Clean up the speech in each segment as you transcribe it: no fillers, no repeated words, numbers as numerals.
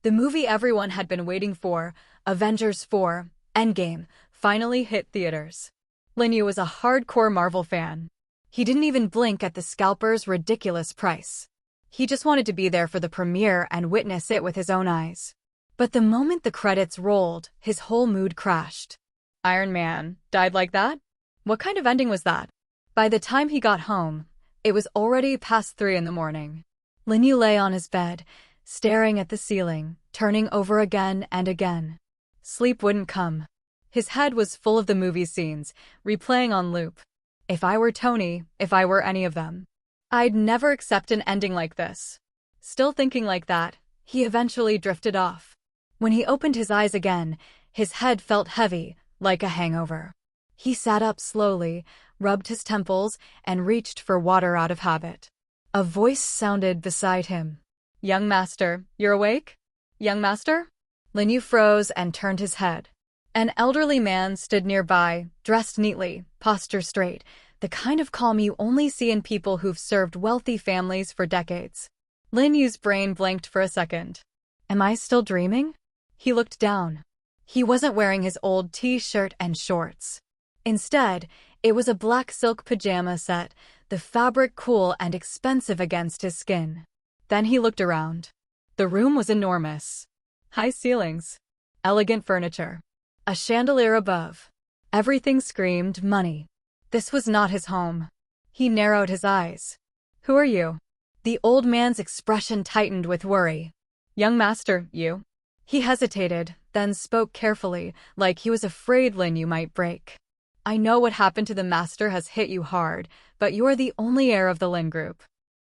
The movie everyone had been waiting for, Avengers 4, Endgame, finally hit theaters. Lin Yu was a hardcore Marvel fan. He didn't even blink at the scalper's ridiculous price. He just wanted to be there for the premiere and witness it with his own eyes. But the moment the credits rolled, his whole mood crashed. Iron Man died like that? What kind of ending was that? By the time he got home, it was already past 3 in the morning. Lin Yu lay on his bed, staring at the ceiling, turning over again and again. Sleep wouldn't come. His head was full of the movie scenes, replaying on loop. If I were Tony, if I were any of them, I'd never accept an ending like this. Still thinking like that, he eventually drifted off. When he opened his eyes again, his head felt heavy, like a hangover. He sat up slowly, rubbed his temples, and reached for water out of habit. A voice sounded beside him. "Young master, you're awake? Young master?" Lin Yu froze and turned his head. An elderly man stood nearby, dressed neatly, posture straight, the kind of calm you only see in people who've served wealthy families for decades. Lin Yu's brain blanked for a second. Am I still dreaming? He looked down. He wasn't wearing his old t-shirt and shorts. Instead, it was a black silk pajama set, the fabric cool and expensive against his skin. Then he looked around. The room was enormous. High ceilings. Elegant furniture. A chandelier above. Everything screamed money. This was not his home. He narrowed his eyes. Who are you? The old man's expression tightened with worry. Young master, you? He hesitated, then spoke carefully, like he was afraid Lin Yu might break. I know what happened to the master has hit you hard, but you are the only heir of the Lin group.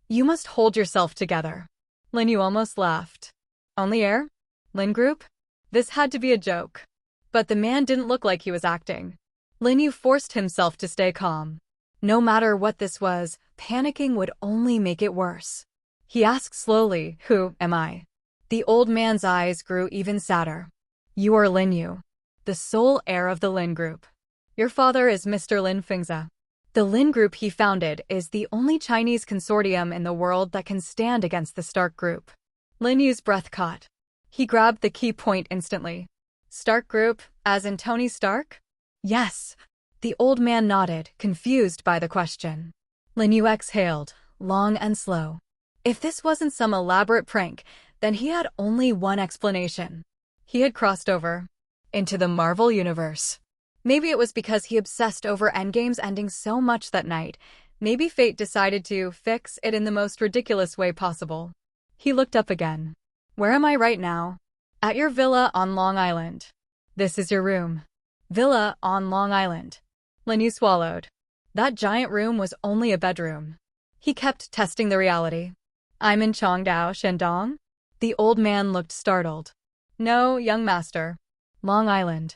You must hold yourself together. Lin Yu almost laughed. Only heir? Lin group? This had to be a joke. But the man didn't look like he was acting. Lin Yu forced himself to stay calm. No matter what this was, panicking would only make it worse. He asked slowly, Who am I? The old man's eyes grew even sadder. You are Lin Yu, the sole heir of the Lin group. Your father is Mr. Lin Fingza. The Lin group he founded is the only Chinese consortium in the world that can stand against the Stark group. Lin Yu's breath caught. He grabbed the key point instantly. Stark group, as in Tony Stark? Yes. The old man nodded, confused by the question. Lin Yu exhaled, long and slow. If this wasn't some elaborate prank, then he had only one explanation. He had crossed over into the Marvel universe. Maybe it was because he obsessed over Endgame's ending so much that night. Maybe fate decided to fix it in the most ridiculous way possible. He looked up again. Where am I right now? At your villa on Long Island. This is your room. Villa on Long Island. Lin Yu swallowed. That giant room was only a bedroom. He kept testing the reality. I'm in Chongdao, Shandong? The old man looked startled. No, young master. Long Island.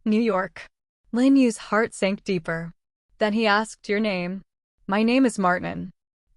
New York. Lin Yu's heart sank deeper. Then he asked your name. My name is Martin.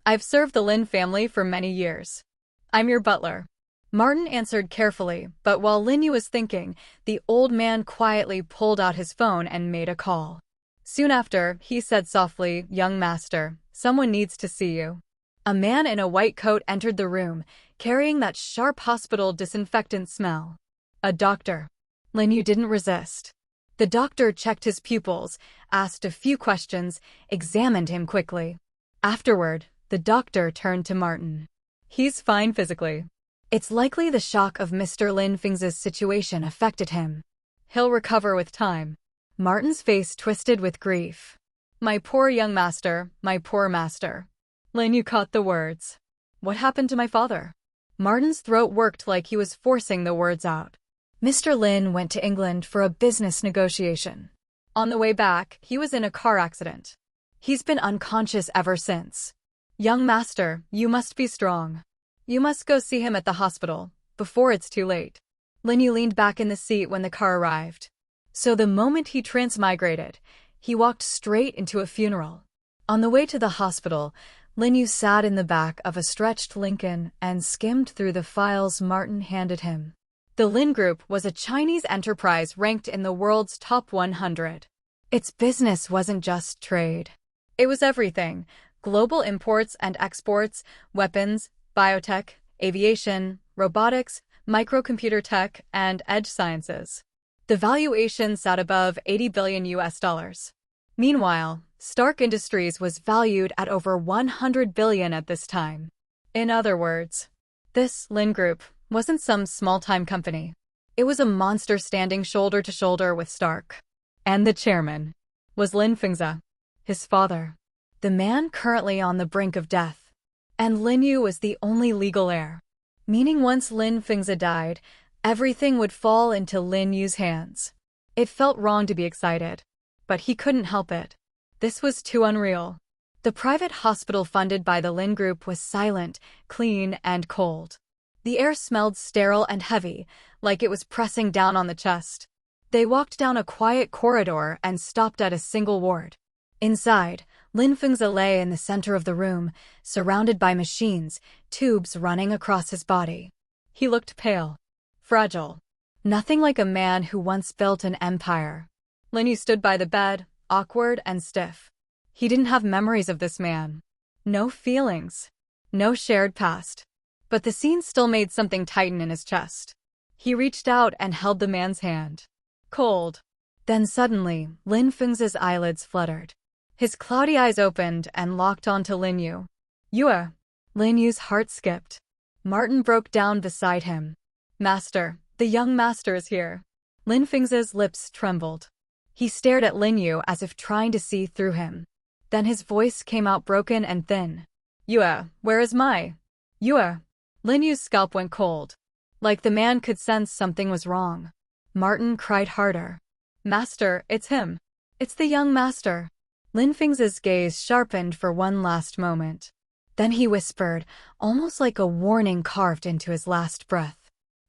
I've served the Lin family for many years. I'm your butler. Martin answered carefully, but while Lin Yu was thinking, the old man quietly pulled out his phone and made a call. Soon after, he said softly, Young master, someone needs to see you. A man in a white coat entered the room, carrying that sharp hospital disinfectant smell. A doctor. Lin Yu didn't resist. The doctor checked his pupils, asked a few questions, examined him quickly. Afterward, the doctor turned to Martin. He's fine physically. It's likely the shock of Mr. Lin Fingza's situation affected him. He'll recover with time. Martin's face twisted with grief. My poor young master, my poor master. Lin Yu caught the words. What happened to my father? Martin's throat worked like he was forcing the words out. Mr. Lin went to England for a business negotiation. On the way back, he was in a car accident. He's been unconscious ever since. Young master, you must be strong. You must go see him at the hospital, before it's too late. Lin Yu leaned back in the seat when the car arrived. So the moment he transmigrated, he walked straight into a funeral. On the way to the hospital, Lin Yu sat in the back of a stretched Lincoln and skimmed through the files Martin handed him. The Lin Group was a Chinese enterprise ranked in the world's top 100. Its business wasn't just trade. It was everything: global imports and exports, weapons, biotech, aviation, robotics, microcomputer tech, and edge sciences. The valuation sat above 80 billion US dollars. Meanwhile, Stark Industries was valued at over 100 billion at this time. In other words, this Lin Group wasn't some small-time company. It was a monster standing shoulder to shoulder with Stark. And the chairman was Lin Fengzi, his father, the man currently on the brink of death. And Lin Yu was the only legal heir, meaning once Lin Fengzi died, everything would fall into Lin Yu's hands. It felt wrong to be excited, but he couldn't help it. This was too unreal. The private hospital funded by the Lin Group was silent, clean, and cold. The air smelled sterile and heavy, like it was pressing down on the chest. They walked down a quiet corridor and stopped at a single ward. Inside, Lin Fengzi lay in the center of the room, surrounded by machines, tubes running across his body. He looked pale, fragile, nothing like a man who once built an empire. Lin Yu stood by the bed, awkward and stiff. He didn't have memories of this man. No feelings. No shared past. But the scene still made something tighten in his chest. He reached out and held the man's hand. Cold. Then suddenly, Lin Fengzi's eyelids fluttered. His cloudy eyes opened and locked onto Lin Yu. "Yue." Lin Yu's heart skipped. Martin broke down beside him. "Master, the young master is here." Lin Fengzi's lips trembled. He stared at Lin Yu as if trying to see through him. Then his voice came out broken and thin. "Yue, where is my Yue?" Lin Yu's scalp went cold. Like the man could sense something was wrong. Martin cried harder. "Master, it's him. It's the young master." Lin Fengzi's gaze sharpened for one last moment. Then he whispered, almost like a warning carved into his last breath.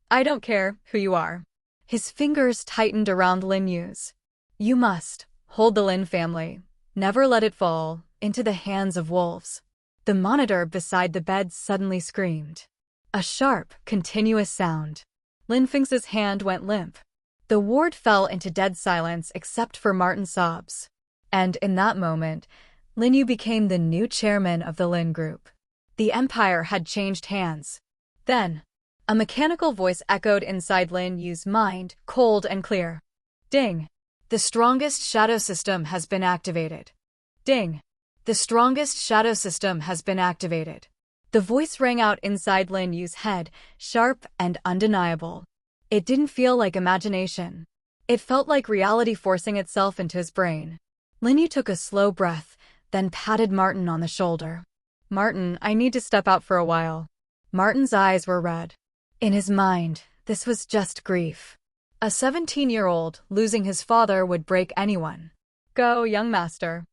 "I don't care who you are." His fingers tightened around Lin Yu's. "You must hold the Lin family. Never let it fall into the hands of wolves." The monitor beside the bed suddenly screamed. A sharp, continuous sound. Lin Fengzi's hand went limp. The ward fell into dead silence except for Martin's sobs. And in that moment, Lin Yu became the new chairman of the Lin Group. The empire had changed hands. Then, a mechanical voice echoed inside Lin Yu's mind, cold and clear. "Ding. The strongest shadow system has been activated. Ding. The strongest shadow system has been activated." The voice rang out inside Lin Yu's head, sharp and undeniable. It didn't feel like imagination. It felt like reality forcing itself into his brain. Lin Yu took a slow breath, then patted Martin on the shoulder. "Martin, I need to step out for a while." Martin's eyes were red. In his mind, this was just grief. A 17-year-old losing his father would break anyone. "Go, young master.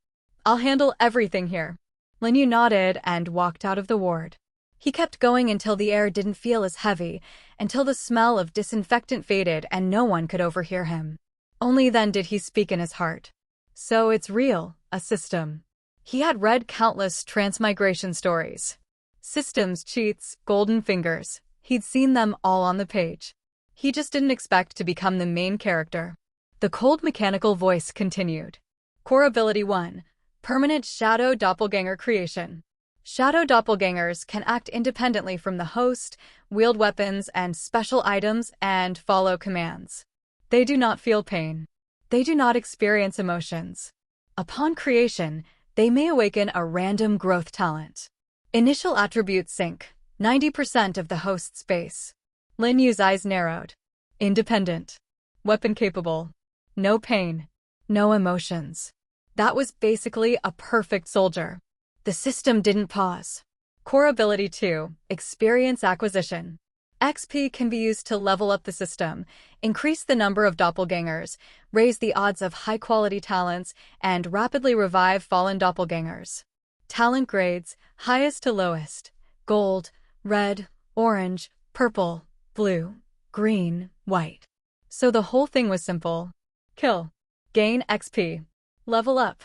I'll handle everything here." Lin Yu nodded and walked out of the ward. He kept going until the air didn't feel as heavy, until the smell of disinfectant faded and no one could overhear him. Only then did he speak in his heart. "So it's real, a system." He had read countless transmigration stories. Systems, cheats, golden fingers. He'd seen them all on the page. He just didn't expect to become the main character. The cold mechanical voice continued. Core Ability 1. Permanent Shadow Doppelganger Creation. Shadow doppelgangers can act independently from the host, wield weapons and special items, and follow commands. They do not feel pain. They do not experience emotions. Upon creation, they may awaken a random growth talent. Initial attributes sync, 90% of the host's base. Lin Yu's eyes narrowed. Independent. Weapon capable. No pain. No emotions. That was basically a perfect soldier. The system didn't pause. Core Ability 2. Experience Acquisition. XP can be used to level up the system, increase the number of doppelgangers, raise the odds of high-quality talents, and rapidly revive fallen doppelgangers. Talent grades, highest to lowest. Gold, red, orange, purple, blue, green, white. So the whole thing was simple. Kill. Gain XP. Level up.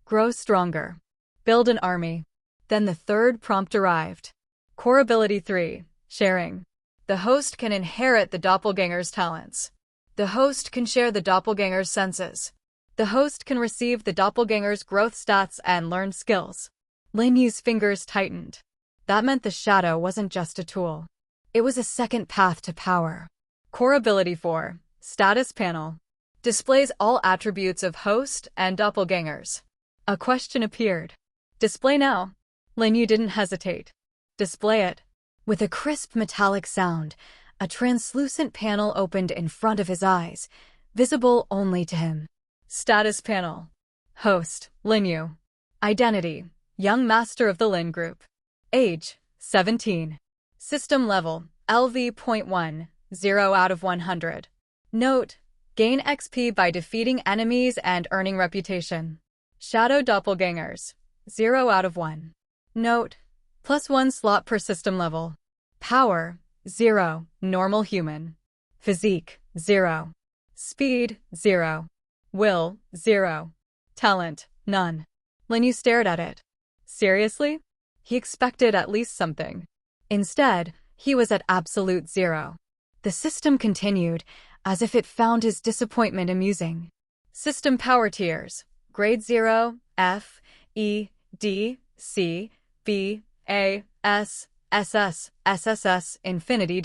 Grow stronger. Build an army. Then the third prompt arrived. Core Ability 3. Sharing. The host can inherit the doppelganger's talents. The host can share the doppelganger's senses. The host can receive the doppelganger's growth stats and learn skills. Lin Yu's fingers tightened. That meant the shadow wasn't just a tool. It was a second path to power. Core Ability 4, Status Panel. Displays all attributes of host and doppelgangers. A question appeared. Display now. Linyu didn't hesitate. Display it. With a crisp metallic sound, a translucent panel opened in front of his eyes, visible only to him. Status Panel. Host, Linyu. Identity, Young Master of the Lin Group. Age, 17. System Level, LV.1, 0 out of 100. Note, gain XP by defeating enemies and earning reputation. Shadow Doppelgangers, 0 out of 1. Note, +1 slot per system level. Power, 0, normal human. Physique, 0. Speed, 0. Will, 0. Talent, none. Linyu stared at it. Seriously? He expected at least something. Instead, he was at absolute 0. The system continued, as if it found his disappointment amusing. System Power Tiers. Grade 0, F, E, D, C, B, A, S, SS, SSS, Infinity.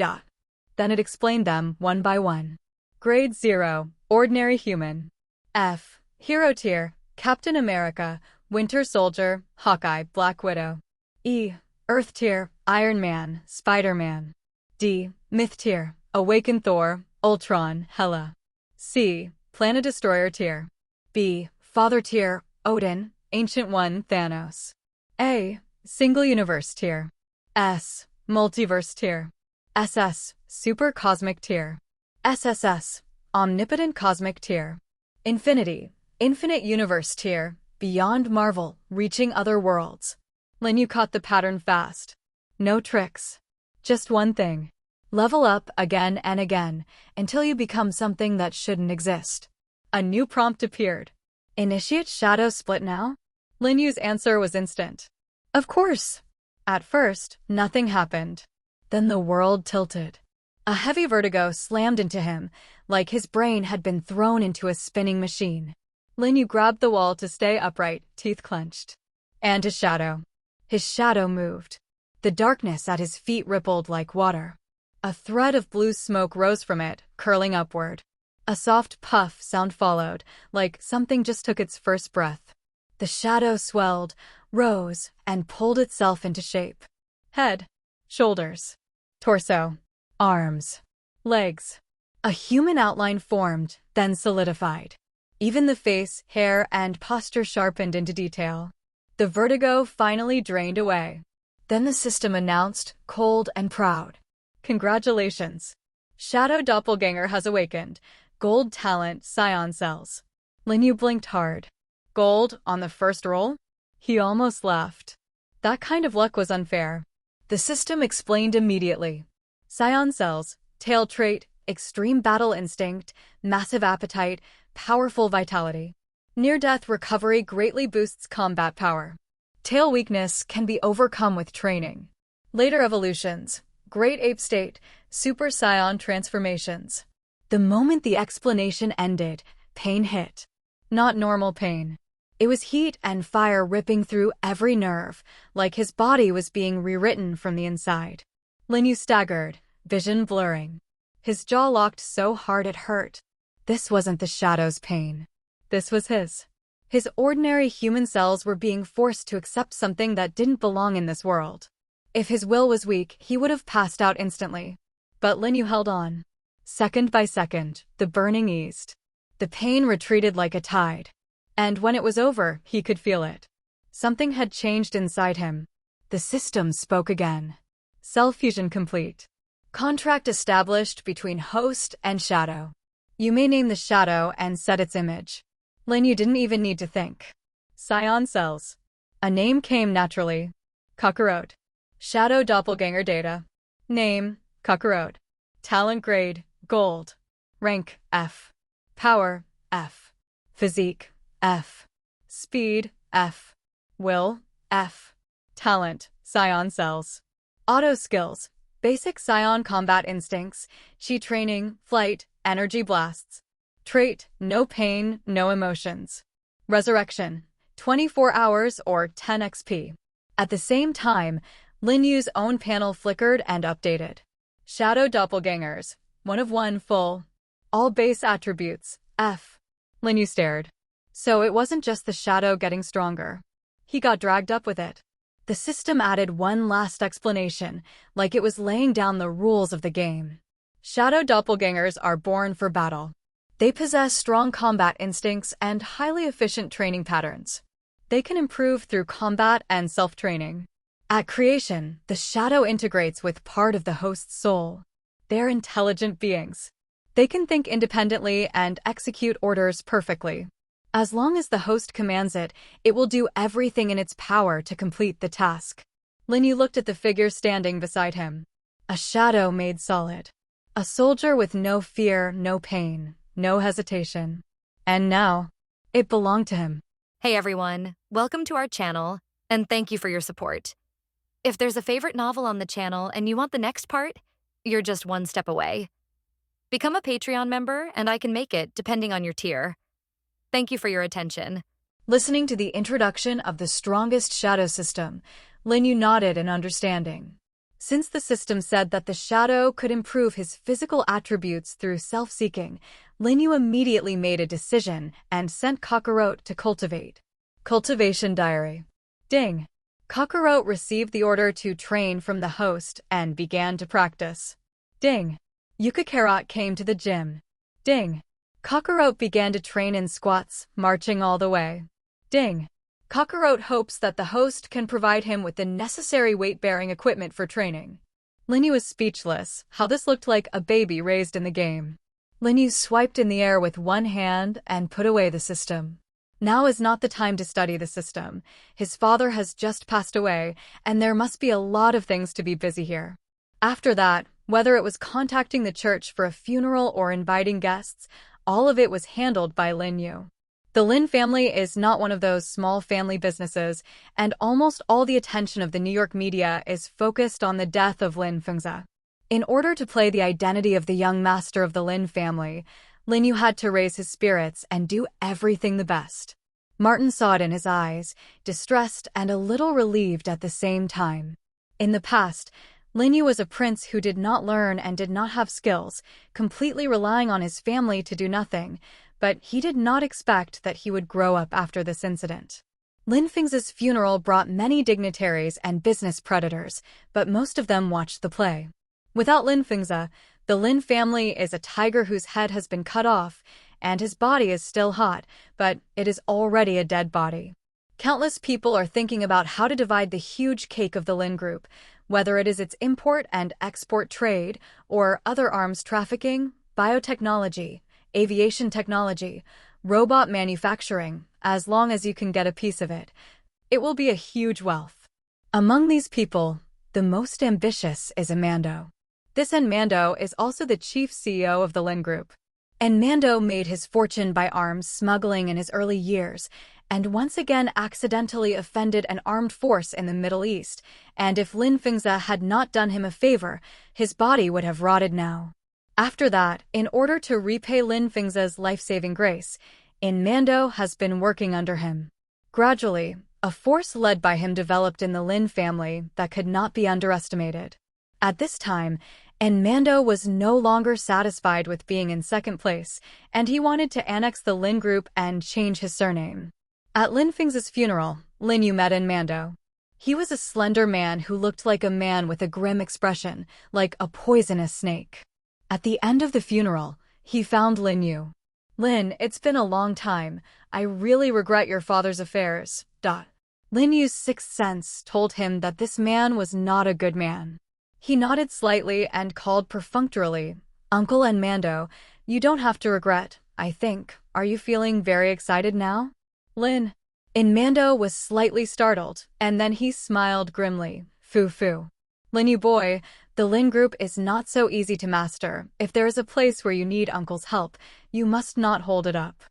Then it explained them one by one. Grade 0, Ordinary Human. F, Hero Tier, Captain America, Winter Soldier, Hawkeye, Black Widow. E, Earth Tier, Iron Man, Spider-Man. D, Myth Tier, Awakened Thor, Ultron, Hela. C, Planet Destroyer Tier. B, Father Tier, Odin, Ancient One, Thanos. A, Single Universe Tier. S, Multiverse Tier. SS, Super Cosmic Tier. SSS, Omnipotent Cosmic Tier. Infinity, Infinite Universe Tier, Beyond Marvel, Reaching Other Worlds. Linyu caught the pattern fast. No tricks. Just one thing. Level up again and again, until you become something that shouldn't exist. A new prompt appeared. Initiate Shadow Split now? Linyu's answer was instant. Of course. At first, nothing happened. Then the world tilted. A heavy vertigo slammed into him, like his brain had been thrown into a spinning machine. Linyu grabbed the wall to stay upright, teeth clenched. And his shadow. His shadow moved. The darkness at his feet rippled like water. A thread of blue smoke rose from it, curling upward. A soft puff sound followed, like something just took its first breath. The shadow swelled, rose, and pulled itself into shape. Head, shoulders, torso, arms, legs. A human outline formed, then solidified. Even the face, hair, and posture sharpened into detail. The vertigo finally drained away. Then the system announced, cold and proud. Congratulations. Shadow Doppelganger has awakened. Gold talent, Scion cells. Linyu blinked hard. Gold on the first roll? He almost laughed. That kind of luck was unfair. The system explained immediately. Scion cells, tail trait, extreme battle instinct, massive appetite, powerful vitality. Near-death recovery greatly boosts combat power. Tail weakness can be overcome with training. Later evolutions, Great Ape State, Super Scion transformations. The moment the explanation ended, pain hit. Not normal pain. It was heat and fire ripping through every nerve, like his body was being rewritten from the inside. Linyu staggered, vision blurring. His jaw locked so hard it hurt. This wasn't the shadow's pain. This was his. His ordinary human cells were being forced to accept something that didn't belong in this world. If his will was weak, he would have passed out instantly. But Linyu held on. Second by second, the burning eased. The pain retreated like a tide. And when it was over, he could feel it. Something had changed inside him. The system spoke again. Cell fusion complete. Contract established between host and shadow. You may name the shadow and set its image. Linyu didn't even need to think. Scion cells. A name came naturally. Kakarot. Shadow Doppelganger data. Name, Kakarot. Talent grade, gold. Rank, F. Power, F. Physique, F. Speed, F. Will, F. Talent, Scion cells. Auto skills, basic Scion combat instincts, chi training, flight, energy blasts. Trait, no pain, no emotions. Resurrection, 24 hours or 10 XP. At the same time, Linyu's own panel flickered and updated. Shadow doppelgangers. 1 of 1 full. All base attributes. F. Linyu stared. So it wasn't just the shadow getting stronger. He got dragged up with it. The system added one last explanation, like it was laying down the rules of the game. Shadow doppelgangers are born for battle. They possess strong combat instincts and highly efficient training patterns. They can improve through combat and self-training. At creation, the shadow integrates with part of the host's soul. They're intelligent beings. They can think independently and execute orders perfectly. As long as the host commands it, it will do everything in its power to complete the task. Linyu looked at the figure standing beside him. A shadow made solid. A soldier with no fear, no pain, no hesitation. And now, it belonged to him. Hey everyone, welcome to our channel, and thank you for your support. If there's a favorite novel on the channel and you want the next part, you're just one step away. Become a Patreon member and I can make it depending on your tier. Thank you for your attention. Listening to the introduction of the strongest shadow system, Linyu nodded in understanding. Since the system said that the shadow could improve his physical attributes through self-seeking, Linyu immediately made a decision and sent Kakarot to cultivate. Cultivation diary. Ding. Kakarot received the order to train from the host and began to practice. Ding. Kakarot came to the gym. Ding. Kakarot began to train in squats, marching all the way. Ding. Kakarot hopes that the host can provide him with the necessary weight-bearing equipment for training. Linyu was speechless. How this looked like a baby raised in the game. Linyu swiped in the air with one hand and put away the system. Now is not the time to study the system. His father has just passed away, and there must be a lot of things to be busy here. After that, whether it was contacting the church for a funeral or inviting guests, all of it was handled by Linyu. The Lin family is not one of those small family businesses, and almost all the attention of the New York media is focused on the death of Lin Fengzi. In order to play the identity of the young master of the Lin family, Linyu had to raise his spirits and do everything the best. Martin saw it in his eyes, distressed and a little relieved at the same time. In the past, Linyu was a prince who did not learn and did not have skills, completely relying on his family to do nothing, but he did not expect that he would grow up after this incident. Lin Fengzi's funeral brought many dignitaries and business predators, but most of them watched the play. Without Lin Fengzi, the Lin family is a tiger whose head has been cut off, and his body is still hot, but it is already a dead body. Countless people are thinking about how to divide the huge cake of the Lin Group, whether it is its import and export trade, or other arms trafficking, biotechnology, aviation technology, robot manufacturing. As long as you can get a piece of it, it will be a huge wealth. Among these people, the most ambitious is Amando. This Mando is also the chief CEO of the Lin Group. Mando made his fortune by arms smuggling in his early years, and once again accidentally offended an armed force in the Middle East, and if Lin Fengzi had not done him a favor, his body would have rotted now. After that, in order to repay Lin Fengzi's life-saving grace, Mando has been working under him. Gradually, a force led by him developed in the Lin family that could not be underestimated. At this time, Mando was no longer satisfied with being in second place, and he wanted to annex the Lin Group and change his surname. At Lin Fengzi's funeral, Linyu met Mando. He was a slender man who looked like a man with a grim expression, like a poisonous snake. At the end of the funeral, he found Linyu. Lin, it's been a long time. I really regret your father's affairs. Linyu's sixth sense told him that this man was not a good man. He nodded slightly and called perfunctorily, Uncle Mando, you don't have to regret, I think. Are you feeling very excited now? Lin. Mando was slightly startled, and then he smiled grimly. Foo. Linyu boy, the Lin Group is not so easy to master. If there is a place where you need Uncle's help, you must not hold it up.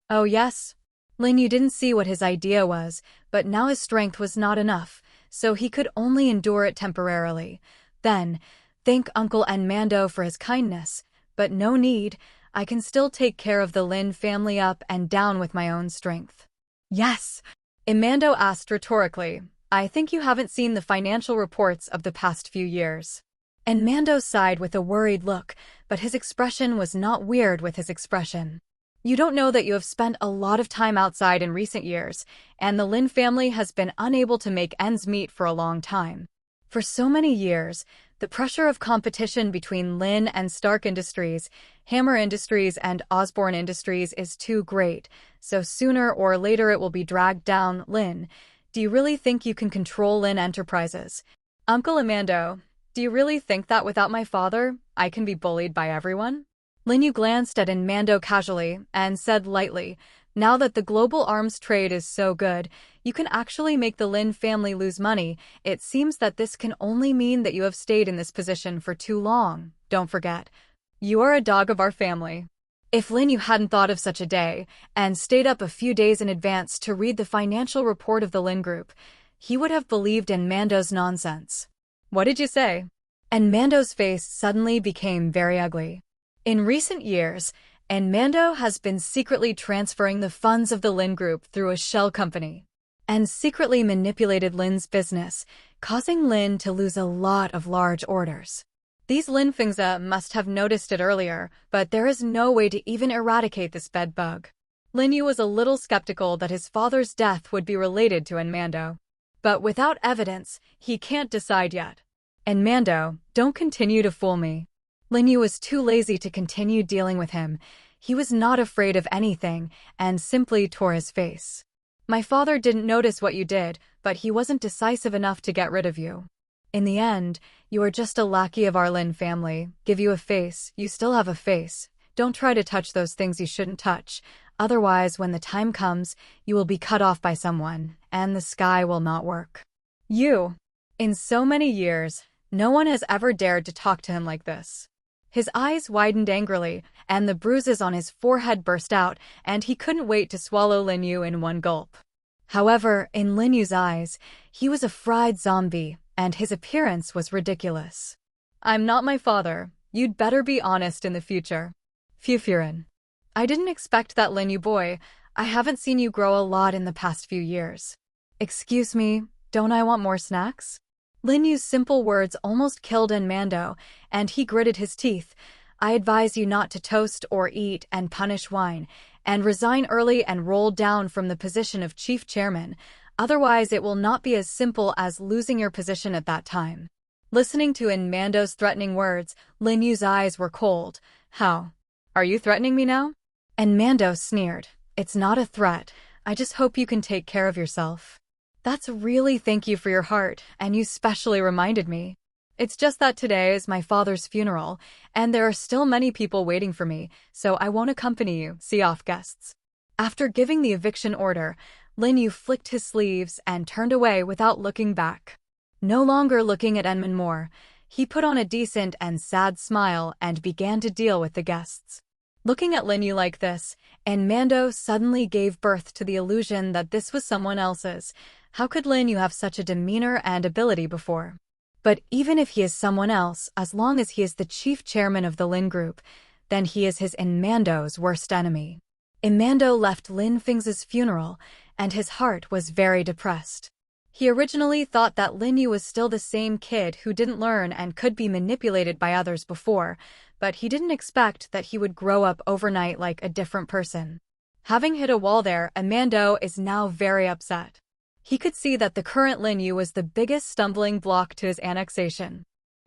Oh yes? Linyu didn't see what his idea was, but now his strength was not enough, so he could only endure it temporarily. Then, thank Uncle Mando for his kindness, but no need, I can still take care of the Lin family up and down with my own strength. Yes? Mando asked rhetorically, I think you haven't seen the financial reports of the past few years. And Mando sighed with a worried look, but his expression was not weird with his expression. You don't know that you have spent a lot of time outside in recent years, and the Lin family has been unable to make ends meet for a long time. For so many years, the pressure of competition between Lin and Stark Industries, Hammer Industries, and Osborne Industries is too great, so sooner or later it will be dragged down. Lin, do you really think you can control Lin Enterprises? Uncle Amando, do you really think that without my father, I can be bullied by everyone? Lin Yu glanced at Mando casually and said lightly, now that the global arms trade is so good, you can actually make the Lin family lose money. It seems that this can only mean that you have stayed in this position for too long. Don't forget, you are a dog of our family. If Lin Yu hadn't thought of such a day and stayed up a few days in advance to read the financial report of the Lin Group, he would have believed in Mando's nonsense. What did you say? And Mando's face suddenly became very ugly. In recent years, Mando has been secretly transferring the funds of the Lin Group through a shell company and secretly manipulated Lin's business, causing Lin to lose a lot of large orders. These Lin Fingza must have noticed it earlier, but there is no way to even eradicate this bed bug. Lin Yu was a little skeptical that his father's death would be related to Mando. But without evidence, he can't decide yet. Mando, don't continue to fool me. Lin Yu was too lazy to continue dealing with him. He was not afraid of anything and simply tore his face. My father didn't notice what you did, but he wasn't decisive enough to get rid of you. In the end, you are just a lackey of our Lin family. Give you a face, you still have a face. Don't try to touch those things you shouldn't touch. Otherwise, when the time comes, you will be cut off by someone, and the sky will not work. You. In so many years, no one has ever dared to talk to him like this. His eyes widened angrily, and the bruises on his forehead burst out, and he couldn't wait to swallow Lin Yu in one gulp. However, in Lin Yu's eyes, he was a fried zombie, and his appearance was ridiculous. I'm not my father. You'd better be honest in the future. Fufurin. I didn't expect that, Lin Yu boy. I haven't seen you grow a lot in the past few years. Excuse me, don't I want more snacks? Lin Yu's simple words almost killed Mando, and he gritted his teeth. I advise you not to toast or eat and punish wine, and resign early and roll down from the position of chief chairman. Otherwise, it will not be as simple as losing your position at that time. Listening to Mando's threatening words, Lin Yu's eyes were cold. How? Are you threatening me now? And Mando sneered. It's not a threat. I just hope you can take care of yourself. That's really thank you for your heart, and you specially reminded me. It's just that today is my father's funeral, and there are still many people waiting for me, so I won't accompany you. See off, guests. After giving the eviction order, Lin Yu flicked his sleeves and turned away without looking back. No longer looking at Enman Moore, he put on a decent and sad smile and began to deal with the guests. Looking at Lin Yu like this, Mando suddenly gave birth to the illusion that this was someone else's. How could Lin Yu have such a demeanor and ability before? But even if he is someone else, as long as he is the chief chairman of the Lin Group, then he is his Mando's worst enemy. Mando left Lin Fingza's funeral, and his heart was very depressed. He originally thought that Lin Yu was still the same kid who didn't learn and could be manipulated by others before, but he didn't expect that he would grow up overnight like a different person. Having hit a wall there, Mando is now very upset. He could see that the current Lin Yu was the biggest stumbling block to his annexation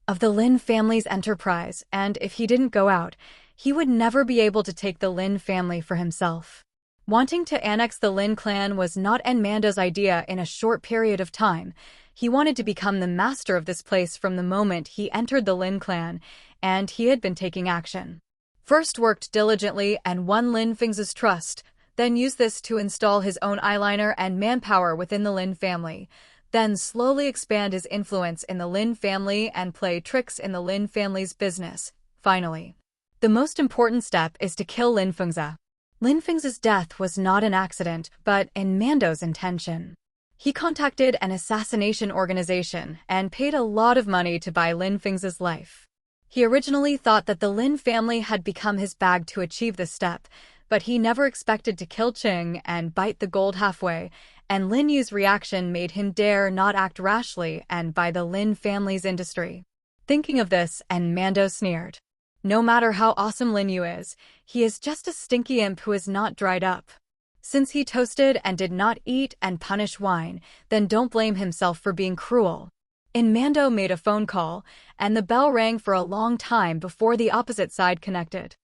of the Lin family's enterprise, and if he didn't go out, he would never be able to take the Lin family for himself. Wanting to annex the Lin clan was not Mando's idea in a short period of time. He wanted to become the master of this place from the moment he entered the Lin clan, and he had been taking action. First worked diligently and won Lin Fingza's trust, then used this to install his own eyeliner and manpower within the Lin family, then slowly expand his influence in the Lin family and play tricks in the Lin family's business. Finally, the most important step is to kill Lin Fingza. Lin Fingza's death was not an accident, but in Mando's intention. He contacted an assassination organization and paid a lot of money to buy Lin Fingza's life. He originally thought that the Lin family had become his bag to achieve this step, but he never expected to kill Qing and bite the gold halfway, and Lin Yu's reaction made him dare not act rashly and buy the Lin family's industry. Thinking of this, and Mando sneered. No matter how awesome Lin Yu is, he is just a stinky imp who is not dried up. Since he toasted and did not eat and punish wine, then don't blame himself for being cruel. And Mando made a phone call, and the bell rang for a long time before the opposite side connected.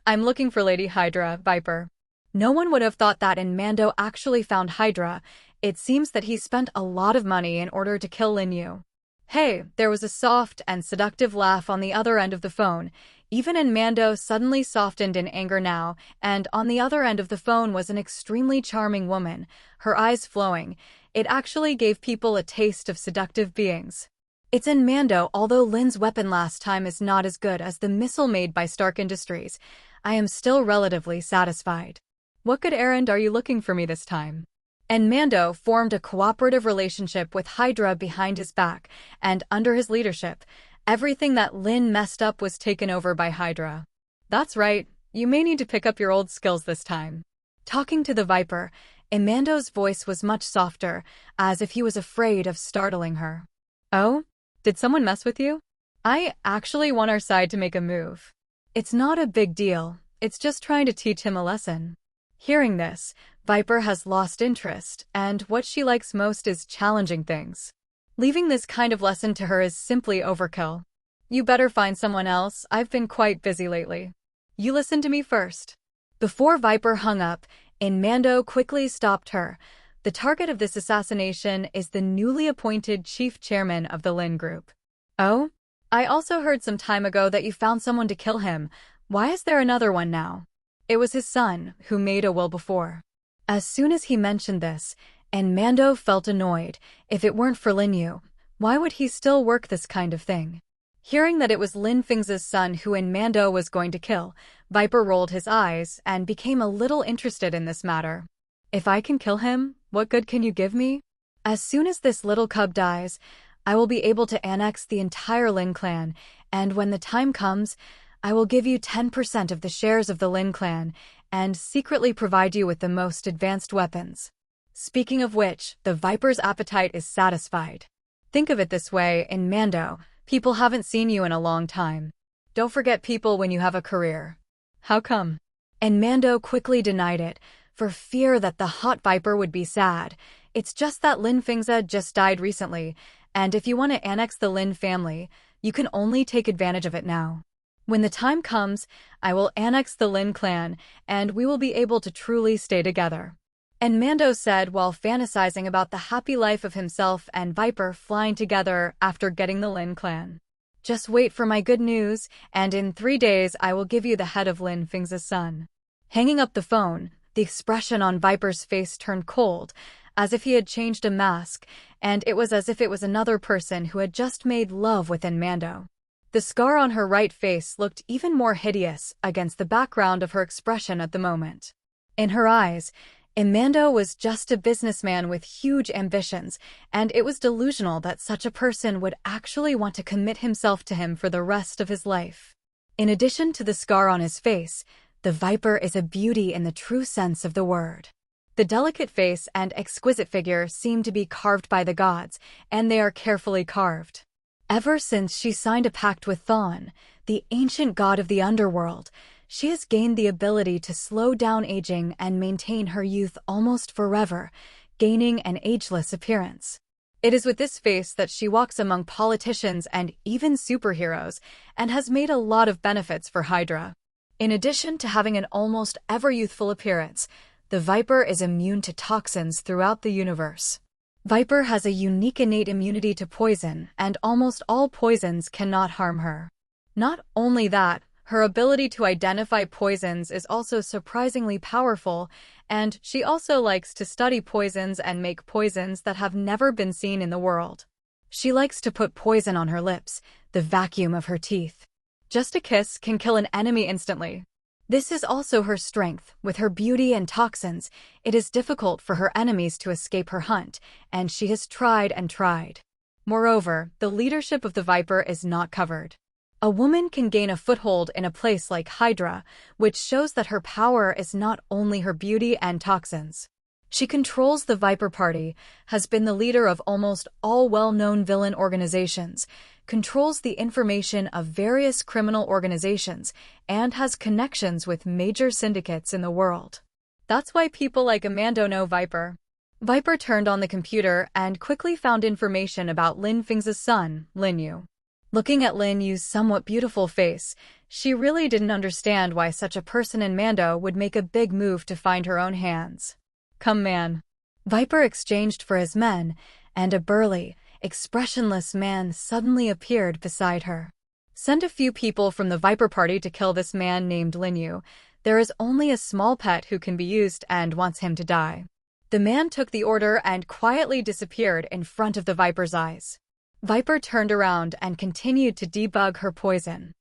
I'm looking for Lady Hydra, Viper. No one would have thought that, and Mando actually found Hydra. It seems that he spent a lot of money in order to kill Lin Yu. Hey, there was a soft and seductive laugh on the other end of the phone. Even in Mando suddenly softened in anger now, and on the other end of the phone was an extremely charming woman, her eyes flowing. It actually gave people a taste of seductive beings. It's in Mando, although Lin's weapon last time is not as good as the missile made by Stark Industries, I am still relatively satisfied. What good errand are you looking for me this time? And Mando formed a cooperative relationship with Hydra behind his back, and under his leadership, everything that Lin messed up was taken over by Hydra. That's right, you may need to pick up your old skills this time. Talking to the Viper, Mando's voice was much softer, as if he was afraid of startling her. Oh? Did someone mess with you? I actually want our side to make a move. It's not a big deal, it's just trying to teach him a lesson. Hearing this, Viper has lost interest, and what she likes most is challenging things. Leaving this kind of lesson to her is simply overkill. You better find someone else, I've been quite busy lately. You listen to me first. Before Viper hung up, Mando quickly stopped her. The target of this assassination is the newly appointed chief chairman of the Lin Group. Oh? I also heard some time ago that you found someone to kill him. Why is there another one now? It was his son, who made a will before. As soon as he mentioned this, Mando felt annoyed. If it weren't for Lin Yu, why would he still work this kind of thing? Hearing that it was Lin Feng's son who Mando was going to kill, Viper rolled his eyes and became a little interested in this matter. If I can kill him, what good can you give me? As soon as this little cub dies, I will be able to annex the entire Lin clan, and when the time comes, I will give you 10% of the shares of the Lin clan, and secretly provide you with the most advanced weapons. Speaking of which, the Viper's appetite is satisfied. Think of it this way, in Mando, people haven't seen you in a long time. Don't forget people when you have a career. How come? And Mando quickly denied it, for fear that the hot Viper would be sad. It's just that Lin Fengza just died recently, and if you want to annex the Lin family, you can only take advantage of it now. When the time comes, I will annex the Lin clan, and we will be able to truly stay together. And Mando said while fantasizing about the happy life of himself and Viper flying together after getting the Lin clan. Just wait for my good news, and in 3 days I will give you the head of Lin Feng's son. Hanging up the phone, the expression on Viper's face turned cold, as if he had changed a mask, and it was as if it was another person who had just made love with Mando. The scar on her right face looked even more hideous against the background of her expression at the moment. In her eyes, Mando was just a businessman with huge ambitions, and it was delusional that such a person would actually want to commit himself to him for the rest of his life. In addition to the scar on his face, the Viper is a beauty in the true sense of the word. The delicate face and exquisite figure seem to be carved by the gods, and they are carefully carved. Ever since she signed a pact with Thawne, the ancient god of the underworld, she has gained the ability to slow down aging and maintain her youth almost forever, gaining an ageless appearance. It is with this face that she walks among politicians and even superheroes, and has made a lot of benefits for Hydra. In addition to having an almost ever-youthful appearance, the Viper is immune to toxins throughout the universe. Viper has a unique innate immunity to poison, and almost all poisons cannot harm her. Not only that, her ability to identify poisons is also surprisingly powerful, and she also likes to study poisons and make poisons that have never been seen in the world. She likes to put poison on her lips, the vacuum of her teeth. Just a kiss can kill an enemy instantly. This is also her strength. With her beauty and toxins, it is difficult for her enemies to escape her hunt, and she has tried and tried. Moreover, the leadership of the Viper is not covered. A woman can gain a foothold in a place like Hydra, which shows that her power is not only her beauty and toxins. She controls the Viper Party, has been the leader of almost all well-known villain organizations, controls the information of various criminal organizations, and has connections with major syndicates in the world. That's why people like Amanda know Viper. Viper turned on the computer and quickly found information about Lin Feng's son, Lin Yu. Looking at Lin Yu's somewhat beautiful face, she really didn't understand why such a person in Mando would make a big move to find her own hands. Come man. Viper exchanged for his men, and a burly, expressionless man suddenly appeared beside her. Send a few people from the Viper Party to kill this man named Lin Yu. There is only a small pet who can be used and wants him to die. The man took the order and quietly disappeared in front of the Viper's eyes. Viper turned around and continued to debug her poison.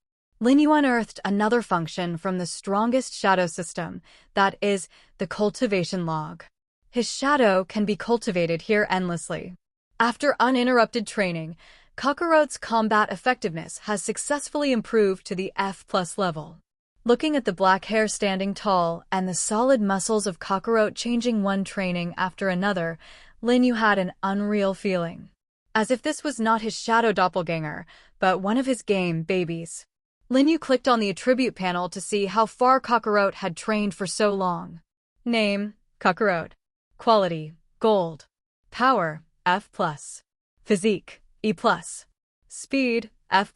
Lin Yu unearthed another function from the strongest shadow system, that is, the cultivation log. His shadow can be cultivated here endlessly. After uninterrupted training, Kakarot's combat effectiveness has successfully improved to the F+ level. Looking at the black hair standing tall and the solid muscles of Kakarot changing one training after another, Lin Yu had an unreal feeling. As if this was not his shadow doppelganger, but one of his game babies. Lin Yu clicked on the attribute panel to see how far Kakarot had trained for so long. Name, Kakarot. Quality, Gold. Power, F+. Physique, E+. Speed, F+.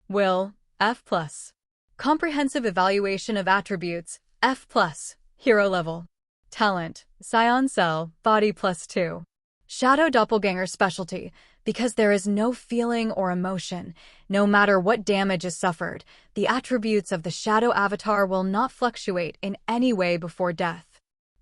Will, F+. Comprehensive evaluation of attributes, F+. Hero level. Talent, Scion Cell, Body +2. Shadow Doppelganger specialty, because there is no feeling or emotion, no matter what damage is suffered, the attributes of the Shadow Avatar will not fluctuate in any way before death.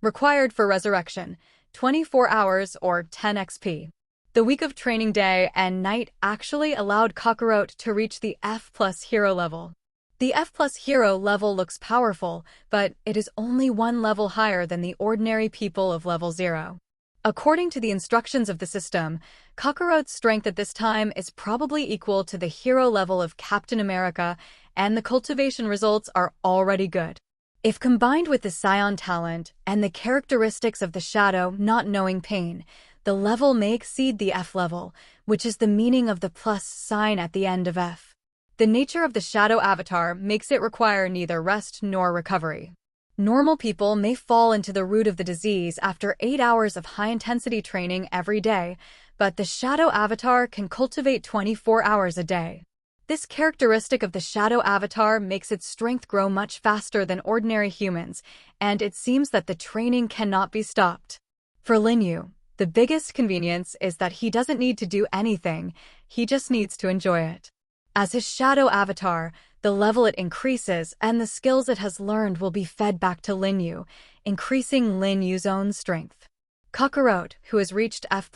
Required for resurrection, 24 hours or 10 XP. The week of training day and night actually allowed Kakarot to reach the F+ hero level. The F+ hero level looks powerful, but it is only one level higher than the ordinary people of level 0. According to the instructions of the system, Kakarot's strength at this time is probably equal to the hero level of Captain America, and the cultivation results are already good. If combined with the Scion talent and the characteristics of the Shadow not knowing pain, the level may exceed the F level, which is the meaning of the plus sign at the end of F. The nature of the Shadow Avatar makes it require neither rest nor recovery. Normal people may fall into the root of the disease after 8 hours of high-intensity training every day, but the Shadow Avatar can cultivate 24 hours a day. This characteristic of the Shadow Avatar makes its strength grow much faster than ordinary humans, and it seems that the training cannot be stopped. For Lin Yu, the biggest convenience is that he doesn't need to do anything, he just needs to enjoy it. As his Shadow Avatar, the level it increases and the skills it has learned will be fed back to Lin Yu, increasing Lin Yu's own strength. Kakarot, who has reached F+,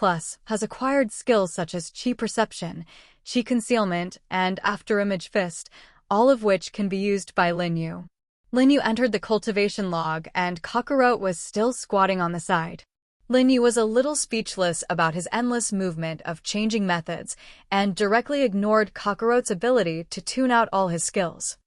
has acquired skills such as Chi Perception, Chi Concealment, and Afterimage Fist, all of which can be used by Lin Yu. Lin Yu entered the cultivation log and Kakarot was still squatting on the side. Lin Yu was a little speechless about his endless movement of changing methods and directly ignored Kakarot's ability to tune out all his skills.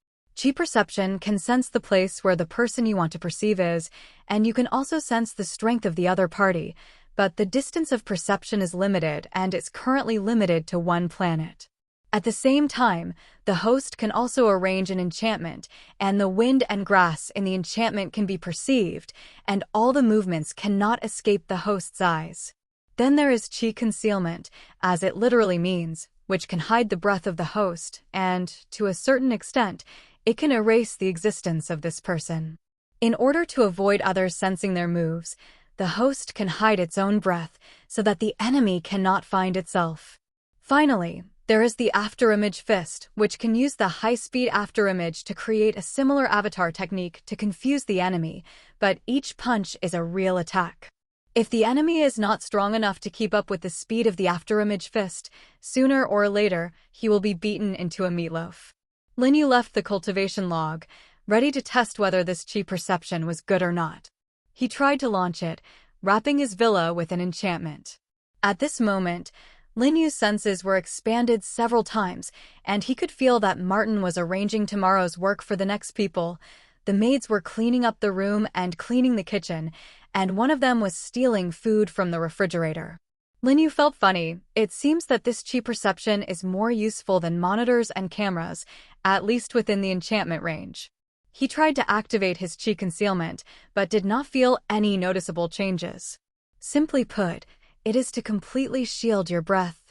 Chi Perception can sense the place where the person you want to perceive is, and you can also sense the strength of the other party, but the distance of perception is limited and it's currently limited to one planet. At the same time, the host can also arrange an enchantment, and the wind and grass in the enchantment can be perceived, and all the movements cannot escape the host's eyes. Then there is Chi Concealment, as it literally means, which can hide the breath of the host, and, to a certain extent, it can erase the existence of this person. In order to avoid others sensing their moves, the host can hide its own breath so that the enemy cannot find itself. Finally, there is the Afterimage Fist, which can use the high-speed afterimage to create a similar avatar technique to confuse the enemy, but each punch is a real attack. If the enemy is not strong enough to keep up with the speed of the Afterimage Fist, sooner or later, he will be beaten into a meatloaf. Lin Yu left the cultivation log, ready to test whether this Chi Perception was good or not. He tried to launch it, wrapping his villa with an enchantment. At this moment, Lin Yu's senses were expanded several times, and he could feel that Martin was arranging tomorrow's work for the next people. The maids were cleaning up the room and cleaning the kitchen, and one of them was stealing food from the refrigerator. Lin Yu felt funny. It seems that this chi perception is more useful than monitors and cameras, at least within the enchantment range. He tried to activate his chi concealment, but did not feel any noticeable changes. Simply put, it is to completely shield your breath,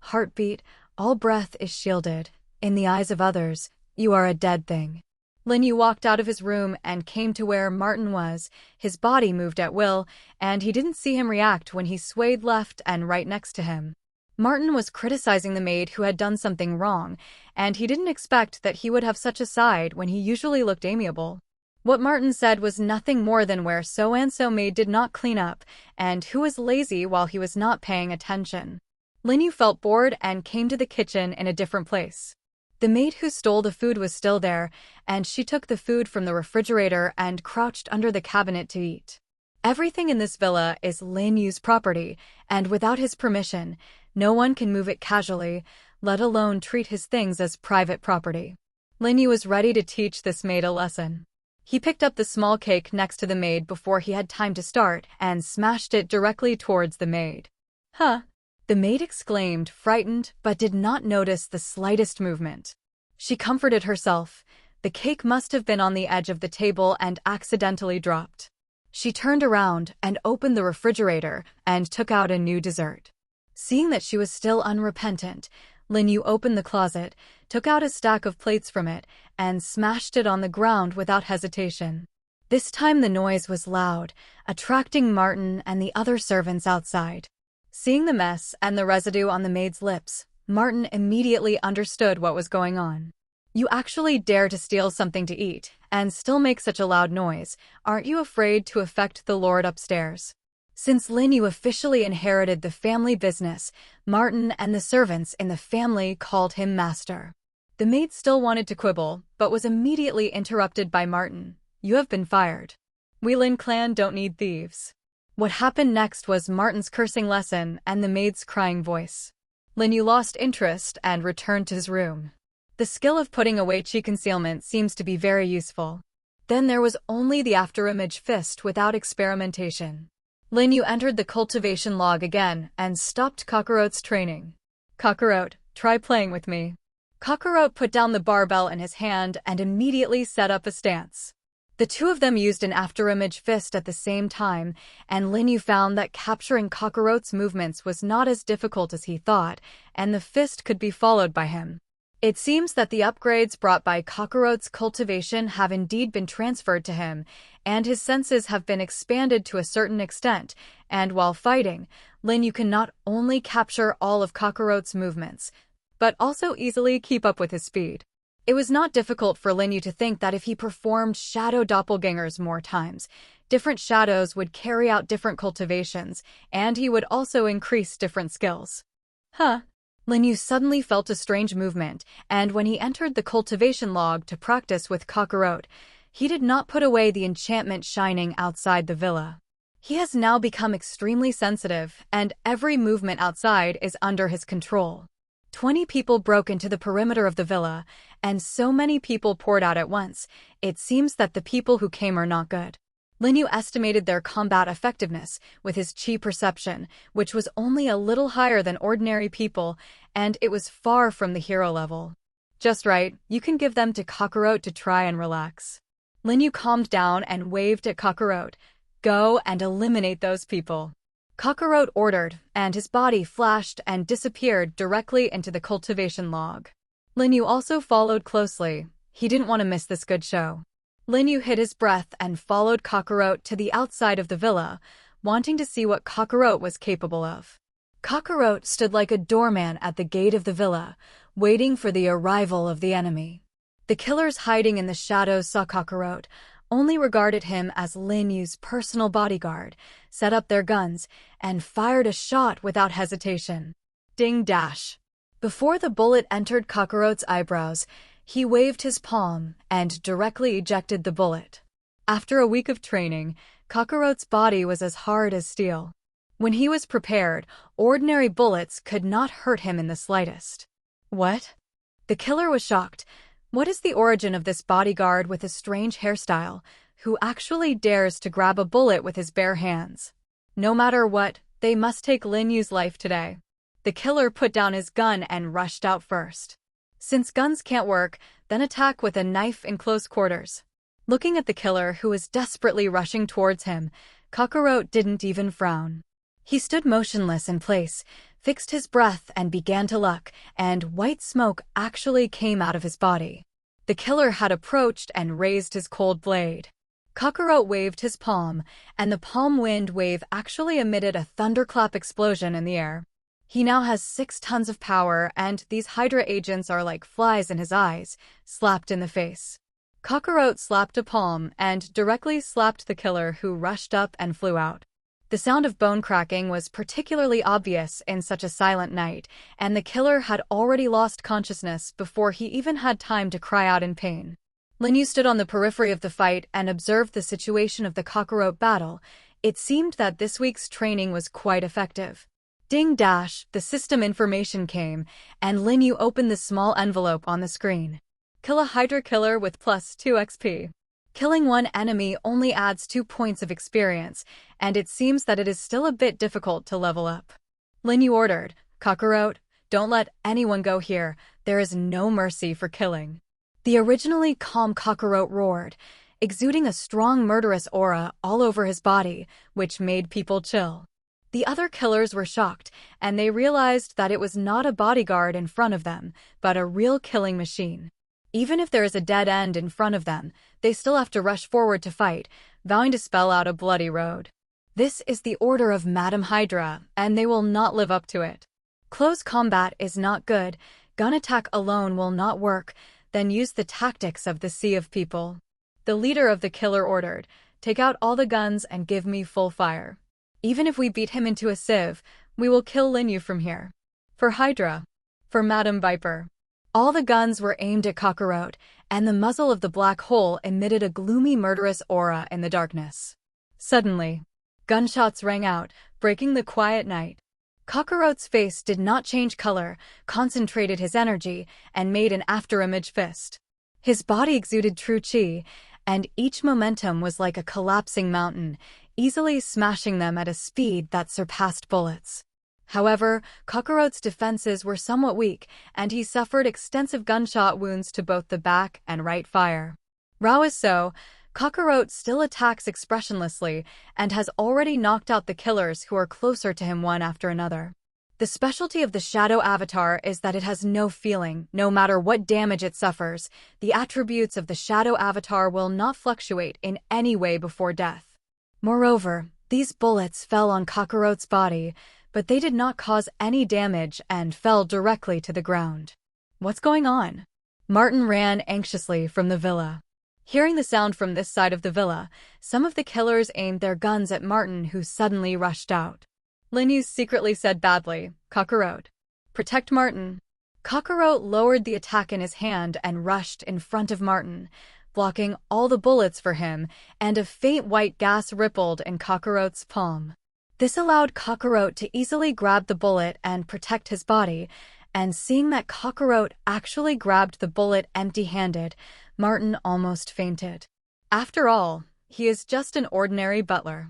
heartbeat, all breath is shielded. In the eyes of others, you are a dead thing. Lin Yu walked out of his room and came to where Martin was. His body moved at will, and he didn't see him react when he swayed left and right next to him. Martin was criticizing the maid who had done something wrong, and he didn't expect that he would have such a side when he usually looked amiable. What Martin said was nothing more than where so-and-so maid did not clean up, and who was lazy while he was not paying attention. Lin Yu felt bored and came to the kitchen in a different place. The maid who stole the food was still there, and she took the food from the refrigerator and crouched under the cabinet to eat. Everything in this villa is Lin Yu's property, and without his permission, no one can move it casually, let alone treat his things as private property. Lin Yu was ready to teach this maid a lesson. He picked up the small cake next to the maid before he had time to start and smashed it directly towards the maid. Huh? The maid exclaimed, frightened, but did not notice the slightest movement. She comforted herself. The cake must have been on the edge of the table and accidentally dropped. She turned around and opened the refrigerator and took out a new dessert. Seeing that she was still unrepentant, Lin Yu opened the closet, took out a stack of plates from it, and smashed it on the ground without hesitation. This time the noise was loud, attracting Martin and the other servants outside. Seeing the mess and the residue on the maid's lips, Martin immediately understood what was going on. You actually dare to steal something to eat, and still make such a loud noise. Aren't you afraid to affect the lord upstairs? Since Lin Yu officially inherited the family business, Martin and the servants in the family called him master. The maid still wanted to quibble, but was immediately interrupted by Martin. You have been fired. We Lin clan don't need thieves. What happened next was Martin's cursing lesson and the maid's crying voice. Lin Yu lost interest and returned to his room. The skill of putting away chi concealment seems to be very useful. Then there was only the afterimage fist without experimentation. Lin Yu entered the cultivation log again and stopped Kakarot's training. Kakarot, try playing with me. Kakarot put down the barbell in his hand and immediately set up a stance. The two of them used an afterimage fist at the same time, and Lin Yu found that capturing Kakarot's movements was not as difficult as he thought, and the fist could be followed by him. It seems that the upgrades brought by Kakarot's cultivation have indeed been transferred to him, and his senses have been expanded to a certain extent, and while fighting, Lin Yu can not only capture all of Kakarot's movements, but also easily keep up with his speed. It was not difficult for Lin Yu to think that if he performed shadow doppelgangers more times, different shadows would carry out different cultivations, and he would also increase different skills. Lin Yu suddenly felt a strange movement, and when he entered the cultivation log to practice with Kakarot, he did not put away the enchantment shining outside the villa. He has now become extremely sensitive, and every movement outside is under his control. 20 people broke into the perimeter of the villa, and so many people poured out at once. It seems that the people who came are not good. Lin Yu estimated their combat effectiveness with his chi perception, which was only a little higher than ordinary people, and it was far from the hero level. Just right, you can give them to Kakarot to try and relax. Lin Yu calmed down and waved at Kakarot. Go and eliminate those people. Kakarot ordered, and his body flashed and disappeared directly into the cultivation log. Lin Yu also followed closely. He didn't want to miss this good show. Lin Yu hid his breath and followed Kakarot to the outside of the villa, wanting to see what Kakarot was capable of. Kakarot stood like a doorman at the gate of the villa, waiting for the arrival of the enemy. The killers hiding in the shadows saw Kakarot, only regarded him as Lin Yu's personal bodyguard, set up their guns, and fired a shot without hesitation. Ding dash. Before the bullet entered Kakarot's eyebrows, he waved his palm and directly ejected the bullet. After a week of training, Kakarot's body was as hard as steel. When he was prepared, ordinary bullets could not hurt him in the slightest. What? The killer was shocked. What is the origin of this bodyguard with a strange hairstyle? who actually dares to grab a bullet with his bare hands. No matter what, they must take Lin Yu's life today. The killer put down his gun and rushed out first. Since guns can't work, then attack with a knife in close quarters. Looking at the killer who was desperately rushing towards him, Kakarot didn't even frown. He stood motionless in place, fixed his breath and began to look, and white smoke actually came out of his body. The killer had approached and raised his cold blade. Kakarot waved his palm, and the palm wind wave actually emitted a thunderclap explosion in the air. He now has 6 tons of power, and these Hydra agents are like flies in his eyes, slapped in the face. Kakarot slapped a palm and directly slapped the killer who rushed up and flew out. The sound of bone cracking was particularly obvious in such a silent night, and the killer had already lost consciousness before he even had time to cry out in pain. Lin Yu stood on the periphery of the fight and observed the situation of the Kakarot battle. It seemed that this week's training was quite effective. Ding dash, the system information came, and Lin Yu opened the small envelope on the screen. Kill a Hydra killer with +2 XP. Killing one enemy only adds 2 points of experience, and it seems that it is still a bit difficult to level up. Lin Yu ordered, Kakarot, don't let anyone go here, there is no mercy for killing. The originally calm Kakarot roared, exuding a strong murderous aura all over his body, which made people chill. The other killers were shocked, and they realized that it was not a bodyguard in front of them, but a real killing machine. Even if there is a dead end in front of them, they still have to rush forward to fight, vowing to spell out a bloody road. This is the order of Madame Hydra, and they will not live up to it. Close combat is not good, gun attack alone will not work, then use the tactics of the Sea of People. The leader of the killer ordered, take out all the guns and give me full fire. Even if we beat him into a sieve, we will kill Lin Yu from here. For Hydra. For Madame Viper. All the guns were aimed at Kakarot, and the muzzle of the black hole emitted a gloomy murderous aura in the darkness. Suddenly, gunshots rang out, breaking the quiet night. Kakarot's face did not change color, concentrated his energy, and made an afterimage fist. His body exuded true chi, and each momentum was like a collapsing mountain, easily smashing them at a speed that surpassed bullets. However, Kakarot's defenses were somewhat weak, and he suffered extensive gunshot wounds to both the back and right fire. Rao is so, Kakarot still attacks expressionlessly and has already knocked out the killers who are closer to him one after another. The specialty of the Shadow Avatar is that it has no feeling, no matter what damage it suffers. The attributes of the Shadow Avatar will not fluctuate in any way before death. Moreover, these bullets fell on Kakarot's body, but they did not cause any damage and fell directly to the ground. What's going on? Martin ran anxiously from the villa. Hearing the sound from this side of the villa, some of the killers aimed their guns at Martin, who suddenly rushed out. Lin Yu secretly said badly, Kakarot, protect Martin. Kakarot lowered the attack in his hand and rushed in front of Martin, blocking all the bullets for him, and a faint white gas rippled in Kakarot's palm. This allowed Kakarot to easily grab the bullet and protect his body, and seeing that Kakarot actually grabbed the bullet empty-handed, Martin almost fainted. After all, he is just an ordinary butler.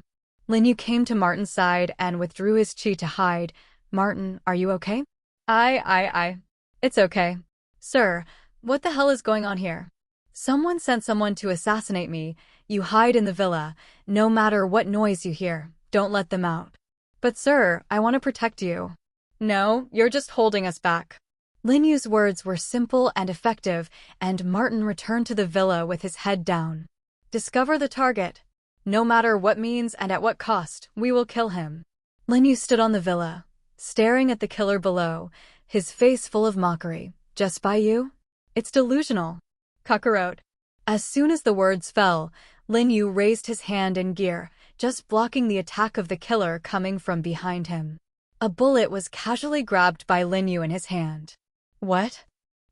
Lin Yu came to Martin's side and withdrew his chi to hide. Martin, are you okay? It's okay. Sir, what the hell is going on here? Someone sent someone to assassinate me. You hide in the villa. No matter what noise you hear, don't let them out. But sir, I want to protect you. No, you're just holding us back. Lin Yu's words were simple and effective, and Martin returned to the villa with his head down. Discover the target. No matter what means and at what cost, we will kill him. Lin Yu stood on the villa, staring at the killer below, his face full of mockery. Just by you? It's delusional. Kakarot. As soon as the words fell, Lin Yu raised his hand in gear, just blocking the attack of the killer coming from behind him. A bullet was casually grabbed by Lin Yu in his hand. What?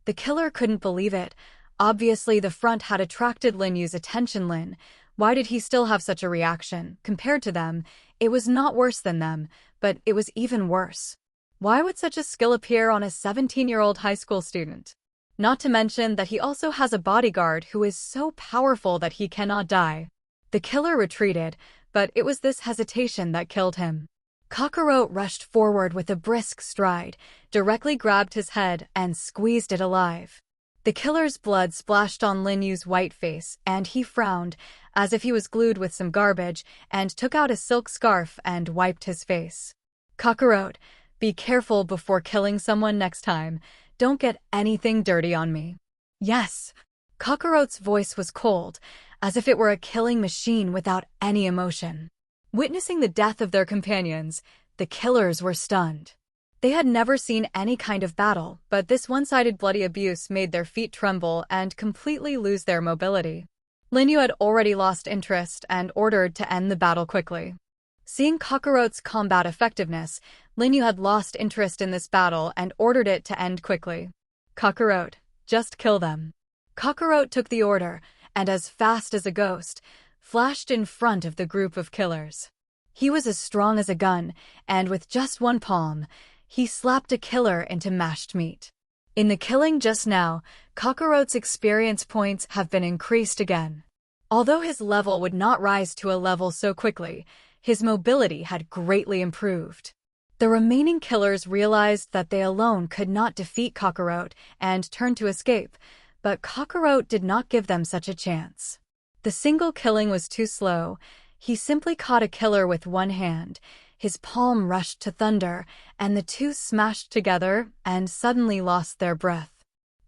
The killer couldn't believe it. Obviously the front had attracted Lin Yu's attention. Why did he still have such a reaction? Compared to them, it was not worse than them, but it was even worse. Why would such a skill appear on a 17-year-old high school student? Not to mention that he also has a bodyguard who is so powerful that he cannot die. The killer retreated, but it was this hesitation that killed him. Kakarot rushed forward with a brisk stride, directly grabbed his head, and squeezed it alive. The killer's blood splashed on Lin Yu's white face, and he frowned, as if he was glued with some garbage, and took out a silk scarf and wiped his face. Kakarot, be careful before killing someone next time. Don't get anything dirty on me. Yes. Kakarot's voice was cold, as if it were a killing machine without any emotion. Witnessing the death of their companions, the killers were stunned. They had never seen any kind of battle, but this one-sided bloody abuse made their feet tremble and completely lose their mobility. Lin Yu had already lost interest and ordered to end the battle quickly. Seeing Kakarot's combat effectiveness, Lin Yu had lost interest in this battle and ordered it to end quickly. Kakarot, just kill them. Kakarot took the order, and as fast as a ghost, flashed in front of the group of killers. He was as strong as a gun, and with just one palm, he slapped a killer into mashed meat. In the killing just now, Kakarot's experience points have been increased again. Although his level would not rise to a level so quickly, his mobility had greatly improved. The remaining killers realized that they alone could not defeat Kakarot and turned to escape, but Kakarot did not give them such a chance. The single killing was too slow. He simply caught a killer with one hand. His palm rushed to thunder, and the two smashed together and suddenly lost their breath.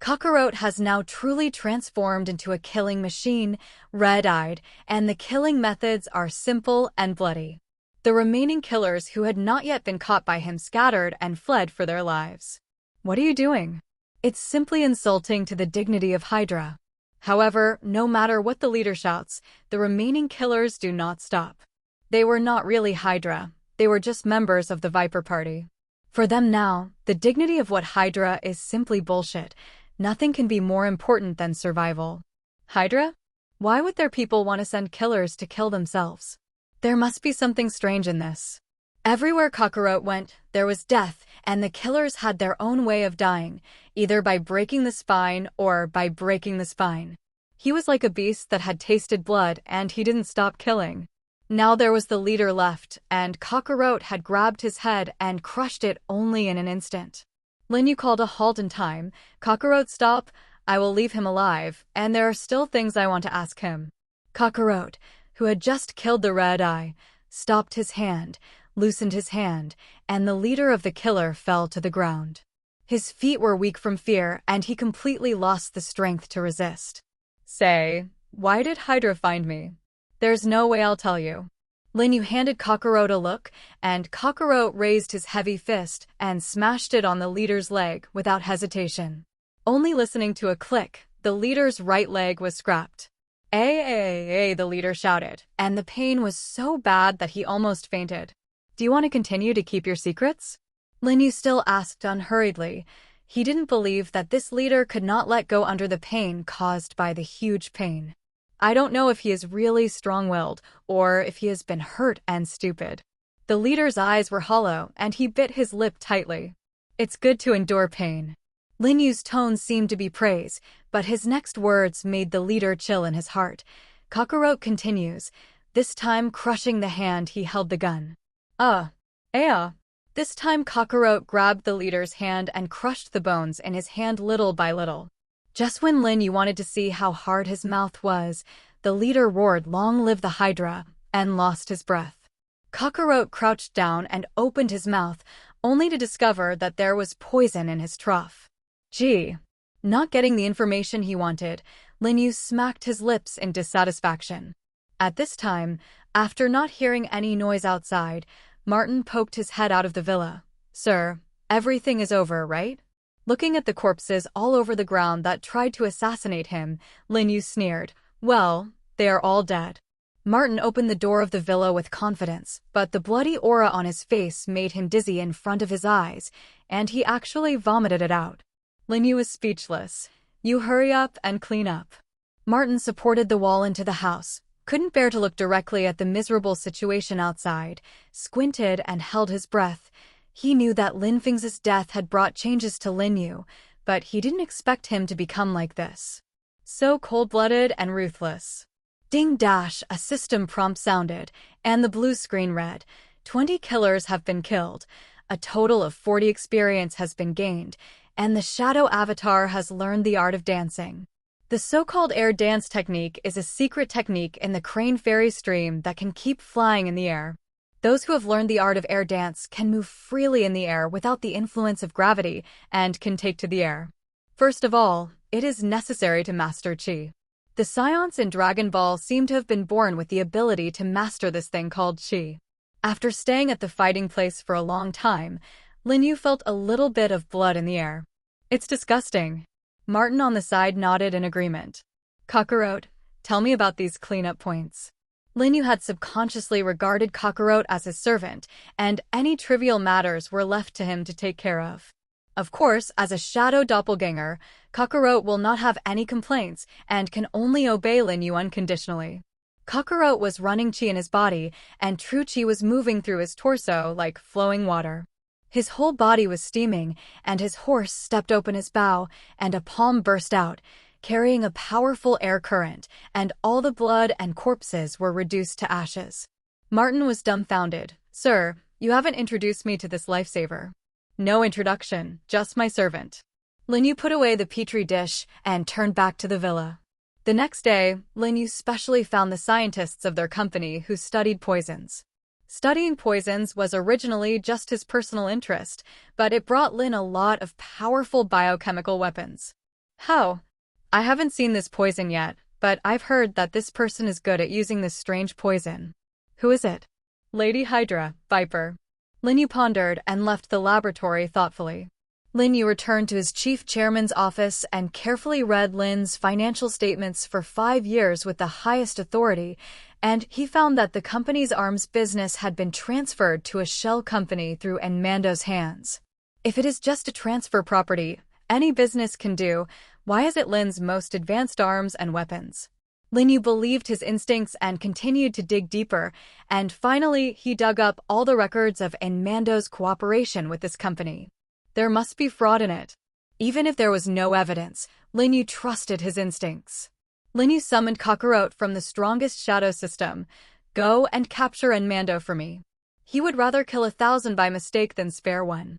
Kakarot has now truly transformed into a killing machine, red-eyed, and the killing methods are simple and bloody. The remaining killers who had not yet been caught by him scattered and fled for their lives. What are you doing? It's simply insulting to the dignity of Hydra. However, no matter what the leader shouts, the remaining killers do not stop. They were not really Hydra, they were just members of the Viper Party. For them now, the dignity of what Hydra is simply bullshit. Nothing can be more important than survival. Hydra? Why would their people want to send killers to kill themselves? There must be something strange in this. Everywhere Kakarot went, there was death, and the killers had their own way of dying, either by breaking the spine or by breaking the spine. He was like a beast that had tasted blood, and he didn't stop killing. Now there was the leader left, and Kakarot had grabbed his head and crushed it only in an instant. Lin Yu called a halt in time. Kakarot, stop. I will leave him alive, and there are still things I want to ask him. Kakarot, who had just killed the Red Eye, stopped his hand, loosened his hand, and the leader of the killer fell to the ground. His feet were weak from fear, and he completely lost the strength to resist. Say, why did Hydra find me? There's no way I'll tell you. Lin Yu handed Kakarot a look, and Kakarot raised his heavy fist and smashed it on the leader's leg without hesitation. Only listening to a click, the leader's right leg was scrapped. The leader shouted, and the pain was so bad that he almost fainted. Do you want to continue to keep your secrets? Lin Yu still asked unhurriedly. He didn't believe that this leader could not let go under the pain caused by the huge pain. I don't know if he is really strong-willed or if he has been hurt and stupid. The leader's eyes were hollow, and he bit his lip tightly. It's good to endure pain. Lin Yu's tone seemed to be praise, but his next words made the leader chill in his heart. Kakarot continues, this time crushing the hand he held the gun. This time Kakarot grabbed the leader's hand and crushed the bones in his hand little by little. Just when Lin Yu wanted to see how hard his mouth was, the leader roared, "Long live the Hydra," and lost his breath. Kakarot crouched down and opened his mouth, only to discover that there was poison in his trough. Gee. Not getting the information he wanted, Lin Yu smacked his lips in dissatisfaction. At this time, after not hearing any noise outside, Martin poked his head out of the villa. Sir, everything is over, right? Looking at the corpses all over the ground that tried to assassinate him, Lin Yu sneered. Well, they are all dead. Martin opened the door of the villa with confidence, but the bloody aura on his face made him dizzy in front of his eyes, and he actually vomited it out. Lin Yu was speechless. You hurry up and clean up. Martin supported the wall into the house, couldn't bear to look directly at the miserable situation outside, squinted and held his breath. He knew that Lin Feng's death had brought changes to Lin Yu, but he didn't expect him to become like this. So cold-blooded and ruthless. Ding dash, a system prompt sounded, and the blue screen read, 20 killers have been killed, a total of 40 experience has been gained, and the shadow avatar has learned the art of dancing. The so-called air dance technique is a secret technique in the Crane Fairy stream that can keep flying in the air. Those who have learned the art of air dance can move freely in the air without the influence of gravity and can take to the air. First of all, it is necessary to master Qi. The Scions in Dragon Ball seem to have been born with the ability to master this thing called Qi. After staying at the fighting place for a long time, Lin Yu felt a little bit of blood in the air. It's disgusting. Martin on the side nodded in agreement. Kakarot, tell me about these cleanup points. Lin Yu had subconsciously regarded Kakarot as his servant, and any trivial matters were left to him to take care of. Of course, as a shadow doppelganger, Kakarot will not have any complaints and can only obey Lin Yu unconditionally. Kakarot was running Qi in his body, and true Qi was moving through his torso like flowing water. His whole body was steaming, and his horse stepped open his bow, and a palm burst out, carrying a powerful air current, and all the blood and corpses were reduced to ashes. Martin was dumbfounded. Sir, you haven't introduced me to this lifesaver. No introduction, just my servant. Lin Yu put away the petri dish and turned back to the villa. The next day, Lin Yu specially found the scientists of their company who studied poisons. Studying poisons was originally just his personal interest, but it brought Lin a lot of powerful biochemical weapons. How? I haven't seen this poison yet, but I've heard that this person is good at using this strange poison. Who is it? Lady Hydra, Viper. Lin Yu pondered and left the laboratory thoughtfully. Lin Yu returned to his chief chairman's office and carefully read Lin's financial statements for 5 years with the highest authority, and he found that the company's arms business had been transferred to a shell company through Enmando's hands. If it is just a transfer property any business can do, why is it Lin's most advanced arms and weapons? Lin Yu believed his instincts and continued to dig deeper, and finally he dug up all the records of Enmando's cooperation with this company. There must be fraud in it. Even if there was no evidence, Lin Yu trusted his instincts. Lin Yu summoned Kakarot from the strongest shadow system. Go and capture Enmando for me. He would rather kill 1,000 by mistake than spare one.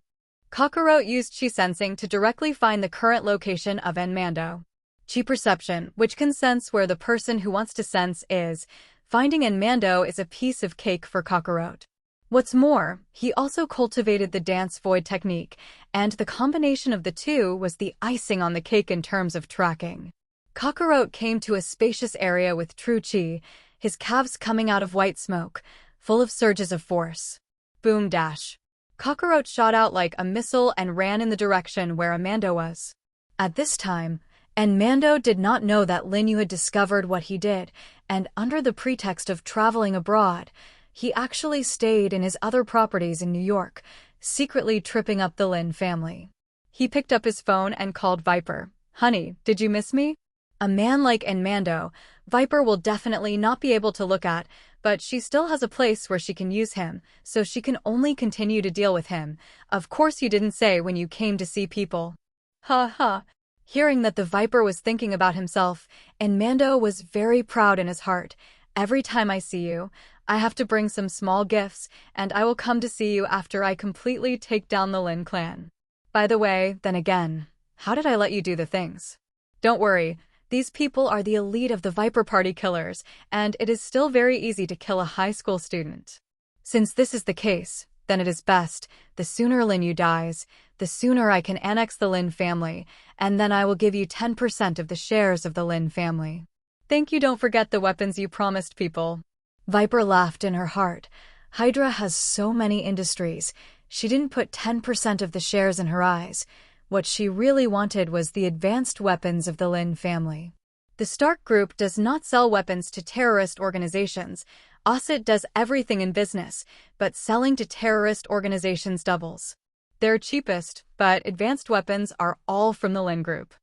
Kakarot used Qi sensing to directly find the current location of Enmando. Qi perception, which can sense where the person who wants to sense is. Finding Enmando is a piece of cake for Kakarot. What's more, he also cultivated the dance void technique, and the combination of the two was the icing on the cake in terms of tracking. Kakarot came to a spacious area with true Qi, his calves coming out of white smoke, full of surges of force. Boom dash. Kakarot shot out like a missile and ran in the direction where Enmando was. At this time, Enmando did not know that Lin Yu had discovered what he did, and under the pretext of traveling abroad, he actually stayed in his other properties in New York, secretly tripping up the Lin family. He picked up his phone and called Viper. Honey, did you miss me? A man like Enmando, Viper will definitely not be able to look at, but she still has a place where she can use him, so she can only continue to deal with him. Of course you didn't say when you came to see people. Ha ha. Hearing that the Viper was thinking about himself, Enmando was very proud in his heart. Every time I see you, I have to bring some small gifts, and I will come to see you after I completely take down the Lin clan. By the way, then again, how did I let you do the things? Don't worry, these people are the elite of the Viper Party killers, and it is still very easy to kill a high school student. Since this is the case, then it is best, the sooner Lin Yu dies, the sooner I can annex the Lin family, and then I will give you 10% of the shares of the Lin family. Thank you, don't forget the weapons you promised people. Viper laughed in her heart. Hydra has so many industries. She didn't put 10% of the shares in her eyes. What she really wanted was the advanced weapons of the Lin family. The Stark Group does not sell weapons to terrorist organizations. OSIT does everything in business, but selling to terrorist organizations doubles. They're cheapest, but advanced weapons are all from the Lin Group.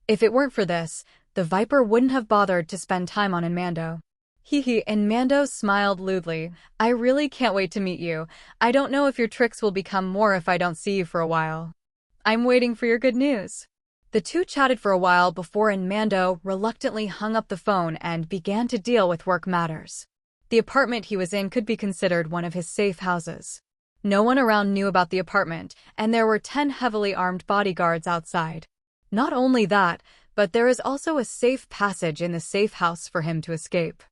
If it weren't for this, the Viper wouldn't have bothered to spend time on Enmando. Hee, Enmando smiled lewdly. I really can't wait to meet you. I don't know if your tricks will become more if I don't see you for a while. I'm waiting for your good news. The two chatted for a while before Mando reluctantly hung up the phone and began to deal with work matters. The apartment he was in could be considered one of his safe houses. No one around knew about the apartment, and there were 10 heavily armed bodyguards outside. Not only that, but there is also a safe passage in the safe house for him to escape.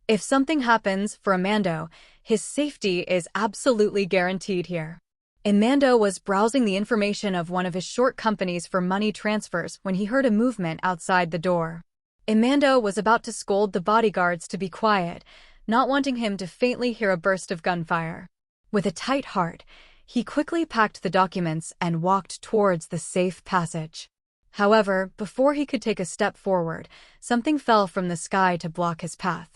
If something happens for Mando, his safety is absolutely guaranteed here. Mando was browsing the information of one of his short companies for money transfers when he heard a movement outside the door. Mando was about to scold the bodyguards to be quiet, not wanting him to faintly hear a burst of gunfire. With a tight heart, he quickly packed the documents and walked towards the safe passage. However, before he could take a step forward, something fell from the sky to block his path.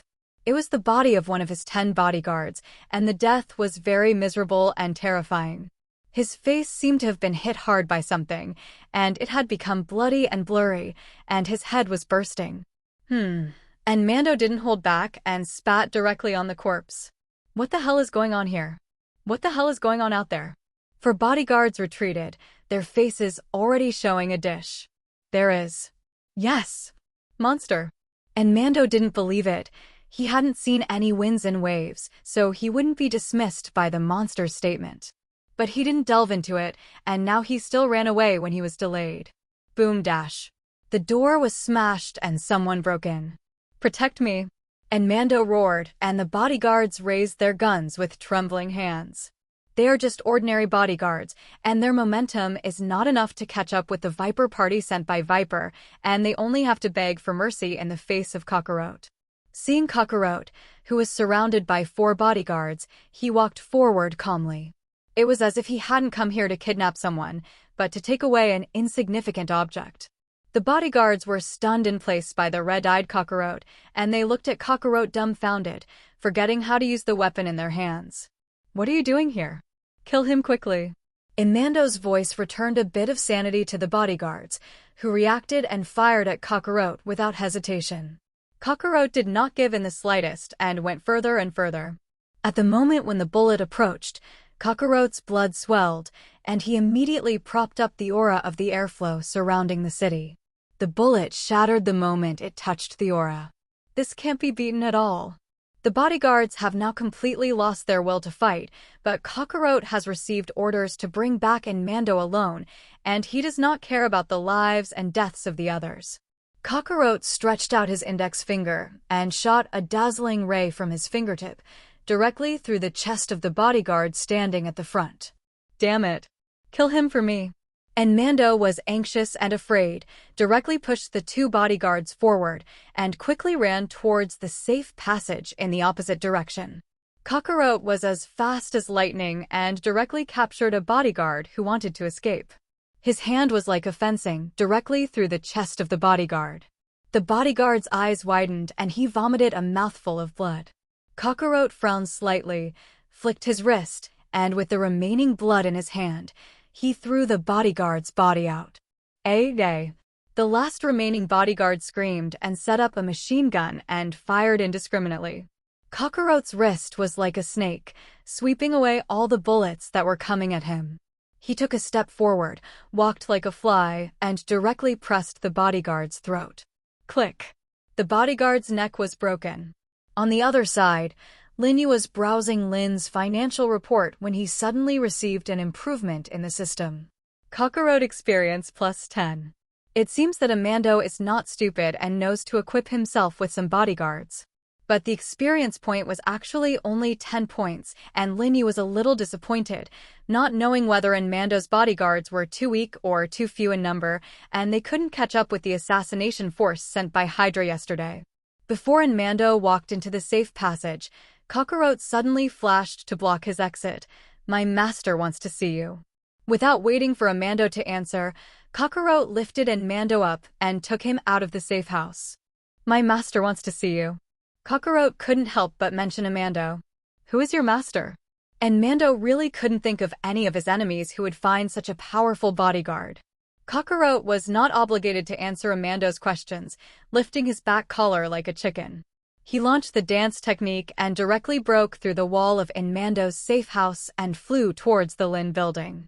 It was the body of one of his 10 bodyguards, and the death was very miserable and terrifying. His face seemed to have been hit hard by something, and it had become bloody and blurry, and his head was bursting. And Mando didn't hold back and spat directly on the corpse. What the hell is going on here? What the hell is going on out there? For bodyguards retreated, their faces already showing a dish. There is. Yes. Monster. And Mando didn't believe it. He hadn't seen any winds and waves, so he wouldn't be dismissed by the monster's statement. But he didn't delve into it, and now he still ran away when he was delayed. Boom dash. The door was smashed and someone broke in. Protect me. And Mando roared, and the bodyguards raised their guns with trembling hands. They are just ordinary bodyguards, and their momentum is not enough to catch up with the Viper party sent by Viper, and they only have to beg for mercy in the face of Kakarot. Seeing Kakarot, who was surrounded by 4 bodyguards, he walked forward calmly. It was as if he hadn't come here to kidnap someone, but to take away an insignificant object. The bodyguards were stunned in place by the red-eyed Kakarot, and they looked at Kakarot dumbfounded, forgetting how to use the weapon in their hands. What are you doing here? Kill him quickly. Mando's voice returned a bit of sanity to the bodyguards, who reacted and fired at Kakarot without hesitation. Kakarot did not give in the slightest and went further and further. At the moment when the bullet approached, Kakarot's blood swelled, and he immediately propped up the aura of the airflow surrounding the city. The bullet shattered the moment it touched the aura. This can't be beaten at all. The bodyguards have now completely lost their will to fight, but Kakarot has received orders to bring back Mando alone, and he does not care about the lives and deaths of the others. Kakarot stretched out his index finger and shot a dazzling ray from his fingertip, directly through the chest of the bodyguard standing at the front. Damn it. Kill him for me. And Mando was anxious and afraid, directly pushed the 2 bodyguards forward, and quickly ran towards the safe passage in the opposite direction. Kakarot was as fast as lightning and directly captured a bodyguard who wanted to escape. His hand was like a fencing, directly through the chest of the bodyguard. The bodyguard's eyes widened and he vomited a mouthful of blood. Kakarot frowned slightly, flicked his wrist, and with the remaining blood in his hand, he threw the bodyguard's body out. The last remaining bodyguard screamed and set up a machine gun and fired indiscriminately. Kakarot's wrist was like a snake, sweeping away all the bullets that were coming at him. He took a step forward, walked like a fly, and directly pressed the bodyguard's throat. Click. The bodyguard's neck was broken. On the other side, Linyu was browsing Lin's financial report when he suddenly received an improvement in the system. Kakarot experience plus 10. It seems that Mando is not stupid and knows to equip himself with some bodyguards. But the experience point was actually only 10 points, and Linyu was a little disappointed, not knowing whether Mando's bodyguards were too weak or too few in number, and they couldn't catch up with the assassination force sent by Hydra yesterday. Before Mando walked into the safe passage, Kakarot suddenly flashed to block his exit. My master wants to see you. Without waiting for Mando to answer, Kakarot lifted Mando up and took him out of the safe house. My master wants to see you. Kakarot couldn't help but mention Mando. Who is your master? And Mando really couldn't think of any of his enemies who would find such a powerful bodyguard. Kakarot was not obligated to answer Mando's questions, lifting his back collar like a chicken. He launched the dance technique and directly broke through the wall of Mando's safe house and flew towards the Lin building.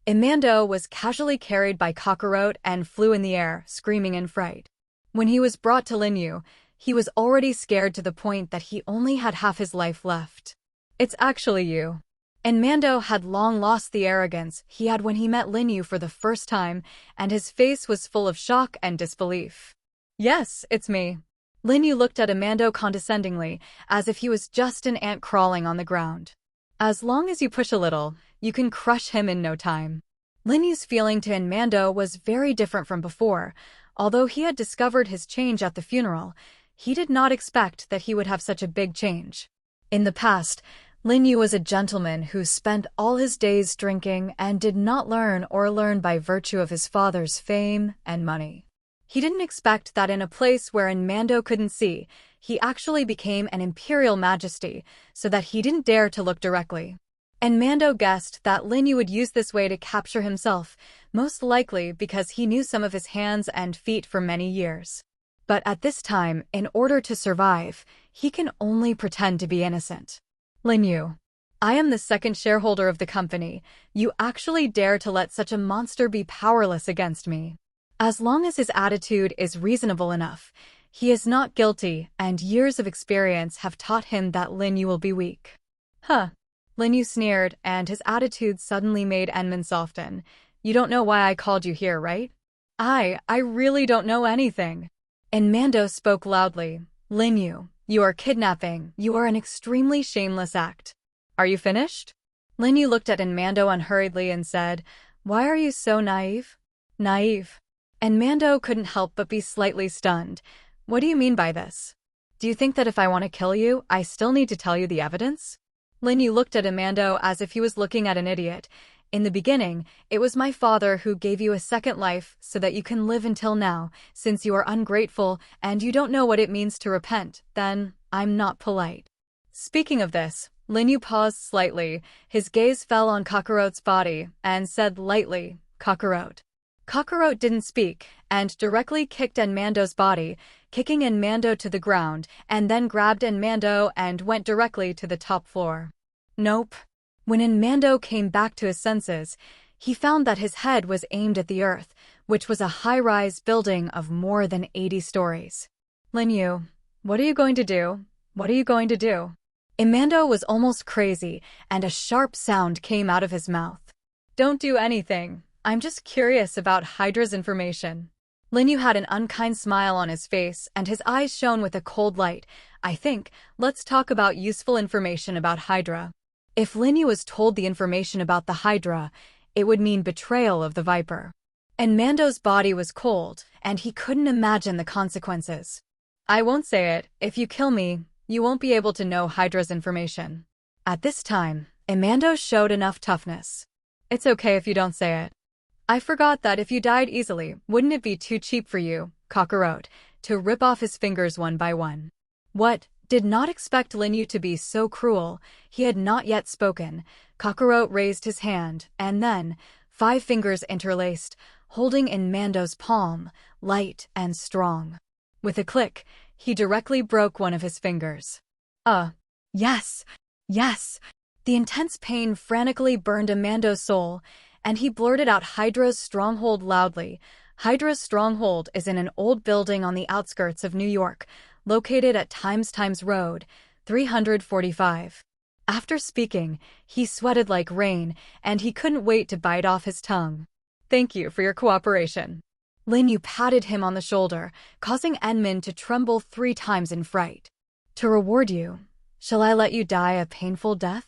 Amando was casually carried by Kakarot and flew in the air, screaming in fright. When he was brought to Linyu, he was already scared to the point that he only had half his life left. It's actually you. And Mando had long lost the arrogance he had when he met Linyu for the first time, and his face was full of shock and disbelief. Yes, it's me. Linyu looked at Amando condescendingly, as if he was just an ant crawling on the ground. As long as you push a little, you can crush him in no time. Linyu's feeling to Mando was very different from before. Although he had discovered his change at the funeral, he did not expect that he would have such a big change. In the past, Linyu was a gentleman who spent all his days drinking and did not learn by virtue of his father's fame and money. He didn't expect that in a place wherein Mando couldn't see, he actually became an imperial majesty, so that he didn't dare to look directly. And Mando guessed that Linyu would use this way to capture himself, most likely because he knew some of his hands and feet for many years. But at this time, in order to survive, he can only pretend to be innocent. Linyu, I am the second shareholder of the company. You actually dare to let such a monster be powerless against me. As long as his attitude is reasonable enough, he is not guilty, and years of experience have taught him that Linyu will be weak. Huh. Linyu sneered, and his attitude suddenly made Enman soften. You don't know why I called you here, right? I really don't know anything. And Mando spoke loudly. Linyu, you are kidnapping. You are an extremely shameless act. Are you finished? Linyu looked at Mando unhurriedly and said, Why are you so naive? Naive. And Mando couldn't help but be slightly stunned. What do you mean by this? Do you think that if I want to kill you, I still need to tell you the evidence? Linyu looked at Mando as if he was looking at an idiot. In the beginning, it was my father who gave you a second life so that you can live until now. Since you are ungrateful and you don't know what it means to repent, then I'm not polite. Speaking of this, Linyu paused slightly. His gaze fell on Kakarot's body and said lightly, Kakarot. Kakarot didn't speak and directly kicked Mando's body, kicking Mando to the ground, and then grabbed Mando and went directly to the top floor. Nope. When Mando came back to his senses, he found that his head was aimed at the earth, which was a high-rise building of more than 80 stories. Linyu, what are you going to do? What are you going to do? Mando was almost crazy, and a sharp sound came out of his mouth. Don't do anything. I'm just curious about Hydra's information. Linyu had an unkind smile on his face, and his eyes shone with a cold light. I think, let's talk about useful information about Hydra. If Linyu was told the information about the Hydra, it would mean betrayal of the Viper. And Mando's body was cold, and he couldn't imagine the consequences. I won't say it. If you kill me, you won't be able to know Hydra's information. At this time, Mando showed enough toughness. It's okay if you don't say it. I forgot that if you died easily, wouldn't it be too cheap for you, Kakarot, to rip off his fingers one by one? What? Did not expect Linyu to be so cruel. He had not yet spoken. Kakarot raised his hand, and then, 5 fingers interlaced, holding in Mando's palm, light and strong. With a click, he directly broke one of his fingers. Yes, yes. The intense pain frantically burned Mando's soul, and he blurted out Hydra's stronghold loudly. Hydra's stronghold is in an old building on the outskirts of New York, located at Times Road, 345. After speaking, he sweated like rain, and he couldn't wait to bite off his tongue. Thank you for your cooperation. Linyu patted him on the shoulder, causing Enman to tremble 3 times in fright. To reward you, shall I let you die a painful death?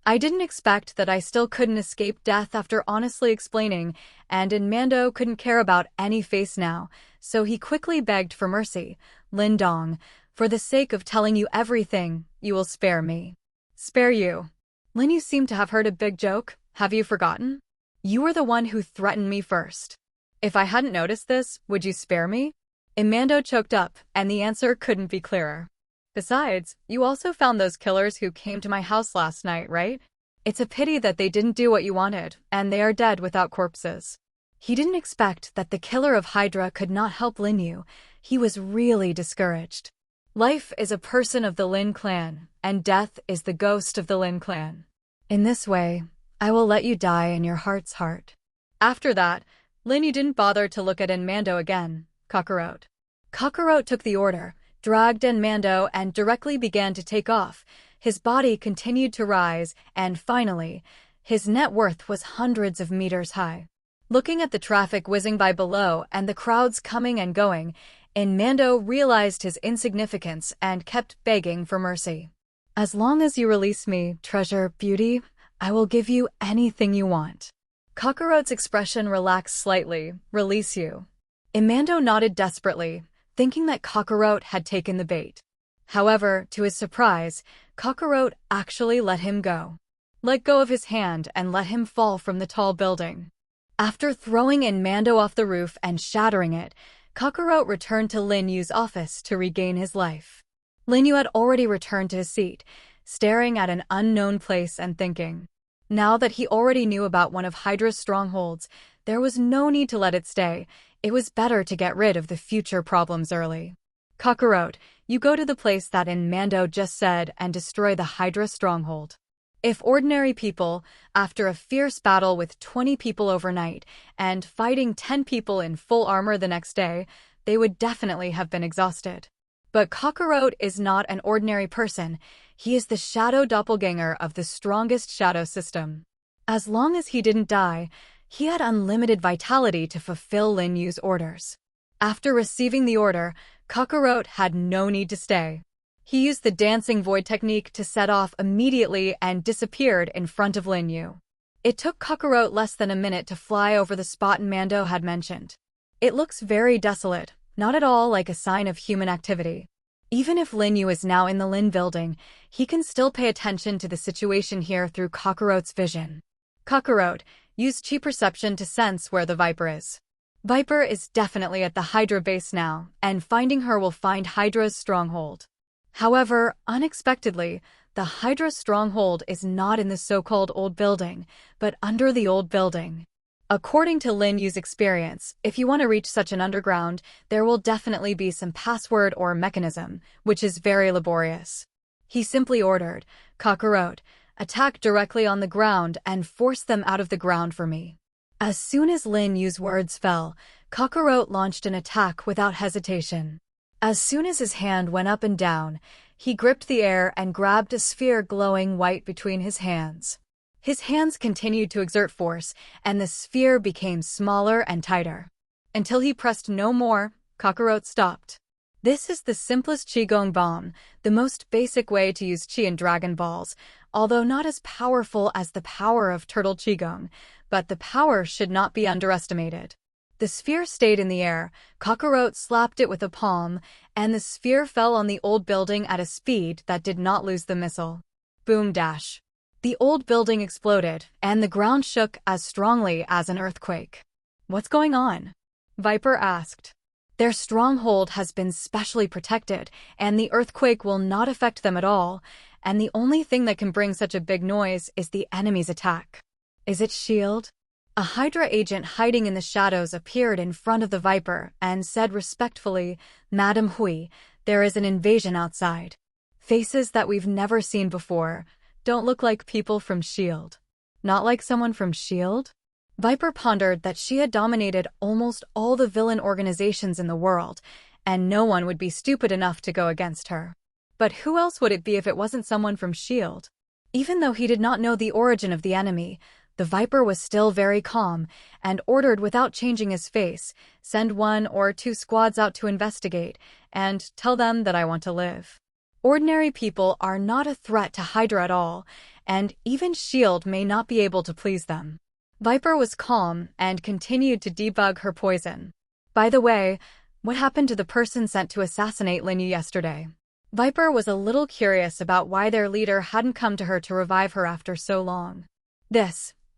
I didn't expect that I still couldn't escape death after honestly explaining, and Mando couldn't care about any face now, so he quickly begged for mercy. Lin Dong, for the sake of telling you everything, you will spare me. Spare you? Linyu seemed to have heard a big joke. Have you forgotten? You were the one who threatened me first. If I hadn't noticed this, would you spare me? Mando choked up, and the answer couldn't be clearer. Besides, you also found those killers who came to my house last night, right? It's a pity that they didn't do what you wanted, and they are dead without corpses. He didn't expect that the killer of Hydra could not help Linyu. He was really discouraged. Life is a person of the Lin clan, and death is the ghost of the Lin clan. In this way, I will let you die in your heart's heart. After that, Linyu didn't bother to look at Mando again. Kakarot. Kakarot took the order, dragged Mando, and directly began to take off. His body continued to rise, and finally, his net worth was hundreds of meters high. Looking at the traffic whizzing by below and the crowds coming and going, Mando realized his insignificance and kept begging for mercy. As long as you release me, treasure, beauty, I will give you anything you want. Kakarot's expression relaxed slightly. Release you. Mando nodded desperately, thinking that Kakarot had taken the bait. However, to his surprise, Kakarot actually let him go. Let go of his hand and let him fall from the tall building. After throwing Mando off the roof and shattering it, Kakarot returned to Lin Yu's office to regain his life. Lin Yu had already returned to his seat, staring at an unknown place and thinking. Now that he already knew about one of Hydra's strongholds, there was no need to let it stay. It was better to get rid of the future problems early. Kakarot, you go to the place that Mando just said and destroy the Hydra stronghold. If ordinary people, after a fierce battle with 20 people overnight and fighting 10 people in full armor the next day, they would definitely have been exhausted. But Kakarot is not an ordinary person. He is the shadow doppelganger of the strongest shadow system. As long as he didn't die, he had unlimited vitality to fulfill Lin Yu's orders. After receiving the order, Kakarot had no need to stay. He used the dancing void technique to set off immediately and disappeared in front of Lin Yu. It took Kakarot less than a minute to fly over the spot Mando had mentioned. It looks very desolate, not at all like a sign of human activity. Even if Lin Yu is now in the Lin building, he can still pay attention to the situation here through Kakarot's vision. Kakarot, use chi perception to sense where the Viper is. Viper is definitely at the Hydra base now, and finding her will find Hydra's stronghold. However, unexpectedly, the Hydra stronghold is not in the so-called old building, but under the old building. According to Lin Yu's experience, if you want to reach such an underground, there will definitely be some password or mechanism, which is very laborious. He simply ordered, Kakarot, attack directly on the ground and force them out of the ground for me. As soon as Lin Yu's words fell, Kakarot launched an attack without hesitation. As soon as his hand went up and down, he gripped the air and grabbed a sphere glowing white between his hands. His hands continued to exert force, and the sphere became smaller and tighter. Until he pressed no more, Kakarot stopped. This is the simplest Qigong bomb, the most basic way to use Qi in Dragon Balls, although not as powerful as the power of Turtle Qigong, but the power should not be underestimated. The sphere stayed in the air, Kakarot slapped it with a palm, and the sphere fell on the old building at a speed that did not lose the missile. Boom dash. The old building exploded, and the ground shook as strongly as an earthquake. What's going on? Viper asked. Their stronghold has been specially protected, and the earthquake will not affect them at all, and the only thing that can bring such a big noise is the enemy's attack. Is it S.H.I.E.L.D.? A Hydra agent hiding in the shadows appeared in front of the Viper and said respectfully, Madam Hui, there is an invasion outside. Faces that we've never seen before. Don't look like people from S.H.I.E.L.D. Not like someone from S.H.I.E.L.D.? Viper pondered that she had dominated almost all the villain organizations in the world, and no one would be stupid enough to go against her. But who else would it be if it wasn't someone from S.H.I.E.L.D.? Even though he did not know the origin of the enemy, the Viper was still very calm and ordered without changing his face, send 1 or 2 squads out to investigate and tell them that I want to live. Ordinary people are not a threat to Hydra at all, and even S.H.I.E.L.D. may not be able to please them. Viper was calm and continued to debug her poison. By the way, what happened to the person sent to assassinate Lin Yu yesterday? Viper was a little curious about why their leader hadn't come to her to revive her after so long.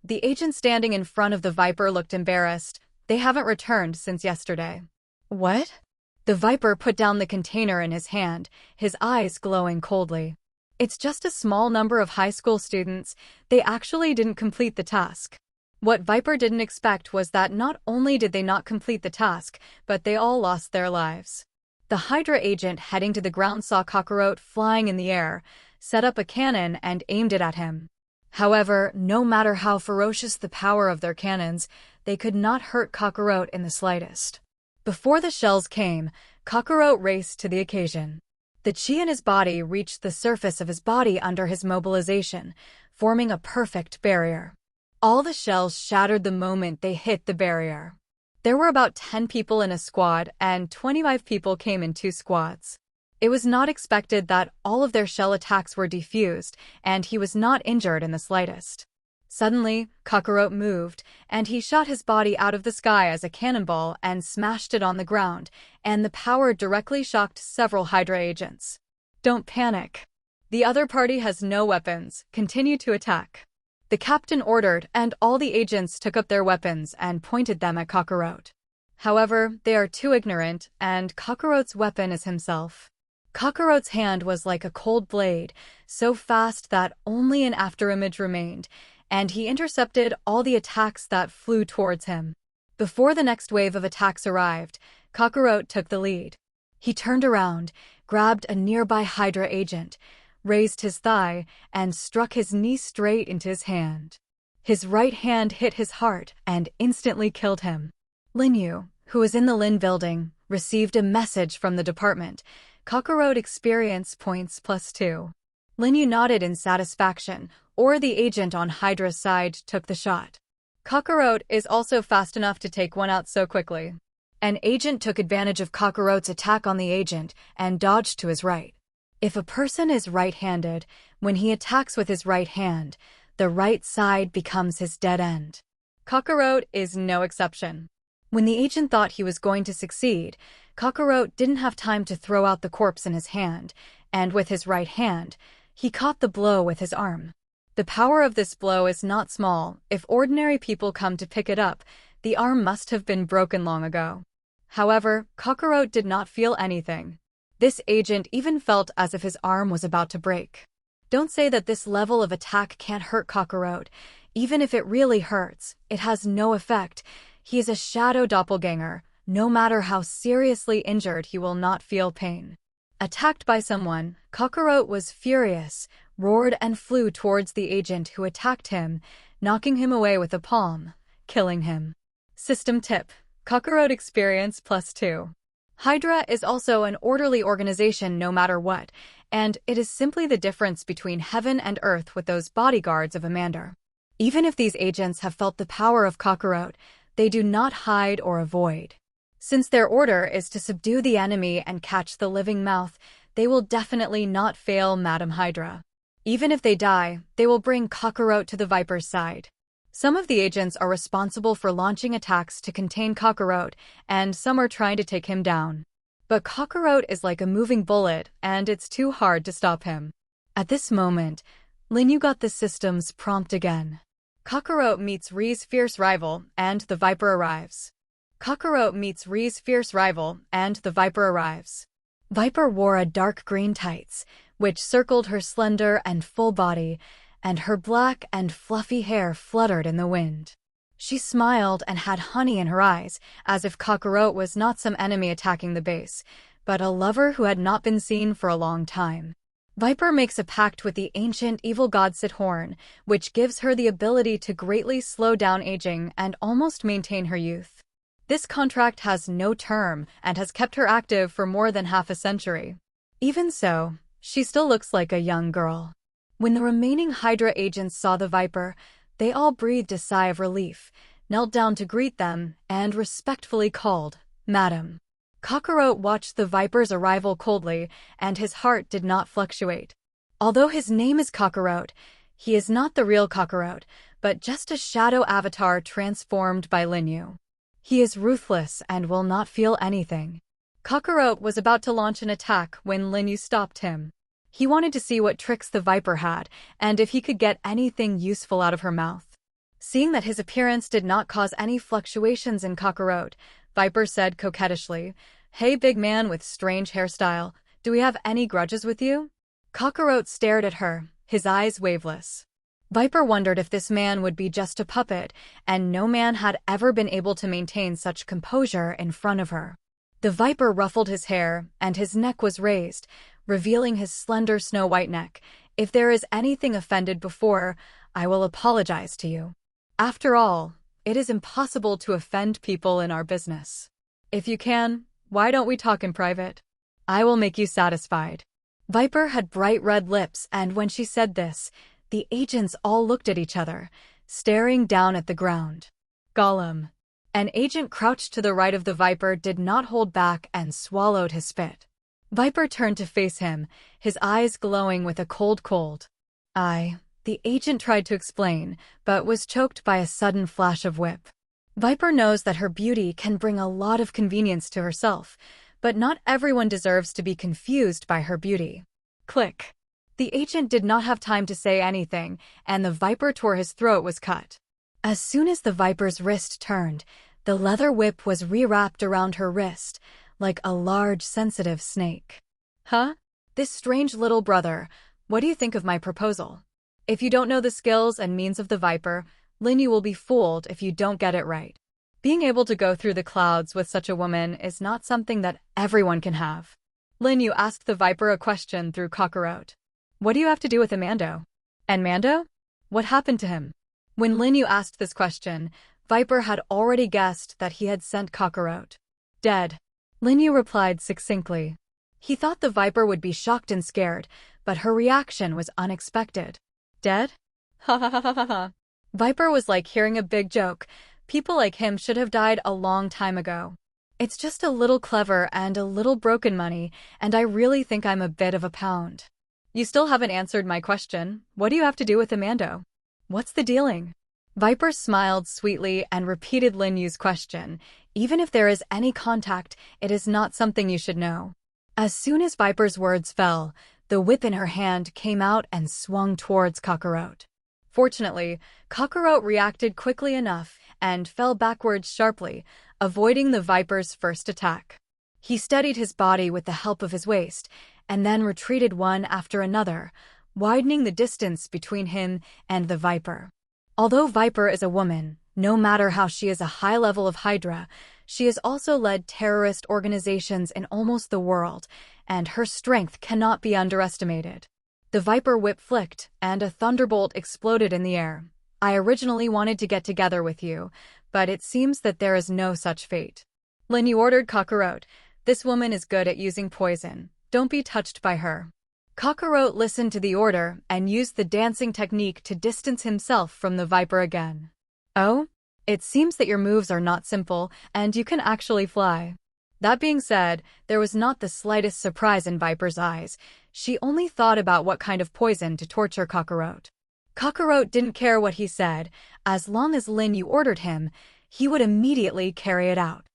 The agent standing in front of the Viper looked embarrassed. They haven't returned since yesterday. What? The Viper put down the container in his hand, his eyes glowing coldly. It's just a small number of high school students. They actually didn't complete the task. What Viper didn't expect was that not only did they not complete the task, but they all lost their lives. The Hydra agent heading to the ground saw Kakarot flying in the air, set up a cannon and aimed it at him. However, no matter how ferocious the power of their cannons, they could not hurt Kakarot in the slightest. Before the shells came, Kakarot raced to the occasion. The chi in his body reached the surface of his body under his mobilization, forming a perfect barrier. All the shells shattered the moment they hit the barrier. There were about 10 people in a squad, and 25 people came in 2 squads. It was not expected that all of their shell attacks were defused, and he was not injured in the slightest. Suddenly, Kakarot moved, and he shot his body out of the sky as a cannonball and smashed it on the ground, and the power directly shocked several Hydra agents. Don't panic. The other party has no weapons. Continue to attack. The captain ordered, and all the agents took up their weapons and pointed them at Kakarot. However, they are too ignorant, and Kakarot's weapon is himself. Kakarot's hand was like a cold blade, so fast that only an afterimage remained, and he intercepted all the attacks that flew towards him. Before the next wave of attacks arrived, Kakarot took the lead. He turned around, grabbed a nearby Hydra agent, raised his thigh, and struck his knee straight into his hand. His right hand hit his heart and instantly killed him. Linyu, who was in the Lin building, received a message from the department. Kakarot experience points +2. Linyu nodded in satisfaction, or the agent on Hydra's side took the shot. Kakarot is also fast enough to take one out so quickly. An agent took advantage of Kakarot's attack on the agent and dodged to his right. If a person is right-handed, when he attacks with his right hand, the right side becomes his dead end. Kakarot is no exception. When the agent thought he was going to succeed, Kakarot didn't have time to throw out the corpse in his hand, and with his right hand, he caught the blow with his arm. The power of this blow is not small. If ordinary people come to pick it up, the arm must have been broken long ago. However, Kakarot did not feel anything. This agent even felt as if his arm was about to break. Don't say that this level of attack can't hurt Kakarot. Even if it really hurts, it has no effect. He is a shadow doppelganger. No matter how seriously injured, he will not feel pain. Attacked by someone, Kakarot was furious, roared and flew towards the agent who attacked him, knocking him away with a palm, killing him. System tip: Kakarot experience +2. Hydra is also an orderly organization no matter what, and it is simply the difference between heaven and earth with those bodyguards of Amanda. Even if these agents have felt the power of Kakarot, they do not hide or avoid. Since their order is to subdue the enemy and catch the living mouth, they will definitely not fail Madam Hydra. Even if they die, they will bring Kakarot to the Viper's side. Some of the agents are responsible for launching attacks to contain Kakarot, and some are trying to take him down. But Kakarot is like a moving bullet, and it's too hard to stop him. At this moment, Linyu got the system's prompt again. Kakarot meets Ri's fierce rival, and the Viper arrives. Kakarot meets Ri's fierce rival, and the Viper arrives. Viper wore a dark green tights, which circled her slender and full body, and her black and fluffy hair fluttered in the wind. She smiled and had honey in her eyes, as if Kakarot was not some enemy attacking the base, but a lover who had not been seen for a long time. Viper makes a pact with the ancient evil god Sithorn, which gives her the ability to greatly slow down aging and almost maintain her youth. This contract has no term and has kept her active for more than half a century. Even so, she still looks like a young girl. When the remaining Hydra agents saw the Viper, they all breathed a sigh of relief, knelt down to greet them, and respectfully called, "Madam." Kakarot watched the Viper's arrival coldly, and his heart did not fluctuate. Although his name is Kakarot, he is not the real Kakarot, but just a shadow avatar transformed by Linyu. He is ruthless and will not feel anything. Kakarot was about to launch an attack when Linyu stopped him. He wanted to see what tricks the Viper had, and if he could get anything useful out of her mouth. Seeing that his appearance did not cause any fluctuations in Kakarot, Viper said coquettishly, "Hey big man with strange hairstyle, do we have any grudges with you?" Kakarot stared at her, his eyes waveless. Viper wondered if this man would be just a puppet, and no man had ever been able to maintain such composure in front of her. The Viper ruffled his hair, and his neck was raised, revealing his slender snow-white neck, If there is anything offended before, I will apologize to you. After all, it is impossible to offend people in our business. If you can, why don't we talk in private? I will make you satisfied. Viper had bright red lips, and when she said this, the agents all looked at each other, staring down at the ground. Gollum. An agent crouched to the right of the Viper did not hold back and swallowed his spit. Viper turned to face him, his eyes glowing with a cold. The agent tried to explain, but was choked by a sudden flash of whip. Viper knows that her beauty can bring a lot of convenience to herself, but not everyone deserves to be confused by her beauty. Click. The agent did not have time to say anything, and the Viper tore his throat was cut. As soon as the Viper's wrist turned, the leather whip was rewrapped around her wrist, like a large, sensitive snake. Huh? This strange little brother, what do you think of my proposal? If you don't know the skills and means of the Viper, Linyu will be fooled if you don't get it right. Being able to go through the clouds with such a woman is not something that everyone can have. Linyu asked the Viper a question through Kakarot. What do you have to do with Amando? And Mando? What happened to him? When Linyu asked this question, Viper had already guessed that he had sent Kakarot. Dead. Linyu replied succinctly. He thought the Viper would be shocked and scared, but her reaction was unexpected. Dead? Ha ha ha ha ha ha. Viper was like hearing a big joke. People like him should have died a long time ago. It's just a little clever and a little broken money, and I really think I'm a bit of a pound. You still haven't answered my question. What do you have to do with Amando? What's the dealing? Viper smiled sweetly and repeated Linyu's question. Even if there is any contact, it is not something you should know. As soon as Viper's words fell, the whip in her hand came out and swung towards Kakarot. Fortunately, Kakarot reacted quickly enough and fell backwards sharply, avoiding the Viper's first attack. He steadied his body with the help of his waist, and then retreated one after another, widening the distance between him and the Viper. Although Viper is a woman, no matter how she is a high level of Hydra, she has also led terrorist organizations in almost the world, and her strength cannot be underestimated. The Viper whip flicked, and a thunderbolt exploded in the air. I originally wanted to get together with you, but it seems that there is no such fate. Linyu ordered Kakarot. This woman is good at using poison. Don't be touched by her. Kakarot listened to the order and used the dancing technique to distance himself from the Viper again. Oh? It seems that your moves are not simple, and you can actually fly. That being said, there was not the slightest surprise in Viper's eyes. She only thought about what kind of poison to torture Kakarot. Kakarot didn't care what he said. As long as Linyu ordered him, he would immediately carry it out.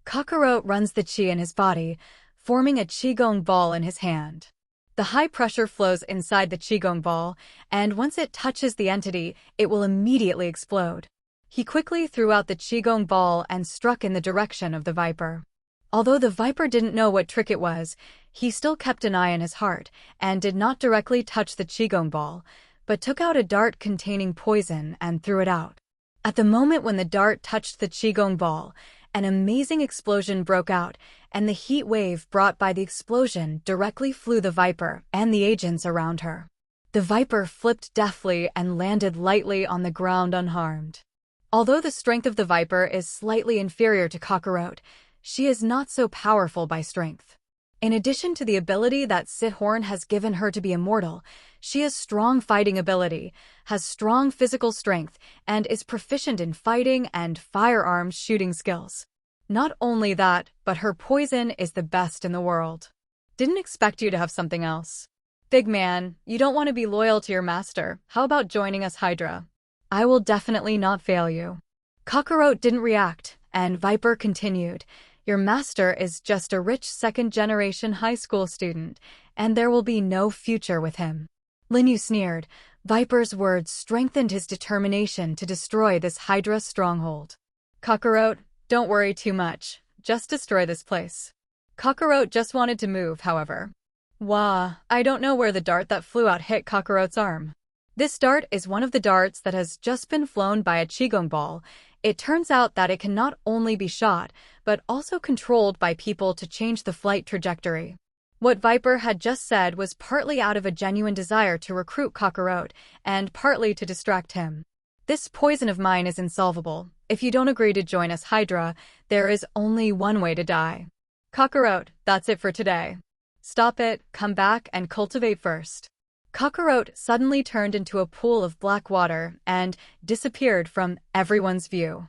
Kakarot runs the chi in his body, forming a qigong ball in his hand. The high pressure flows inside the qigong ball, and once it touches the entity, it will immediately explode. He quickly threw out the qigong ball and struck in the direction of the Viper. Although the Viper didn't know what trick it was, he still kept an eye on his heart and did not directly touch the qigong ball, but took out a dart containing poison and threw it out. At the moment when the dart touched the qigong ball, an amazing explosion broke out, and the heat wave brought by the explosion directly flew the Viper and the agents around her. The Viper flipped deftly and landed lightly on the ground unharmed. Although the strength of the Viper is slightly inferior to Kakarot, she is not so powerful by strength. In addition to the ability that Sithorn has given her to be immortal, she has strong fighting ability, has strong physical strength, and is proficient in fighting and firearms shooting skills. Not only that, but her poison is the best in the world. Didn't expect you to have something else. Big man, you don't want to be loyal to your master. How about joining us, Hydra? I will definitely not fail you. Kakarot didn't react, and Viper continued. Your master is just a rich second-generation high school student, and there will be no future with him. Linyu sneered. Viper's words strengthened his determination to destroy this Hydra stronghold. Kakarot, don't worry too much. Just destroy this place. Kakarot just wanted to move, however. Wah, I don't know where the dart that flew out hit Kakarot's arm. This dart is one of the darts that has just been flown by a qigong ball. It turns out that it can not only be shot, but also controlled by people to change the flight trajectory. What Viper had just said was partly out of a genuine desire to recruit Kakarot, and partly to distract him. This poison of mine is insolvable. If you don't agree to join us, Hydra, there is only one way to die. Kakarot, that's it for today. Stop it, come back, and cultivate first. Kakarot suddenly turned into a pool of black water and disappeared from everyone's view.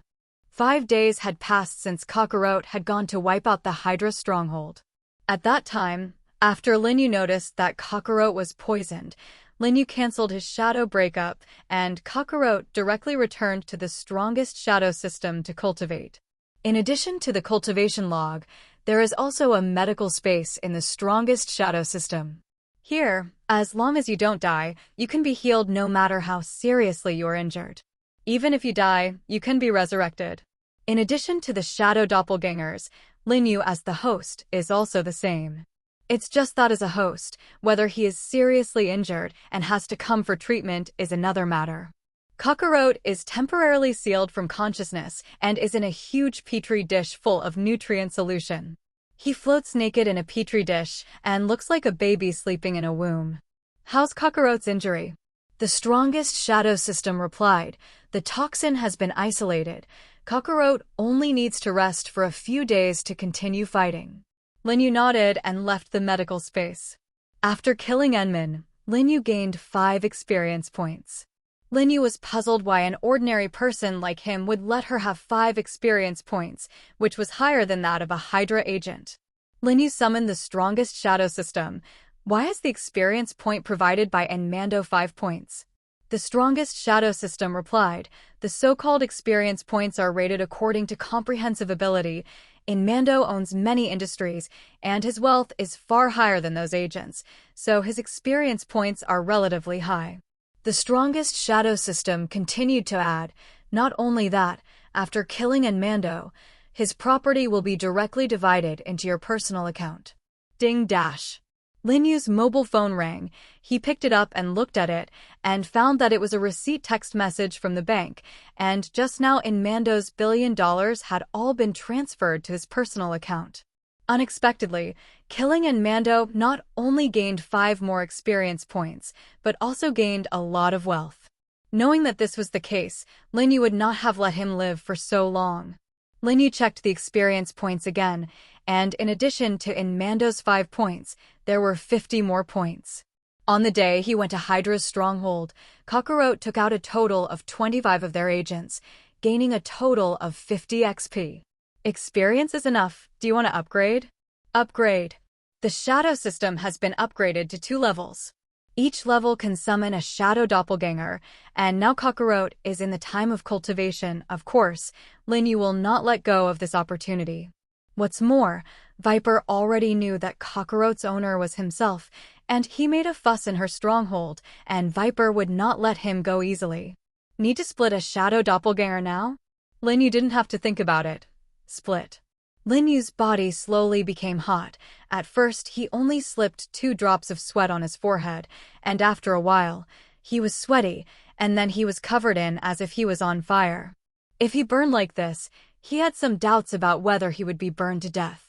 5 days had passed since Kakarot had gone to wipe out the Hydra stronghold. At that time, after Linyu noticed that Kakarot was poisoned, Linyu cancelled his shadow breakup, and Kakarot directly returned to the strongest shadow system to cultivate. In addition to the cultivation log, there is also a medical space in the strongest shadow system. Here, as long as you don't die, you can be healed no matter how seriously you are injured. Even if you die, you can be resurrected. In addition to the shadow doppelgangers, Linyu as the host is also the same. It's just that as a host, whether he is seriously injured and has to come for treatment is another matter. Kakarot is temporarily sealed from consciousness and is in a huge petri dish full of nutrient solution. He floats naked in a petri dish and looks like a baby sleeping in a womb. How's Kakarot's injury? The strongest shadow system replied, the toxin has been isolated. Kakarot only needs to rest for a few days to continue fighting. Linyu nodded and left the medical space. After killing Enmin, Linyu gained 5 experience points. Linyu was puzzled why an ordinary person like him would let her have 5 experience points, which was higher than that of a Hydra agent. Linyu summoned the strongest shadow system. Why is the experience point provided by Enmando 5 points? The strongest shadow system replied, the so-called experience points are rated according to comprehensive ability. Enmando owns many industries, and his wealth is far higher than those agents, so his experience points are relatively high. The strongest shadow system continued to add, not only that, after killing Enmando, his property will be directly divided into your personal account. Ding dash. Linyu's mobile phone rang. He picked it up and looked at it, and found that it was a receipt text message from the bank, and just now Enmando's $1 billion had all been transferred to his personal account. Unexpectedly, killing Enmando not only gained 5 more experience points, but also gained a lot of wealth. Knowing that this was the case, Linyu would not have let him live for so long. Linyu checked the experience points again, and in addition to Enmando's 5 points, there were 50 more points. On the day he went to Hydra's stronghold, Kakarot took out a total of 25 of their agents, gaining a total of 50 XP. Experience is enough. Do you want to upgrade? Upgrade. The shadow system has been upgraded to 2 levels. Each level can summon a shadow doppelganger, and now Kakarot is in the time of cultivation. Of course, Linyu will not let go of this opportunity. What's more, Viper already knew that Kakarot's owner was himself, and he made a fuss in her stronghold, and Viper would not let him go easily. Need to split a shadow doppelganger now? Linyu didn't have to think about it. Split. Linyu's body slowly became hot. At first, he only slipped 2 drops of sweat on his forehead, and after a while, he was sweaty, and then he was covered in as if he was on fire. If he burned like this, he had some doubts about whether he would be burned to death.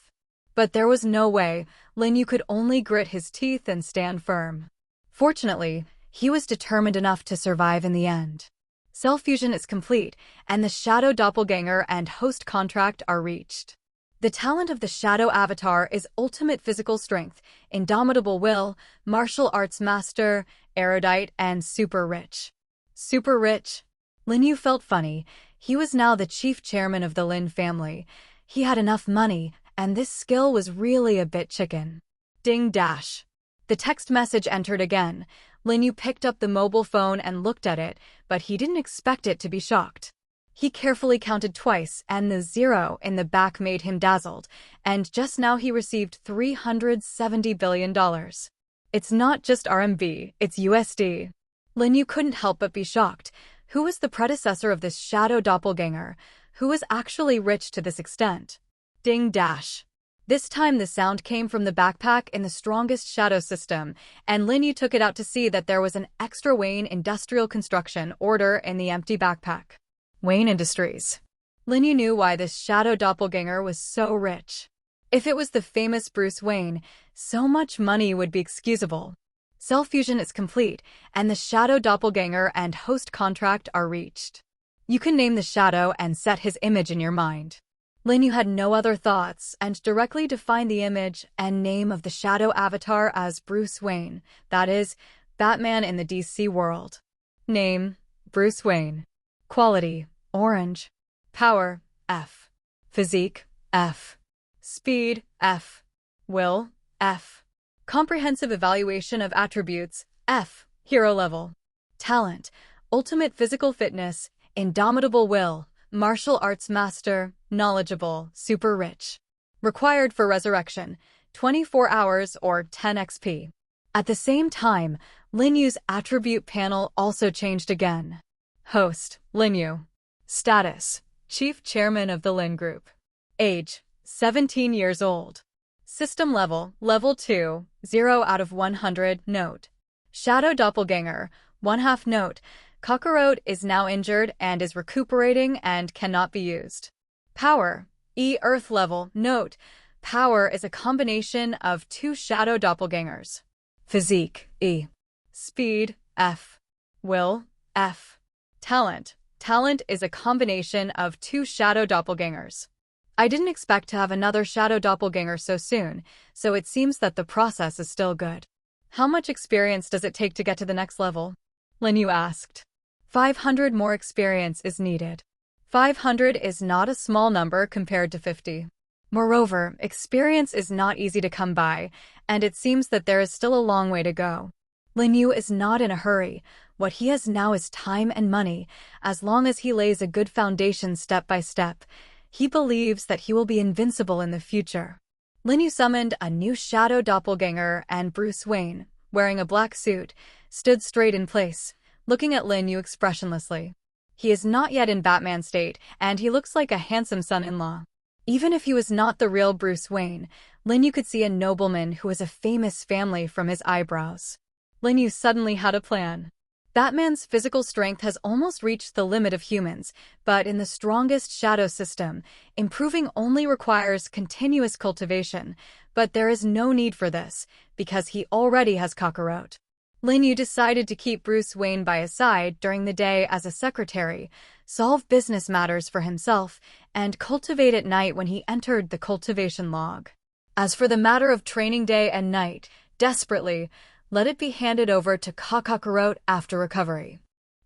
But there was no way. Linyu could only grit his teeth and stand firm. Fortunately, he was determined enough to survive in the end. Cell fusion is complete, and the shadow doppelganger and host contract are reached. The talent of the shadow avatar is ultimate physical strength, indomitable will, martial arts master, erudite, and super rich. Super rich? Linyu felt funny. He was now the chief chairman of the Lin family. He had enough money, and this skill was really a bit chicken. Ding dash. The text message entered again. Linyu picked up the mobile phone and looked at it, but he didn't expect it to be shocked. He carefully counted twice, and the 0 in the back made him dazzled, and just now he received $370 billion. It's not just RMB, it's USD. Linyu couldn't help but be shocked. Who was the predecessor of this shadow doppelganger? Who was actually rich to this extent? Ding dash. This time the sound came from the backpack in the strongest shadow system, and Linyu took it out to see that there was an extra Wayne Industrial Construction order in the empty backpack. Wayne Industries. Linyu knew why this shadow doppelganger was so rich. If it was the famous Bruce Wayne, So much money would be excusable. Self-fusion is complete, and the shadow doppelganger and host contract are reached. You can name the shadow and set his image in your mind. Lin Yu had no other thoughts and directly defined the image and name of the shadow avatar as Bruce Wayne, that is, Batman in the DC world. Name: Bruce Wayne. Quality: orange. Power: F. Physique: F. Speed: F. Will: F. Comprehensive evaluation of attributes: F. Hero level. Talent: ultimate physical fitness, indomitable will, martial arts master, knowledgeable, super rich. Required for resurrection: 24 hours or 10 XP. At the same time, Lin Yu's attribute panel also changed again. Host: Lin Yu. Status: Chief Chairman of the Lin Group. Age: 17 years old. System level: Level 2, 0 out of 100. Note: Shadow Doppelganger, 1/2. Note: Kakarot is now injured and is recuperating and cannot be used. Power: E Earth level. Note: Power is a combination of 2 shadow doppelgangers. Physique: E. Speed: F. Will: F. Talent: Talent is a combination of 2 shadow doppelgangers. I didn't expect to have another shadow doppelganger so soon, so it seems that the process is still good. How much experience does it take to get to the next level? Lin Yu asked. 500 more experience is needed. 500 is not a small number compared to 50. Moreover, experience is not easy to come by, and it seems that there is still a long way to go. Lin Yu is not in a hurry. What he has now is time and money. As long as he lays a good foundation step by step, he believes that he will be invincible in the future. Lin Yu summoned a new shadow doppelganger, and Bruce Wayne, wearing a black suit, stood straight in place, looking at Lin Yu expressionlessly. He is not yet in Batman state, and he looks like a handsome son-in-law. Even if he was not the real Bruce Wayne, Lin Yu could see a nobleman who was a famous family from his eyebrows. Lin Yu suddenly had a plan. Batman's physical strength has almost reached the limit of humans, but in the strongest shadow system, improving only requires continuous cultivation, but there is no need for this, because he already has Kakarot. Lin Yu decided to keep Bruce Wayne by his side during the day as a secretary, solve business matters for himself, and cultivate at night when he entered the cultivation log. As for the matter of training day and night, desperately, let it be handed over to Kakarot after recovery.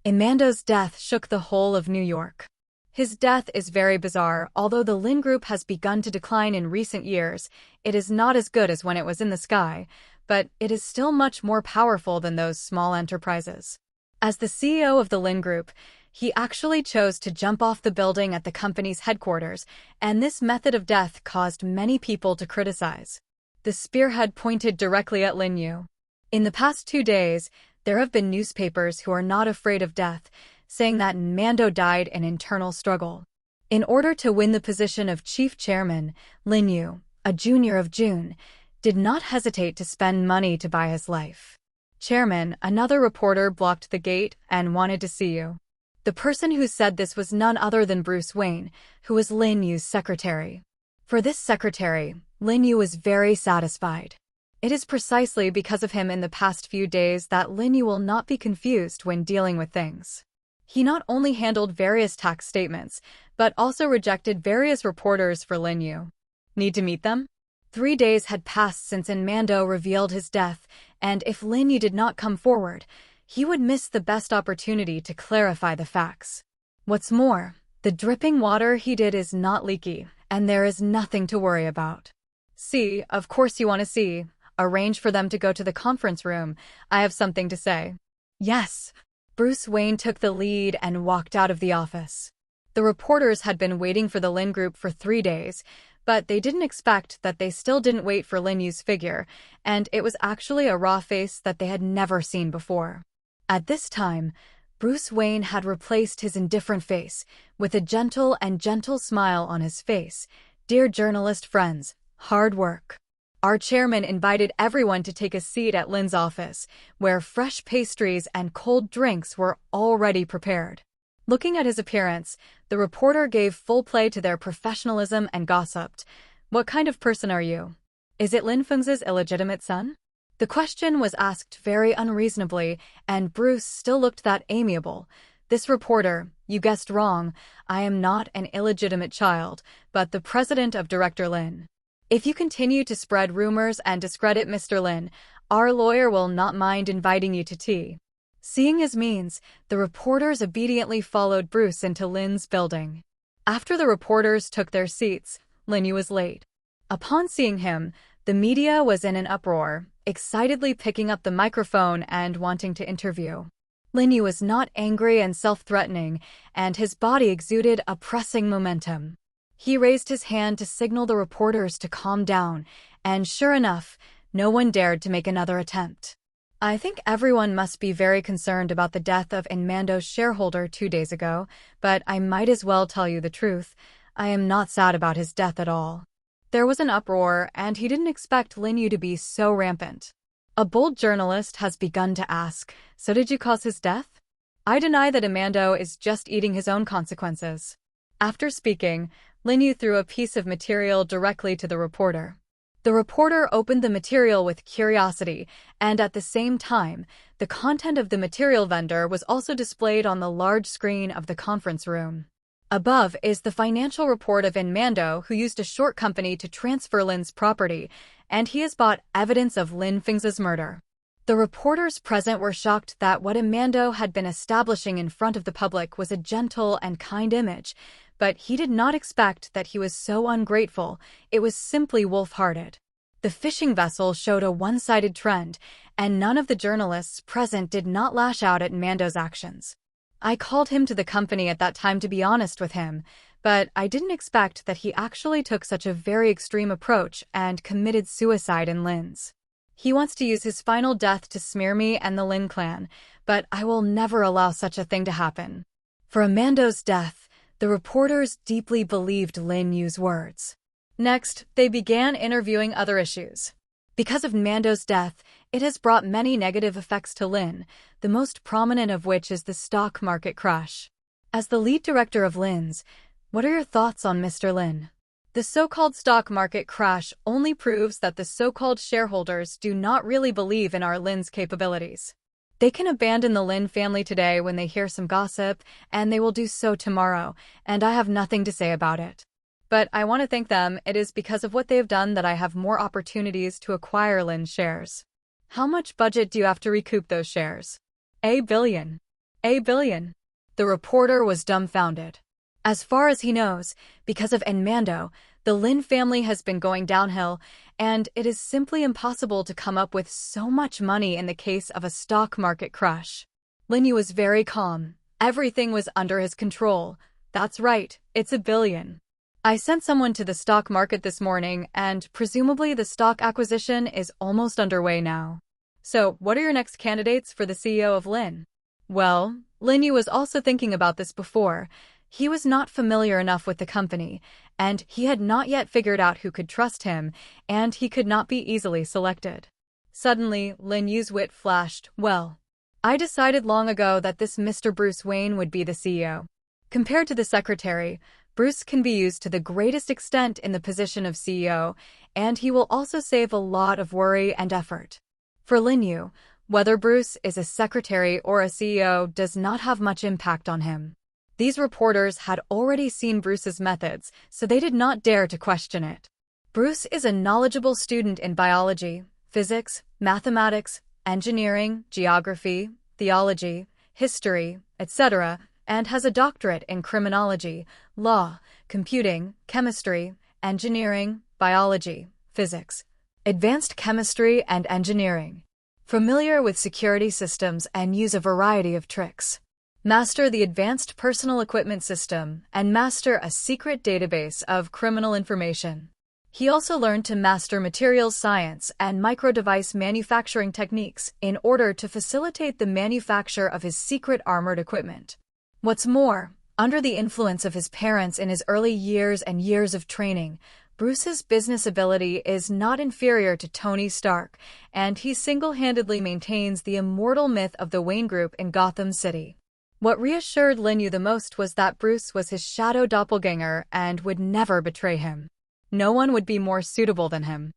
Amando's death shook the whole of New York. His death is very bizarre. Although the Lin Group has begun to decline in recent years, it is not as good as when it was in the sky, but it is still much more powerful than those small enterprises. As the CEO of the Lin Group, he actually chose to jump off the building at the company's headquarters, and this method of death caused many people to criticize. The spearhead pointed directly at Lin Yu. In the past 2 days, there have been newspapers who are not afraid of death, saying that Mando died in internal struggle. In order to win the position of chief chairman, Lin Yu, a junior of June, did not hesitate to spend money to buy his life. Chairman, another reporter blocked the gate and wanted to see you. The person who said this was none other than Bruce Wayne, who was Lin Yu's secretary. For this secretary, Lin Yu was very satisfied. It is precisely because of him in the past few days that Lin Yu will not be confused when dealing with things. He not only handled various tax statements, but also rejected various reporters for Lin Yu. Need to meet them? 3 days had passed since Mando revealed his death, and if Lin Yu did not come forward, he would miss the best opportunity to clarify the facts. What's more, the dripping water he did is not leaky, and there is nothing to worry about. See, of course you want to see. Arrange for them to go to the conference room. I have something to say. Yes. Bruce Wayne took the lead and walked out of the office. The reporters had been waiting for the Lin Group for 3 days, but they didn't expect that they still didn't wait for Lin Yu's figure, and it was actually a raw face that they had never seen before. At this time, Bruce Wayne had replaced his indifferent face with a gentle smile on his face. Dear journalist friends, hard work. Our chairman invited everyone to take a seat at Lin's office, where fresh pastries and cold drinks were already prepared. Looking at his appearance, the reporter gave full play to their professionalism and gossiped. What kind of person are you? Is it Lin Feng's illegitimate son? The question was asked very unreasonably, and Bruce still looked that amiable. This reporter, you guessed wrong, I am not an illegitimate child, but the president of Director Lin. If you continue to spread rumors and discredit Mr. Lin, our lawyer will not mind inviting you to tea. Seeing his means, the reporters obediently followed Bruce into Lin's building. After the reporters took their seats, Lin was late. Upon seeing him, the media was in an uproar, excitedly picking up the microphone and wanting to interview. Lin was not angry and self-threatening, and his body exuded a pressing momentum. He raised his hand to signal the reporters to calm down, and sure enough, no one dared to make another attempt. I think everyone must be very concerned about the death of Inmando's shareholder 2 days ago, but I might as well tell you the truth. I am not sad about his death at all. There was an uproar, and he didn't expect Lin to be so rampant. A bold journalist has begun to ask, so did you cause his death? I deny that Inmando is just eating his own consequences. After speaking, Lin threw a piece of material directly to the reporter. The reporter opened the material with curiosity, and at the same time, the content of the material vendor was also displayed on the large screen of the conference room. Above is the financial report of Inmando, who used a short company to transfer Lin's property, and he has bought evidence of Lin Feng's murder. The reporters present were shocked that what Inmando had been establishing in front of the public was a gentle and kind image, but he did not expect that he was so ungrateful. It was simply wolf-hearted. The fishing vessel showed a one-sided trend, and none of the journalists present did not lash out at Inmando's actions. I called him to the company at that time to be honest with him, but I didn't expect that he actually took such a very extreme approach and committed suicide in Lin's. He wants to use his final death to smear me and the Lin clan, but I will never allow such a thing to happen. For Inmando's death, the reporters deeply believed Lin's words. Next, they began interviewing other issues. Because of Inmando's death, it has brought many negative effects to Lin, the most prominent of which is the stock market crash. As the lead director of Lin's, what are your thoughts on Mr. Lin? The so-called stock market crash only proves that the so-called shareholders do not really believe in our Lin's capabilities. They can abandon the Lin family today when they hear some gossip, and they will do so tomorrow, and I have nothing to say about it. But I want to thank them. It is because of what they have done that I have more opportunities to acquire Lin's shares. How much budget do you have to recoup those shares? $1 billion. $1 billion. The reporter was dumbfounded. As far as he knows, because of Inmando, the Lin family has been going downhill, and it is simply impossible to come up with so much money in the case of a stock market crash. Lin was very calm. Everything was under his control. That's right, it's $1 billion. I sent someone to the stock market this morning, and presumably the stock acquisition is almost underway now. So, what are your next candidates for the CEO of Lin? Well, Lin was also thinking about this before. He was not familiar enough with the company, and he had not yet figured out who could trust him, and he could not be easily selected. Suddenly, Lin's wit flashed. Well, I decided long ago that this Mr. Bruce Wayne would be the CEO. Compared to the secretary, Bruce can be used to the greatest extent in the position of CEO, and he will also save a lot of worry and effort. For Lin, whether Bruce is a secretary or a CEO does not have much impact on him. These reporters had already seen Bruce's methods, so they did not dare to question it. Bruce is a knowledgeable student in biology, physics, mathematics, engineering, geography, theology, history, etc., and has a doctorate in criminology, law, computing, chemistry, engineering, biology, physics, advanced chemistry and engineering. Familiar with security systems and use a variety of tricks. Master the advanced personal equipment system and master a secret database of criminal information. He also learned to master materials science and micro-device manufacturing techniques in order to facilitate the manufacture of his secret armored equipment. What's more, under the influence of his parents in his early years and years of training, Bruce's business ability is not inferior to Tony Stark, and he single-handedly maintains the immortal myth of the Wayne Group in Gotham City. What reassured Lin the most was that Bruce was his shadow doppelganger and would never betray him. No one would be more suitable than him.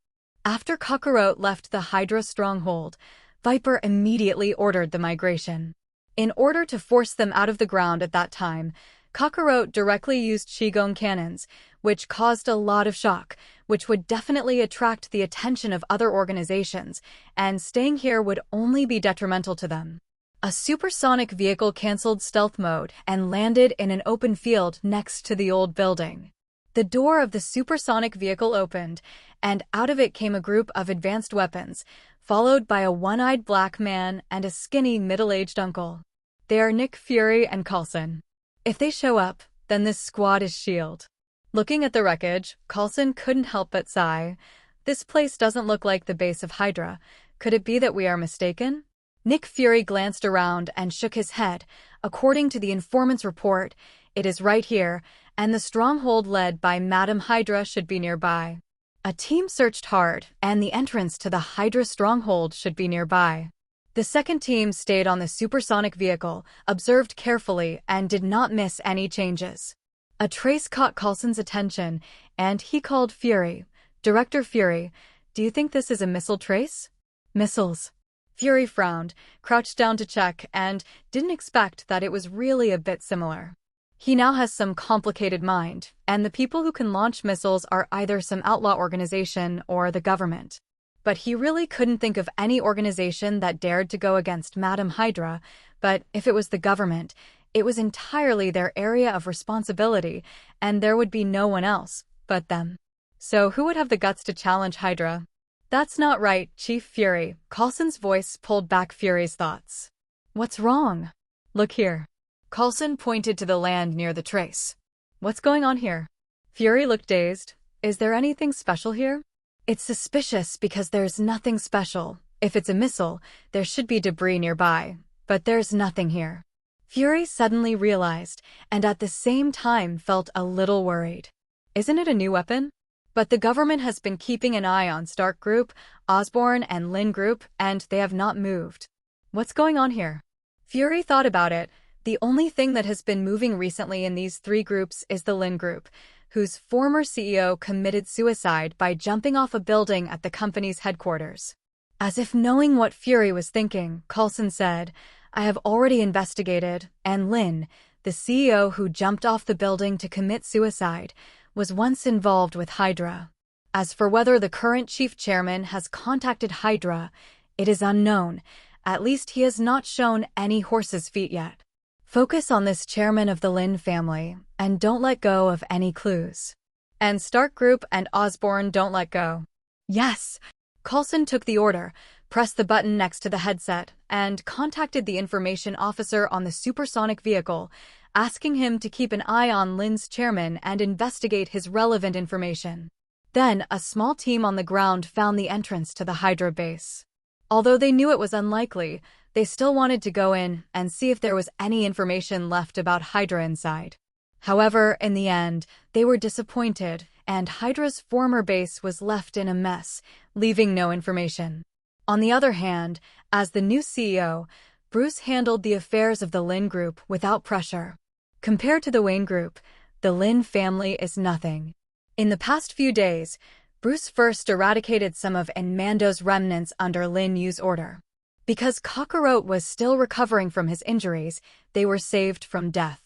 After Kakarot left the Hydra stronghold, Viper immediately ordered the migration. In order to force them out of the ground at that time, Kakarot directly used Shigong cannons, which caused a lot of shock, which would definitely attract the attention of other organizations, and staying here would only be detrimental to them. A supersonic vehicle canceled stealth mode and landed in an open field next to the old building. The door of the supersonic vehicle opened, and out of it came a group of advanced weapons, followed by a one-eyed black man and a skinny middle-aged uncle. They are Nick Fury and Coulson. If they show up, then this squad is S.H.I.E.L.D. Looking at the wreckage, Coulson couldn't help but sigh. This place doesn't look like the base of Hydra. Could it be that we are mistaken? Nick Fury glanced around and shook his head. According to the informant's report, it is right here, and the stronghold led by Madam Hydra should be nearby. A team searched hard, and the entrance to the Hydra stronghold should be nearby. The second team stayed on the supersonic vehicle, observed carefully, and did not miss any changes. A trace caught Coulson's attention, and he called Fury. Director Fury, do you think this is a missile trace? Missiles. Fury frowned, crouched down to check, and didn't expect that it was really a bit similar. He now has some complicated mind, and the people who can launch missiles are either some outlaw organization or the government. But he really couldn't think of any organization that dared to go against Madam Hydra, but if it was the government, it was entirely their area of responsibility, and there would be no one else but them. So who would have the guts to challenge Hydra? That's not right, Chief Fury. Coulson's voice pulled back Fury's thoughts. What's wrong? Look here. Coulson pointed to the land near the trace. What's going on here? Fury looked dazed. Is there anything special here? It's suspicious because there's nothing special. If it's a missile, there should be debris nearby, but there's nothing here. Fury suddenly realized, and at the same time felt a little worried. Isn't it a new weapon? But the government has been keeping an eye on Stark Group, Osborn, and Lin Group, and they have not moved. What's going on here? Fury thought about it. The only thing that has been moving recently in these three groups is the Lin Group, whose former CEO committed suicide by jumping off a building at the company's headquarters. As if knowing what Fury was thinking, Coulson said, I have already investigated, and Lin, the CEO who jumped off the building to commit suicide, was once involved with Hydra. As for whether the current chief chairman has contacted Hydra, it is unknown. At least he has not shown any horse's feet yet. Focus on this chairman of the Lin family, and don't let go of any clues. And Stark Group and Osborn don't let go. Yes! Coulson took the order, pressed the button next to the headset, and contacted the information officer on the supersonic vehicle, asking him to keep an eye on Lin's chairman and investigate his relevant information. Then, a small team on the ground found the entrance to the Hydra base. Although they knew it was unlikely, they still wanted to go in and see if there was any information left about Hydra inside. However, in the end, they were disappointed, and Hydra's former base was left in a mess, leaving no information. On the other hand, as the new CEO, Bruce handled the affairs of the Lin Group without pressure. Compared to the Wayne Group, the Lin family is nothing. In the past few days, Bruce first eradicated some of Mando's remnants under Lin Yu's order. Because Kakarot was still recovering from his injuries, they were saved from death.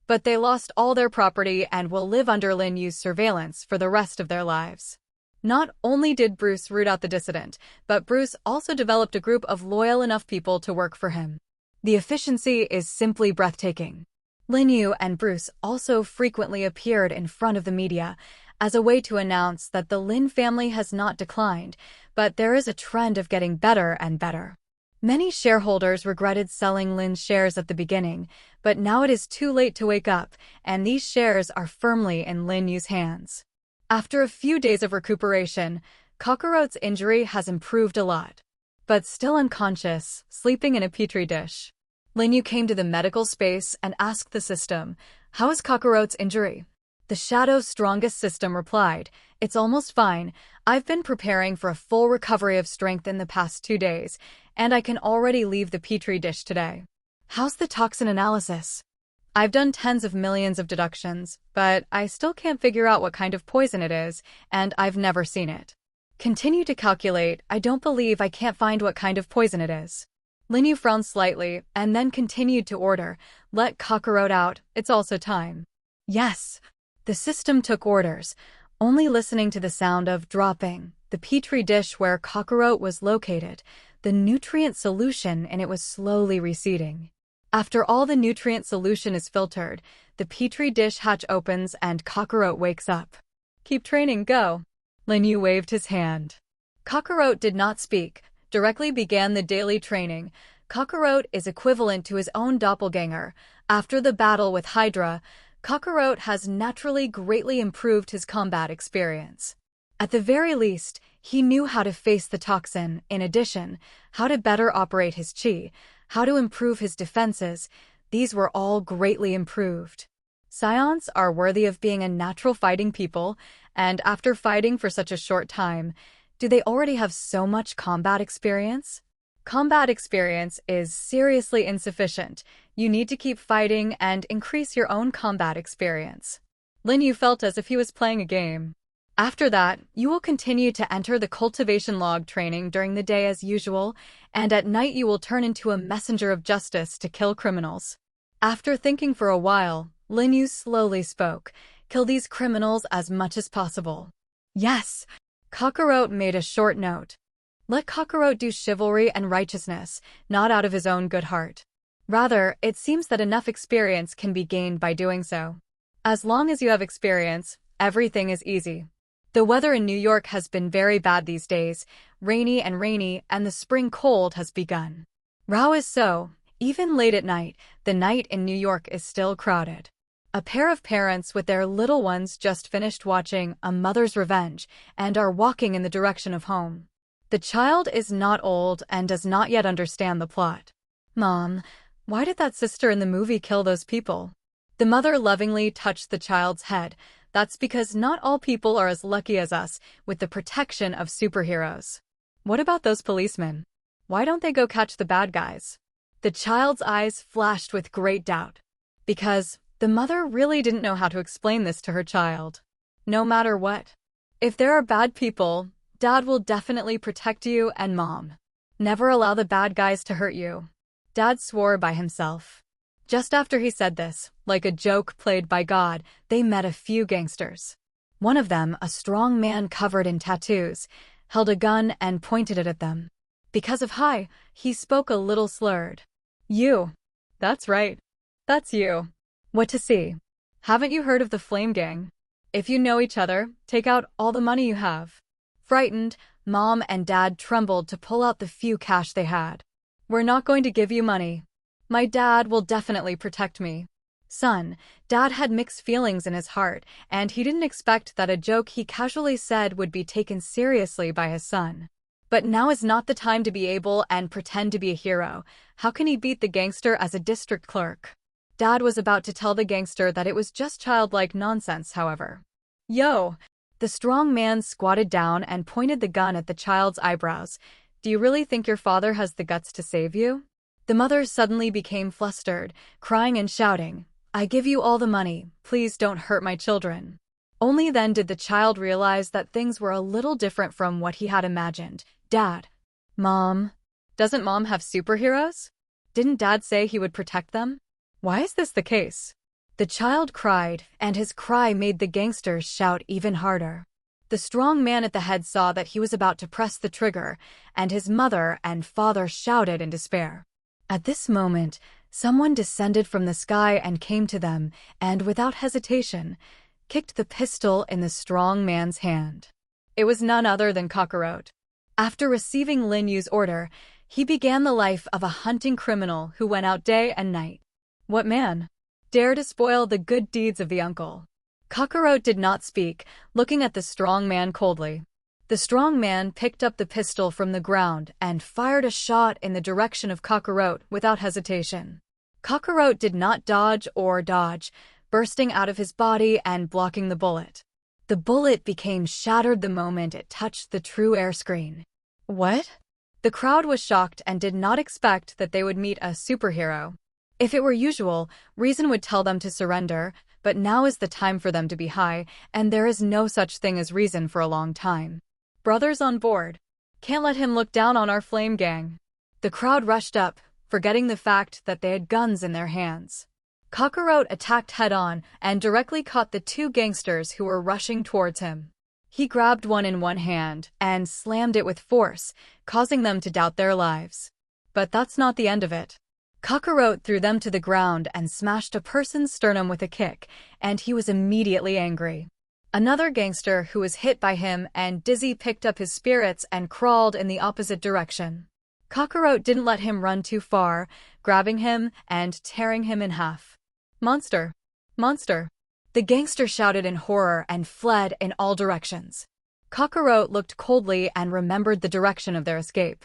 But they lost all their property and will live under Lin Yu's surveillance for the rest of their lives. Not only did Bruce root out the dissident, but Bruce also developed a group of loyal enough people to work for him. The efficiency is simply breathtaking. Lin Yu and Bruce also frequently appeared in front of the media as a way to announce that the Lin family has not declined, but there is a trend of getting better and better. Many shareholders regretted selling Lin's shares at the beginning, but now it is too late to wake up, and these shares are firmly in Lin Yu's hands. After a few days of recuperation, Kakarot's injury has improved a lot. But still unconscious, sleeping in a petri dish. Lin Yu came to the medical space and asked the system, "How is Kakarot's injury?" The Shadow's strongest system replied, "It's almost fine. I've been preparing for a full recovery of strength in the past 2 days, and I can already leave the petri dish today." "How's the toxin analysis?" "I've done tens of millions of deductions, but I still can't figure out what kind of poison it is, and I've never seen it." Continue to calculate. I don't believe I can't find what kind of poison it is. Lin Yu frowned slightly and then continued to order, let Kakarot out, it's also time. Yes. The system took orders, only listening to the sound of dropping the petri dish where Kakarot was located. The nutrient solution in it was slowly receding. After all the nutrient solution is filtered, the petri dish hatch opens and Kakarot wakes up. Keep training, go. Lin Yu waved his hand. Kakarot did not speak, directly began the daily training. Kakarot is equivalent to his own doppelganger. After the battle with Hydra, Kakarot has naturally greatly improved his combat experience. At the very least, he knew how to face the toxin, in addition, how to better operate his chi, how to improve his defenses. These were all greatly improved. Scions are worthy of being a natural fighting people, and after fighting for such a short time, do they already have so much combat experience? Combat experience is seriously insufficient. You need to keep fighting and increase your own combat experience. Lin Yu felt as if he was playing a game. After that, you will continue to enter the cultivation log training during the day as usual, and at night you will turn into a messenger of justice to kill criminals. After thinking for a while, Lin Yu slowly spoke, kill these criminals as much as possible. Yes. Kakarot made a short note. Let Kakarot do chivalry and righteousness, not out of his own good heart. Rather, it seems that enough experience can be gained by doing so. As long as you have experience, everything is easy. The weather in New York has been very bad these days, rainy, and the spring cold has begun. Rao is so, even late at night, the night in New York is still crowded. A pair of parents with their little ones just finished watching A Mother's Revenge and are walking in the direction of home. The child is not old and does not yet understand the plot. Mom, why did that sister in the movie kill those people? The mother lovingly touched the child's head. That's because not all people are as lucky as us with the protection of superheroes. What about those policemen? Why don't they go catch the bad guys? The child's eyes flashed with great doubt. Because the mother really didn't know how to explain this to her child. No matter what. If there are bad people, Dad will definitely protect you, and Mom. Never allow the bad guys to hurt you. Dad swore by himself. Just after he said this, like a joke played by God, they met a few gangsters. One of them, a strong man covered in tattoos, held a gun and pointed it at them. Because of Hi, he spoke a little slurred. You. That's right. That's you. What to see? Haven't you heard of the Flame Gang? If you know each other, take out all the money you have. Frightened, Mom and Dad trembled to pull out the few cash they had. We're not going to give you money. My dad will definitely protect me. Son, Dad had mixed feelings in his heart, and he didn't expect that a joke he casually said would be taken seriously by his son. But now is not the time to be able and pretend to be a hero. How can he beat the gangster as a district clerk? Dad was about to tell the gangster that it was just childlike nonsense, however. Yo! The strong man squatted down and pointed the gun at the child's eyebrows. Do you really think your father has the guts to save you? The mother suddenly became flustered, crying and shouting, I give you all the money, please don't hurt my children. Only then did the child realize that things were a little different from what he had imagined. Dad. Mom. Doesn't Mom have superheroes? Didn't Dad say he would protect them? Why is this the case? The child cried, and his cry made the gangsters shout even harder. The strong man at the head saw that he was about to press the trigger, and his mother and father shouted in despair. At this moment, someone descended from the sky and came to them, and without hesitation, kicked the pistol in the strong man's hand. It was none other than Kakarot. After receiving Lin Yu's order, he began the life of a hunting criminal who went out day and night. What man dare to spoil the good deeds of the uncle? Kakarot did not speak, looking at the strong man coldly. The strong man picked up the pistol from the ground and fired a shot in the direction of Kakarot without hesitation. Kakarot did not dodge or dodge, bursting out of his body and blocking the bullet. The bullet became shattered the moment it touched the true air screen. What? The crowd was shocked and did not expect that they would meet a superhero. If it were usual, reason would tell them to surrender, but now is the time for them to be high, and there is no such thing as reason for a long time. Brothers on board. Can't let him look down on our flame gang. The crowd rushed up, forgetting the fact that they had guns in their hands. Kakarot attacked head-on and directly caught the two gangsters who were rushing towards him. He grabbed one in one hand and slammed it with force, causing them to doubt their lives. But that's not the end of it. Kakarot threw them to the ground and smashed a person's sternum with a kick, and he was immediately angry. Another gangster who was hit by him and dizzy picked up his spirits and crawled in the opposite direction. Kakarot didn't let him run too far, grabbing him and tearing him in half. Monster! Monster! The gangster shouted in horror and fled in all directions. Kakarot looked coldly and remembered the direction of their escape.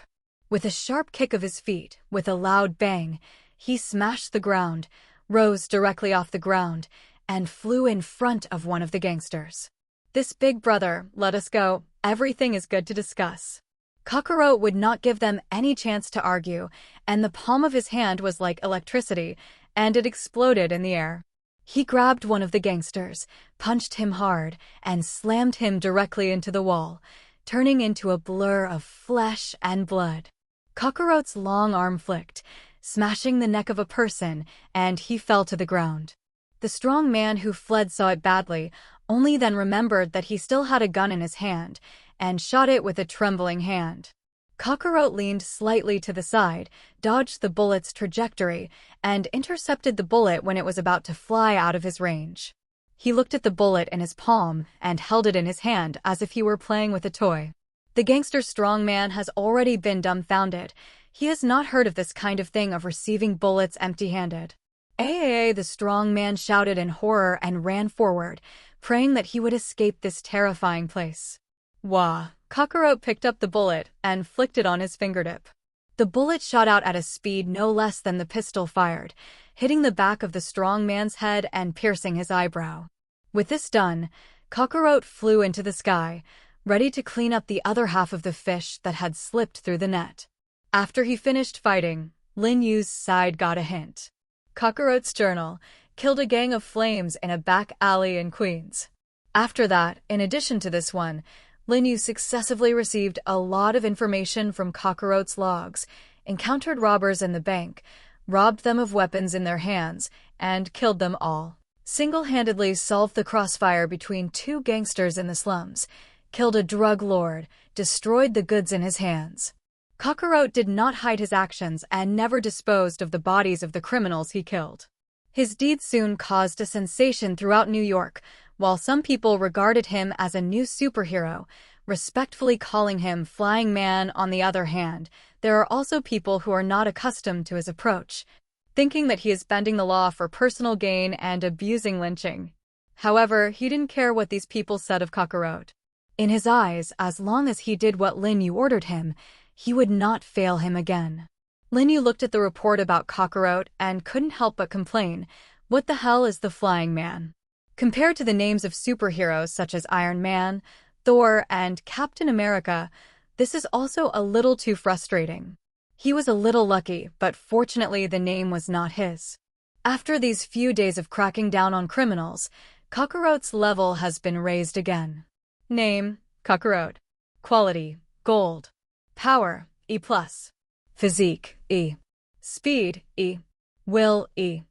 With a sharp kick of his feet, with a loud bang, he smashed the ground, rose directly off the ground, and flew in front of one of the gangsters. This big brother, let us go, everything is good to discuss. Kakarot would not give them any chance to argue, and the palm of his hand was like electricity, and it exploded in the air. He grabbed one of the gangsters, punched him hard, and slammed him directly into the wall, turning into a blur of flesh and blood. Kakarot's long arm flicked, smashing the neck of a person, and he fell to the ground. The strong man who fled saw it badly, only then remembered that he still had a gun in his hand, and shot it with a trembling hand. Kakarot leaned slightly to the side, dodged the bullet's trajectory, and intercepted the bullet when it was about to fly out of his range. He looked at the bullet in his palm and held it in his hand as if he were playing with a toy. The gangster's strong man has already been dumbfounded. He has not heard of this kind of thing of receiving bullets empty-handed. The strong man shouted in horror and ran forward, praying that he would escape this terrifying place. Wah! Kakarot picked up the bullet and flicked it on his fingertip. The bullet shot out at a speed no less than the pistol fired, hitting the back of the strong man's head and piercing his eyebrow. With this done, Kakarot flew into the sky, ready to clean up the other half of the fish that had slipped through the net. After he finished fighting, Lin Yu's side got a hint. Kakarot's journal killed a gang of flames in a back alley in Queens. After that, in addition to this one, Lin Yu successively received a lot of information from Kakarot's logs, encountered robbers in the bank, robbed them of weapons in their hands, and killed them all. Single-handedly solved the crossfire between two gangsters in the slums, killed a drug lord, destroyed the goods in his hands. Kakarot did not hide his actions and never disposed of the bodies of the criminals he killed. His deeds soon caused a sensation throughout New York, while some people regarded him as a new superhero, respectfully calling him Flying Man. On the other hand, there are also people who are not accustomed to his approach, thinking that he is bending the law for personal gain and abusing lynching. However, he didn't care what these people said of Kakarot. In his eyes, as long as he did what Lin Yu ordered him, he would not fail him again. Lin Yu looked at the report about Kakarot and couldn't help but complain, what the hell is the Flying Man? Compared to the names of superheroes such as Iron Man, Thor, and Captain America, this is also a little too frustrating. He was a little lucky, but fortunately the name was not his. After these few days of cracking down on criminals, Kakarot's level has been raised again. Name, Kakarot. Quality, Gold. Power, E+. Physique, E. Speed, E. Will, E.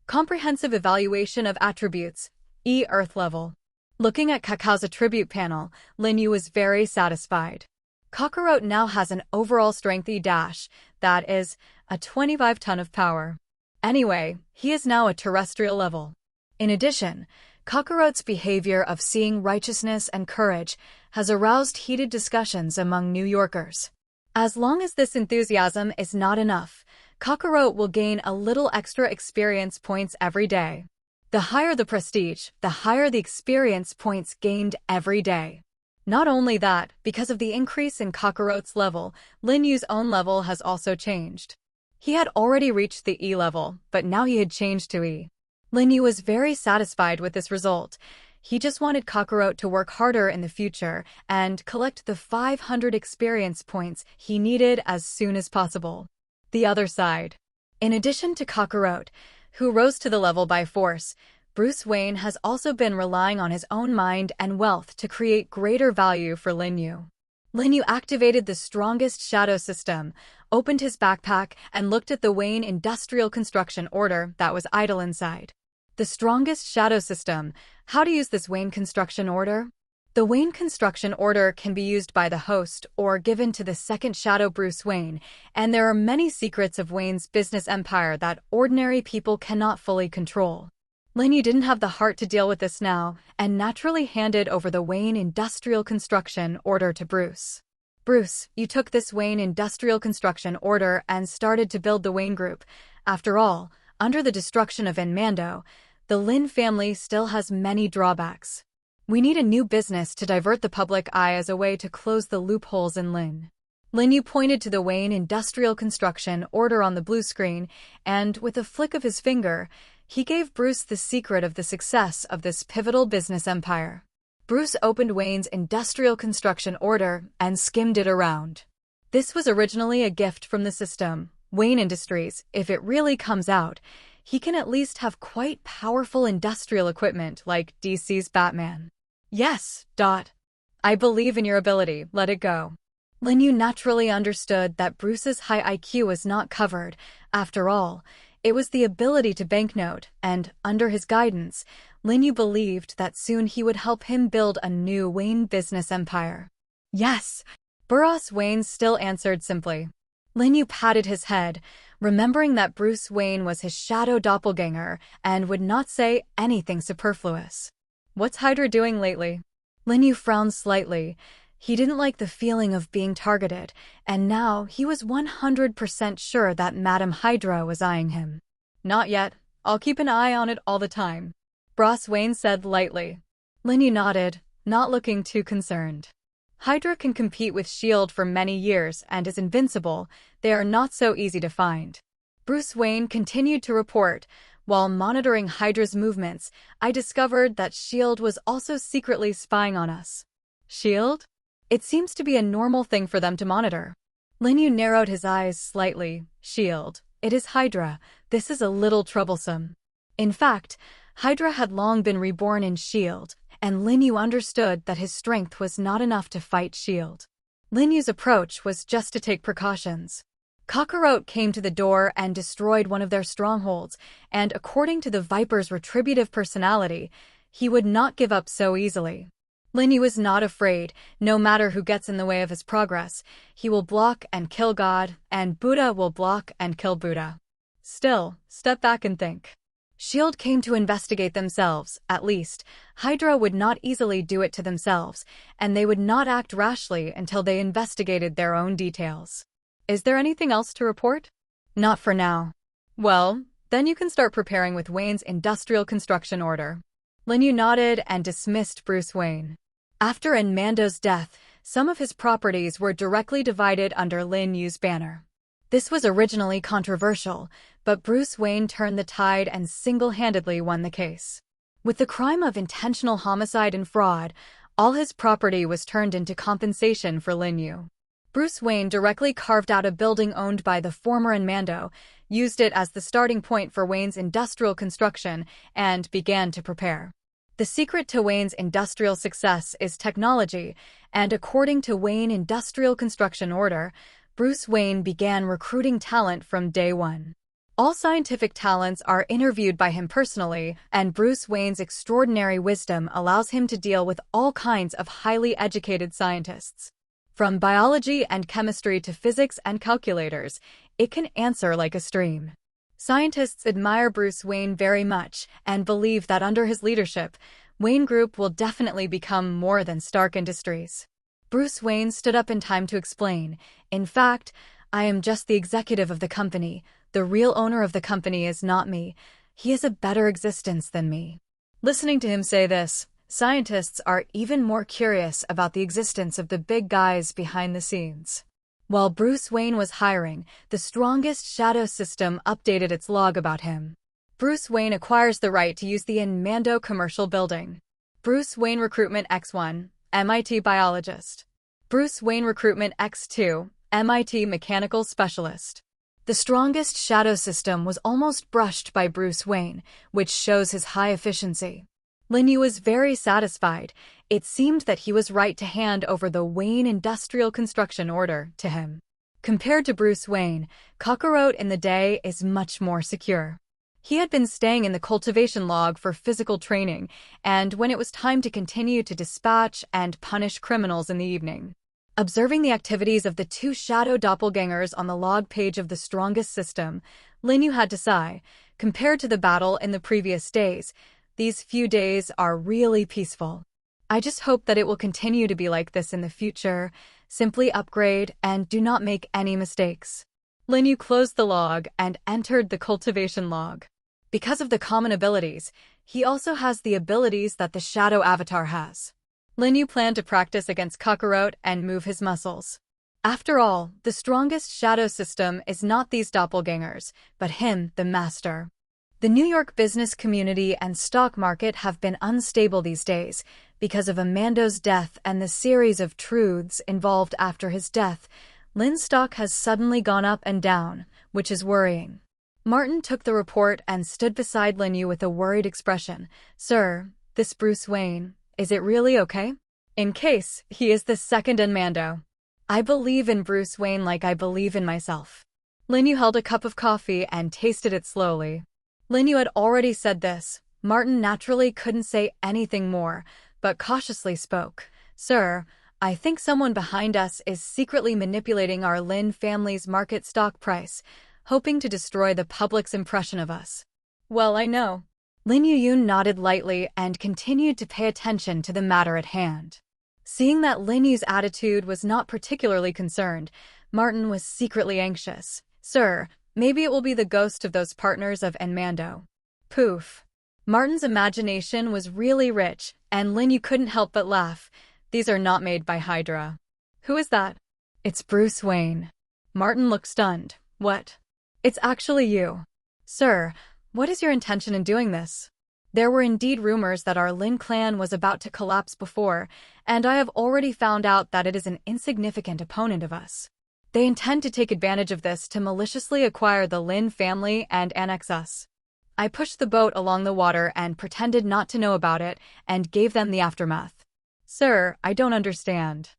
Comprehensive evaluation of attributes, E. Earth level. Looking at Kakao's attribute panel, Lin Yu was very satisfied. Kakarot now has an overall strength E-, that is, a 25 ton of power. Anyway, he is now a terrestrial level. In addition, Kakarot's behavior of seeing righteousness and courage has aroused heated discussions among New Yorkers. As long as this enthusiasm is not enough, Kakarot will gain a little extra experience points every day. The higher the prestige, the higher the experience points gained every day. Not only that, because of the increase in Kakarot's level, Lin Yu's own level has also changed. He had already reached the E level, but now he had changed to E. Lin Yu was very satisfied with this result. He just wanted Kakarot to work harder in the future and collect the 500 experience points he needed as soon as possible. The other side. In addition to Kakarot, who rose to the level by force, Bruce Wayne has also been relying on his own mind and wealth to create greater value for Lin Yu. Linyu activated the strongest shadow system, opened his backpack, and looked at the Wayne Industrial Construction Order that was idle inside. The strongest shadow system. How to use this Wayne Construction Order? The Wayne Construction Order can be used by the host or given to the second shadow Bruce Wayne, and there are many secrets of Wayne's business empire that ordinary people cannot fully control. Linyu didn't have the heart to deal with this now, and naturally handed over the Wayne Industrial Construction Order to Bruce. Bruce, you took this Wayne Industrial Construction Order and started to build the Wayne Group. After all, under the destruction of Mando, the Lin family still has many drawbacks. We need a new business to divert the public eye as a way to close the loopholes in Lin. Linyu pointed to the Wayne Industrial Construction Order on the blue screen, and with a flick of his finger, he gave Bruce the secret of the success of this pivotal business empire. Bruce opened Wayne's Industrial Construction Order and skimmed it around. This was originally a gift from the system, Wayne Industries. If it really comes out, he can at least have quite powerful industrial equipment like DC's Batman. Yes, I believe in your ability, let it go. Linyu naturally understood that Bruce's high IQ was not covered. After all, it was the ability to banknote, and, under his guidance, Linyu believed that soon he would help him build a new Wayne business empire. Yes, Bruce Wayne still answered simply. Linyu patted his head, remembering that Bruce Wayne was his shadow doppelganger and would not say anything superfluous. What's Hydra doing lately? Linyu frowned slightly. He didn't like the feeling of being targeted, and now he was 100% sure that Madame Hydra was eyeing him. Not yet. I'll keep an eye on it all the time, Bruce Wayne said lightly. Linyu nodded, not looking too concerned. Hydra can compete with S.H.I.E.L.D. for many years and is invincible. They are not so easy to find. Bruce Wayne continued to report. While monitoring Hydra's movements, I discovered that S.H.I.E.L.D. was also secretly spying on us. S.H.I.E.L.D.? It seems to be a normal thing for them to monitor. Linyu narrowed his eyes slightly. S.H.I.E.L.D. It is Hydra. This is a little troublesome. In fact, Hydra had long been reborn in S.H.I.E.L.D., and Linyu understood that his strength was not enough to fight S.H.I.E.L.D. Linyu's approach was just to take precautions. Kakarot came to the door and destroyed one of their strongholds, and according to the Viper's retributive personality, he would not give up so easily. Linyu was not afraid. No matter who gets in the way of his progress, he will block and kill God, and Buddha will block and kill Buddha. Still, step back and think. S.H.I.E.L.D. came to investigate themselves, at least. Hydra would not easily do it to themselves, and they would not act rashly until they investigated their own details. Is there anything else to report? Not for now. Well, then you can start preparing with Wayne's Industrial Construction Order. Linyu nodded and dismissed Bruce Wayne. After Mando's death, some of his properties were directly divided under Linyu's banner. This was originally controversial, but Bruce Wayne turned the tide and single-handedly won the case. With the crime of intentional homicide and fraud, all his property was turned into compensation for Linyu. Bruce Wayne directly carved out a building owned by the former Mando, used it as the starting point for Wayne's industrial construction, and began to prepare. The secret to Wayne's industrial success is technology, and according to Wayne Industrial Construction Order, Bruce Wayne began recruiting talent from day one. All scientific talents are interviewed by him personally, and Bruce Wayne's extraordinary wisdom allows him to deal with all kinds of highly educated scientists. From biology and chemistry to physics and calculators, it can answer like a stream. Scientists admire Bruce Wayne very much and believe that under his leadership, Wayne Group will definitely become more than Stark Industries. Bruce Wayne stood up in time to explain. In fact, I am just the executive of the company. The real owner of the company is not me. He has a better existence than me. Listening to him say this, scientists are even more curious about the existence of the big guys behind the scenes. While Bruce Wayne was hiring, the strongest shadow system updated its log about him. Bruce Wayne acquires the right to use the Mando commercial building. Bruce Wayne Recruitment X1, MIT Biologist. Bruce Wayne Recruitment X2, MIT Mechanical Specialist. The strongest shadow system was almost brushed by Bruce Wayne, which shows his high efficiency. Lin Yu was very satisfied. It seemed that he was right to hand over the Wayne Industrial Construction order to him. Compared to Bruce Wayne, Kakarot in the day is much more secure. He had been staying in the cultivation log for physical training, and when it was time to continue to dispatch and punish criminals in the evening. Observing the activities of the two shadow doppelgangers on the log page of the strongest system, Lin Yu had to sigh. Compared to the battle in the previous days, these few days are really peaceful. I just hope that it will continue to be like this in the future. Simply upgrade and do not make any mistakes. Lin Yu closed the log and entered the cultivation log. Because of the common abilities, he also has the abilities that the shadow avatar has. Lin Yu planned to practice against Kakarot and move his muscles. After all, the strongest shadow system is not these doppelgangers, but him, the master. The New York business community and stock market have been unstable these days because of Amando's death and the series of truths involved after his death. Lin's stock has suddenly gone up and down, which is worrying. Martin took the report and stood beside Lin Yu with a worried expression. Sir, this Bruce Wayne, is it really okay? In case, he is the second Amando. I believe in Bruce Wayne like I believe in myself. Lin Yu held a cup of coffee and tasted it slowly. Lin Yu had already said this. Martin naturally couldn't say anything more, but cautiously spoke. Sir, I think someone behind us is secretly manipulating our Lin family's market stock price, hoping to destroy the public's impression of us. Well, I know. Lin Yun nodded lightly and continued to pay attention to the matter at hand. Seeing that Lin Yu's attitude was not particularly concerned, Martin was secretly anxious. Sir, maybe it will be the ghost of those partners of Amando. Poof. Martin's imagination was really rich, and Lin Yu couldn't help but laugh. These are not made by Hydra. Who is that? It's Bruce Wayne. Martin looked stunned. What? It's actually you. Sir, what is your intention in doing this? There were indeed rumors that our Lin clan was about to collapse before, and I have already found out that it is an insignificant opponent of us. They intend to take advantage of this to maliciously acquire the Lin family and annex us. I pushed the boat along the water and pretended not to know about it and gave them the aftermath. Sir, I don't understand.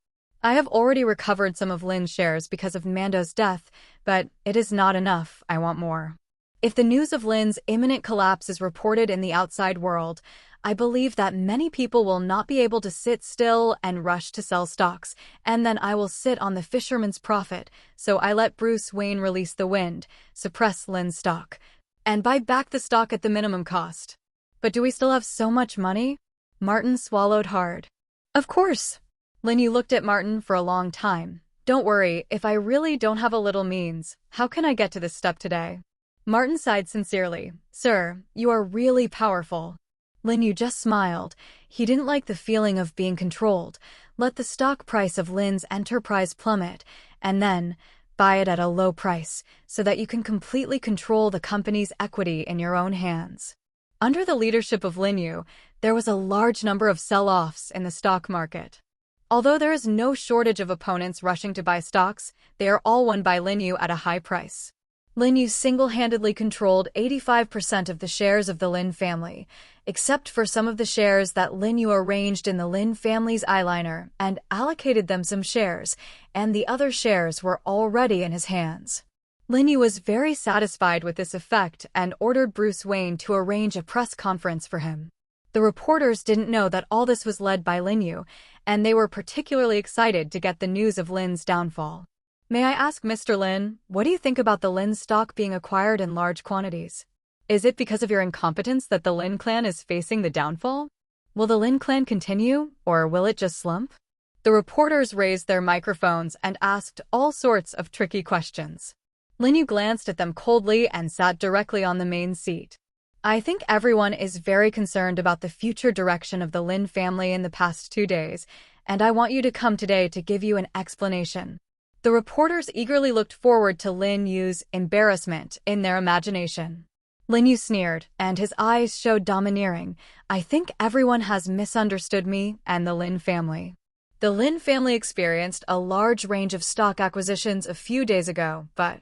I have already recovered some of Lin's shares because of Mando's death, but it is not enough. I want more. If the news of Lin's imminent collapse is reported in the outside world, I believe that many people will not be able to sit still and rush to sell stocks, and then I will sit on the fisherman's profit, so I let Bruce Wayne release the wind, suppress Lin's stock, and buy back the stock at the minimum cost. But do we still have so much money? Martin swallowed hard. Of course. Lin Yu looked at Martin for a long time. Don't worry, if I really don't have a little means, how can I get to this step today? Martin sighed sincerely. Sir, you are really powerful. Lin Yu just smiled. He didn't like the feeling of being controlled. Let the stock price of Lin's enterprise plummet, and then buy it at a low price, so that you can completely control the company's equity in your own hands. Under the leadership of Lin Yu, there was a large number of sell-offs in the stock market. Although there is no shortage of opponents rushing to buy stocks, they are all won by Lin Yu at a high price. Lin Yu single-handedly controlled 85% of the shares of the Lin family, except for some of the shares that Lin Yu arranged in the Lin family's eyeliner and allocated them some shares, and the other shares were already in his hands. Lin Yu was very satisfied with this effect and ordered Bruce Wayne to arrange a press conference for him. The reporters didn't know that all this was led by Lin Yu, and they were particularly excited to get the news of Lin's downfall. May I ask, Mr. Lin, what do you think about the Lin stock being acquired in large quantities? Is it because of your incompetence that the Lin clan is facing the downfall? Will the Lin clan continue, or will it just slump? The reporters raised their microphones and asked all sorts of tricky questions. Lin Yu glanced at them coldly and sat directly on the main seat. I think everyone is very concerned about the future direction of the Lin family in the past 2 days, and I want you to come today to give you an explanation. The reporters eagerly looked forward to Lin Yu's embarrassment in their imagination. Lin Yu sneered, and his eyes showed domineering. I think everyone has misunderstood me and the Lin family. The Lin family experienced a large range of stock acquisitions a few days ago, but...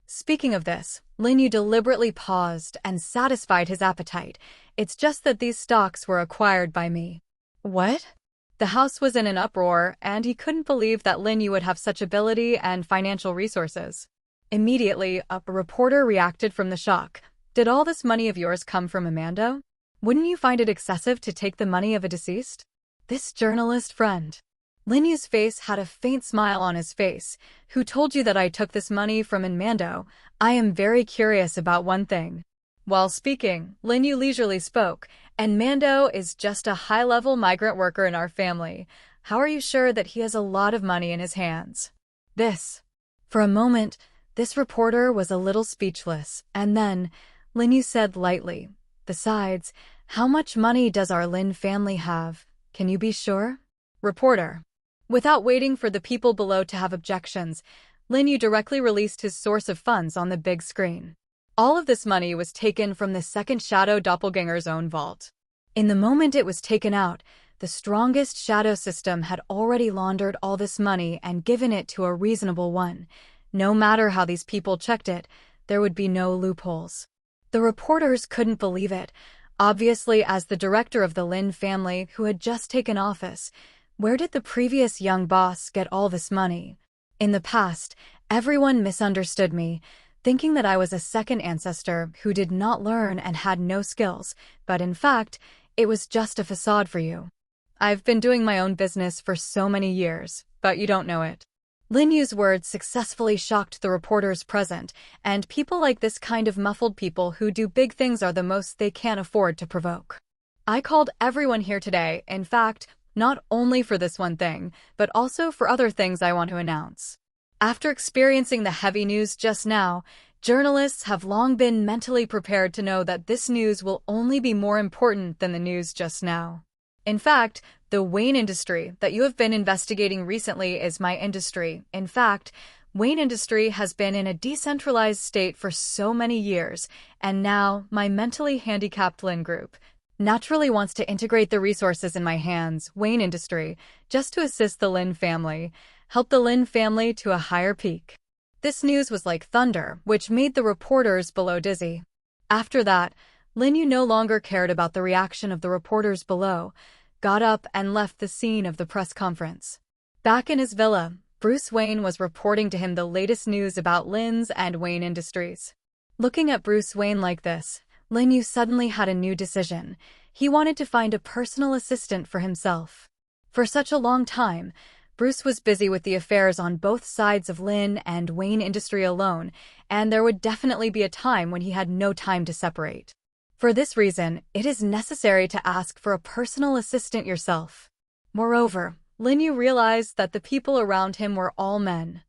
Speaking of this, Lin Yu deliberately paused and satisfied his appetite. It's just that these stocks were acquired by me. What? The house was in an uproar, and he couldn't believe that Lin Yu would have such ability and financial resources. Immediately, a reporter reacted from the shock. Did all this money of yours come from Amando? Wouldn't you find it excessive to take the money of a deceased? This journalist friend. Lin Yu's face had a faint smile on his face. Who told you that I took this money from Amando? I am very curious about one thing. While speaking, Lin Yu leisurely spoke, and Mando is just a high-level migrant worker in our family. How are you sure that he has a lot of money in his hands? For a moment, this reporter was a little speechless, and then Lin Yu said lightly, besides, how much money does our Lin family have? Can you be sure? Reporter. Without waiting for the people below to have objections, Lin Yu directly released his source of funds on the big screen. All of this money was taken from the second shadow doppelganger's own vault. In the moment it was taken out, the strongest shadow system had already laundered all this money and given it to a reasonable one. No matter how these people checked it, there would be no loopholes. The reporters couldn't believe it. Obviously, as the director of the Lin family who had just taken office, where did the previous young boss get all this money? In the past, everyone misunderstood me, thinking that I was a second ancestor who did not learn and had no skills, but in fact, it was just a facade for you. I've been doing my own business for so many years, but you don't know it. Lin Yu's words successfully shocked the reporters present, and people like this kind of muffled people who do big things are the most they can afford to provoke. I called everyone here today, in fact, not only for this one thing, but also for other things I want to announce. After experiencing the heavy news just now, journalists have long been mentally prepared to know that this news will only be more important than the news just now. In fact, the Wayne industry that you have been investigating recently is my industry. In fact, Wayne industry has been in a decentralized state for so many years, and now my mentally handicapped Lin group naturally wants to integrate the resources in my hands, Wayne industry, just to assist the Lin family, help the Lin family to a higher peak. This news was like thunder, which made the reporters below dizzy. After that, Lin Yu no longer cared about the reaction of the reporters below, got up and left the scene of the press conference. Back in his villa, Bruce Wayne was reporting to him the latest news about Lin's and Wayne Industries. Looking at Bruce Wayne like this, Lin Yu suddenly had a new decision. He wanted to find a personal assistant for himself. For such a long time, Bruce was busy with the affairs on both sides of Lin and Wayne Industry alone, and there would definitely be a time when he had no time to separate. For this reason, it is necessary to ask for a personal assistant yourself. Moreover, Lin Yu realized that the people around him were all men.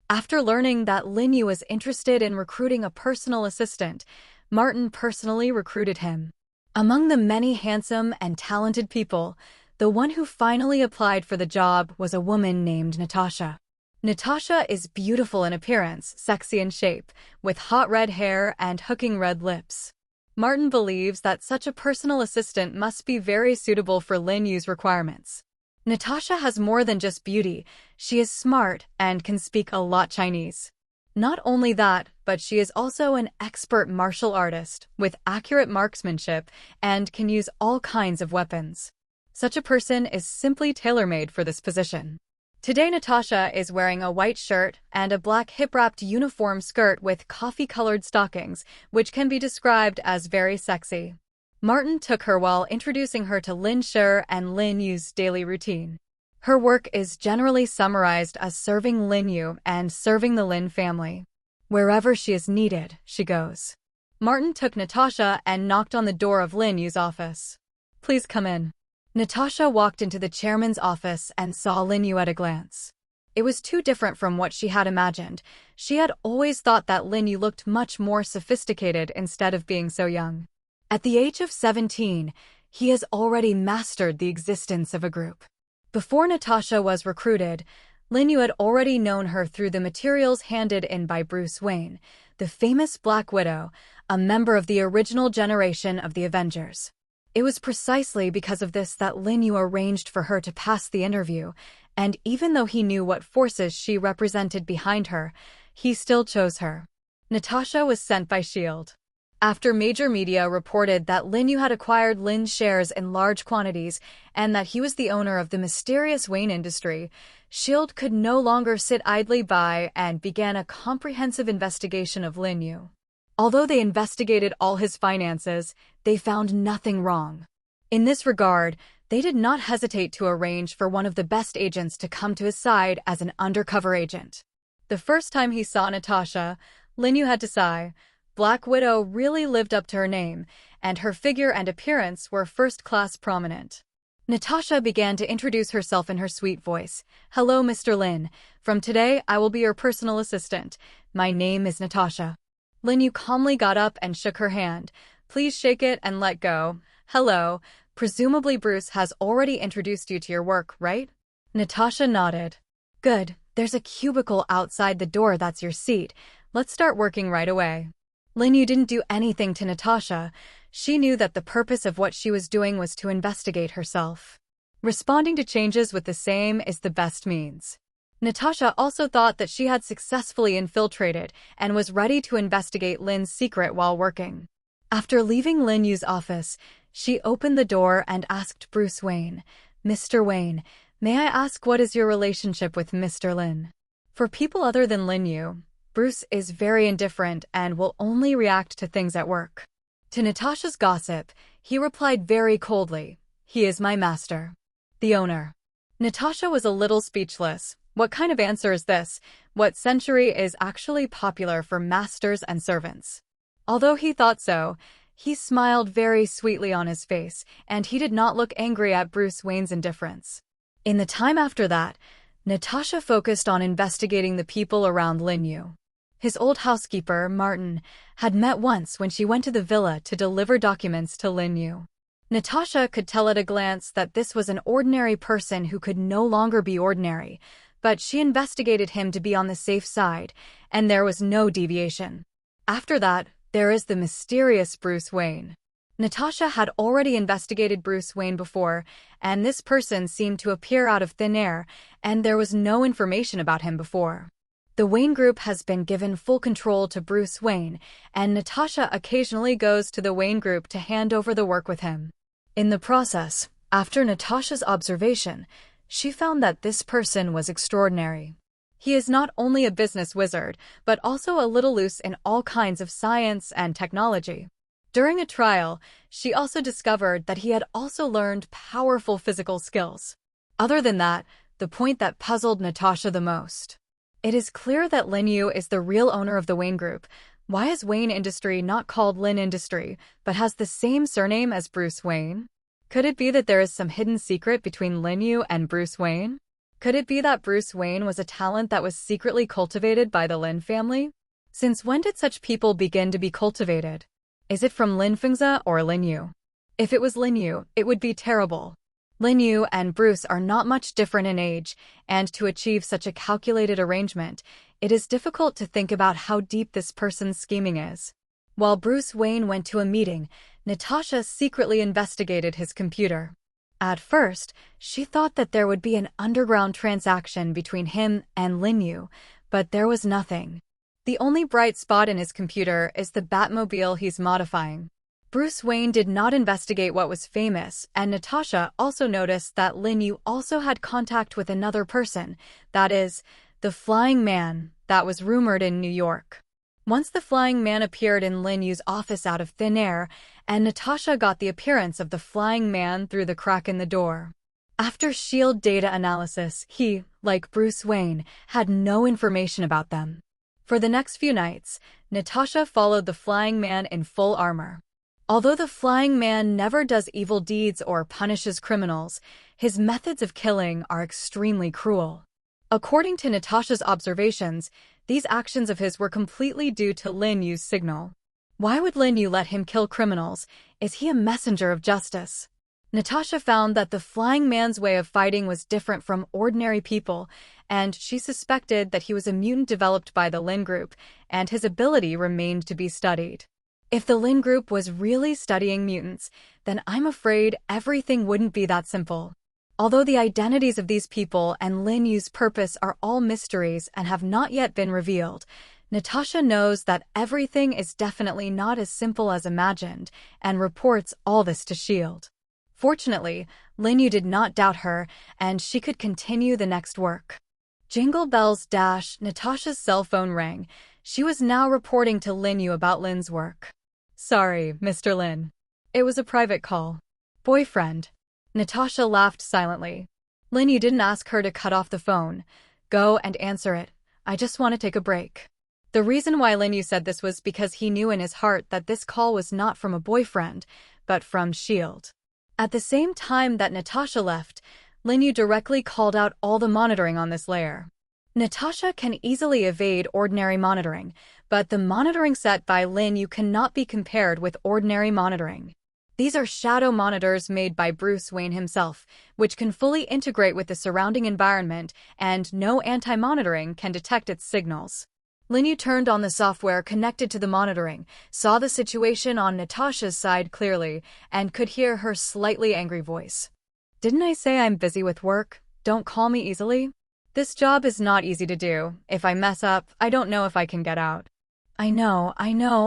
After learning that Lin Yu was interested in recruiting a personal assistant, Martin personally recruited him. Among the many handsome and talented people, the one who finally applied for the job was a woman named Natasha. Natasha is beautiful in appearance, sexy in shape, with hot red hair and hooking red lips. Martin believes that such a personal assistant must be very suitable for Lin Yu's requirements. Natasha has more than just beauty, she is smart and can speak a lot Chinese. Not only that, but she is also an expert martial artist with accurate marksmanship and can use all kinds of weapons. Such a person is simply tailor-made for this position. Today Natasha is wearing a white shirt and a black hip-wrapped uniform skirt with coffee-colored stockings, which can be described as very sexy. Martin took her while introducing her to Lin Shi and Lin Yu's daily routine. Her work is generally summarized as serving Lin Yu and serving the Lin family. Wherever she is needed, she goes. Martin took Natasha and knocked on the door of Lin Yu's office. Please come in. Natasha walked into the chairman's office and saw Lin Yu at a glance. It was too different from what she had imagined. She had always thought that Lin Yu looked much more sophisticated instead of being so young. At the age of 17, he has already mastered the existence of a group. Before Natasha was recruited, Lin Yu had already known her through the materials handed in by Bruce Wayne, the famous Black Widow, a member of the original generation of the Avengers. It was precisely because of this that Lin Yu arranged for her to pass the interview, and even though he knew what forces she represented behind her, he still chose her. Natasha was sent by S.H.I.E.L.D. After major media reported that Lin Yu had acquired Lin's shares in large quantities and that he was the owner of the mysterious Wayne industry, S.H.I.E.L.D. could no longer sit idly by and began a comprehensive investigation of Lin Yu. Although they investigated all his finances, they found nothing wrong. In this regard, they did not hesitate to arrange for one of the best agents to come to his side as an undercover agent. The first time he saw Natasha, Lin Yu had to sigh. Black Widow really lived up to her name, and her figure and appearance were first-class prominent. Natasha began to introduce herself in her sweet voice. "Hello, Mr. Lin. From today, I will be your personal assistant. My name is Natasha." Lin Yu calmly got up and shook her hand. "Please shake it and let go." "Hello. Presumably Bruce has already introduced you to your work, right?" Natasha nodded. "Good. There's a cubicle outside the door that's your seat. Let's start working right away." Lin Yu didn't do anything to Natasha. She knew that the purpose of what she was doing was to investigate herself. Responding to changes with the same is the best means. Natasha also thought that she had successfully infiltrated and was ready to investigate Lin's secret while working. After leaving Lin Yu's office, she opened the door and asked Bruce Wayne, "Mr. Wayne, may I ask what is your relationship with Mr. Lin?" For people other than Lin Yu, Bruce is very indifferent and will only react to things at work. To Natasha's gossip, he replied very coldly, "He is my master, the owner." Natasha was a little speechless. What kind of answer is this? What century is actually popular for masters and servants? Although he thought so, he smiled very sweetly on his face, and he did not look angry at Bruce Wayne's indifference. In the time after that, Natasha focused on investigating the people around Lin Yu. His old housekeeper, Martin, had met once when she went to the villa to deliver documents to Lin Yu. Natasha could tell at a glance that this was an ordinary person who could no longer be ordinary, but she investigated him to be on the safe side, and there was no deviation. After that, there is the mysterious Bruce Wayne. Natasha had already investigated Bruce Wayne before, and this person seemed to appear out of thin air, and there was no information about him before. The Wayne Group has been given full control to Bruce Wayne, and Natasha occasionally goes to the Wayne Group to hand over the work with him. In the process, after Natasha's observation, she found that this person was extraordinary. He is not only a business wizard, but also a little loose in all kinds of science and technology. During a trial, she also discovered that he had also learned powerful physical skills. Other than that, the point that puzzled Natasha the most. It is clear that Lin Yu is the real owner of the Wayne Group. Why is Wayne Industry not called Lin Industry, but has the same surname as Bruce Wayne? Could it be that there is some hidden secret between Lin Yu and Bruce Wayne? Could it be that Bruce Wayne was a talent that was secretly cultivated by the Lin family? Since when did such people begin to be cultivated? Is it from Lin Fengzi or Lin Yu? If it was Lin Yu, it would be terrible. Lin Yu and Bruce are not much different in age, and to achieve such a calculated arrangement, it is difficult to think about how deep this person's scheming is. While Bruce Wayne went to a meeting, Natasha secretly investigated his computer. At first, she thought that there would be an underground transaction between him and Lin Yu, but there was nothing. The only bright spot in his computer is the Batmobile he's modifying. Bruce Wayne did not investigate what was famous, and Natasha also noticed that Lin Yu also had contact with another person, that is, the Flying Man, that was rumored in New York. Once the Flying Man appeared in Lin Yu's office out of thin air, and Natasha got the appearance of the Flying Man through the crack in the door. After S.H.I.E.L.D. data analysis, he, like Bruce Wayne, had no information about them. For the next few nights, Natasha followed the Flying Man in full armor. Although the Flying Man never does evil deeds or punishes criminals, his methods of killing are extremely cruel. According to Natasha's observations, these actions of his were completely due to Lin Yu's signal. Why would Lin Yu let him kill criminals? Is he a messenger of justice? Natasha found that the Flying Man's way of fighting was different from ordinary people, and she suspected that he was a mutant developed by the Lin Group, and his ability remained to be studied. If the Lin Group was really studying mutants, then I'm afraid everything wouldn't be that simple. Although the identities of these people and Lin Yu's purpose are all mysteries and have not yet been revealed, Natasha knows that everything is definitely not as simple as imagined and reports all this to S.H.I.E.L.D. Fortunately, Linyu did not doubt her, and she could continue the next work. Jingle bells dash, Natasha's cell phone rang. She was now reporting to Linyu about Lin's work. Sorry, Mr. Lin. It was a private call. Boyfriend. Natasha laughed silently. Linyu didn't ask her to cut off the phone. Go and answer it. I just want to take a break. The reason why Linyu said this was because he knew in his heart that this call was not from a boyfriend, but from S.H.I.E.L.D. At the same time that Natasha left, Linyu directly called out all the monitoring on this layer. Natasha can easily evade ordinary monitoring, but the monitoring set by Linyu cannot be compared with ordinary monitoring. These are shadow monitors made by Bruce Wayne himself, which can fully integrate with the surrounding environment, and no anti-monitoring can detect its signals. Linyu turned on the software connected to the monitoring, saw the situation on Natasha's side clearly, and could hear her slightly angry voice. Didn't I say I'm busy with work? Don't call me easily? This job is not easy to do. If I mess up, I don't know if I can get out. I know,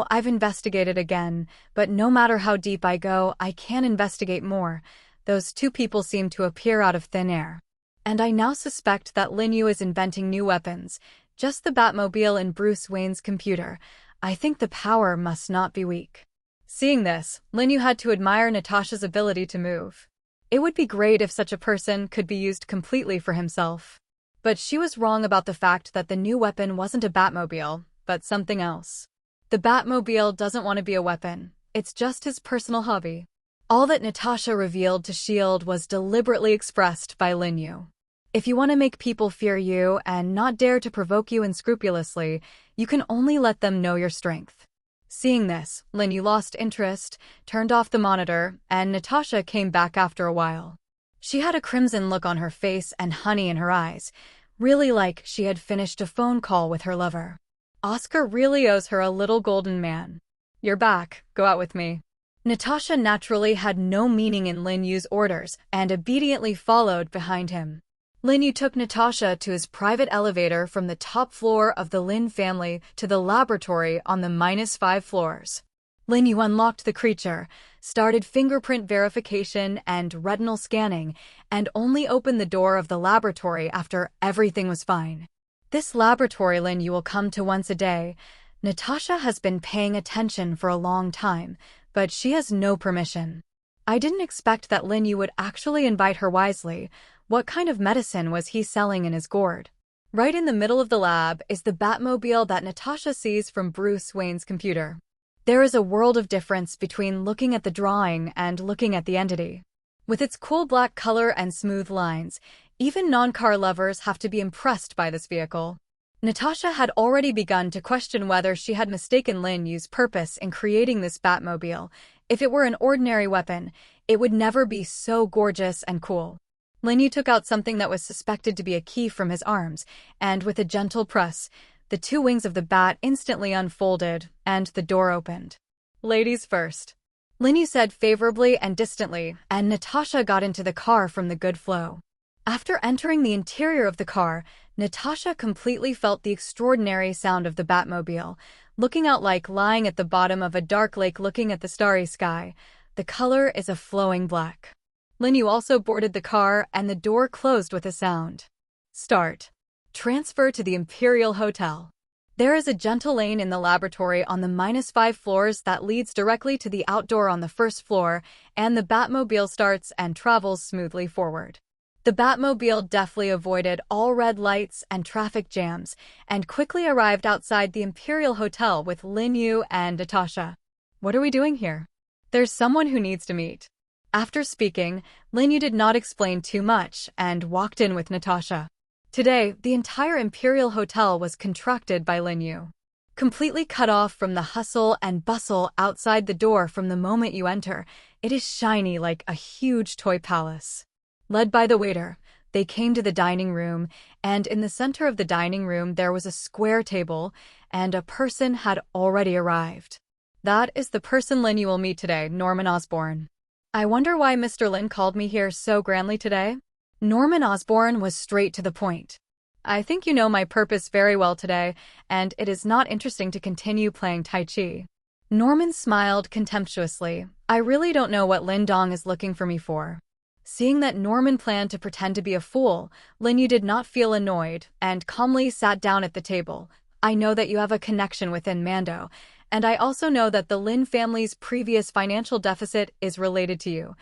I've investigated again, but no matter how deep I go, I can't investigate more. Those two people seem to appear out of thin air. And I now suspect that Linyu is inventing new weapons. Just the Batmobile in Bruce Wayne's computer. I think the power must not be weak. Seeing this, Linyu had to admire Natasha's ability to move. It would be great if such a person could be used completely for himself. But she was wrong about the fact that the new weapon wasn't a Batmobile, but something else. The Batmobile doesn't want to be a weapon. It's just his personal hobby. All that Natasha revealed to S.H.I.E.L.D. was deliberately expressed by Linyu. If you want to make people fear you and not dare to provoke you unscrupulously, you can only let them know your strength. Seeing this, Linyu lost interest, turned off the monitor, and Natasha came back after a while. She had a crimson look on her face and honey in her eyes, really like she had finished a phone call with her lover. Oscar really owes her a little golden man. You're back, go out with me. Natasha naturally had no meaning in Linyu's orders and obediently followed behind him. Linyu took Natasha to his private elevator from the top floor of the Lin family to the laboratory on the -5 floors. Linyu unlocked the creature, started fingerprint verification and retinal scanning, and only opened the door of the laboratory after everything was fine. This laboratory Linyu will come to once a day. Natasha has been paying attention for a long time, but she has no permission. I didn't expect that Linyu would actually invite her wisely. What kind of medicine was he selling in his gourd? Right in the middle of the lab is the Batmobile that Natasha sees from Bruce Wayne's computer. There is a world of difference between looking at the drawing and looking at the entity. With its cool black color and smooth lines, even non-car lovers have to be impressed by this vehicle. Natasha had already begun to question whether she had mistaken Linyu's purpose in creating this Batmobile. If it were an ordinary weapon, it would never be so gorgeous and cool. Linyu took out something that was suspected to be a key from his arms, and with a gentle press, the two wings of the bat instantly unfolded, and the door opened. Ladies first. Linyu said favorably and distantly, and Natasha got into the car from the good flow. After entering the interior of the car, Natasha completely felt the extraordinary sound of the Batmobile, looking out like lying at the bottom of a dark lake looking at the starry sky. The color is a flowing black. Linyu also boarded the car and the door closed with a sound. Start. Transfer to the Imperial Hotel. There is a gentle lane in the laboratory on the -5 floors that leads directly to the outdoor on the first floor, and the Batmobile starts and travels smoothly forward. The Batmobile deftly avoided all red lights and traffic jams and quickly arrived outside the Imperial Hotel with Linyu and Natasha. What are we doing here? There's someone who needs to meet. After speaking, Linyu did not explain too much and walked in with Natasha. Today, the entire Imperial Hotel was contracted by Linyu. Completely cut off from the hustle and bustle outside the door from the moment you enter, it is shiny like a huge toy palace. Led by the waiter, they came to the dining room, and in the center of the dining room there was a square table, and a person had already arrived. That is the person Linyu will meet today, Norman Osborn. I wonder why Mr. Lin called me here so grandly today? Norman Osborn was straight to the point. I think you know my purpose very well today, and it is not interesting to continue playing Tai Chi. Norman smiled contemptuously. I really don't know what Lin Dong is looking for me for. Seeing that Norman planned to pretend to be a fool, Lin Yu did not feel annoyed and calmly sat down at the table. I know that you have a connection within Mando, and I also know that the Lin family's previous financial deficit is related to you.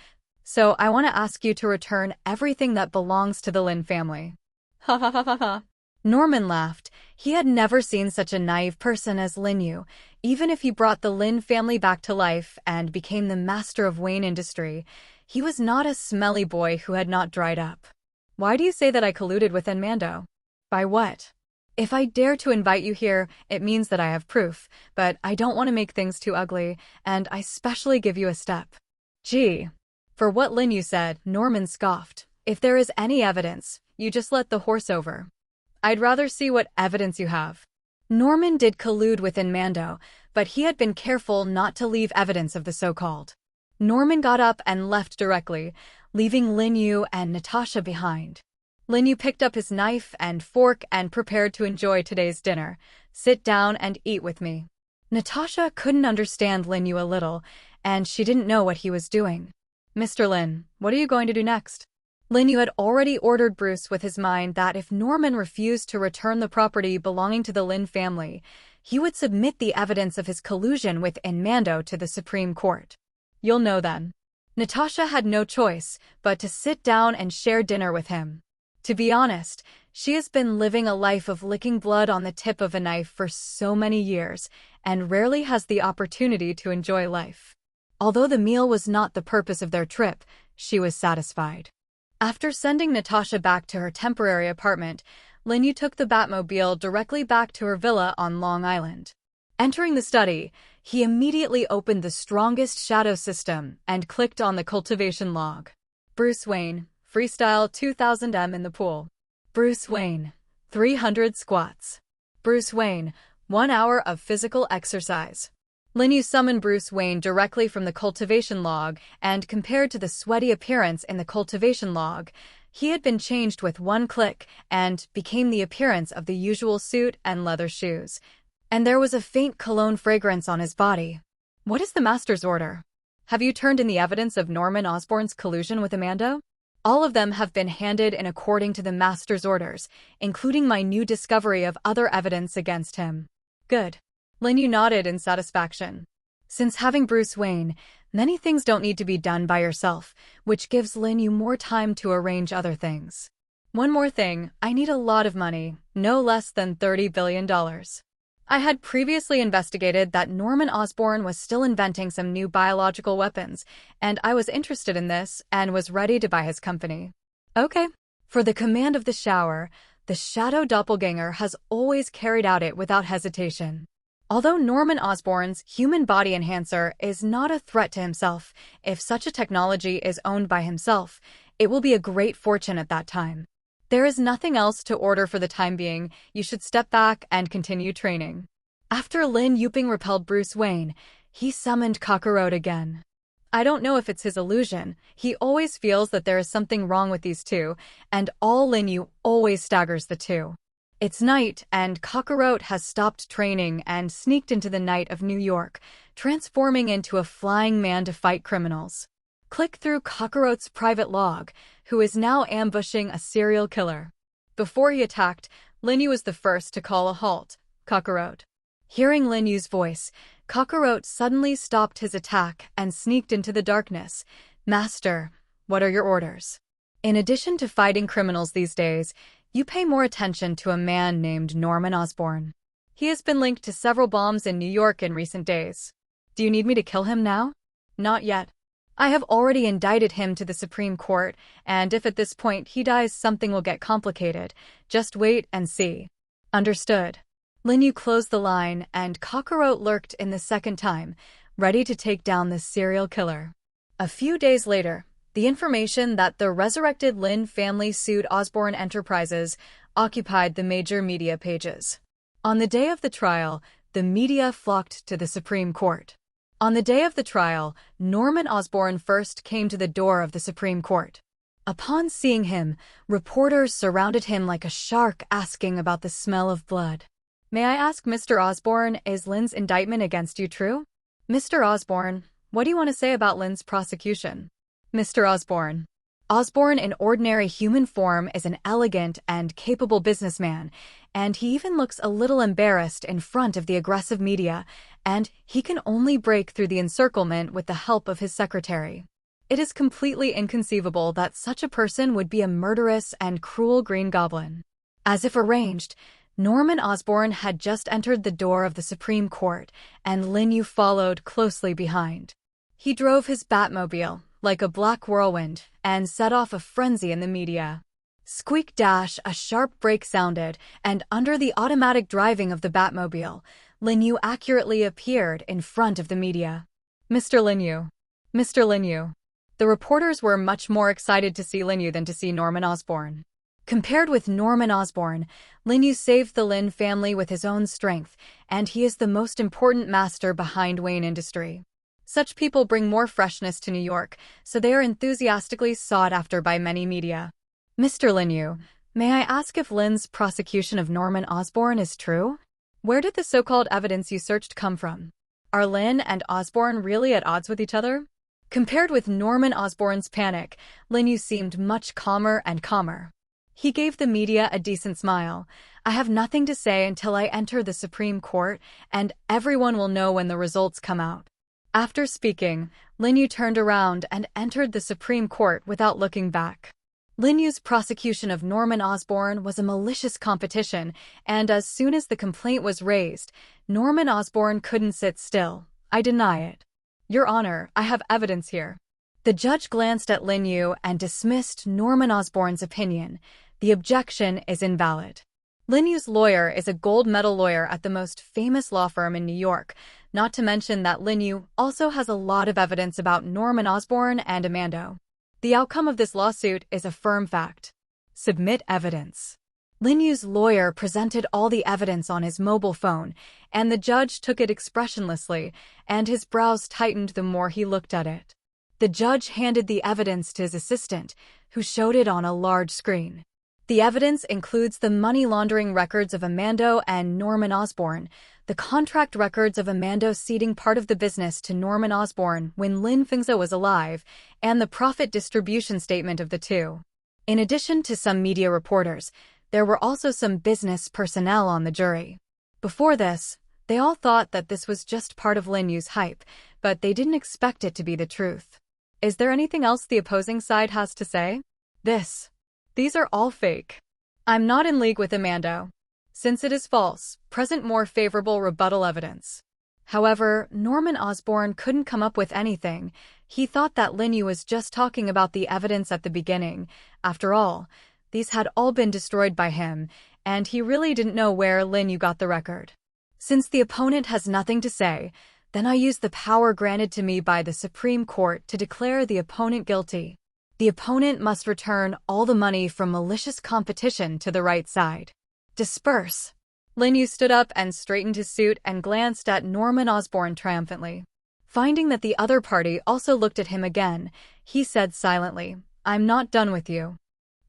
So I want to ask you to return everything that belongs to the Lin family. Ha ha ha ha ha. Norman laughed. He had never seen such a naive person as Lin Yu. Even if he brought the Lin family back to life and became the master of Wayne Industry, he was not a smelly boy who had not dried up. Why do you say that I colluded with Mando? By what? If I dare to invite you here, it means that I have proof, but I don't want to make things too ugly, and I specially give you a step. Gee. For what Lin Yu said, Norman scoffed. If there is any evidence, you just let the horse over. I'd rather see what evidence you have. Norman did collude with Mando, but he had been careful not to leave evidence of the so-called. Norman got up and left directly, leaving Lin Yu and Natasha behind. Lin Yu picked up his knife and fork and prepared to enjoy today's dinner. Sit down and eat with me. Natasha couldn't understand Lin Yu a little, and she didn't know what he was doing. Mr. Lin, what are you going to do next? Lin Yu had already ordered Bruce with his mind that if Norman refused to return the property belonging to the Lin family, he would submit the evidence of his collusion with Mando to the Supreme Court. You'll know then. Natasha had no choice but to sit down and share dinner with him. To be honest, she has been living a life of licking blood on the tip of a knife for so many years and rarely has the opportunity to enjoy life. Although the meal was not the purpose of their trip, she was satisfied. After sending Natasha back to her temporary apartment, Lin Yu took the Batmobile directly back to her villa on Long Island. Entering the study, he immediately opened the strongest shadow system and clicked on the cultivation log. Bruce Wayne, freestyle 2000 m in the pool. Bruce Wayne, 300 squats. Bruce Wayne, 1 hour of physical exercise. Lin Yu summoned Bruce Wayne directly from the cultivation log, and compared to the sweaty appearance in the cultivation log, he had been changed with one click and became the appearance of the usual suit and leather shoes. And there was a faint cologne fragrance on his body. What is the Master's order? Have you turned in the evidence of Norman Osborn's collusion with Mando? All of them have been handed in according to the Master's orders, including my new discovery of other evidence against him. Good. Lin Yu nodded in satisfaction. Since having Bruce Wayne, many things don't need to be done by yourself, which gives Lin Yu more time to arrange other things. One more thing, I need a lot of money, no less than $30 billion. I had previously investigated that Norman Osborn was still inventing some new biological weapons, and I was interested in this and was ready to buy his company. Okay. For the command of the shower, the shadow doppelganger has always carried out it without hesitation. Although Norman Osborn's human body enhancer is not a threat to himself, if such a technology is owned by himself, it will be a great fortune at that time. There is nothing else to order for the time being. You should step back and continue training. After Lin Yuping repelled Bruce Wayne, he summoned Kakarot again. I don't know if it's his illusion. He always feels that there is something wrong with these two, and all Lin Yu always staggers the two. It's night, and Kakarot has stopped training and sneaked into the night of New York, transforming into a flying man to fight criminals. Click through Kakarot's private log, who is now ambushing a serial killer. Before he attacked, Lin Yu was the first to call a halt. Kakarot. Hearing Lin Yu's voice, Kakarot suddenly stopped his attack and sneaked into the darkness. Master, what are your orders? In addition to fighting criminals these days, you pay more attention to a man named Norman Osborn. He has been linked to several bombs in New York in recent days. Do you need me to kill him now? Not yet. I have already indicted him to the Supreme Court, and if at this point he dies, something will get complicated. Just wait and see. Understood. Lin Yu closed the line, and Kakarot lurked in the second time, ready to take down the serial killer. A few days later, the information that the resurrected Lin family sued Osborn Enterprises occupied the major media pages. On the day of the trial, the media flocked to the Supreme Court. On the day of the trial, Norman Osborn first came to the door of the Supreme Court. Upon seeing him, reporters surrounded him like a shark asking about the smell of blood. "May I ask, Mr. Osborne, is Lynn's indictment against you true?" "Mr. Osborne, what do you want to say about Lynn's prosecution?" "Mr. Osborne. Osborne in ordinary human form is an elegant and capable businessman, and he even looks a little embarrassed in front of the aggressive media, and he can only break through the encirclement with the help of his secretary. It is completely inconceivable that such a person would be a murderous and cruel Green Goblin." As if arranged, Norman Osborn had just entered the door of the Supreme Court, and Lin Yu followed closely behind. He drove his Batmobile, like a black whirlwind, and set off a frenzy in the media. Squeak dash, a sharp brake sounded, and under the automatic driving of the Batmobile, Lin Yu accurately appeared in front of the media. "Mr. Lin Yu. Mr. Lin Yu." The reporters were much more excited to see Lin Yu than to see Norman Osborn. Compared with Norman Osborn, Lin Yu saved the Lin family with his own strength, and he is the most important master behind Wayne Industry. Such people bring more freshness to New York, so they are enthusiastically sought after by many media. "Mr. Lin Yu, may I ask if Lin's prosecution of Norman Osborn is true? Where did the so-called evidence you searched come from? Are Lin and Osborn really at odds with each other?" Compared with Norman Osborn's panic, Lin Yu seemed much calmer and calmer. He gave the media a decent smile. "I have nothing to say until I enter the Supreme Court, and everyone will know when the results come out." After speaking, Lin Yu turned around and entered the Supreme Court without looking back. Lin Yu's prosecution of Norman Osborn was a malicious competition, and as soon as the complaint was raised, Norman Osborn couldn't sit still. "I deny it." "Your Honor, I have evidence here." The judge glanced at Lin Yu and dismissed Norman Osborn's opinion. "The objection is invalid." Lin Yu's lawyer is a gold medal lawyer at the most famous law firm in New York, not to mention that Lin Yu also has a lot of evidence about Norman Osborn and Amando. The outcome of this lawsuit is a firm fact. Submit evidence. Lin Yu's lawyer presented all the evidence on his mobile phone, and the judge took it expressionlessly, and his brows tightened the more he looked at it. The judge handed the evidence to his assistant, who showed it on a large screen. The evidence includes the money laundering records of Amando and Norman Osborn, the contract records of Amando ceding part of the business to Norman Osborn when Lin Fingza was alive, and the profit distribution statement of the two. In addition to some media reporters, there were also some business personnel on the jury. Before this, they all thought that this was just part of Lin Yu's hype, but they didn't expect it to be the truth. Is there anything else the opposing side has to say? These are all fake. I'm not in league with Amando. Since it is false, present more favorable rebuttal evidence. However, Norman Osborn couldn't come up with anything. He thought that Lin Yu was just talking about the evidence at the beginning. After all, these had all been destroyed by him, and he really didn't know where Lin Yu got the record. Since the opponent has nothing to say, then I use the power granted to me by the Supreme Court to declare the opponent guilty. The opponent must return all the money from malicious competition to the right side. Disperse. Lin Yu stood up and straightened his suit and glanced at Norman Osborn triumphantly. Finding that the other party also looked at him again, he said silently, "I'm not done with you."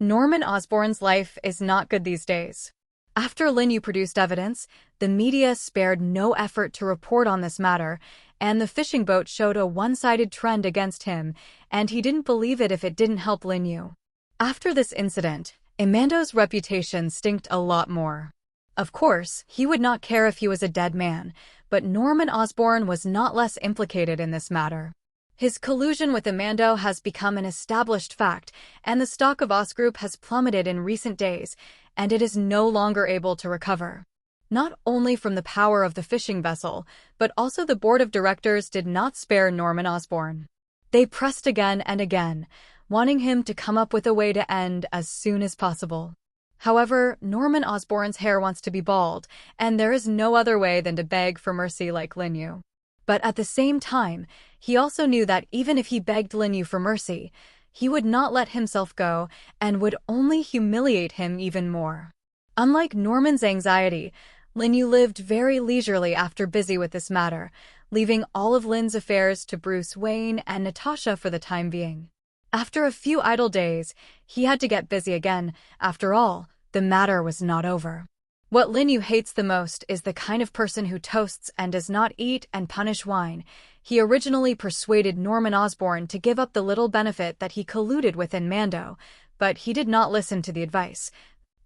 Norman Osborn's life is not good these days. After Lin Yu produced evidence, the media spared no effort to report on this matter, and the fishing boat showed a one-sided trend against him, and he didn't believe it if it didn't help Lin Yu. After this incident, Amando's reputation stinked a lot more. Of course, he would not care if he was a dead man, but Norman Osborn was not less implicated in this matter. His collusion with Amando has become an established fact, and the stock of Os Group has plummeted in recent days, and it is no longer able to recover. Not only from the power of the fishing vessel, but also the board of directors did not spare Norman Osborn. They pressed again and again, wanting him to come up with a way to end as soon as possible. However, Norman Osborn's hair wants to be bald, and there is no other way than to beg for mercy like Lin Yu. But at the same time, he also knew that even if he begged Lin Yu for mercy, he would not let himself go and would only humiliate him even more. Unlike Norman's anxiety, Lin Yu lived very leisurely after busy with this matter, leaving all of Lin's affairs to Bruce Wayne and Natasha for the time being. After a few idle days, he had to get busy again. After all, the matter was not over. What Lin Yu hates the most is the kind of person who toasts and does not eat and punish wine. He originally persuaded Norman Osborn to give up the little benefit that he colluded with in Mando, but he did not listen to the advice,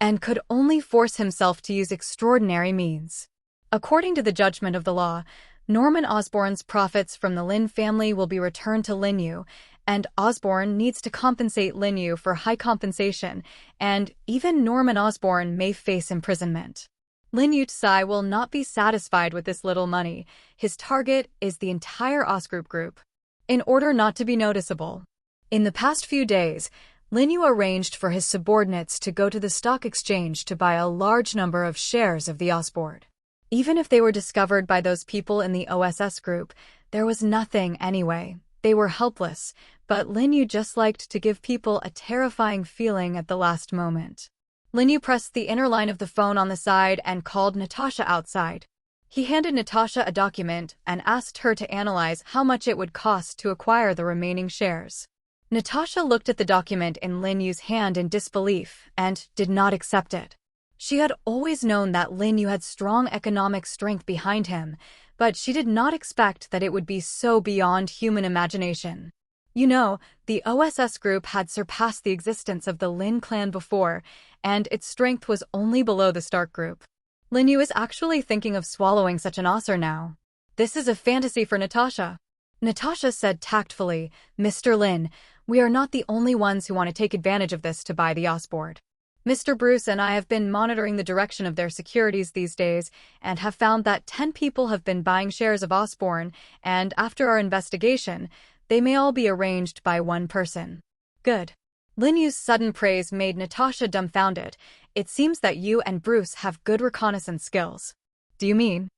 and could only force himself to use extraordinary means. According to the judgment of the law, Norman Osborn's profits from the Lin family will be returned to Lin Yu, and Osborn needs to compensate Lin Yu for high compensation, and even Norman Osborn may face imprisonment. Lin Yu Tsai will not be satisfied with this little money. His target is the entire Osgroup group. In order not to be noticeable, in the past few days, Lin Yu arranged for his subordinates to go to the stock exchange to buy a large number of shares of the Osboard. Even if they were discovered by those people in the OSS group, there was nothing anyway. They were helpless, but Lin Yu just liked to give people a terrifying feeling at the last moment. Lin Yu pressed the inner line of the phone on the side and called Natasha outside. He handed Natasha a document and asked her to analyze how much it would cost to acquire the remaining shares. Natasha looked at the document in Lin Yu's hand in disbelief and did not accept it. She had always known that Lin Yu had strong economic strength behind him, but she did not expect that it would be so beyond human imagination. You know, the OSS group had surpassed the existence of the Lin clan before, and its strength was only below the Stark group. Lin Yu is actually thinking of swallowing such an osser now. This is a fantasy for Natasha. Natasha said tactfully, "Mr. Lin, we are not the only ones who want to take advantage of this to buy the Osboard. Mr. Bruce and I have been monitoring the direction of their securities these days and have found that 10 people have been buying shares of Osborn, and after our investigation, they may all be arranged by one person." Good. Lin Yu's sudden praise made Natasha dumbfounded. It seems that you and Bruce have good reconnaissance skills. Do you mean?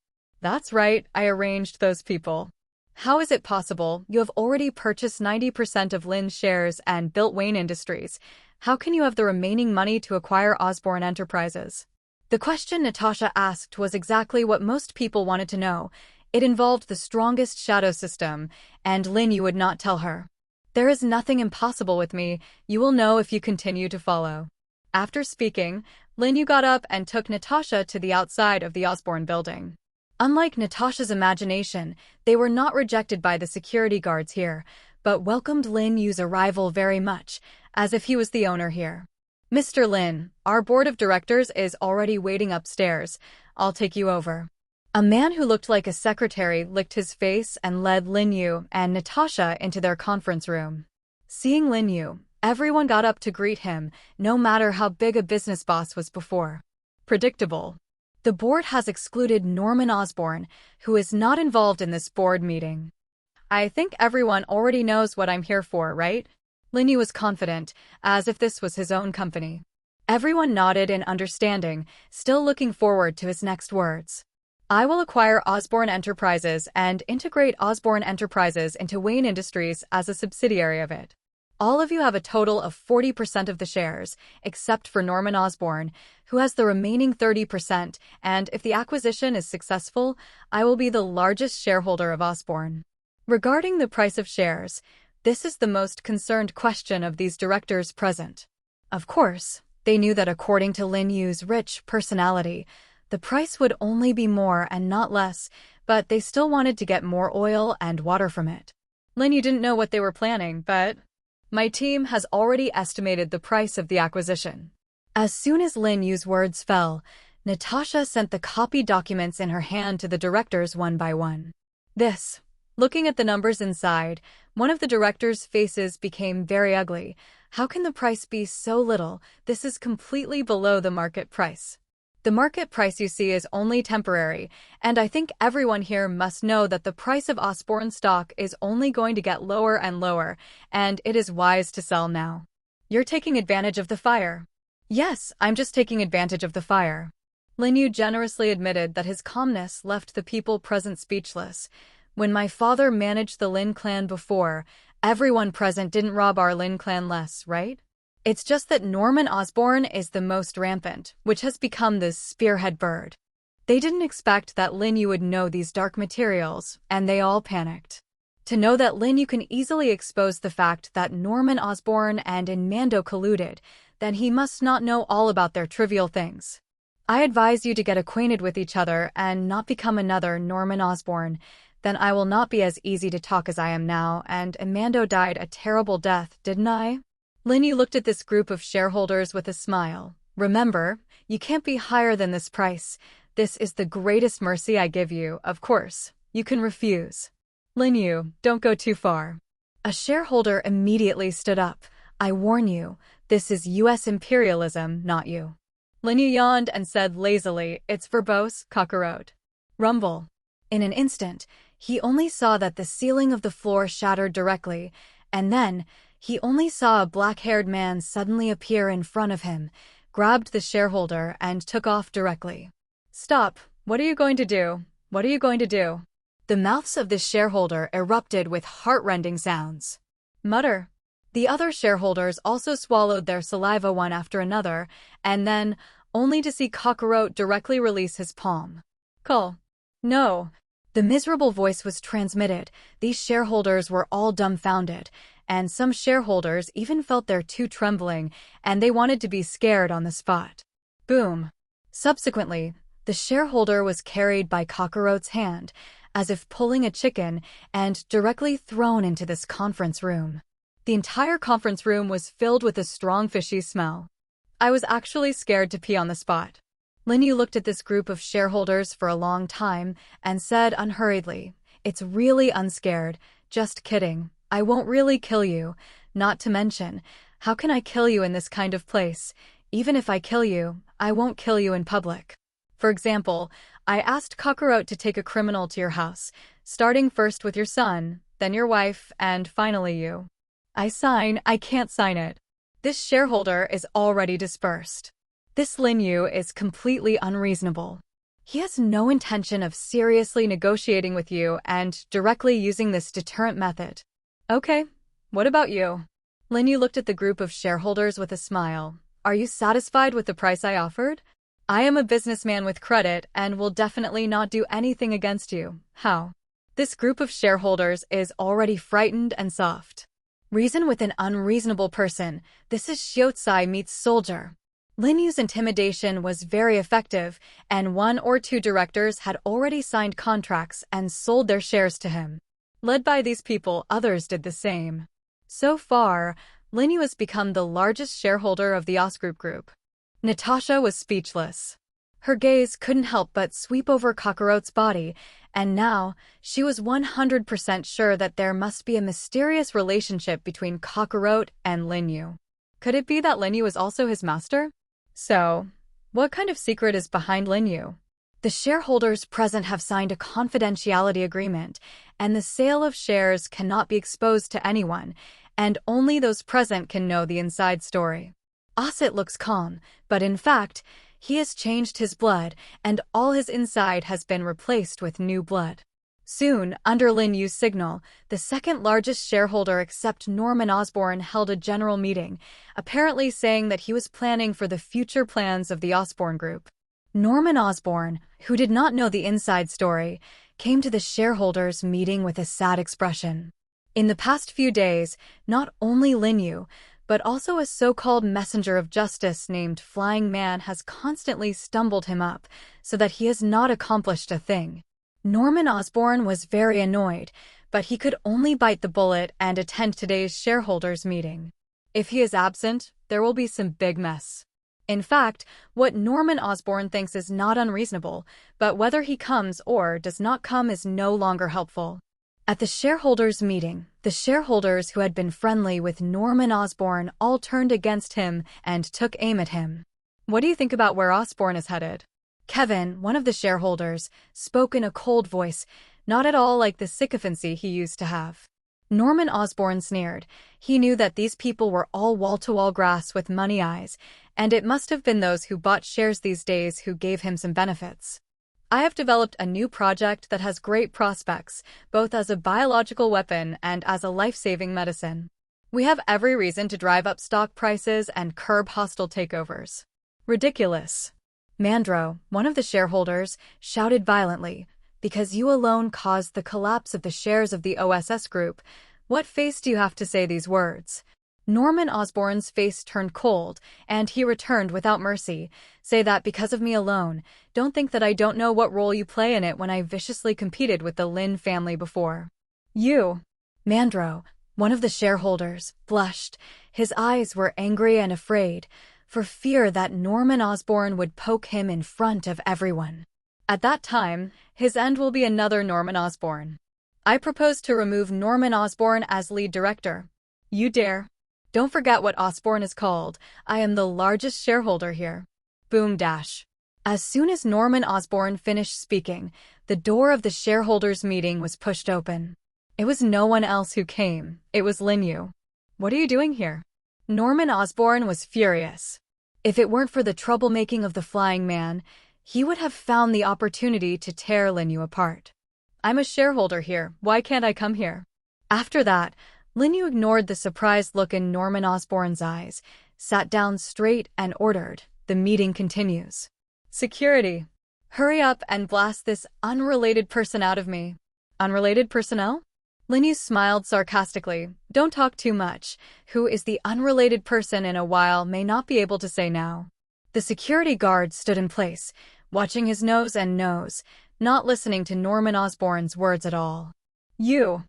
That's right, I arranged those people. How is it possible? You have already purchased 90% of Lin's shares and built Wayne Industries. How can you have the remaining money to acquire Osborn Enterprises? The question Natasha asked was exactly what most people wanted to know. It involved the strongest shadow system, and Lin Yu would not tell her. There is nothing impossible with me. You will know if you continue to follow. After speaking, Lin Yu got up and took Natasha to the outside of the Osborn building. Unlike Natasha's imagination, they were not rejected by the security guards here, but welcomed Lin Yu's arrival very much, as if he was the owner here. "Mr. Lin, our board of directors is already waiting upstairs. I'll take you over." A man who looked like a secretary licked his face and led Lin Yu and Natasha into their conference room. Seeing Lin Yu, everyone got up to greet him, no matter how big a business boss was before. Predictable. The board has excluded Norman Osborn, who is not involved in this board meeting. I think everyone already knows what I'm here for, right? Lin Yu was confident, as if this was his own company. Everyone nodded in understanding, still looking forward to his next words. I will acquire Osborn Enterprises and integrate Osborn Enterprises into Wayne Industries as a subsidiary of it. All of you have a total of 40% of the shares, except for Norman Osborn, who has the remaining 30%, and if the acquisition is successful, I will be the largest shareholder of Osborn. Regarding the price of shares, this is the most concerned question of these directors present. Of course, they knew that according to Lin Yu's rich personality, the price would only be more and not less, but they still wanted to get more oil and water from it. Lin Yu didn't know what they were planning, but my team has already estimated the price of the acquisition. As soon as Lin Yu's words fell, Natasha sent the copied documents in her hand to the directors one by one. Looking at the numbers inside, one of the directors' faces became very ugly. How can the price be so little? This is completely below the market price. The market price you see is only temporary, and I think everyone here must know that the price of Osborn stock is only going to get lower and lower, and it is wise to sell now. You're taking advantage of the fire. Yes, I'm just taking advantage of the fire. Lin Yu generously admitted that his calmness left the people present speechless. When my father managed the Lin clan before, everyone present didn't rob our Lin clan less, right? It's just that Norman Osborn is the most rampant, which has become the spearhead bird. They didn't expect that Lin Yu would know these dark materials, and they all panicked. To know that Lin Yu can easily expose the fact that Norman Osborn and Mando colluded, then he must not know all about their trivial things. I advise you to get acquainted with each other and not become another Norman Osborn. Then I will not be as easy to talk as I am now, and Mando died a terrible death, didn't I? Lin Yu looked at this group of shareholders with a smile. Remember, you can't be higher than this price. This is the greatest mercy I give you, of course. You can refuse. Lin Yu, don't go too far. A shareholder immediately stood up. I warn you, this is U.S. imperialism, not you. Lin Yu yawned and said lazily, it's verbose, Kakarot. Rumble. In an instant, he only saw that the ceiling of the floor shattered directly, and then he only saw a black-haired man suddenly appear in front of him, grabbed the shareholder, and took off directly. Stop. What are you going to do? What are you going to do? The mouths of this shareholder erupted with heart-rending sounds. Mutter. The other shareholders also swallowed their saliva one after another, and then, only to see Kakarot directly release his palm. Call. No. The miserable voice was transmitted. These shareholders were all dumbfounded, and some shareholders even felt their toe trembling, and they wanted to be scared on the spot. Boom. Subsequently, the shareholder was carried by Kakarot's hand, as if pulling a chicken, and directly thrown into this conference room. The entire conference room was filled with a strong fishy smell. I was actually scared to pee on the spot. Lin Yu looked at this group of shareholders for a long time and said unhurriedly, it's really unscared, just kidding. I won't really kill you. Not to mention, how can I kill you in this kind of place? Even if I kill you, I won't kill you in public. For example, I asked Kakarot to take a criminal to your house, starting first with your son, then your wife, and finally you. I can't sign it. This shareholder is already dispersed. This Lin Yu is completely unreasonable. He has no intention of seriously negotiating with you and directly using this deterrent method. Okay, what about you? Lin Yu looked at the group of shareholders with a smile. Are you satisfied with the price I offered? I am a businessman with credit and will definitely not do anything against you. How? This group of shareholders is already frightened and soft. Reason with an unreasonable person. This is Shiotsai meets soldier. Lin Yu's intimidation was very effective, and 1 or 2 directors had already signed contracts and sold their shares to him. Led by these people, others did the same. So far, Lin Yu has become the largest shareholder of the Osgroup Group. Natasha was speechless. Her gaze couldn't help but sweep over Kakarot's body, and now she was 100% sure that there must be a mysterious relationship between Kakarot and Lin Yu. Could it be that Lin Yu is also his master? So, what kind of secret is behind Lin Yu? The shareholders present have signed a confidentiality agreement, and the sale of shares cannot be exposed to anyone, and only those present can know the inside story. Osset looks calm, but in fact, he has changed his blood, and all his inside has been replaced with new blood. Soon, under Lin Yu's signal, the second largest shareholder except Norman Osborn held a general meeting, apparently saying that he was planning for the future plans of the Osborn Group. Norman Osborn, who did not know the inside story, came to the shareholders' meeting with a sad expression. In the past few days, not only Lin Yu, but also a so-called messenger of justice named Flying Man has constantly stumbled him up, so that he has not accomplished a thing. Norman Osborn was very annoyed, but he could only bite the bullet and attend today's shareholders' meeting. If he is absent, there will be some big mess. In fact, what Norman Osborn thinks is not unreasonable, but whether he comes or does not come is no longer helpful. At the shareholders' meeting, the shareholders who had been friendly with Norman Osborn all turned against him and took aim at him. What do you think about where Osborn is headed? Kevin, one of the shareholders, spoke in a cold voice, not at all like the sycophancy he used to have. Norman Osborn sneered. He knew that these people were all wall-to-wall grass with money eyes, and it must have been those who bought shares these days who gave him some benefits. I have developed a new project that has great prospects, both as a biological weapon and as a life-saving medicine. We have every reason to drive up stock prices and curb hostile takeovers. Ridiculous. Mandro, one of the shareholders, shouted violently. because you alone caused the collapse of the shares of the OSS group. What face do you have to say these words? Norman Osborn's face turned cold, and he returned without mercy. Say that because of me alone. Don't think that I don't know what role you play in it when I viciously competed with the Lin family before. You. Mandro, one of the shareholders, blushed. His eyes were angry and afraid, for fear that Norman Osborn would poke him in front of everyone. At that time, his end will be another Norman Osborn. I propose to remove Norman Osborn as lead director. You dare? Don't forget what Osborn is called. I am the largest shareholder here. Boom dash. As soon as Norman Osborn finished speaking, the door of the shareholders' meeting was pushed open. It was no one else who came. It was Lin Yu. What are you doing here? Norman Osborn was furious. If it weren't for the troublemaking of the Flying Man, he would have found the opportunity to tear Lin Yu apart. I'm a shareholder here. Why can't I come here? After that, Lin Yu ignored the surprised look in Norman Osborn's eyes, sat down straight and ordered, "The meeting continues. Security, hurry up and blast this unrelated person out of me." Unrelated personnel? Lin Yu smiled sarcastically. Don't talk too much. Who is the unrelated person in a while may not be able to say now. The security guard stood in place, watching his nose and nose, not listening to Norman Osborn's words at all. You're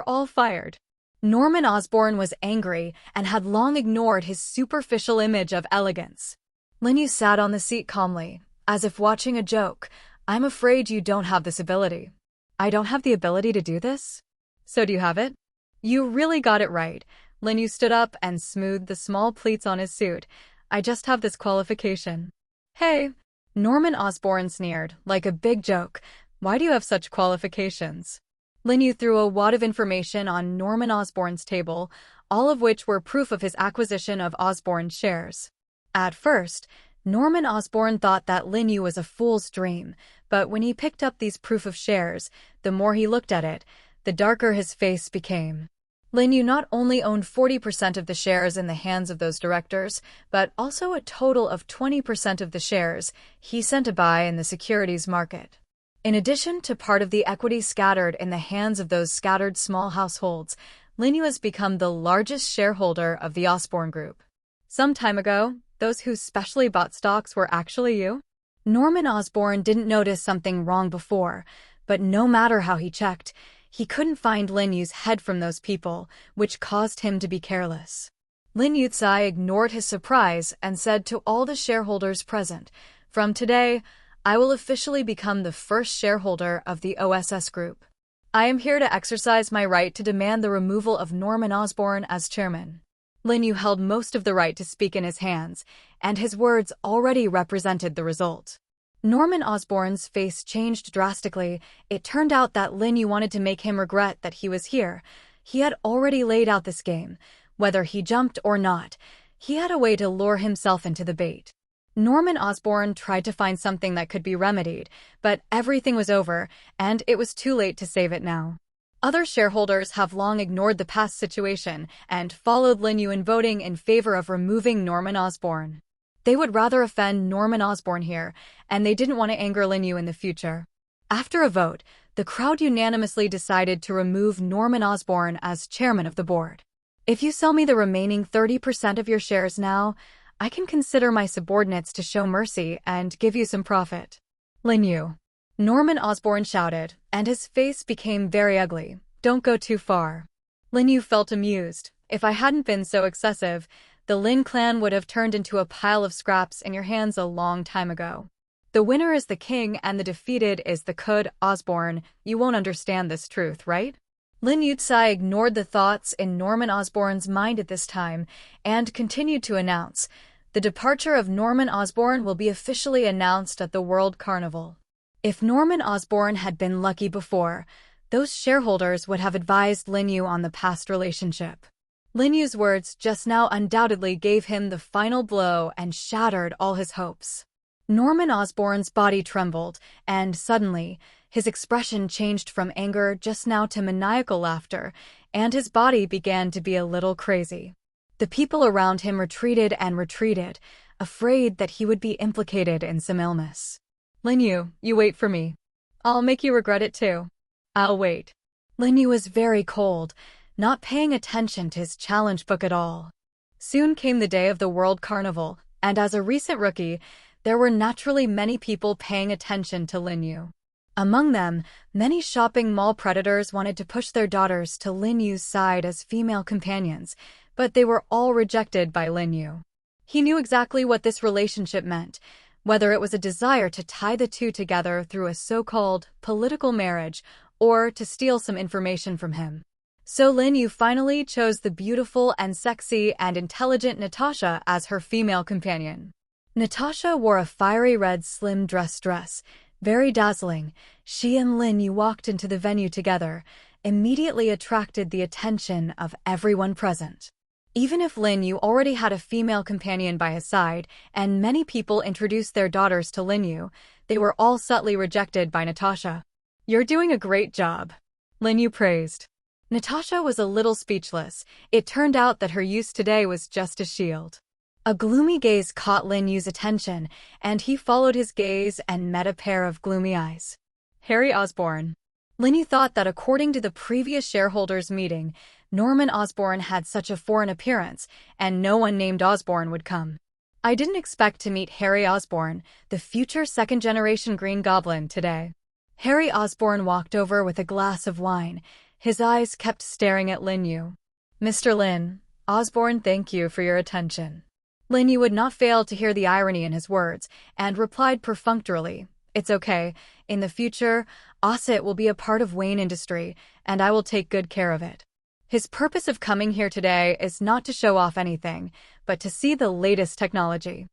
all fired. Norman Osborn was angry and had long ignored his superficial image of elegance. Lin Yu sat on the seat calmly, as if watching a joke. I'm afraid you don't have this ability. I don't have the ability to do this? So do you have it? You really got it right. Lin Yu stood up and smoothed the small pleats on his suit. I just have this qualification. Hey, Norman Osborn sneered, like a big joke. Why do you have such qualifications? Lin Yu threw a wad of information on Norman Osborn's table, all of which were proof of his acquisition of Osborn shares. At first, Norman Osborn thought that Lin Yu was a fool's dream, but when he picked up these proof of shares, the more he looked at it, the darker his face became. Lin Yu not only owned 40% of the shares in the hands of those directors, but also a total of 20% of the shares he sent to buy in the securities market. In addition to part of the equity scattered in the hands of those scattered small households, Lin Yu has become the largest shareholder of the Osborn Group. Some time ago, those who specially bought stocks were actually you? Norman Osborn didn't notice something wrong before, but no matter how he checked, he couldn't find Lin Yu's head from those people, which caused him to be careless. Lin Yutsai ignored his surprise and said to all the shareholders present, "From today, I will officially become the first shareholder of the OSS Group. I am here to exercise my right to demand the removal of Norman Osborn as chairman." Lin Yu held most of the right to speak in his hands, and his words already represented the result. Norman Osborn's face changed drastically. It turned out that Lin Yu wanted to make him regret that he was here. He had already laid out this game. Whether he jumped or not, he had a way to lure himself into the bait. Norman Osborn tried to find something that could be remedied, but everything was over, and it was too late to save it now. Other shareholders have long ignored the past situation and followed Lin Yu in voting in favor of removing Norman Osborn. They would rather offend Norman Osborn here, and they didn't want to anger Lin Yu in the future. After a vote, the crowd unanimously decided to remove Norman Osborn as chairman of the board. If you sell me the remaining 30% of your shares now, I can consider my subordinates to show mercy and give you some profit. Lin Yu. Norman Osborn shouted, and his face became very ugly. Don't go too far. Lin Yu felt amused. If I hadn't been so excessive, the Lin clan would have turned into a pile of scraps in your hands a long time ago. The winner is the king and the defeated is the Kud Osborn. You won't understand this truth, right? Lin Yutsai ignored the thoughts in Norman Osborn's mind at this time and continued to announce, the departure of Norman Osborn will be officially announced at the World Carnival. If Norman Osborn had been lucky before, those shareholders would have advised Lin Yu on the past relationship. Lin Yu's words just now undoubtedly gave him the final blow and shattered all his hopes. Norman Osborn's body trembled, and suddenly, his expression changed from anger just now to maniacal laughter, and his body began to be a little crazy. The people around him retreated and retreated, afraid that he would be implicated in some illness. Lin Yu, you wait for me. I'll make you regret it too. I'll wait. Lin Yu was very cold, not paying attention to his challenge book at all. Soon came the day of the World Carnival, and as a recent rookie, there were naturally many people paying attention to Lin Yu. Among them, many shopping mall predators wanted to push their daughters to Lin Yu's side as female companions, but they were all rejected by Lin Yu. He knew exactly what this relationship meant, whether it was a desire to tie the two together through a so-called political marriage or to steal some information from him. So Lin Yu finally chose the beautiful and sexy and intelligent Natasha as her female companion. Natasha wore a fiery red slim dress, very dazzling. She and Lin Yu walked into the venue together, immediately attracted the attention of everyone present. Even if Lin Yu already had a female companion by his side, and many people introduced their daughters to Lin Yu, they were all subtly rejected by Natasha. "You're doing a great job," Lin Yu praised. Natasha was a little speechless. It turned out that her use today was just a shield. A gloomy gaze caught Lin Yu's attention, and he followed his gaze and met a pair of gloomy eyes. Harry Osborn. Lin Yu thought that according to the previous shareholders' meeting, Norman Osborn had such a foreign appearance, and no one named Osborn would come. "I didn't expect to meet Harry Osborn, the future second-generation Green Goblin, today." Harry Osborn walked over with a glass of wine. His eyes kept staring at Lin Yu. "Mr. Lin Osborn, thank you for your attention." Lin Yu would not fail to hear the irony in his words, and replied perfunctorily, "It's okay. In the future, Osset will be a part of Wayne Industry, and I will take good care of it." His purpose of coming here today is not to show off anything, but to see the latest technology.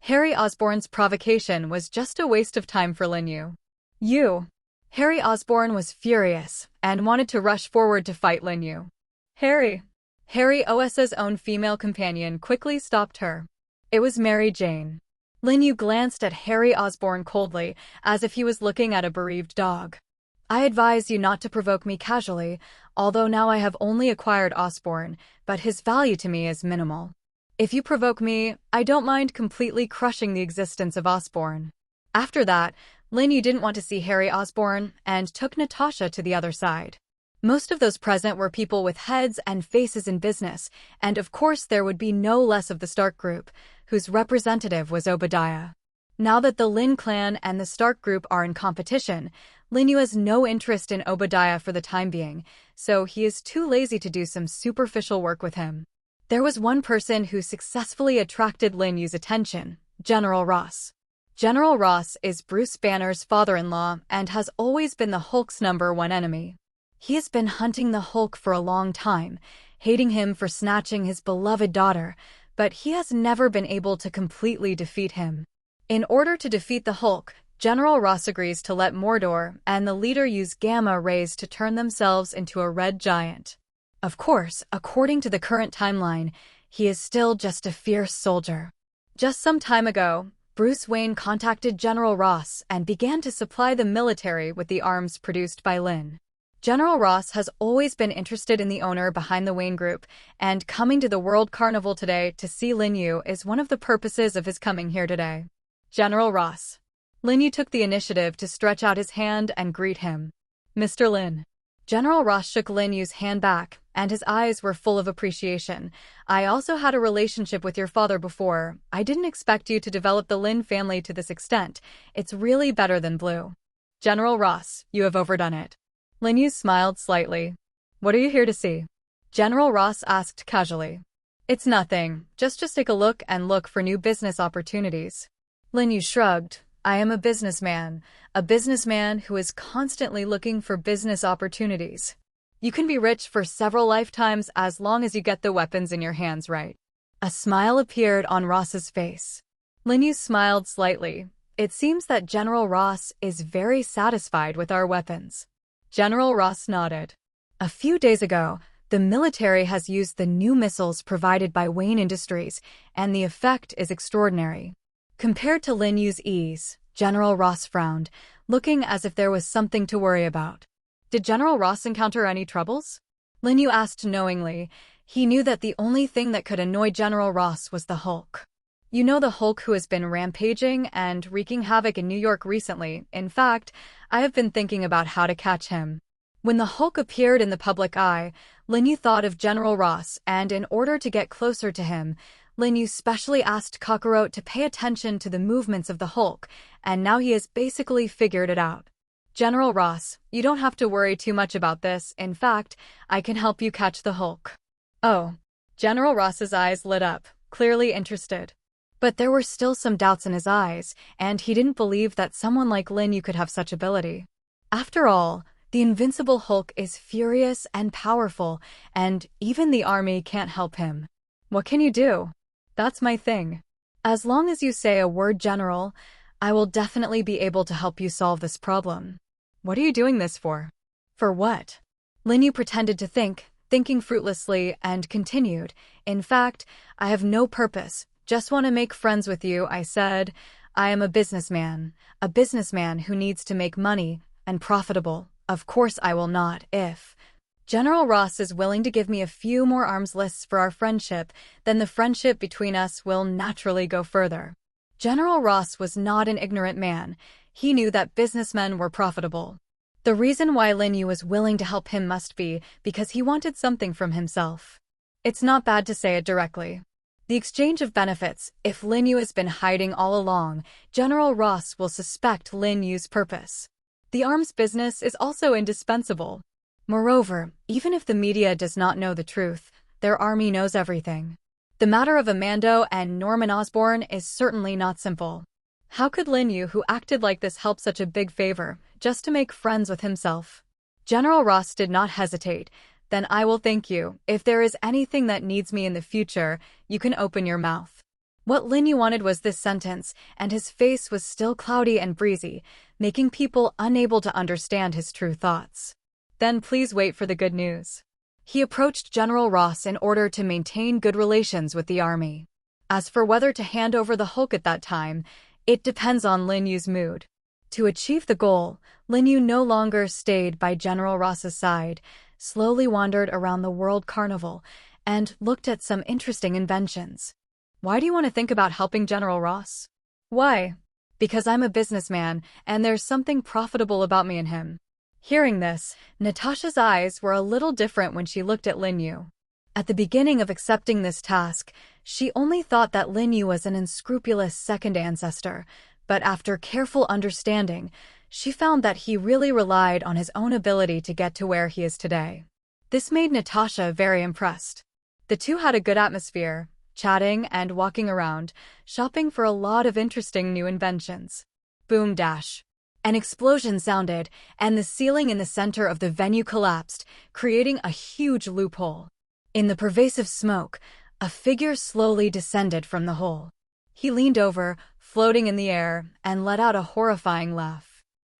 Harry Osborn's provocation was just a waste of time for Lin Yu. Harry Osborn was furious and wanted to rush forward to fight Lin Yu. Harry Os's own female companion quickly stopped her. It was Mary Jane. Lin Yu glanced at Harry Osborn coldly, as if he was looking at a bereaved dog. "I advise you not to provoke me casually, although now I have only acquired Osborn, but his value to me is minimal. If you provoke me, I don't mind completely crushing the existence of Osborn." After that, Lin Yu didn't want to see Harry Osborn and took Natasha to the other side. Most of those present were people with heads and faces in business, and of course there would be no less of the Stark Group, whose representative was Obadiah. Now that the Lin clan and the Stark Group are in competition, Lin Yu has no interest in Obadiah for the time being, so he is too lazy to do some superficial work with him. There was one person who successfully attracted Lin Yu's attention, General Ross. General Ross is Bruce Banner's father-in-law and has always been the Hulk's #1 enemy. He has been hunting the Hulk for a long time, hating him for snatching his beloved daughter, but he has never been able to completely defeat him. In order to defeat the Hulk, General Ross agrees to let Mordor and the leader use gamma rays to turn themselves into a red giant. Of course, according to the current timeline, he is still just a fierce soldier. Just some time ago, Bruce Wayne contacted General Ross and began to supply the military with the arms produced by Lin. General Ross has always been interested in the owner behind the Wayne Group, and coming to the World Carnival today to see Lin Yu is one of the purposes of his coming here today. General Ross. Lin Yu took the initiative to stretch out his hand and greet him. "Mr. Lin." General Ross shook Lin Yu's hand back, and his eyes were full of appreciation. "I also had a relationship with your father before. I didn't expect you to develop the Lin family to this extent. It's really better than Blue." "General Ross, you have overdone it." Lin Yu smiled slightly. "What are you here to see?" General Ross asked casually. "It's nothing. Just take a look and look for new business opportunities." Lin Yu shrugged. "I am a businessman who is constantly looking for business opportunities. You can be rich for several lifetimes as long as you get the weapons in your hands right." A smile appeared on Ross's face. Lin Yu smiled slightly. "It seems that General Ross is very satisfied with our weapons." General Ross nodded. "A few days ago, the military has used the new missiles provided by Wayne Industries, and the effect is extraordinary." Compared to Lin Yu's ease, General Ross frowned, looking as if there was something to worry about. "Did General Ross encounter any troubles?" Lin Yu asked knowingly. He knew that the only thing that could annoy General Ross was the Hulk. You know, the Hulk who has been rampaging and wreaking havoc in New York recently. In fact, I have been thinking about how to catch him. When the Hulk appeared in the public eye, Lin Yu thought of General Ross, and in order to get closer to him, Lin Yu specially asked Kakarot to pay attention to the movements of the Hulk, and now he has basically figured it out. General Ross, you don't have to worry too much about this. In fact, I can help you catch the Hulk. Oh. General Ross's eyes lit up, clearly interested. But there were still some doubts in his eyes, and he didn't believe that someone like Lin Yu could have such ability. After all, the invincible Hulk is furious and powerful, and even the army can't help him. What can you do? That's my thing. As long as you say a word, General, I will definitely be able to help you solve this problem. What are you doing this for? For what? Lin Yu pretended to think, thinking fruitlessly, and continued, in fact, I have no purpose, just want to make friends with you. I said, I am a businessman who needs to make money, and profitable. Of course I will not. If General Ross is willing to give me a few more arms lists for our friendship, then the friendship between us will naturally go further. General Ross was not an ignorant man. He knew that businessmen were profitable. The reason why Lin Yu was willing to help him must be because he wanted something from himself. It's not bad to say it directly. The exchange of benefits. If Lin Yu has been hiding all along, General Ross will suspect Lin Yu's purpose. The arms business is also indispensable. Moreover, even if the media does not know the truth, their army knows everything. The matter of Amando and Norman Osborn is certainly not simple. How could Lin Yu, who acted like this, help such a big favor, just to make friends with himself? General Ross did not hesitate. Then I will thank you. If there is anything that needs me in the future, you can open your mouth. What Lin Yu wanted was this sentence, and his face was still cloudy and breezy, making people unable to understand his true thoughts. Then please wait for the good news. He approached General Ross in order to maintain good relations with the army. As for whether to hand over the Hulk at that time, it depends on Lin Yu's mood. To achieve the goal, Lin Yu no longer stayed by General Ross's side, slowly wandered around the World Carnival, and looked at some interesting inventions. Why do you want to think about helping General Ross? Why? Because I'm a businessman, and there's something profitable about me and him. Hearing this, Natasha's eyes were a little different when she looked at Lin Yu. At the beginning of accepting this task, she only thought that Lin Yu was an unscrupulous second ancestor, but after careful understanding, she found that he really relied on his own ability to get to where he is today. This made Natasha very impressed. The two had a good atmosphere, chatting and walking around, shopping for a lot of interesting new inventions. Boom dash. An explosion sounded, and the ceiling in the center of the venue collapsed, creating a huge loophole. In the pervasive smoke, a figure slowly descended from the hole. He leaned over, floating in the air, and let out a horrifying laugh.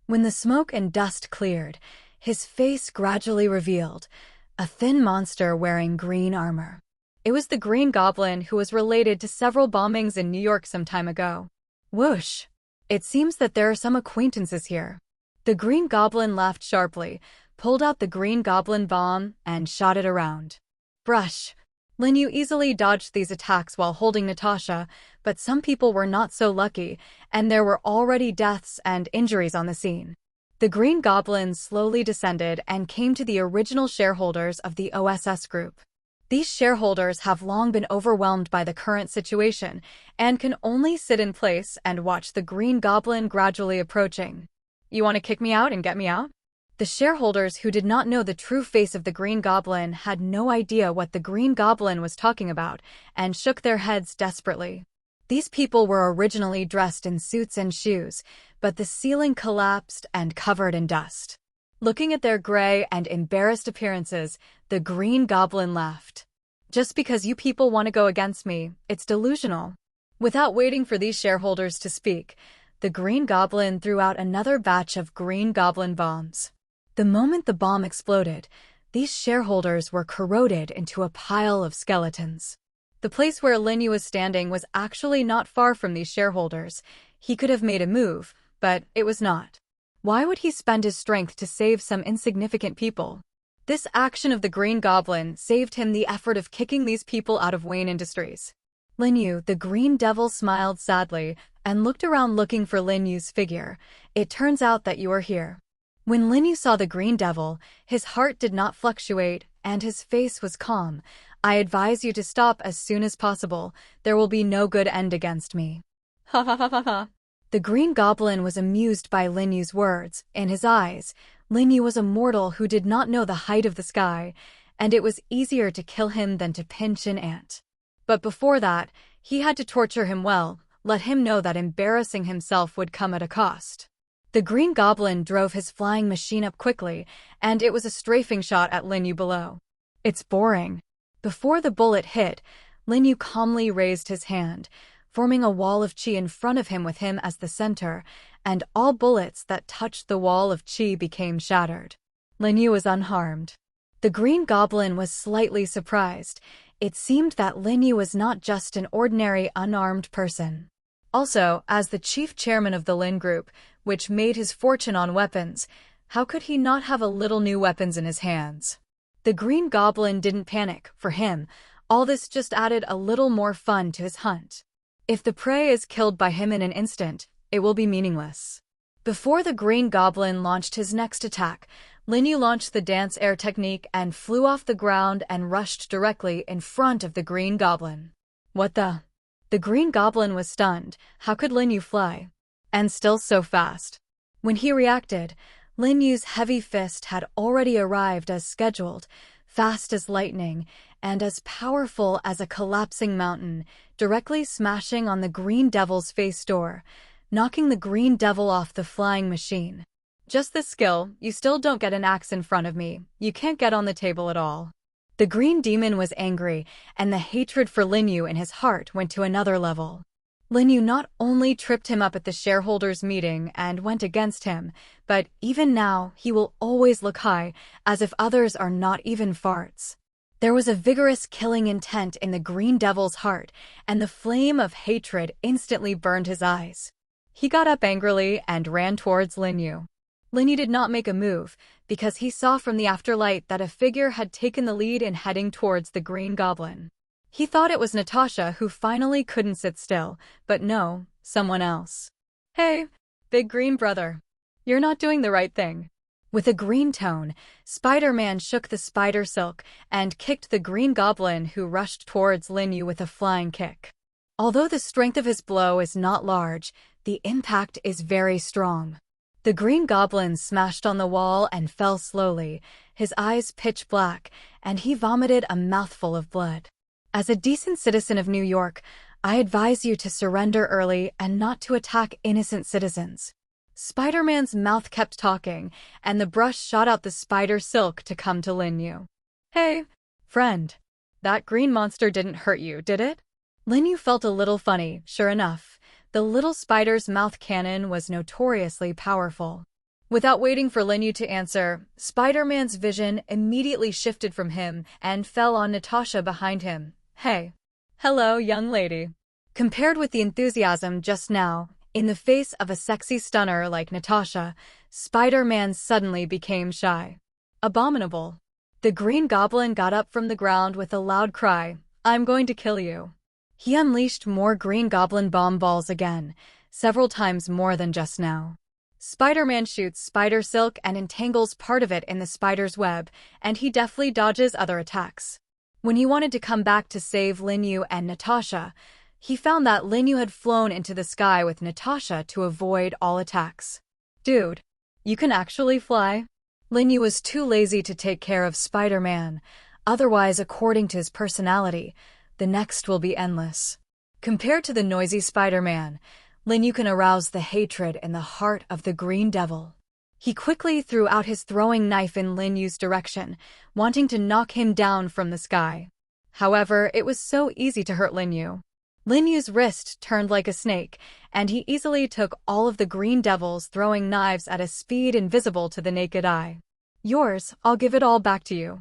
When the smoke and dust cleared, his face gradually revealed, a thin monster wearing green armor. It was the Green Goblin, who was related to several bombings in New York some time ago. Whoosh! It seems that there are some acquaintances here. The Green Goblin laughed sharply, pulled out the Green Goblin bomb, and shot it around. Brush! Lin Yu easily dodged these attacks while holding Natasha, but some people were not so lucky, and there were already deaths and injuries on the scene. The Green Goblin slowly descended and came to the original shareholders of the OSS group. These shareholders have long been overwhelmed by the current situation and can only sit in place and watch the Green Goblin gradually approaching. You want to kick me out and get me out? The shareholders, who did not know the true face of the Green Goblin, had no idea what the Green Goblin was talking about and shook their heads desperately. These people were originally dressed in suits and shoes, but the ceiling collapsed and covered in dust. Looking at their gray and embarrassed appearances, the Green Goblin laughed. Just because you people want to go against me, it's delusional. Without waiting for these shareholders to speak, the Green Goblin threw out another batch of Green Goblin bombs. The moment the bomb exploded, these shareholders were corroded into a pile of skeletons. The place where Lin Yu was standing was actually not far from these shareholders. He could have made a move, but it was not. Why would he spend his strength to save some insignificant people? This action of the Green Goblin saved him the effort of kicking these people out of Wayne Industries. Lin Yu, the green devil, smiled sadly and looked around looking for Lin Yu's figure. It turns out that you are here. When Lin Yu saw the green devil, his heart did not fluctuate and his face was calm. I advise you to stop as soon as possible. There will be no good end against me. Ha ha ha ha ha. The Green Goblin was amused by Lin Yu's words. In his eyes, Lin Yu was a mortal who did not know the height of the sky, and it was easier to kill him than to pinch an ant. But before that, he had to torture him well, let him know that embarrassing himself would come at a cost. The Green Goblin drove his flying machine up quickly, and it was a strafing shot at Lin Yu below. It's boring. Before the bullet hit, Lin Yu calmly raised his hand, forming a wall of qi in front of him with him as the center, and all bullets that touched the wall of qi became shattered. Lin Yu was unharmed. The Green Goblin was slightly surprised. It seemed that Lin Yu was not just an ordinary unarmed person. Also, as the chief chairman of the Lin Group, which made his fortune on weapons, how could he not have a little new weapons in his hands? The Green Goblin didn't panic. For him, all this just added a little more fun to his hunt. If the prey is killed by him in an instant, it will be meaningless. Before the Green Goblin launched his next attack, Lin Yu launched the dance air technique and flew off the ground and rushed directly in front of the Green Goblin. What the? The Green Goblin was stunned. How could Lin Yu fly? And still so fast. When he reacted, Lin Yu's heavy fist had already arrived as scheduled, fast as lightning, and as powerful as a collapsing mountain, directly smashing on the Green Devil's face door, knocking the Green Devil off the flying machine. Just this skill, you still don't get an axe in front of me. You can't get on the table at all. The Green Demon was angry, and the hatred for Lin Yu in his heart went to another level. Lin Yu not only tripped him up at the shareholders' meeting and went against him, but even now he will always look high, as if others are not even farts. There was a vigorous killing intent in the Green Devil's heart, and the flame of hatred instantly burned his eyes. He got up angrily and ran towards Lin Yu. Lin Yu did not make a move, because he saw from the afterlight that a figure had taken the lead in heading towards the Green Goblin. He thought it was Natasha who finally couldn't sit still, but no, someone else. Hey, big green brother. You're not doing the right thing. With a green tone, Spider-Man shook the spider silk and kicked the Green Goblin, who rushed towards Lin Yu with a flying kick. Although the strength of his blow is not large, the impact is very strong. The Green Goblin smashed on the wall and fell slowly, his eyes pitch black, and he vomited a mouthful of blood. As a decent citizen of New York, I advise you to surrender early and not to attack innocent citizens. Spider-Man's mouth kept talking, and the brush shot out the spider silk to come to Lin Yu. Hey, friend. That green monster didn't hurt you, did it? Lin Yu felt a little funny. Sure enough, the little spider's mouth cannon was notoriously powerful. Without waiting for Lin Yu to answer, Spider-Man's vision immediately shifted from him and fell on Natasha behind him. Hey. Hello, young lady. Compared with the enthusiasm just now, in the face of a sexy stunner like Natasha, Spider-Man suddenly became shy. Abominable. The Green Goblin got up from the ground with a loud cry. I'm going to kill you. He unleashed more Green Goblin bomb balls again, several times more than just now. Spider-Man shoots spider silk and entangles part of it in the spider's web, and he deftly dodges other attacks. When he wanted to come back to save Lin Yu and Natasha, he found that Lin Yu had flown into the sky with Natasha to avoid all attacks. Dude, you can actually fly? Lin Yu was too lazy to take care of Spider-Man. Otherwise, according to his personality, the next will be endless. Compared to the noisy Spider-Man, Lin Yu can arouse the hatred in the heart of the Green Devil. He quickly threw out his throwing knife in Lin Yu's direction, wanting to knock him down from the sky. However, it was so easy to hurt Lin Yu. Lin Yu's wrist turned like a snake, and he easily took all of the Green Devil's throwing knives at a speed invisible to the naked eye. Yours, I'll give it all back to you.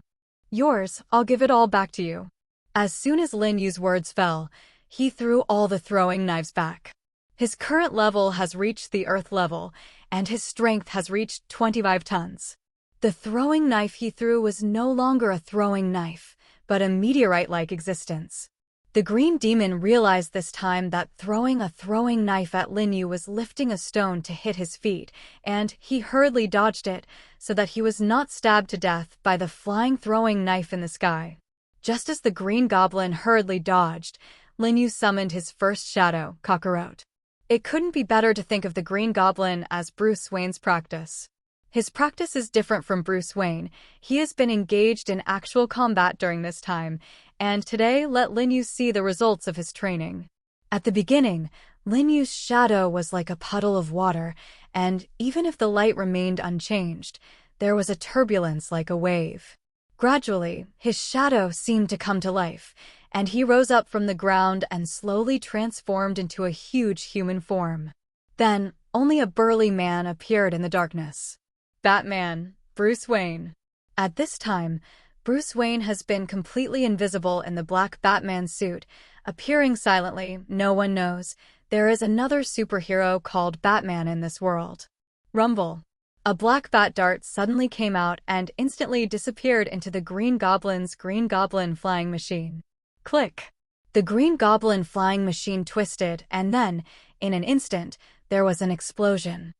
Yours, I'll give it all back to you. As soon as Lin Yu's words fell, he threw all the throwing knives back. His current level has reached the Earth level, and his strength has reached 25 tons. The throwing knife he threw was no longer a throwing knife, but a meteorite-like existence. The green demon realized this time that throwing a throwing knife at Lin Yu was lifting a stone to hit his feet, and he hurriedly dodged it so that he was not stabbed to death by the flying throwing knife in the sky. Just as the green goblin hurriedly dodged, Lin Yu summoned his first shadow, Kakarot. It couldn't be better to think of the green goblin as Bruce Wayne's practice. His practice is different from Bruce Wayne. He has been engaged in actual combat during this time, and today let Lin Yu see the results of his training. At the beginning, Lin Yu's shadow was like a puddle of water, and even if the light remained unchanged, there was a turbulence like a wave. Gradually, his shadow seemed to come to life, and he rose up from the ground and slowly transformed into a huge human form. Then, only a burly man appeared in the darkness. Batman, Bruce Wayne. At this time, Bruce Wayne has been completely invisible in the black Batman suit, appearing silently. No one knows. There is another superhero called Batman in this world. Rumble. A black bat dart suddenly came out and instantly disappeared into the Green Goblin's Green Goblin flying machine. Click. The Green Goblin flying machine twisted, and then, in an instant, there was an explosion.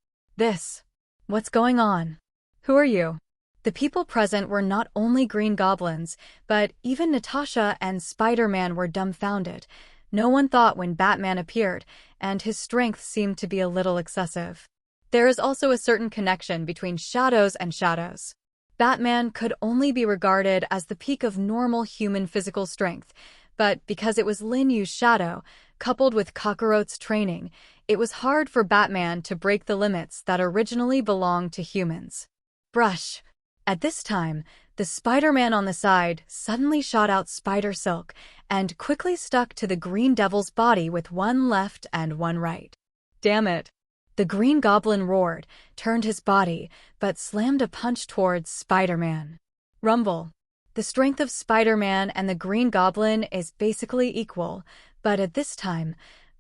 What's going on? Who are you? The people present were not only Green Goblins, but even Natasha and Spider-Man were dumbfounded. No one thought when Batman appeared, and his strength seemed to be a little excessive. There is also a certain connection between shadows and shadows. Batman could only be regarded as the peak of normal human physical strength, but because it was Lin Yu's shadow, coupled with Kakarot's training, it was hard for Batman to break the limits that originally belonged to humans. Brush. At this time, the Spider-Man on the side suddenly shot out spider silk and quickly stuck to the Green Devil's body with one left and one right. Damn it. The Green Goblin roared, turned his body, but slammed a punch towards Spider-Man. Rumble. The strength of Spider-Man and the Green Goblin is basically equal, but at this time,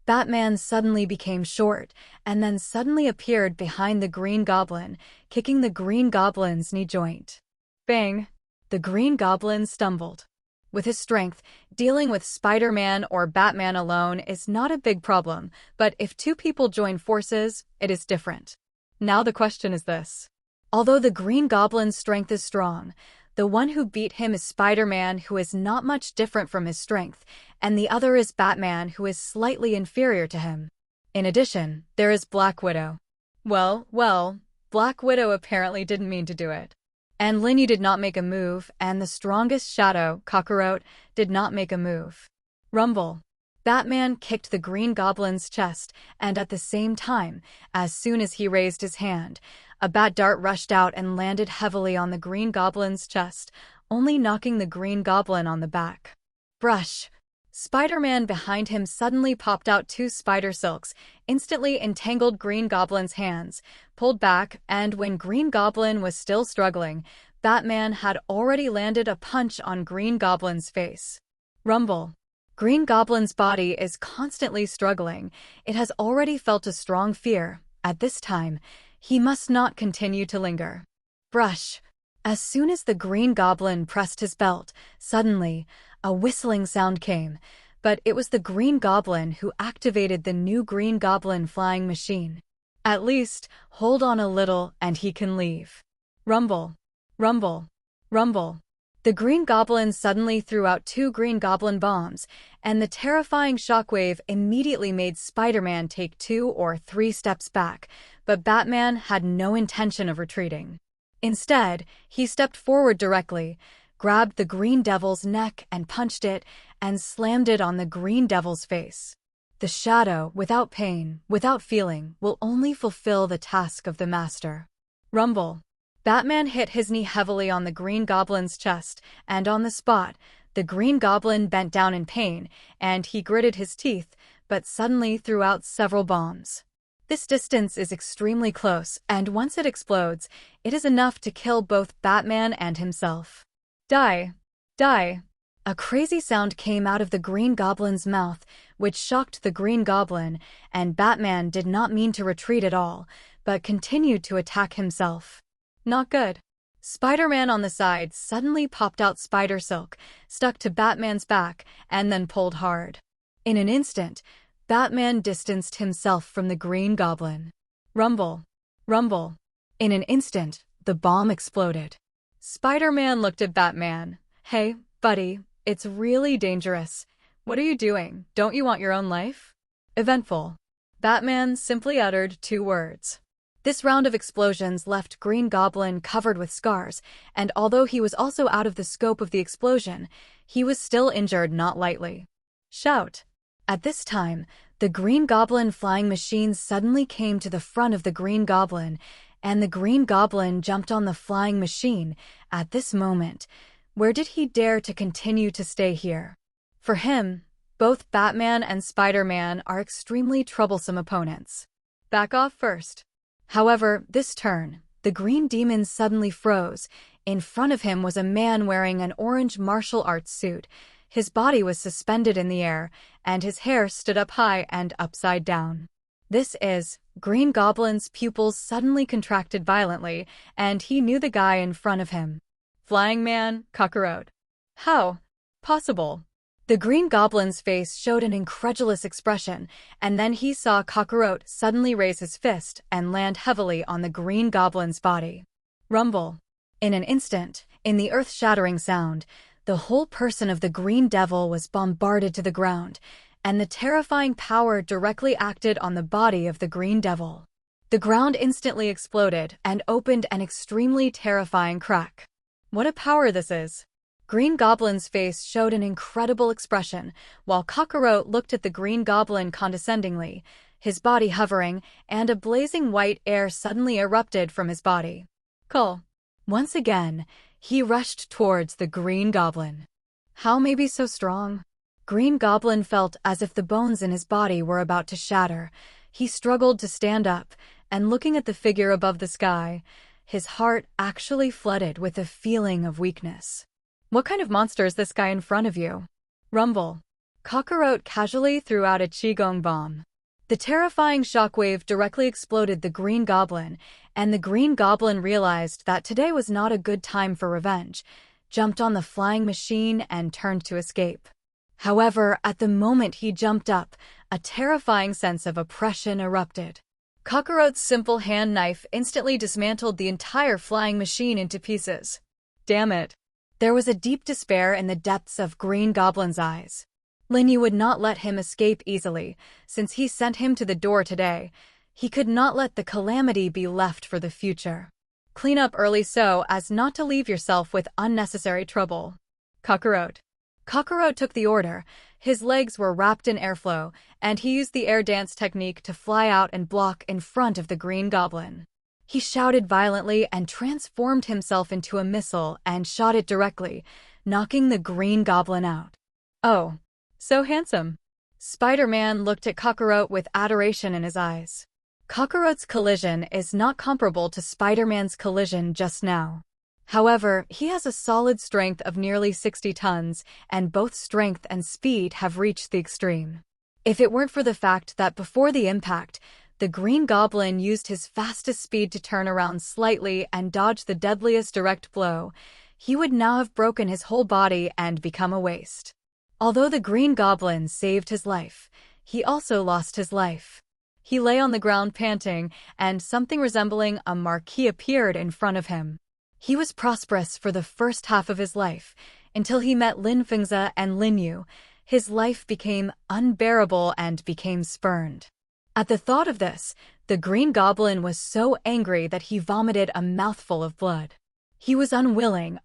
Batman suddenly became short and then suddenly appeared behind the Green Goblin, kicking the Green Goblin's knee joint. Bang! The Green Goblin stumbled. With his strength, dealing with Spider-Man or Batman alone is not a big problem, but if two people join forces, it is different. Now the question is this. Although the Green Goblin's strength is strong, the one who beat him is Spider-Man, who is not much different from his strength, and the other is Batman, who is slightly inferior to him. In addition, there is Black Widow. Well, Black Widow apparently didn't mean to do it. And Lin Yu did not make a move, and the strongest shadow, Kakarot, did not make a move. Rumble. Batman kicked the Green Goblin's chest, and at the same time, as soon as he raised his hand, a bat dart rushed out and landed heavily on the Green Goblin's chest, only knocking the Green Goblin on the back. Brush. Spider-Man behind him suddenly popped out two spider silks, instantly entangled Green Goblin's hands, pulled back, and when Green Goblin was still struggling, Batman had already landed a punch on Green Goblin's face. Rumble. Green Goblin's body is constantly struggling. It has already felt a strong fear. At this time, he must not continue to linger. Brush. As soon as the Green Goblin pressed his belt, suddenly, a whistling sound came, but it was the Green Goblin who activated the new Green Goblin flying machine. At least, hold on a little and he can leave. Rumble. Rumble. Rumble. The Green Goblin suddenly threw out two Green Goblin bombs, and the terrifying shockwave immediately made Spider-Man take 2 or 3 steps back, but Batman had no intention of retreating. Instead, he stepped forward directly, grabbed the Green Devil's neck and punched it, and slammed it on the Green Devil's face. The shadow, without pain, without feeling, will only fulfill the task of the master. Rumble. Batman hit his knee heavily on the Green Goblin's chest, and on the spot, the Green Goblin bent down in pain, and he gritted his teeth, but suddenly threw out several bombs. This distance is extremely close, and once it explodes, it is enough to kill both Batman and himself. Die! Die! A crazy sound came out of the Green Goblin's mouth, which shocked the Green Goblin, and Batman did not mean to retreat at all, but continued to attack himself. Not good. Spider-Man on the side suddenly popped out spider silk, stuck to Batman's back, and then pulled hard. In an instant, Batman distanced himself from the Green Goblin. Rumble. Rumble. In an instant, the bomb exploded. Spider-Man looked at Batman. Hey, buddy, it's really dangerous. What are you doing? Don't you want your own life? Eventful. Batman simply uttered 2 words. This round of explosions left Green Goblin covered with scars, and although he was also out of the scope of the explosion, he was still injured not lightly. Shout. At this time, the Green Goblin flying machine suddenly came to the front of the Green Goblin, and the Green Goblin jumped on the flying machine. At this moment, where did he dare to continue to stay here? For him, both Batman and Spider-Man are extremely troublesome opponents. Back off first. However, this turn, the Green Demon suddenly froze. In front of him was a man wearing an orange martial arts suit. His body was suspended in the air, and his hair stood up high and upside down. This is, Green Goblin's pupils suddenly contracted violently, and he knew the guy in front of him. Flying Man, Kakarot. How? Possible. The Green Goblin's face showed an incredulous expression, and then he saw Kakarot suddenly raise his fist and land heavily on the Green Goblin's body. Rumble. In an instant, in the earth-shattering sound, the whole person of the Green Devil was bombarded to the ground, and the terrifying power directly acted on the body of the Green Devil. The ground instantly exploded and opened an extremely terrifying crack. What a power this is! Green Goblin's face showed an incredible expression, while Kakarot looked at the Green Goblin condescendingly, his body hovering, and a blazing white air suddenly erupted from his body. Cool. Once again, he rushed towards the Green Goblin. How may be so strong? Green Goblin felt as if the bones in his body were about to shatter. He struggled to stand up, and looking at the figure above the sky, his heart actually flooded with a feeling of weakness. What kind of monster is this guy in front of you? Rumble. Kakarot casually threw out a Qigong bomb. The terrifying shockwave directly exploded the Green Goblin, and the Green Goblin realized that today was not a good time for revenge, jumped on the flying machine, and turned to escape. However, at the moment he jumped up, a terrifying sense of oppression erupted. Kakarot's simple hand knife instantly dismantled the entire flying machine into pieces. Damn it. There was a deep despair in the depths of Green Goblin's eyes. Linyu would not let him escape easily, since he sent him to the door today. He could not let the calamity be left for the future. Clean up early so as not to leave yourself with unnecessary trouble. Kakarot. Kakarot took the order. His legs were wrapped in airflow, and he used the air dance technique to fly out and block in front of the Green Goblin. He shouted violently and transformed himself into a missile and shot it directly, knocking the Green Goblin out. Oh, so handsome. Spider-Man looked at Kakarot with adoration in his eyes. Kakarot's collision is not comparable to Spider-Man's collision just now. However, he has a solid strength of nearly 60 tons, and both strength and speed have reached the extreme. If it weren't for the fact that before the impact, the Green Goblin used his fastest speed to turn around slightly and dodge the deadliest direct blow, he would now have broken his whole body and become a waste. Although the Green Goblin saved his life, he also lost his life. He lay on the ground panting, and something resembling a marquee appeared in front of him. He was prosperous for the first half of his life, until he met Lin Fengzi and Linyu. His life became unbearable and became spurned. At the thought of this, the Green Goblin was so angry that he vomited a mouthful of blood. He was unwilling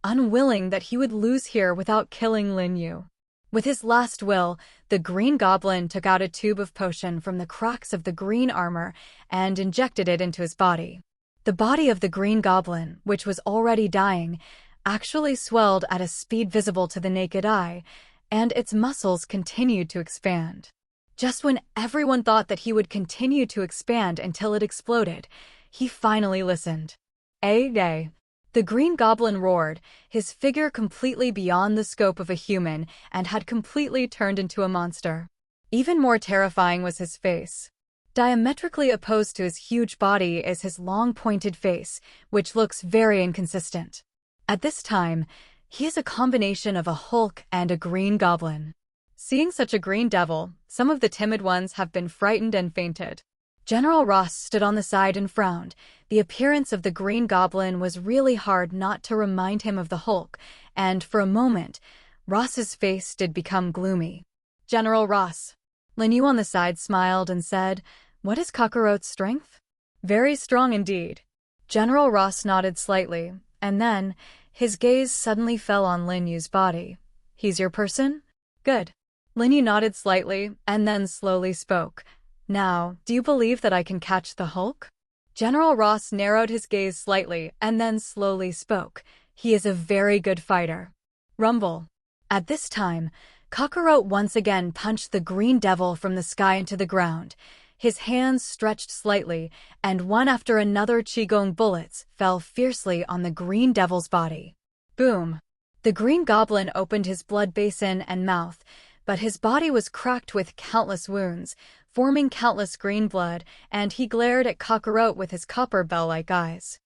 that he would lose here without killing Linyu. With his last will, the Green Goblin took out a tube of potion from the cracks of the green armor and injected it into his body. The body of the Green Goblin, which was already dying, actually swelled at a speed visible to the naked eye, and its muscles continued to expand. Just when everyone thought that he would continue to expand until it exploded, he finally listened. Day. The Green Goblin roared, his figure completely beyond the scope of a human and had completely turned into a monster. Even more terrifying was his face. Diametrically opposed to his huge body is his long pointed face, which looks very inconsistent. At this time, he is a combination of a Hulk and a green goblin. Seeing such a green devil, some of the timid ones have been frightened and fainted. General Ross stood on the side and frowned. The appearance of the green goblin was really hard not to remind him of the Hulk, and for a moment, Ross's face did become gloomy. General Ross. Lin Yu on the side smiled and said, "What is Kakarot's strength?" "Very strong indeed." General Ross nodded slightly, and then, his gaze suddenly fell on Lin Yu's body. "He's your person? Good." Lin Yu nodded slightly, and then slowly spoke. "Now, do you believe that I can catch the Hulk?" General Ross narrowed his gaze slightly, and then slowly spoke. "He is a very good fighter." Rumble. At this time, Kakarot once again punched the green devil from the sky into the ground. His hands stretched slightly, and one after another qigong bullets fell fiercely on the green devil's body. Boom! The green goblin opened his blood basin and mouth, but his body was cracked with countless wounds, forming countless green blood, and he glared at Kakarot with his copper bell-like eyes.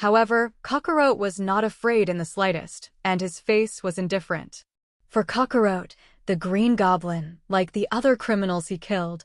However, Kakarot was not afraid in the slightest, and his face was indifferent. For Kakarot, the green goblin, like the other criminals he killed,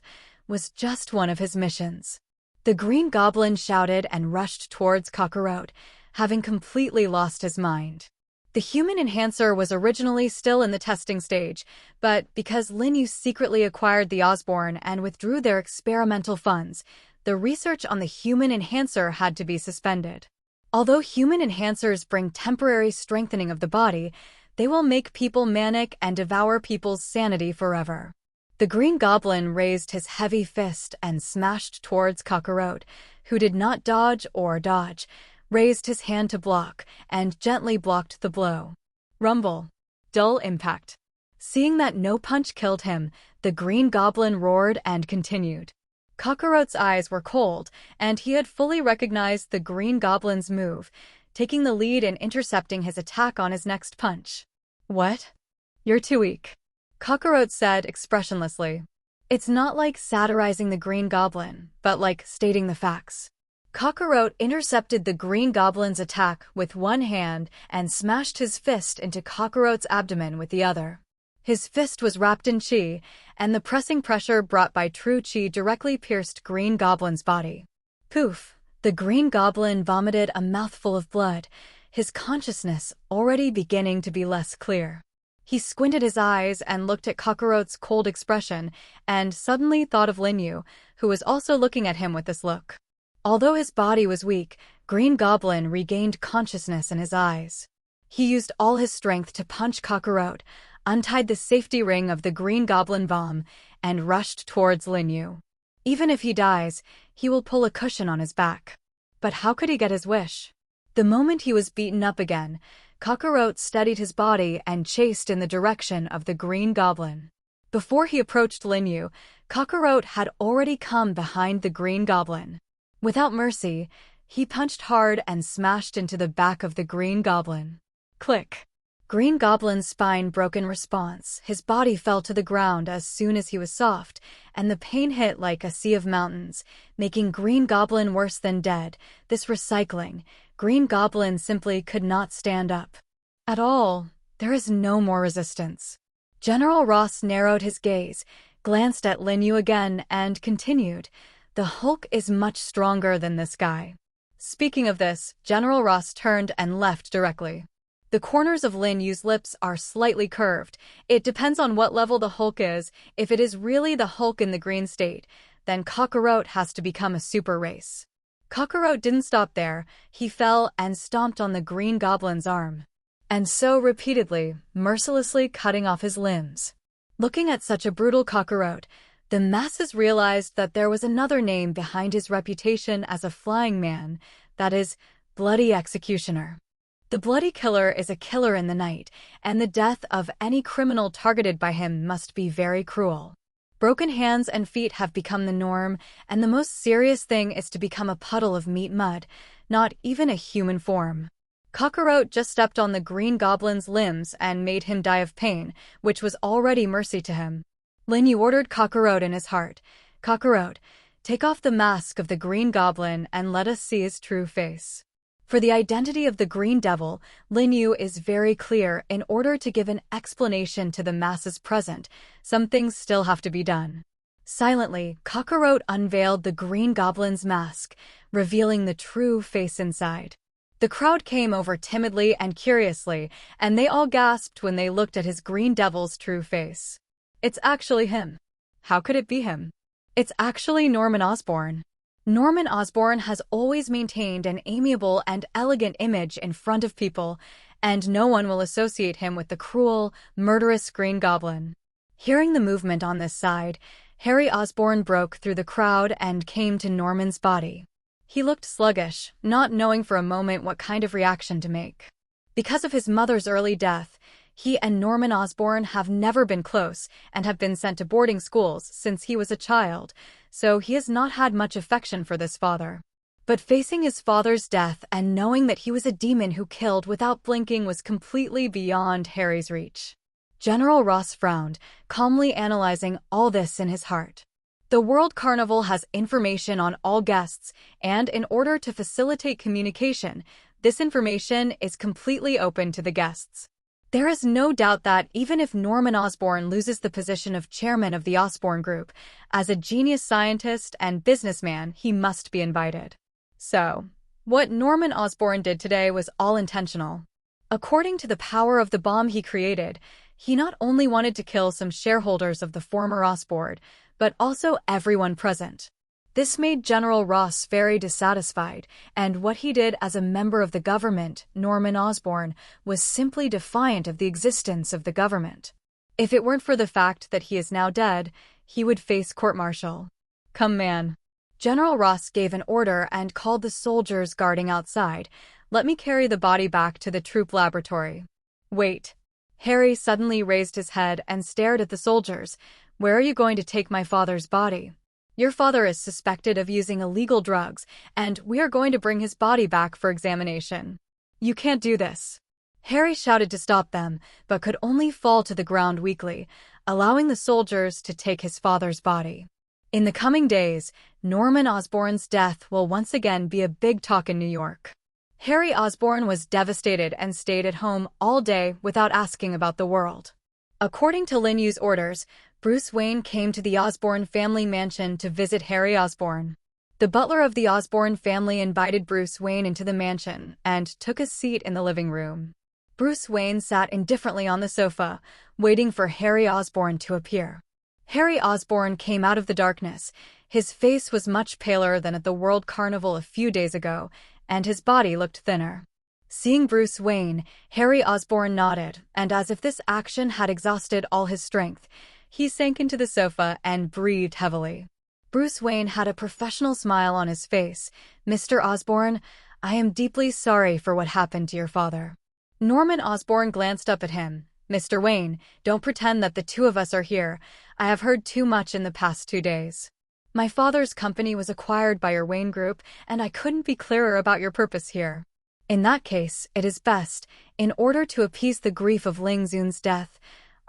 was just one of his missions. The green goblin shouted and rushed towards Kakarot, having completely lost his mind. The human enhancer was originally still in the testing stage, but because Lin Yu secretly acquired the Osborne and withdrew their experimental funds, the research on the human enhancer had to be suspended. Although human enhancers bring temporary strengthening of the body, they will make people manic and devour people's sanity forever. The green goblin raised his heavy fist and smashed towards Kakarot, who did not dodge or dodge, raised his hand to block, and gently blocked the blow. Rumble. Dull impact. Seeing that no punch killed him, the green goblin roared and continued. Kakarot's eyes were cold, and he had fully recognized the green goblin's move, taking the lead in intercepting his attack on his next punch. "What? You're too weak," Kakarot said expressionlessly. "It's not like satirizing the green goblin, but like stating the facts." Kakarot intercepted the green goblin's attack with one hand and smashed his fist into Kakarot's abdomen with the other. His fist was wrapped in chi, and the pressing pressure brought by true chi directly pierced Green Goblin's body. Poof! The Green Goblin vomited a mouthful of blood, his consciousness already beginning to be less clear. He squinted his eyes and looked at Kakarot's cold expression, and suddenly thought of Lin Yu, who was also looking at him with this look. Although his body was weak, Green Goblin regained consciousness in his eyes. He used all his strength to punch Kakarot, untied the safety ring of the Green Goblin bomb, and rushed towards Lin Yu. Even if he dies, he will pull a cushion on his back. But how could he get his wish? The moment he was beaten up again, Kakarot steadied his body and chased in the direction of the Green Goblin. Before he approached Lin Yu, Kakarot had already come behind the Green Goblin. Without mercy, he punched hard and smashed into the back of the Green Goblin. Click! Green Goblin's spine broke in response. His body fell to the ground as soon as he was soft, and the pain hit like a sea of mountains, making Green Goblin worse than dead. This recycling, Green Goblin simply could not stand up. At all, there is no more resistance. General Ross narrowed his gaze, glanced at Lin Yu again, and continued, "The Hulk is much stronger than this guy." Speaking of this, General Ross turned and left directly. The corners of Lin Yu's lips are slightly curved. It depends on what level the Hulk is. If it is really the Hulk in the green state, then Kakarot has to become a super race. Kakarot didn't stop there. He fell and stomped on the Green Goblin's arm. And so repeatedly, mercilessly cutting off his limbs. Looking at such a brutal Kakarot, the masses realized that there was another name behind his reputation as a flying man, that is, Bloody Executioner. The Bloody Killer is a killer in the night, and the death of any criminal targeted by him must be very cruel. Broken hands and feet have become the norm, and the most serious thing is to become a puddle of meat mud, not even a human form. Kakarot just stepped on the Green Goblin's limbs and made him die of pain, which was already mercy to him. Lin Yu ordered Kakarot in his heart, "Kakarot, take off the mask of the Green Goblin and let us see his true face." For the identity of the Green Devil, Lin Yu is very clear. In order to give an explanation to the masses present, some things still have to be done. Silently, Kakarot unveiled the Green Goblin's mask, revealing the true face inside. The crowd came over timidly and curiously, and they all gasped when they looked at his Green Devil's true face. It's actually him. How could it be him? It's actually Norman Osborn. Norman Osborn has always maintained an amiable and elegant image in front of people, and no one will associate him with the cruel, murderous Green Goblin. Hearing the movement on this side, Harry Osborn broke through the crowd and came to Norman's body. He looked sluggish, not knowing for a moment what kind of reaction to make. Because of his mother's early death, he and Norman Osborn have never been close and have been sent to boarding schools since he was a child, so he has not had much affection for this father. But facing his father's death and knowing that he was a demon who killed without blinking was completely beyond Harry's reach. General Ross frowned, calmly analyzing all this in his heart. The World Carnival has information on all guests, and in order to facilitate communication, this information is completely open to the guests. There is no doubt that even if Norman Osborn loses the position of chairman of the Osborn Group, as a genius scientist and businessman, he must be invited. So, what Norman Osborn did today was all intentional. According to the power of the bomb he created, he not only wanted to kill some shareholders of the former Osborn, but also everyone present. This made General Ross very dissatisfied, and what he did as a member of the government, Norman Osborn, was simply defiant of the existence of the government. If it weren't for the fact that he is now dead, he would face court-martial. Come, man. General Ross gave an order and called the soldiers guarding outside. Let me carry the body back to the troop laboratory. Wait. Harry suddenly raised his head and stared at the soldiers. Where are you going to take my father's body? Your father is suspected of using illegal drugs, and we are going to bring his body back for examination. You can't do this. Harry shouted to stop them, but could only fall to the ground weakly, allowing the soldiers to take his father's body. In the coming days, Norman Osborn's death will once again be a big talk in New York. Harry Osborn was devastated and stayed at home all day without asking about the world. According to Lin Yu's orders, Bruce Wayne came to the Osborn family mansion to visit Harry Osborn. The butler of the Osborn family invited Bruce Wayne into the mansion and took a seat in the living room. Bruce Wayne sat indifferently on the sofa, waiting for Harry Osborn to appear. Harry Osborn came out of the darkness. His face was much paler than at the World Carnival a few days ago, and his body looked thinner. Seeing Bruce Wayne, Harry Osborn nodded, and as if this action had exhausted all his strength, he sank into the sofa and breathed heavily. Bruce Wayne had a professional smile on his face. Mr. Osborn, I am deeply sorry for what happened to your father. Norman Osborn glanced up at him. Mr. Wayne, don't pretend that the two of us are here. I have heard too much in the past 2 days. My father's company was acquired by your Wayne Group, and I couldn't be clearer about your purpose here. In that case, it is best, in order to appease the grief of Ling Zun's death,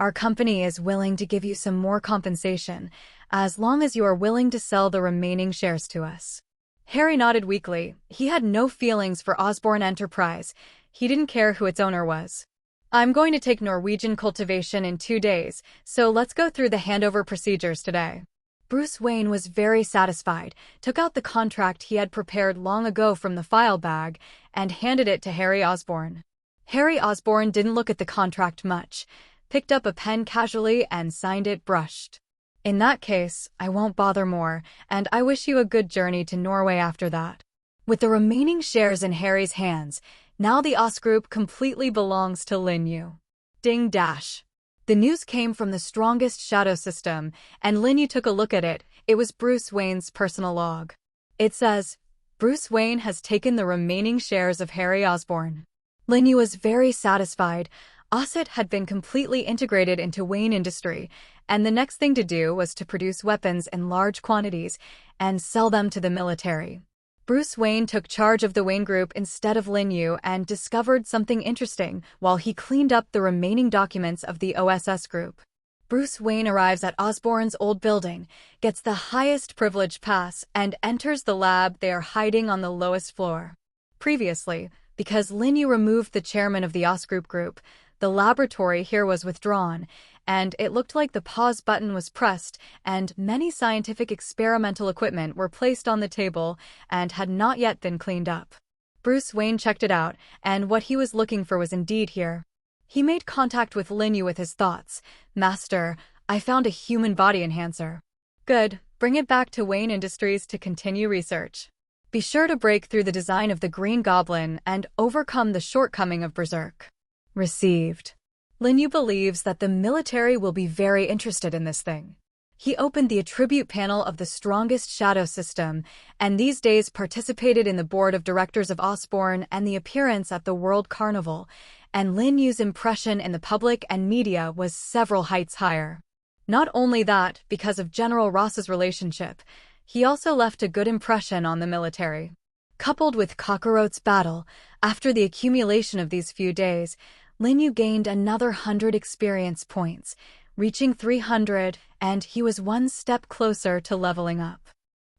our company is willing to give you some more compensation, as long as you are willing to sell the remaining shares to us. Harry nodded weakly. He had no feelings for Osborn Enterprise. He didn't care who its owner was. I'm going to take Norwegian cultivation in 2 days, so let's go through the handover procedures today. Bruce Wayne was very satisfied, took out the contract he had prepared long ago from the file bag, and handed it to Harry Osborn. Harry Osborn didn't look at the contract much, picked up a pen casually and signed it brushed. In that case, I won't bother more, and I wish you a good journey to Norway after that. With the remaining shares in Harry's hands, now the Os Group completely belongs to Lin Yu. Ding dash. The news came from the strongest shadow system, and Lin Yu took a look at it. It was Bruce Wayne's personal log. It says, Bruce Wayne has taken the remaining shares of Harry Osborn. Lin Yu was very satisfied. Osset had been completely integrated into Wayne Industry, and the next thing to do was to produce weapons in large quantities and sell them to the military. Bruce Wayne took charge of the Wayne Group instead of Lin Yu and discovered something interesting while he cleaned up the remaining documents of the OSS Group. Bruce Wayne arrives at Osborn's old building, gets the highest privilege pass, and enters the lab they are hiding on the lowest floor. Previously, because Lin Yu removed the chairman of the Osgroup group, the laboratory here was withdrawn, and it looked like the pause button was pressed, and many scientific experimental equipment were placed on the table and had not yet been cleaned up. Bruce Wayne checked it out, and what he was looking for was indeed here. He made contact with Lin Yu with his thoughts. "Master, I found a human body enhancer." "Good, bring it back to Wayne Industries to continue research. Be sure to break through the design of the Green Goblin and overcome the shortcoming of Berserk." Received. Lin Yu believes that the military will be very interested in this thing. He opened the attribute panel of the strongest shadow system, and these days participated in the board of directors of Osborne and the appearance at the World Carnival, and Lin Yu's impression in the public and media was several heights higher. Not only that, because of General Ross's relationship, he also left a good impression on the military. Coupled with Kakarot's battle, after the accumulation of these few days, Lin Yu gained another 100 experience points, reaching 300, and he was one step closer to leveling up.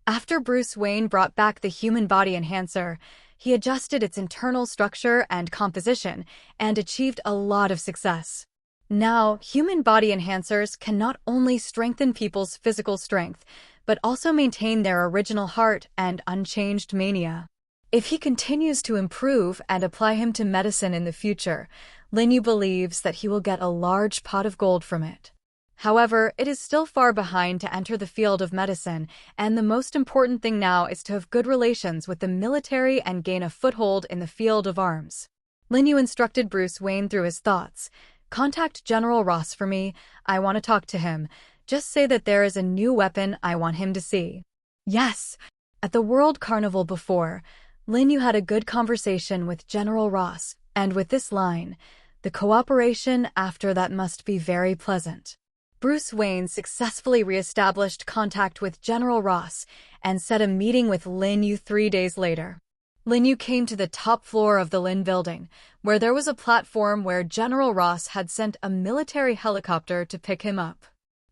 After Bruce Wayne brought back the human body enhancer, he adjusted its internal structure and composition and achieved a lot of success. Now, human body enhancers can not only strengthen people's physical strength, but also maintain their original heart and unchanged mania. If he continues to improve and apply him to medicine in the future, Lin Yu believes that he will get a large pot of gold from it. However, it is still far behind to enter the field of medicine, and the most important thing now is to have good relations with the military and gain a foothold in the field of arms. Lin Yu instructed Bruce Wayne through his thoughts. "Contact General Ross for me. I want to talk to him. Just say that there is a new weapon I want him to see." Yes. At the World Carnival before, Lin Yu had a good conversation with General Ross, and with this line, "The cooperation after that must be very pleasant." Bruce Wayne successfully re-established contact with General Ross and set a meeting with Lin Yu 3 days later. Lin Yu came to the top floor of the Lin building, where there was a platform where General Ross had sent a military helicopter to pick him up.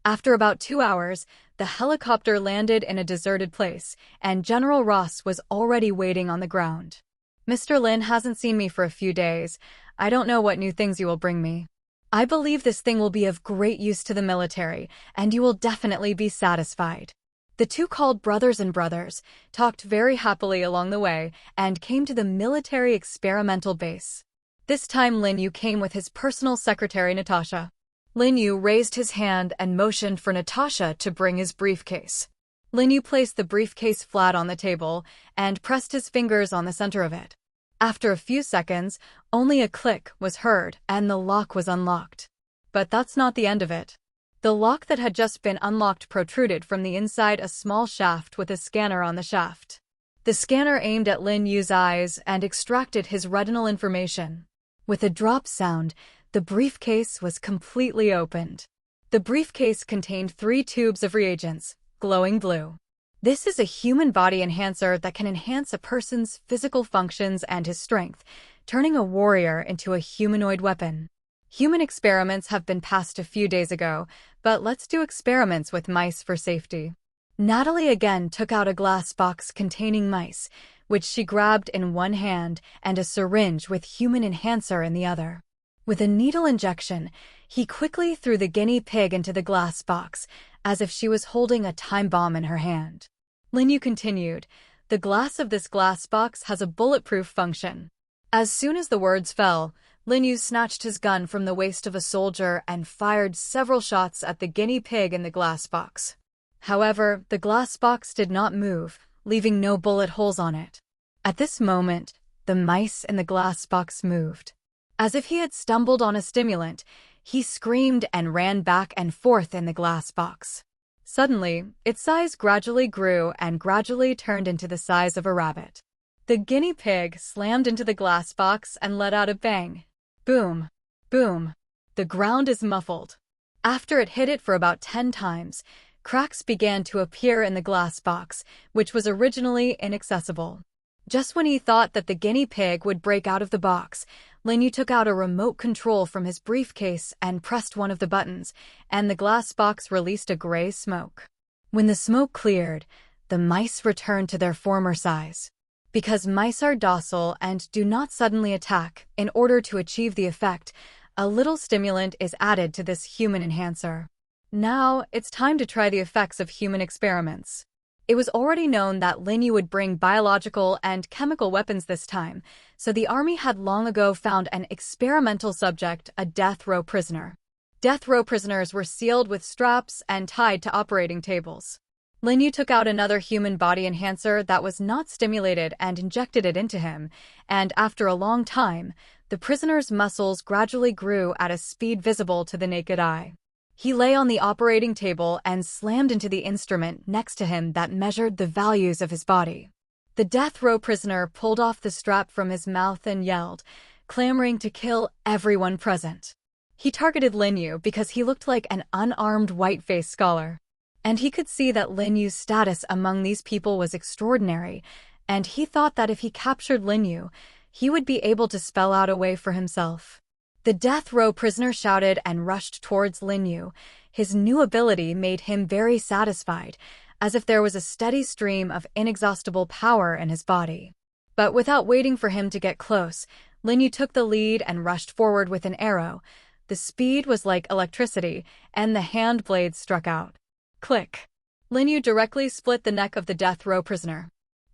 After about 2 hours, the helicopter landed in a deserted place, and General Ross was already waiting on the ground. "Mr. Lin hasn't seen me for a few days. I don't know what new things you will bring me. I believe this thing will be of great use to the military, and you will definitely be satisfied." The two, called brothers and brothers, talked very happily along the way and came to the military experimental base. This time Lin Yu came with his personal secretary Natasha. Lin Yu raised his hand and motioned for Natasha to bring his briefcase. Lin Yu placed the briefcase flat on the table and pressed his fingers on the center of it. After a few seconds, only a click was heard and the lock was unlocked. But that's not the end of it. The lock that had just been unlocked protruded from the inside a small shaft with a scanner on the shaft. The scanner aimed at Lin Yu's eyes and extracted his retinal information. With a drop sound, the briefcase was completely opened. The briefcase contained 3 tubes of reagents, glowing blue. This is a human body enhancer that can enhance a person's physical functions and his strength, turning a warrior into a humanoid weapon. Human experiments have been passed a few days ago, but let's do experiments with mice for safety. Natalie again took out a glass box containing mice, which she grabbed in one hand, and a syringe with human enhancer in the other. With a needle injection, he quickly threw the guinea pig into the glass box, as if she was holding a time bomb in her hand. Lin Yu continued, "The glass of this glass box has a bulletproof function." As soon as the words fell, Lin Yu snatched his gun from the waist of a soldier and fired several shots at the guinea pig in the glass box. However, the glass box did not move, leaving no bullet holes on it. At this moment, the mice in the glass box moved. As if he had stumbled on a stimulant, he screamed and ran back and forth in the glass box. Suddenly, its size gradually grew and gradually turned into the size of a rabbit. The guinea pig slammed into the glass box and let out a bang. Boom! Boom! The ground is muffled. After it hit it for about 10 times, cracks began to appear in the glass box, which was originally inaccessible. Just when he thought that the guinea pig would break out of the box, Lin Yu took out a remote control from his briefcase and pressed one of the buttons, and the glass box released a gray smoke. When the smoke cleared, the mice returned to their former size. Because mice are docile and do not suddenly attack, in order to achieve the effect, a little stimulant is added to this human enhancer. Now, it's time to try the effects of human experiments. It was already known that Lin Yu would bring biological and chemical weapons this time, so the army had long ago found an experimental subject, a death row prisoner. Death row prisoners were sealed with straps and tied to operating tables. Lin Yu took out another human body enhancer that was not stimulated and injected it into him, and after a long time, the prisoner's muscles gradually grew at a speed visible to the naked eye. He lay on the operating table and slammed into the instrument next to him that measured the values of his body. The death row prisoner pulled off the strap from his mouth and yelled, clamoring to kill everyone present. He targeted Lin Yu because he looked like an unarmed white-faced scholar. And he could see that Lin Yu's status among these people was extraordinary, and he thought that if he captured Lin Yu, he would be able to spell out a way for himself. The death row prisoner shouted and rushed towards Lin Yu. His new ability made him very satisfied, as if there was a steady stream of inexhaustible power in his body. But without waiting for him to get close, Lin Yu took the lead and rushed forward with an arrow. The speed was like electricity, and the hand blades struck out. Click. Lin Yu directly split the neck of the death row prisoner.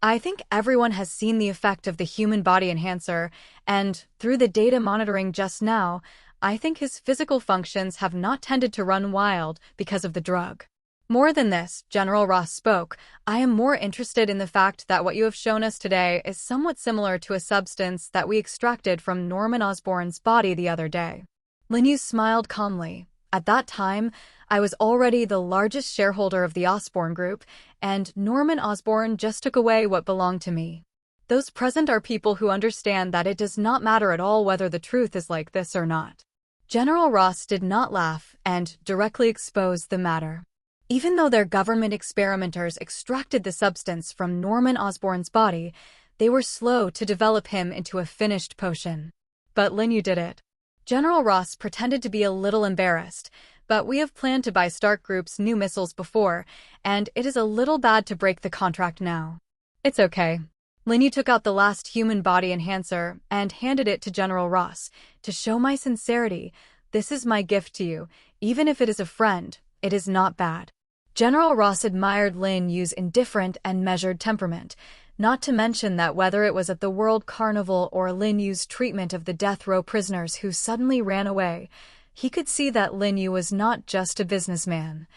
I think everyone has seen the effect of the human body enhancer, and through the data monitoring just now, I think his physical functions have not tended to run wild because of the drug. More than this, General Ross spoke, I am more interested in the fact that what you have shown us today is somewhat similar to a substance that we extracted from Norman Osborn's body the other day. Lin Yu smiled calmly. At that time, I was already the largest shareholder of the Osborn Group, and Norman Osborn just took away what belonged to me. Those present are people who understand that it does not matter at all whether the truth is like this or not. General Ross did not laugh and directly exposed the matter. Even though their government experimenters extracted the substance from Norman Osborn's body, they were slow to develop him into a finished potion. But Lin Yu did it. General Ross pretended to be a little embarrassed, but we have planned to buy Stark Group's new missiles before, and it is a little bad to break the contract now. It's okay. Lin Yu took out the last human body enhancer and handed it to General Ross. To show my sincerity, this is my gift to you. Even if it is a friend, it is not bad. General Ross admired Lin Yu's indifferent and measured temperament, not to mention that whether it was at the World Carnival or Lin Yu's treatment of the death row prisoners who suddenly ran away, he could see that Lin Yu was not just a businessman.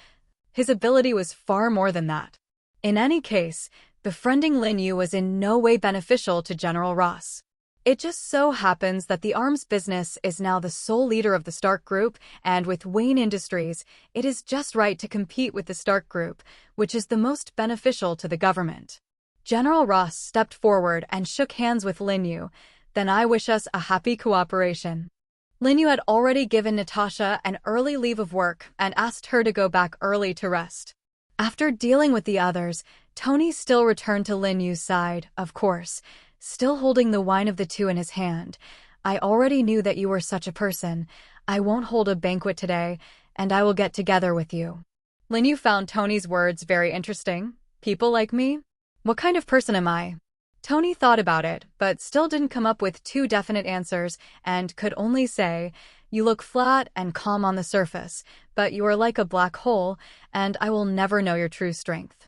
His ability was far more than that. In any case, befriending Lin Yu was in no way beneficial to General Ross. It just so happens that the arms business is now the sole leader of the Stark Group, and with Wayne Industries, it is just right to compete with the Stark Group, which is the most beneficial to the government. General Ross stepped forward and shook hands with Lin Yu. Then I wish us a happy cooperation. Lin Yu had already given Natasha an early leave of work and asked her to go back early to rest. After dealing with the others, Tony still returned to Lin Yu's side, of course, still holding the wine of the two in his hand. I already knew that you were such a person. I won't hold a banquet today, and I will get together with you. Lin Yu found Tony's words very interesting. People like me? What kind of person am I? Tony thought about it, but still didn't come up with two definite answers and could only say, you look flat and calm on the surface, but you are like a black hole, and I will never know your true strength.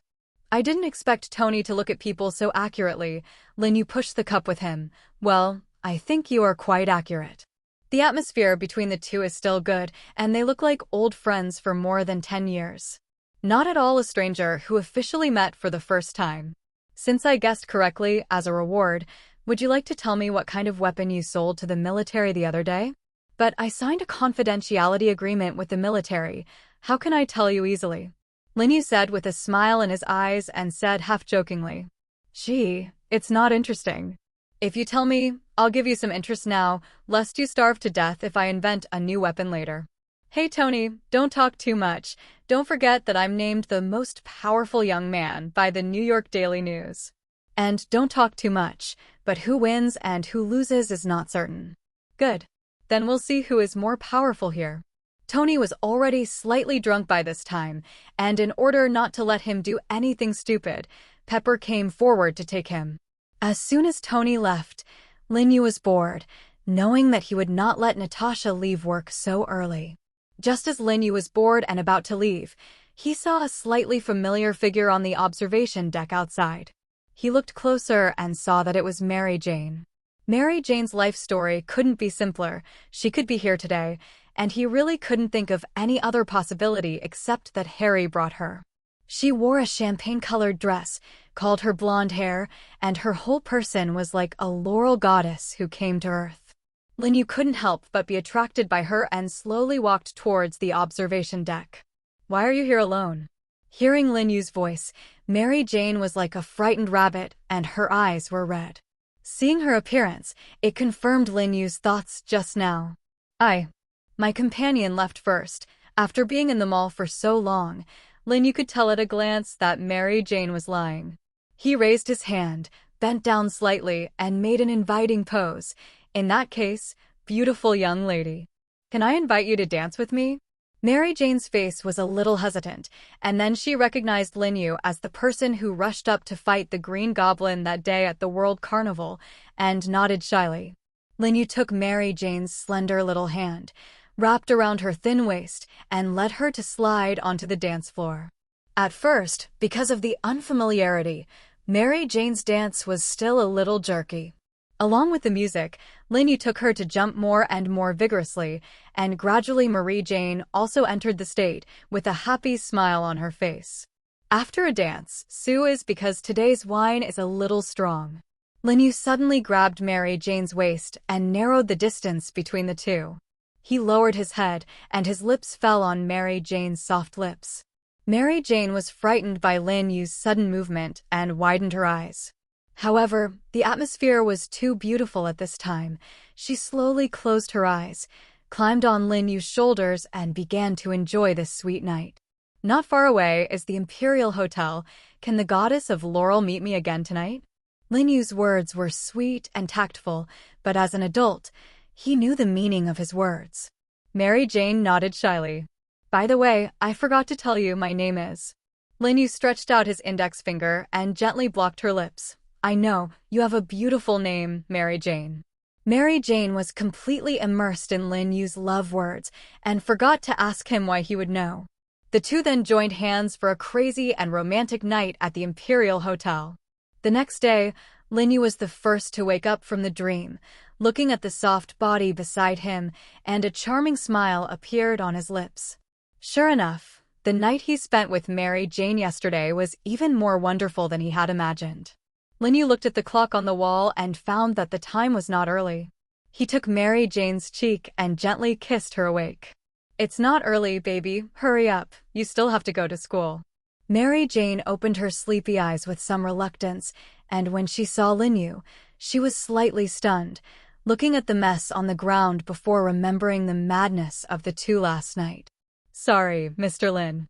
I didn't expect Tony to look at people so accurately. Lin Yu pushed the cup with him. Well, I think you are quite accurate. The atmosphere between the two is still good, and they look like old friends for more than 10 years. Not at all a stranger who officially met for the first time. Since I guessed correctly, as a reward, would you like to tell me what kind of weapon you sold to the military the other day? But I signed a confidentiality agreement with the military. How can I tell you easily? Lin Yu said with a smile in his eyes and said half-jokingly, Gee, it's not interesting. If you tell me, I'll give you some interest now, lest you starve to death if I invent a new weapon later. Hey Tony, don't talk too much. Don't forget that I'm named the most powerful young man by the New York Daily News. And don't talk too much, but who wins and who loses is not certain. Good. Then we'll see who is more powerful here. Tony was already slightly drunk by this time, and in order not to let him do anything stupid, Pepper came forward to take him. As soon as Tony left, Linyu was bored, knowing that he would not let Natasha leave work so early. Just as Linyu was bored and about to leave, he saw a slightly familiar figure on the observation deck outside. He looked closer and saw that it was Mary Jane. Mary Jane's life story couldn't be simpler. She could be here today, and he really couldn't think of any other possibility except that Harry brought her. She wore a champagne-colored dress, called her blonde hair, and her whole person was like a laurel goddess who came to Earth. Linyu couldn't help but be attracted by her and slowly walked towards the observation deck. "Why are you here alone?" Hearing Linyu's voice, Mary Jane was like a frightened rabbit, and her eyes were red. Seeing her appearance, it confirmed Linyu's thoughts just now. My companion left first. After being in the mall for so long, Linyu could tell at a glance that Mary Jane was lying. He raised his hand, bent down slightly, and made an inviting pose. "In that case, beautiful young lady, can I invite you to dance with me?" Mary Jane's face was a little hesitant, and then she recognized Linyu as the person who rushed up to fight the Green Goblin that day at the World Carnival, and nodded shyly. Linyu took Mary Jane's slender little hand, wrapped around her thin waist, and led her to slide onto the dance floor. At first, because of the unfamiliarity, Mary Jane's dance was still a little jerky. Along with the music, Linyu took her to jump more and more vigorously, and gradually Mary Jane also entered the state with a happy smile on her face. After a dance, Sue is because today's wine is a little strong. Linyu suddenly grabbed Mary Jane's waist and narrowed the distance between the two. He lowered his head, and his lips fell on Mary Jane's soft lips. Mary Jane was frightened by Linyu's sudden movement and widened her eyes. However, the atmosphere was too beautiful at this time. She slowly closed her eyes, climbed on Linyu's shoulders, and began to enjoy this sweet night. Not far away is the Imperial Hotel. Can the goddess of Laurel meet me again tonight? Linyu's words were sweet and tactful, but as an adult, he knew the meaning of his words. Mary Jane nodded shyly. "By the way, I forgot to tell you my name is." Linyu stretched out his index finger and gently blocked her lips. "I know, you have a beautiful name, Mary Jane." Mary Jane was completely immersed in Linyu's love words and forgot to ask him why he would know. The two then joined hands for a crazy and romantic night at the Imperial Hotel. The next day, Linyu was the first to wake up from the dream, looking at the soft body beside him, and a charming smile appeared on his lips. Sure enough, the night he spent with Mary Jane yesterday was even more wonderful than he had imagined. Linyu looked at the clock on the wall and found that the time was not early. He took Mary Jane's cheek and gently kissed her awake. "It's not early, baby. Hurry up. You still have to go to school." Mary Jane opened her sleepy eyes with some reluctance, and when she saw Linyu, she was slightly stunned, looking at the mess on the ground before remembering the madness of the two last night. "Sorry, Mr. Lin.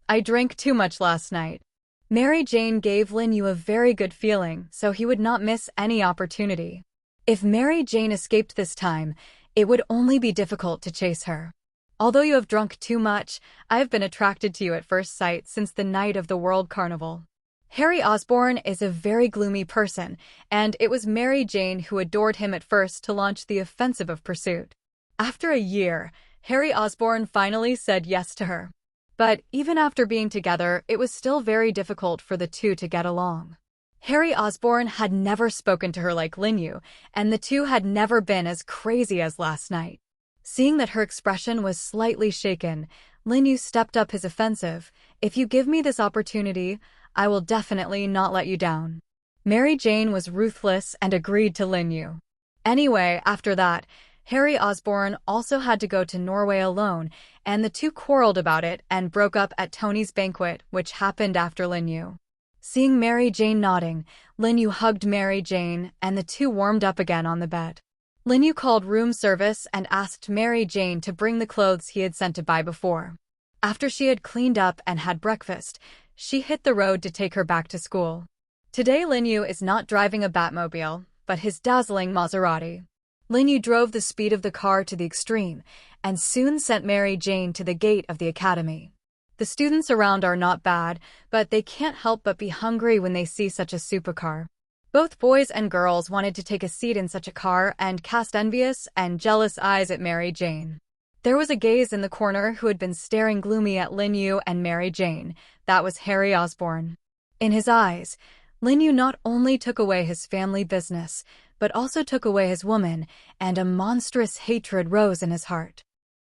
I drank too much last night." Mary Jane gave Linyu a very good feeling, so he would not miss any opportunity. If Mary Jane escaped this time, it would only be difficult to chase her. "Although you have drunk too much, I have been attracted to you at first sight since the night of the World Carnival." Harry Osborn is a very gloomy person, and it was Mary Jane who adored him at first to launch the offensive of pursuit. After a year, Harry Osborn finally said yes to her. But even after being together, it was still very difficult for the two to get along. Harry Osborn had never spoken to her like Linyu, and the two had never been as crazy as last night. Seeing that her expression was slightly shaken, Linyu stepped up his offensive. "If you give me this opportunity, I will definitely not let you down." Mary Jane was ruthless and agreed to Linyu. Anyway, after that, Harry Osborn also had to go to Norway alone, and the two quarreled about it and broke up at Tony's banquet, which happened after Linyu. Seeing Mary Jane nodding, Linyu hugged Mary Jane, and the two warmed up again on the bed. Linyu called room service and asked Mary Jane to bring the clothes he had sent to buy before. After she had cleaned up and had breakfast, she hit the road to take her back to school. Today Linyu is not driving a Batmobile, but his dazzling Maserati. Linyu drove the speed of the car to the extreme, and soon sent Mary Jane to the gate of the academy. The students around are not bad, but they can't help but be hungry when they see such a supercar. Both boys and girls wanted to take a seat in such a car and cast envious and jealous eyes at Mary Jane. There was a gaze in the corner who had been staring gloomy at Lin Yu and Mary Jane. That was Harry Osborne. In his eyes, Lin Yu not only took away his family business, but also took away his woman, and a monstrous hatred rose in his heart.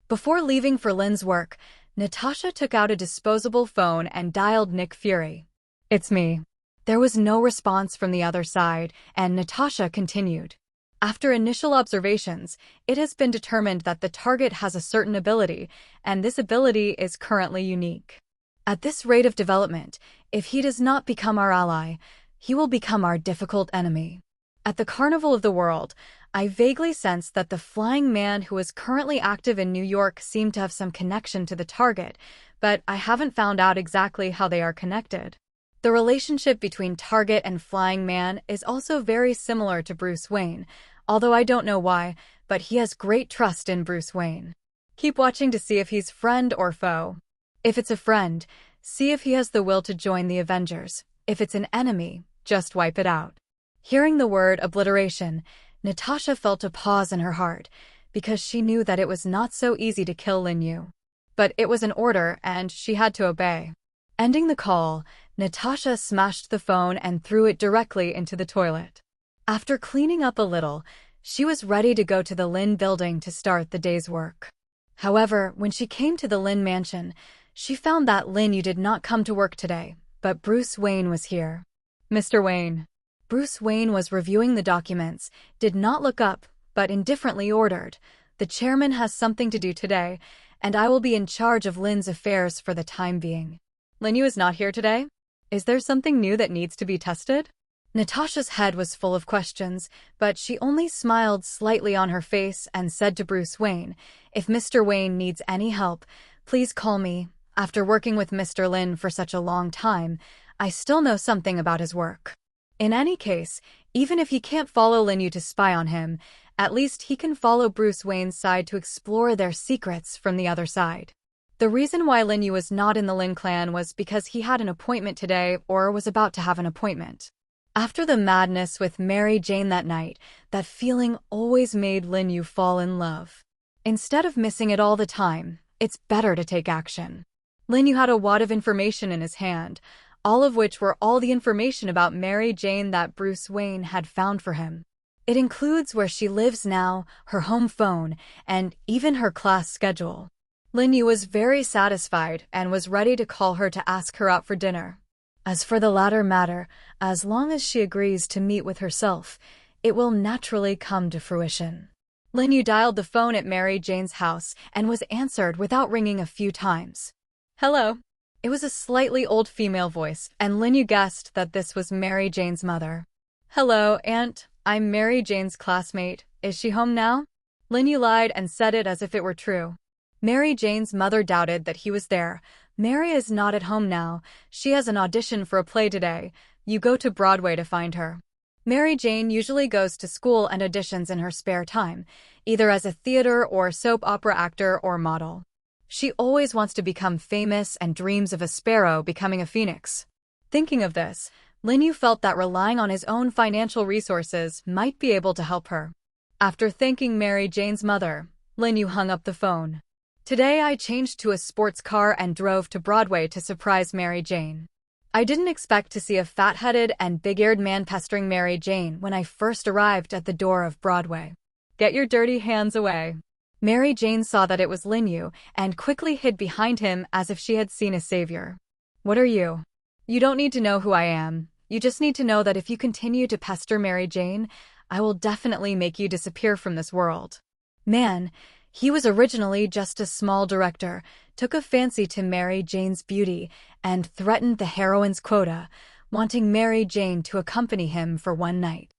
Before leaving for Lin's work, Natasha took out a disposable phone and dialed Nick Fury. "It's me." There was no response from the other side, and Natasha continued. After initial observations, it has been determined that the target has a certain ability, and this ability is currently unique. At this rate of development, if he does not become our ally, he will become our difficult enemy. At the Carnival of the World, I vaguely sensed that the flying man who is currently active in New York seemed to have some connection to the target, but I haven't found out exactly how they are connected. The relationship between Target and Flying Man is also very similar to Bruce Wayne, although I don't know why, but he has great trust in Bruce Wayne. Keep watching to see if he's friend or foe. If it's a friend, see if he has the will to join the Avengers. If it's an enemy, just wipe it out. Hearing the word obliteration, Natasha felt a pause in her heart, because she knew that it was not so easy to kill Lin Yu. But it was an order, and she had to obey. Ending the call, Natasha smashed the phone and threw it directly into the toilet. After cleaning up a little, she was ready to go to the Lin building to start the day's work. However, when she came to the Lin mansion, she found that Lin Yu did not come to work today, but Bruce Wayne was here. "Mr. Wayne." Bruce Wayne was reviewing the documents, did not look up, but indifferently ordered, "The chairman has something to do today, and I will be in charge of Lin's affairs for the time being." "Lin Yu is not here today? Is there something new that needs to be tested?" Natasha's head was full of questions, but she only smiled slightly on her face and said to Bruce Wayne, "If Mr. Wayne needs any help, please call me. After working with Mr. Lin for such a long time, I still know something about his work." In any case, even if he can't follow Lin Yu to spy on him, at least he can follow Bruce Wayne's side to explore their secrets from the other side. The reason why Lin Yu was not in the Lin clan was because he had an appointment today or was about to have an appointment. After the madness with Mary Jane that night, that feeling always made Lin Yu fall in love. Instead of missing it all the time, it's better to take action. Lin Yu had a wad of information in his hand, all of which were all the information about Mary Jane that Bruce Wayne had found for him. It includes where she lives now, her home phone, and even her class schedule. Lin Yu was very satisfied and was ready to call her to ask her out for dinner. As for the latter matter, as long as she agrees to meet with herself, it will naturally come to fruition. Lin Yu dialed the phone at Mary Jane's house and was answered without ringing a few times. "Hello." It was a slightly old female voice, and Lin Yu guessed that this was Mary Jane's mother. "Hello, Aunt. I'm Mary Jane's classmate. Is she home now?" Lin Yu lied and said it as if it were true. Mary Jane's mother doubted that he was there. "Mary is not at home now. She has an audition for a play today. You go to Broadway to find her." Mary Jane usually goes to school and auditions in her spare time, either as a theater or soap opera actor or model. She always wants to become famous and dreams of a sparrow becoming a phoenix. Thinking of this, Lin Yu felt that relying on his own financial resources might be able to help her. After thanking Mary Jane's mother, Lin Yu hung up the phone. "Today I changed to a sports car and drove to Broadway to surprise Mary Jane. I didn't expect to see a fat-headed and big-eared man pestering Mary Jane when I first arrived at the door of Broadway. Get your dirty hands away." Mary Jane saw that it was Lin Yu and quickly hid behind him as if she had seen a savior. "What are you?" "You don't need to know who I am. You just need to know that if you continue to pester Mary Jane, I will definitely make you disappear from this world." Man, he was originally just a small director, took a fancy to Mary Jane's beauty, and threatened the heroine's quota, wanting Mary Jane to accompany him for one night.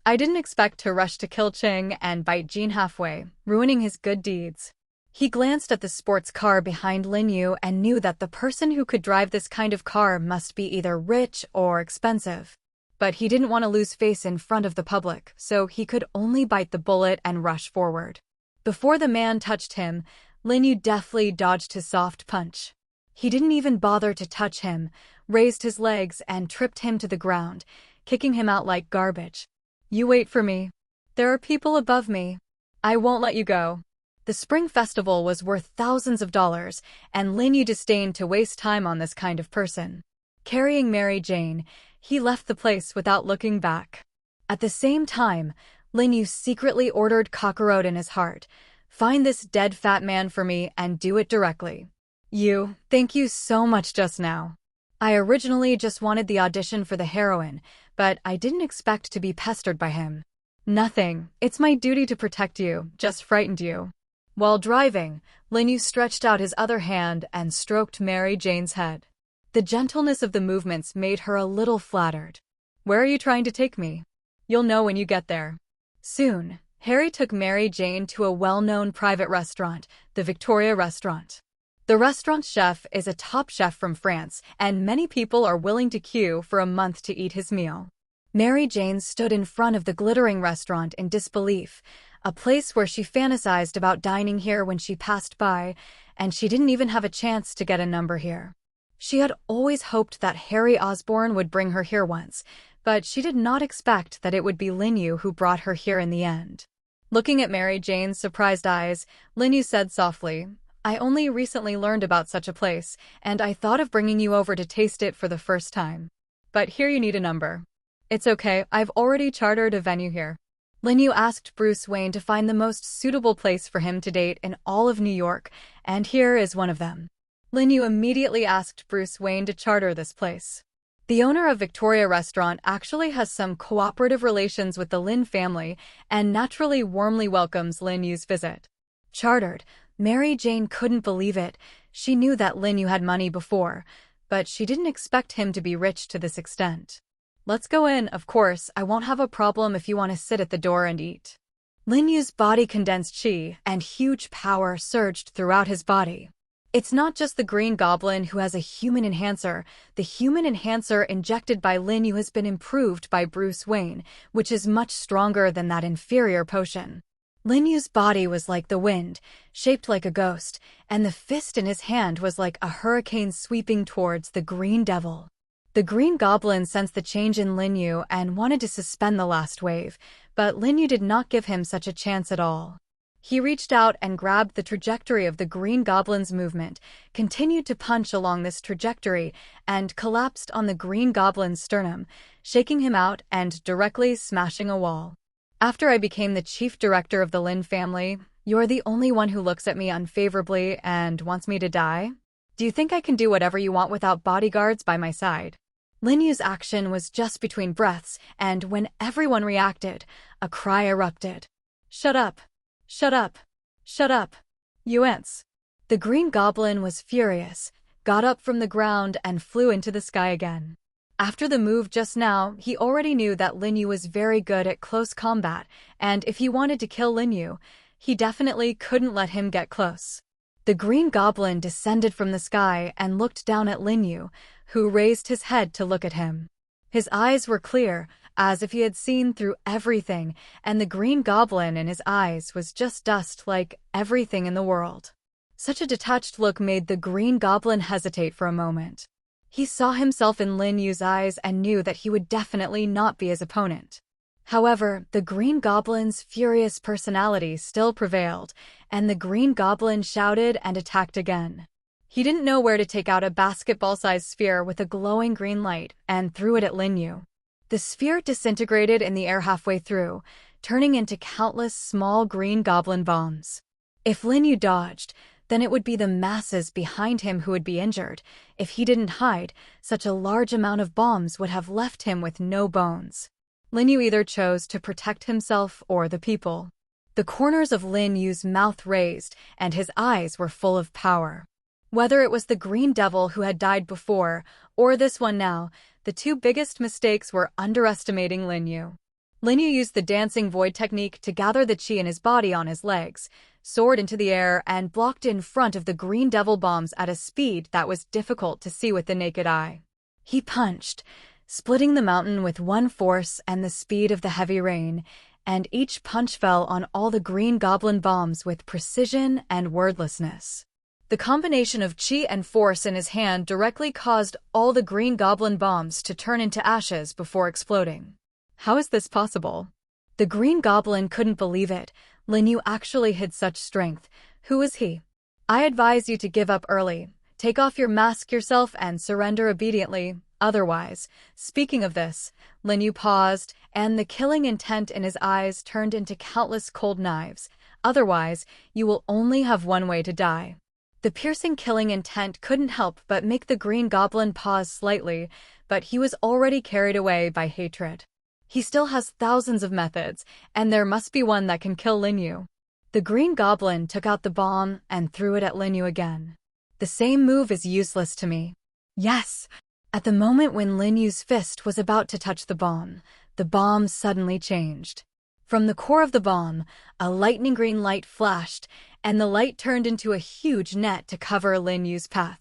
I didn't expect to rush to kill Ching and bite Jean halfway, ruining his good deeds. He glanced at the sports car behind Lin Yu and knew that the person who could drive this kind of car must be either rich or expensive. But he didn't want to lose face in front of the public, so he could only bite the bullet and rush forward. Before the man touched him, Lin Yu deftly dodged his soft punch. He didn't even bother to touch him, raised his legs and tripped him to the ground, kicking him out like garbage. You wait for me. There are people above me. I won't let you go. The spring festival was worth thousands of dollars, and Lin Yu disdained to waste time on this kind of person. Carrying Mary Jane, he left the place without looking back. At the same time, Lin Yu secretly ordered Kakarot in his heart, "Find this dead fat man for me and do it directly." Thank you so much just now. I originally just wanted the audition for the heroine, but I didn't expect to be pestered by him. Nothing, it's my duty to protect you, just frightened you. While driving, Lin Yu stretched out his other hand and stroked Mary Jane's head. The gentleness of the movements made her a little flattered. Where are you trying to take me? You'll know when you get there. Soon, Harry took Mary Jane to a well-known private restaurant, the Victoria Restaurant. The restaurant's chef is a top chef from France, and many people are willing to queue for a month to eat his meal. Mary Jane stood in front of the glittering restaurant in disbelief, a place where she fantasized about dining here when she passed by, and she didn't even have a chance to get a number here. She had always hoped that Harry Osborn would bring her here once, but she did not expect that it would be Lin Yu who brought her here in the end. Looking at Mary Jane's surprised eyes, Lin Yu said softly, "I only recently learned about such a place, and I thought of bringing you over to taste it for the first time. But here you need a number." "It's okay, I've already chartered a venue here." Lin Yu asked Bruce Wayne to find the most suitable place for him to date in all of New York, and here is one of them. Lin Yu immediately asked Bruce Wayne to charter this place. The owner of Victoria Restaurant actually has some cooperative relations with the Lin family and naturally warmly welcomes Lin Yu's visit. Chartered, Mary Jane couldn't believe it. She knew that Lin Yu had money before, but she didn't expect him to be rich to this extent. "Let's go in, of course. I won't have a problem if you want to sit at the door and eat." Lin Yu's body condensed chi, and huge power surged throughout his body. It's not just the Green Goblin who has a human enhancer. The human enhancer injected by Lin Yu has been improved by Bruce Wayne, which is much stronger than that inferior potion. Lin Yu's body was like the wind, shaped like a ghost, and the fist in his hand was like a hurricane sweeping towards the Green Devil. The Green Goblin sensed the change in Lin Yu and wanted to suspend the last wave, but Lin Yu did not give him such a chance at all. He reached out and grabbed the trajectory of the Green Goblin's movement, continued to punch along this trajectory, and collapsed on the Green Goblin's sternum, shaking him out and directly smashing a wall. "After I became the chief director of the Lin family, you're the only one who looks at me unfavorably and wants me to die? Do you think I can do whatever you want without bodyguards by my side?" Lin Yu's action was just between breaths, and when everyone reacted, a cry erupted. "Shut up! Shut up! Shut up! You ants!" The Green Goblin was furious, got up from the ground and flew into the sky again. After the move just now, he already knew that Lin Yu was very good at close combat, and if he wanted to kill Lin Yu, he definitely couldn't let him get close. The Green Goblin descended from the sky and looked down at Lin Yu, who raised his head to look at him. His eyes were clear, as if he had seen through everything, and the Green Goblin in his eyes was just dust like everything in the world. Such a detached look made the Green Goblin hesitate for a moment. He saw himself in Lin Yu's eyes and knew that he would definitely not be his opponent. However, the Green Goblin's furious personality still prevailed, and the Green Goblin shouted and attacked again. He didn't know where to take out a basketball-sized sphere with a glowing green light and threw it at Lin Yu. The sphere disintegrated in the air halfway through, turning into countless small Green Goblin bombs. If Lin Yu dodged, then it would be the masses behind him who would be injured. If he didn't hide, such a large amount of bombs would have left him with no bones. Lin Yu either chose to protect himself or the people. The corners of Lin Yu's mouth raised, and his eyes were full of power. Whether it was the Green Devil who had died before, or this one now, the two biggest mistakes were underestimating Lin Yu. Lin Yu used the dancing void technique to gather the chi in his body on his legs, soared into the air, and blocked in front of the Green Devil bombs at a speed that was difficult to see with the naked eye. He punched, splitting the mountain with one force and the speed of the heavy rain, and each punch fell on all the Green Goblin bombs with precision and wordlessness. The combination of chi and force in his hand directly caused all the Green Goblin bombs to turn into ashes before exploding. How is this possible? The Green Goblin couldn't believe it. Lin Yu actually had such strength. Who is he? I advise you to give up early. Take off your mask yourself and surrender obediently. Otherwise, speaking of this, Lin Yu paused, and the killing intent in his eyes turned into countless cold knives. Otherwise, you will only have one way to die. The piercing killing intent couldn't help but make the Green Goblin pause slightly, but he was already carried away by hatred. He still has thousands of methods, and there must be one that can kill Lin Yu. The Green Goblin took out the bomb and threw it at Lin Yu again. The same move is useless to me. Yes! At the moment when Lin Yu's fist was about to touch the bomb suddenly changed. From the core of the bomb, a lightning green light flashed, and the light turned into a huge net to cover Lin Yu's path.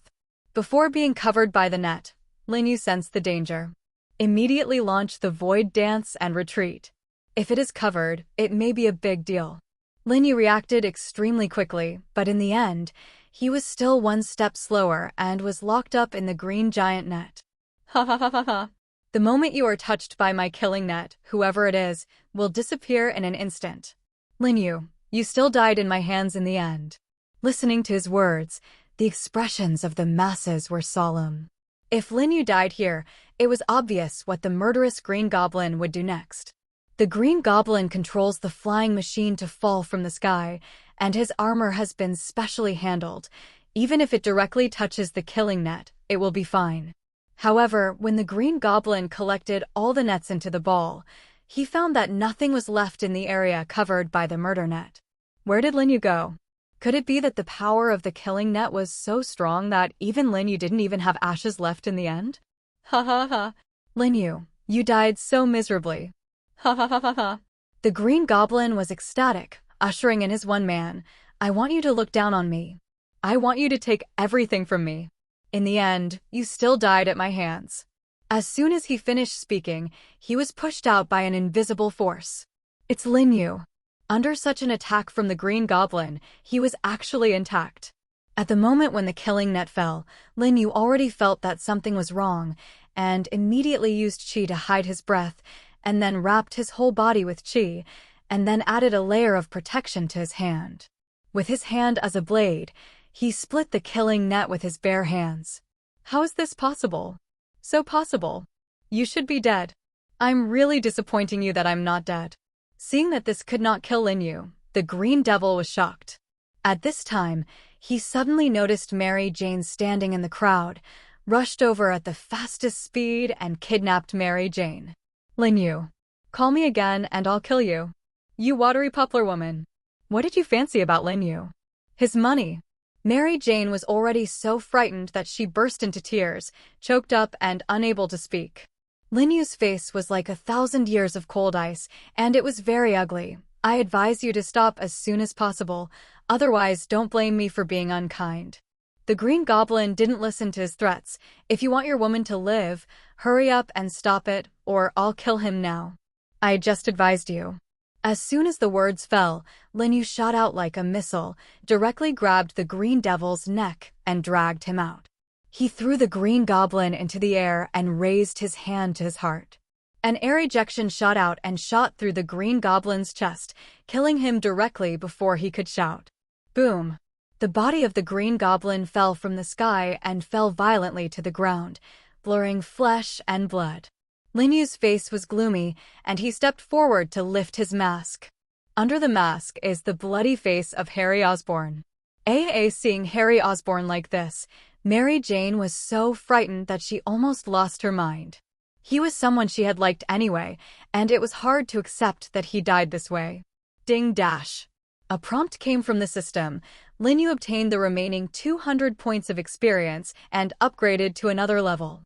Before being covered by the net, Lin Yu sensed the danger. Immediately launch the void dance and retreat. If it is covered, it may be a big deal. Lin Yu reacted extremely quickly, but in the end, he was still one step slower and was locked up in the green giant net. Ha ha ha ha ha. The moment you are touched by my killing net, whoever it is, will disappear in an instant. Lin Yu, you still died in my hands in the end. Listening to his words, the expressions of the masses were solemn. If Lin Yu died here, it was obvious what the murderous Green Goblin would do next. The Green Goblin controls the flying machine to fall from the sky, and his armor has been specially handled. Even if it directly touches the killing net, it will be fine. However, when the Green Goblin collected all the nets into the ball, he found that nothing was left in the area covered by the murder net. Where did Lin Yu go? Could it be that the power of the killing net was so strong that even Lin Yu didn't even have ashes left in the end? Ha ha ha. Lin Yu, you died so miserably. Ha ha ha ha ha. The Green Goblin was ecstatic, ushering in his one man. I want you to look down on me. I want you to take everything from me. In the end, you still died at my hands. As soon as he finished speaking, he was pushed out by an invisible force. It's Lin Yu. Under such an attack from the Green Goblin, he was actually intact. At the moment when the killing net fell, Lin Yu already felt that something was wrong, and immediately used chi to hide his breath, and then wrapped his whole body with chi, and then added a layer of protection to his hand. With his hand as a blade, he split the killing net with his bare hands. How is this possible? So possible. You should be dead. I'm really disappointing you that I'm not dead. Seeing that this could not kill Lin Yu, the Green Devil was shocked. At this time, he suddenly noticed Mary Jane standing in the crowd, rushed over at the fastest speed and kidnapped Mary Jane. Lin Yu, call me again and I'll kill you. You watery poplar woman. What did you fancy about Lin Yu? His money. Mary Jane was already so frightened that she burst into tears, choked up and unable to speak. Lin Yu's face was like 1,000 years of cold ice, and it was very ugly. I advise you to stop as soon as possible, otherwise don't blame me for being unkind. The Green Goblin didn't listen to his threats. If you want your woman to live, hurry up and stop it, or I'll kill him now. I just advised you. As soon as the words fell, Lin Yu shot out like a missile, directly grabbed the Green Devil's neck, and dragged him out. He threw the Green Goblin into the air and raised his hand to his heart. An air ejection shot out and shot through the Green Goblin's chest, killing him directly before he could shout. Boom! The body of the Green Goblin fell from the sky and fell violently to the ground, blurring flesh and blood. Lin Yu's face was gloomy, and he stepped forward to lift his mask. Under the mask is the bloody face of Harry Osborn. Seeing Harry Osborn like this, Mary Jane was so frightened that she almost lost her mind. He was someone she had liked anyway, and it was hard to accept that he died this way. Ding dash. A prompt came from the system. Lin Yu obtained the remaining 200 points of experience and upgraded to another level.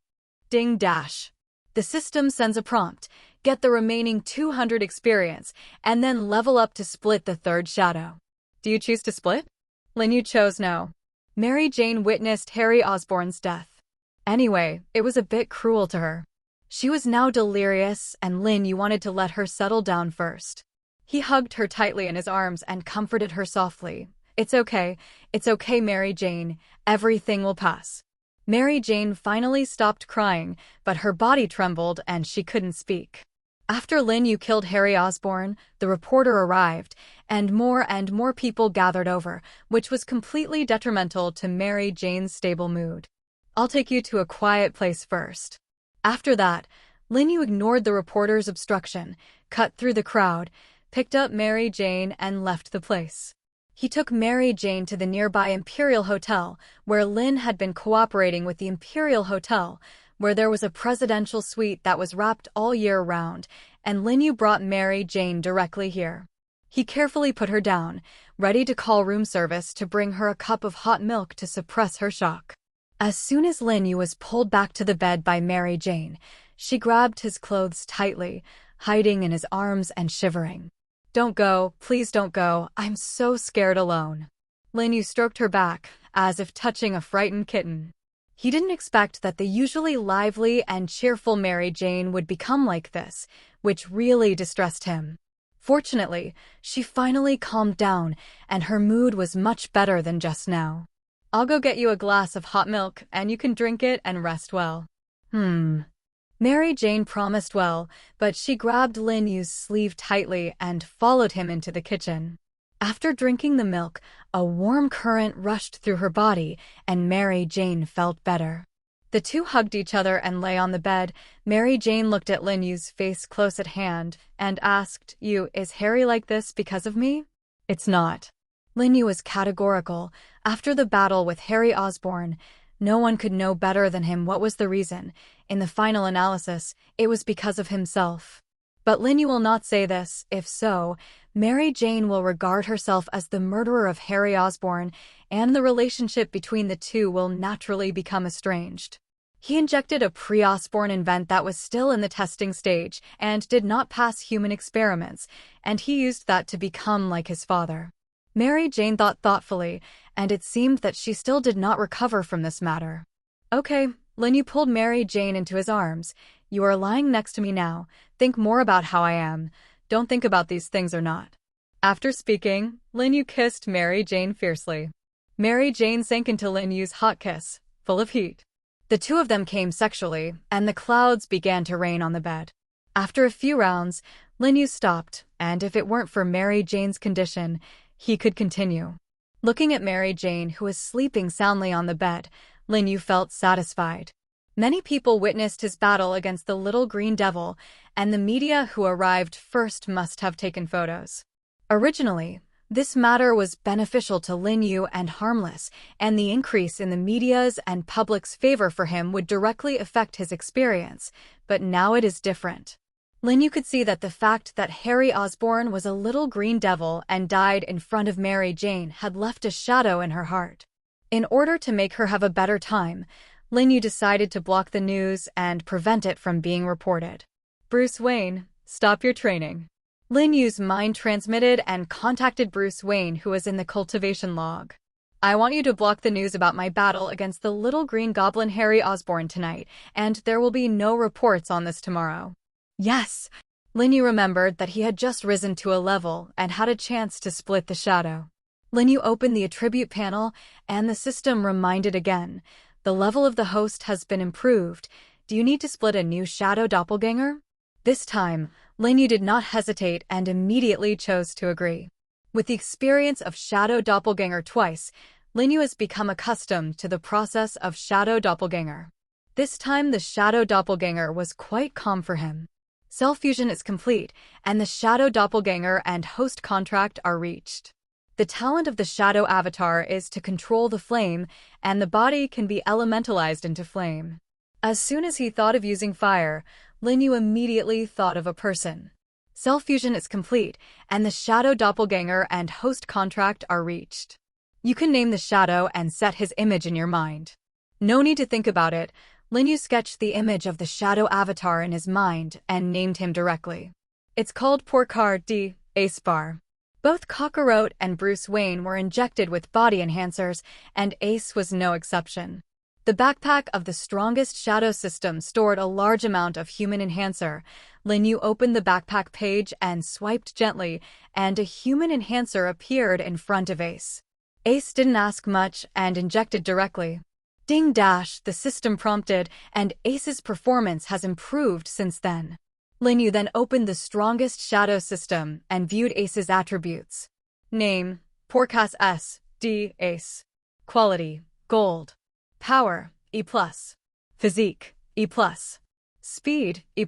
Ding dash. The system sends a prompt. Get the remaining 200 experience, and then level up to split the third shadow. Do you choose to split? Lin Yu chose no. Mary Jane witnessed Harry Osborn's death. Anyway, it was a bit cruel to her. She was now delirious, and Lin Yu wanted to let her settle down first. He hugged her tightly in his arms and comforted her softly. It's okay. It's okay, Mary Jane. Everything will pass. Mary Jane finally stopped crying, but her body trembled and she couldn't speak. After Lin Yu killed Harry Osborn, the reporter arrived, and more people gathered over, which was completely detrimental to Mary Jane's stable mood. I'll take you to a quiet place first. After that, Lin Yu ignored the reporter's obstruction, cut through the crowd, picked up Mary Jane and left the place. He took Mary Jane to the nearby Imperial Hotel, where Lin had been cooperating with the Imperial Hotel, where there was a presidential suite that was wrapped all year round, and Lin Yu brought Mary Jane directly here. He carefully put her down, ready to call room service to bring her a cup of hot milk to suppress her shock. As soon as Lin Yu was pulled back to the bed by Mary Jane, she grabbed his clothes tightly, hiding in his arms and shivering. Don't go, please don't go, I'm so scared alone. Lin Yu stroked her back, as if touching a frightened kitten. He didn't expect that the usually lively and cheerful Mary Jane would become like this, which really distressed him. Fortunately, she finally calmed down, and her mood was much better than just now. I'll go get you a glass of hot milk, and you can drink it and rest well. Mary Jane promised well, but she grabbed Lin Yu's sleeve tightly and followed him into the kitchen. After drinking the milk, a warm current rushed through her body, and Mary Jane felt better. The two hugged each other and lay on the bed. Mary Jane looked at Lin Yu's face close at hand and asked, Is Harry like this because of me? It's not. Lin Yu was categorical. After the battle with Harry Osborn, no one could know better than him what was the reason. In the final analysis, it was because of himself. But Lin Yu will not say this. If so, Mary Jane will regard herself as the murderer of Harry Osborn, and the relationship between the two will naturally become estranged. He injected a pre-Osborn invent that was still in the testing stage and did not pass human experiments, and he used that to become like his father. Mary Jane thought thoughtfully, and it seemed that she still did not recover from this matter. Okay, Lin Yu pulled Mary Jane into his arms. You are lying next to me now. Think more about how I am. Don't think about these things or not. After speaking, Lin Yu kissed Mary Jane fiercely. Mary Jane sank into Lin Yu's hot kiss, full of heat. The two of them came sexually, and the clouds began to rain on the bed. After a few rounds, Lin Yu stopped, and if it weren't for Mary Jane's condition, he could continue. Looking at Mary Jane, who was sleeping soundly on the bed, Lin Yu felt satisfied. Many people witnessed his battle against the little green devil, and the media who arrived first must have taken photos. Originally, this matter was beneficial to Lin Yu and harmless, and the increase in the media's and public's favor for him would directly affect his experience, but now it is different. Lin Yu could see that the fact that Harry Osborn was a little green devil and died in front of Mary Jane had left a shadow in her heart. In order to make her have a better time, Lin Yu decided to block the news and prevent it from being reported. Bruce Wayne, stop your training. Lin Yu's mind transmitted and contacted Bruce Wayne, who was in the cultivation log. I want you to block the news about my battle against the little green goblin Harry Osborn tonight, and there will be no reports on this tomorrow. Yes! Lin Yu remembered that he had just risen to a level and had a chance to split the shadow. Lin Yu opened the attribute panel, and the system reminded again. The level of the host has been improved. Do you need to split a new shadow doppelganger? This time, Lin Yu did not hesitate and immediately chose to agree. With the experience of shadow doppelganger twice, Lin Yu has become accustomed to the process of shadow doppelganger. This time the shadow doppelganger was quite calm for him. Cell fusion is complete, and the shadow doppelganger and host contract are reached. The talent of the shadow avatar is to control the flame, and the body can be elementalized into flame. As soon as he thought of using fire, Lin Yu immediately thought of a person. Cell fusion is complete, and the shadow doppelganger and host contract are reached. You can name the shadow and set his image in your mind. No need to think about it. Lin Yu sketched the image of the shadow avatar in his mind and named him directly. It's called Porcar D. Ace Bar. Both Kakarot and Bruce Wayne were injected with body enhancers, and Ace was no exception. The backpack of the strongest shadow system stored a large amount of human enhancer. Lin Yu opened the backpack page and swiped gently, and a human enhancer appeared in front of Ace. Ace didn't ask much and injected directly. Ding dash, the system prompted, and Ace's performance has improved since then. Lin Yu then opened the strongest shadow system and viewed Ace's attributes. Name, Porcas S, D, Ace. Quality, Gold. Power, E+. Physique, E+. Speed, E+.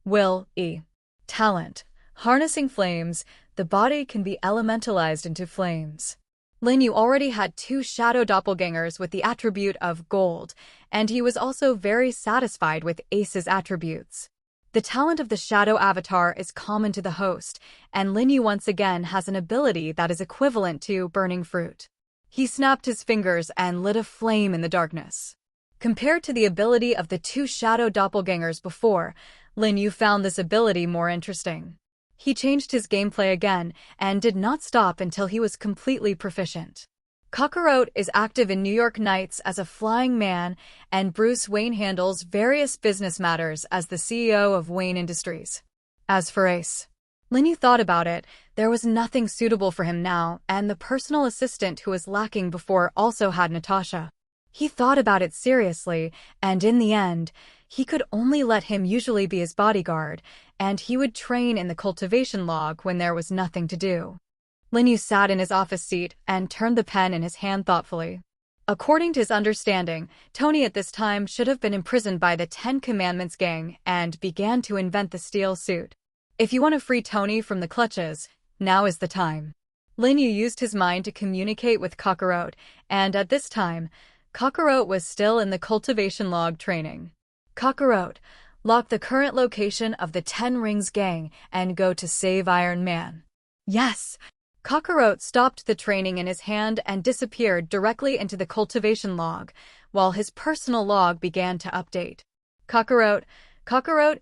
Will, E. Talent, harnessing flames, the body can be elementalized into flames. Lin Yu already had 2 shadow doppelgangers with the attribute of Gold, and he was also very satisfied with Ace's attributes. The talent of the shadow avatar is common to the host, and Lin Yu once again has an ability that is equivalent to burning fruit. He snapped his fingers and lit a flame in the darkness. Compared to the ability of the 2 shadow doppelgangers before, Lin Yu found this ability more interesting. He changed his gameplay again and did not stop until he was completely proficient. Kakarot is active in New York Nights as a flying man, and Bruce Wayne handles various business matters as the CEO of Wayne Industries. As for Ace, Lin Yu thought about it. There was nothing suitable for him now, and the personal assistant who was lacking before also had Natasha. He thought about it seriously, and in the end, he could only let him usually be his bodyguard, and he would train in the cultivation log when there was nothing to do. Lin Yu sat in his office seat and turned the pen in his hand thoughtfully. According to his understanding, Tony at this time should have been imprisoned by the 10 Commandments gang and began to invent the steel suit. If you want to free Tony from the clutches, now is the time. Lin Yu used his mind to communicate with Kakarot, and at this time, Kakarot was still in the cultivation log training. Kakarot, lock the current location of the 10 Rings gang and go to save Iron Man. Yes! Kakarot stopped the training in his hand and disappeared directly into the cultivation log, while his personal log began to update. Kakarot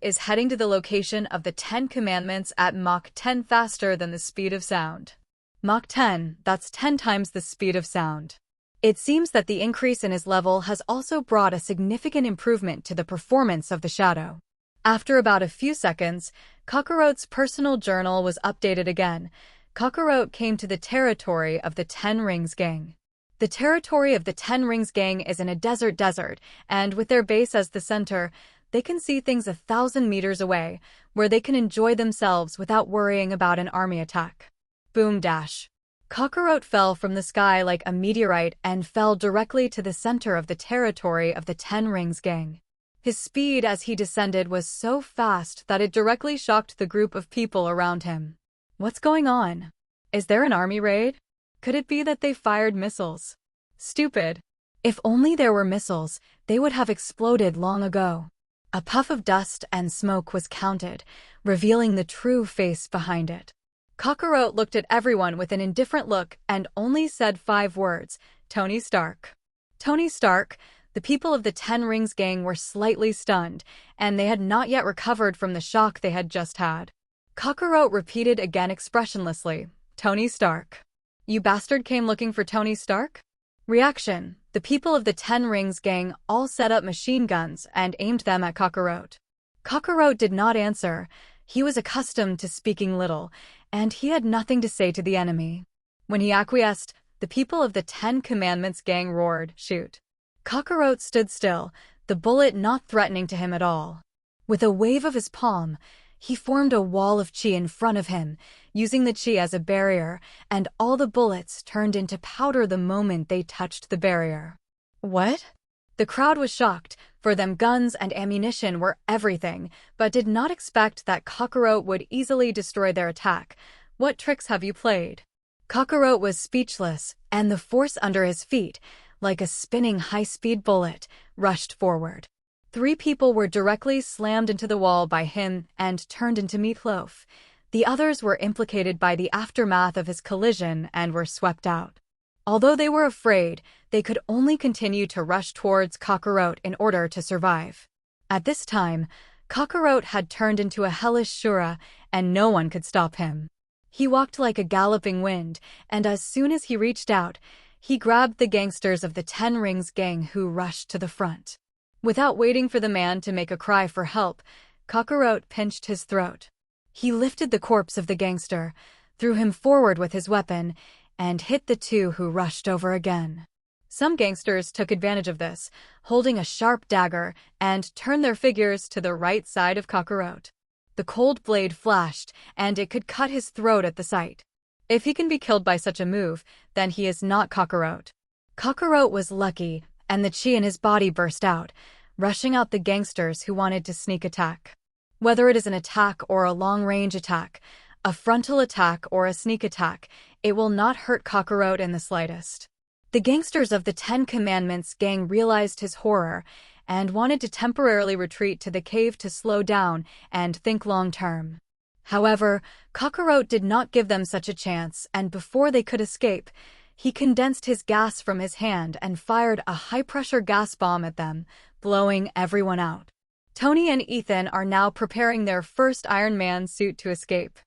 is heading to the location of the 10 Commandments at Mach 10 faster than the speed of sound. Mach 10, that's 10 times the speed of sound. It seems that the increase in his level has also brought a significant improvement to the performance of the shadow. After about a few seconds, Kakarot's personal journal was updated again. Kakarot came to the territory of the 10 Rings gang. The territory of the 10 Rings gang is in a desert, and with their base as the center, they can see things 1,000 meters away, where they can enjoy themselves without worrying about an army attack. Boom dash. Kakarot fell from the sky like a meteorite and fell directly to the center of the territory of the 10 Rings gang. His speed as he descended was so fast that it directly shocked the group of people around him. What's going on? Is there an army raid? Could it be that they fired missiles? Stupid. If only there were missiles, they would have exploded long ago. A puff of dust and smoke was counted, revealing the true face behind it. Kakarot looked at everyone with an indifferent look and only said 5 words, Tony Stark. Tony Stark. The people of the 10 Rings gang were slightly stunned, and they had not yet recovered from the shock they had just had. Kakarot repeated again expressionlessly, Tony Stark. You bastard came looking for Tony Stark? Reaction. The people of the 10 Rings gang all set up machine guns and aimed them at Kakarot. Kakarot did not answer. He was accustomed to speaking little, and he had nothing to say to the enemy. When he acquiesced, the people of the 10 Commandments gang roared, shoot. Kakarot stood still, the bullet not threatening to him at all. With a wave of his palm, he formed a wall of chi in front of him, using the chi as a barrier, and all the bullets turned into powder the moment they touched the barrier. What? The crowd was shocked. For them, guns and ammunition were everything, but did not expect that Kakarot would easily destroy their attack. What tricks have you played? Kakarot was speechless, and the force under his feet, like a spinning high-speed bullet, rushed forward. 3 people were directly slammed into the wall by him and turned into meatloaf. The others were implicated by the aftermath of his collision and were swept out. Although they were afraid, they could only continue to rush towards Kakarot in order to survive. At this time, Kakarot had turned into a hellish Shura, and no one could stop him. He walked like a galloping wind, and as soon as he reached out, he grabbed the gangsters of the 10 Rings gang who rushed to the front. Without waiting for the man to make a cry for help, Kakarot pinched his throat. He lifted the corpse of the gangster, threw him forward with his weapon, and hit the two who rushed over again. Some gangsters took advantage of this, holding a sharp dagger, and turned their figures to the right side of Kakarot. The cold blade flashed, and it could cut his throat at the sight. If he can be killed by such a move, then he is not Kakarot. Kakarot was lucky, and the chi in his body burst out, rushing out the gangsters who wanted to sneak attack. Whether it is an attack or a long-range attack, a frontal attack or a sneak attack, it will not hurt Kakarot in the slightest. The gangsters of the Ten Commandments gang realized his horror and wanted to temporarily retreat to the cave to slow down and think long-term. However, Kakarot did not give them such a chance, and before they could escape, he condensed his gas from his hand and fired a high-pressure gas bomb at them, blowing everyone out. Tony and Ethan are now preparing their first Iron Man suit to escape.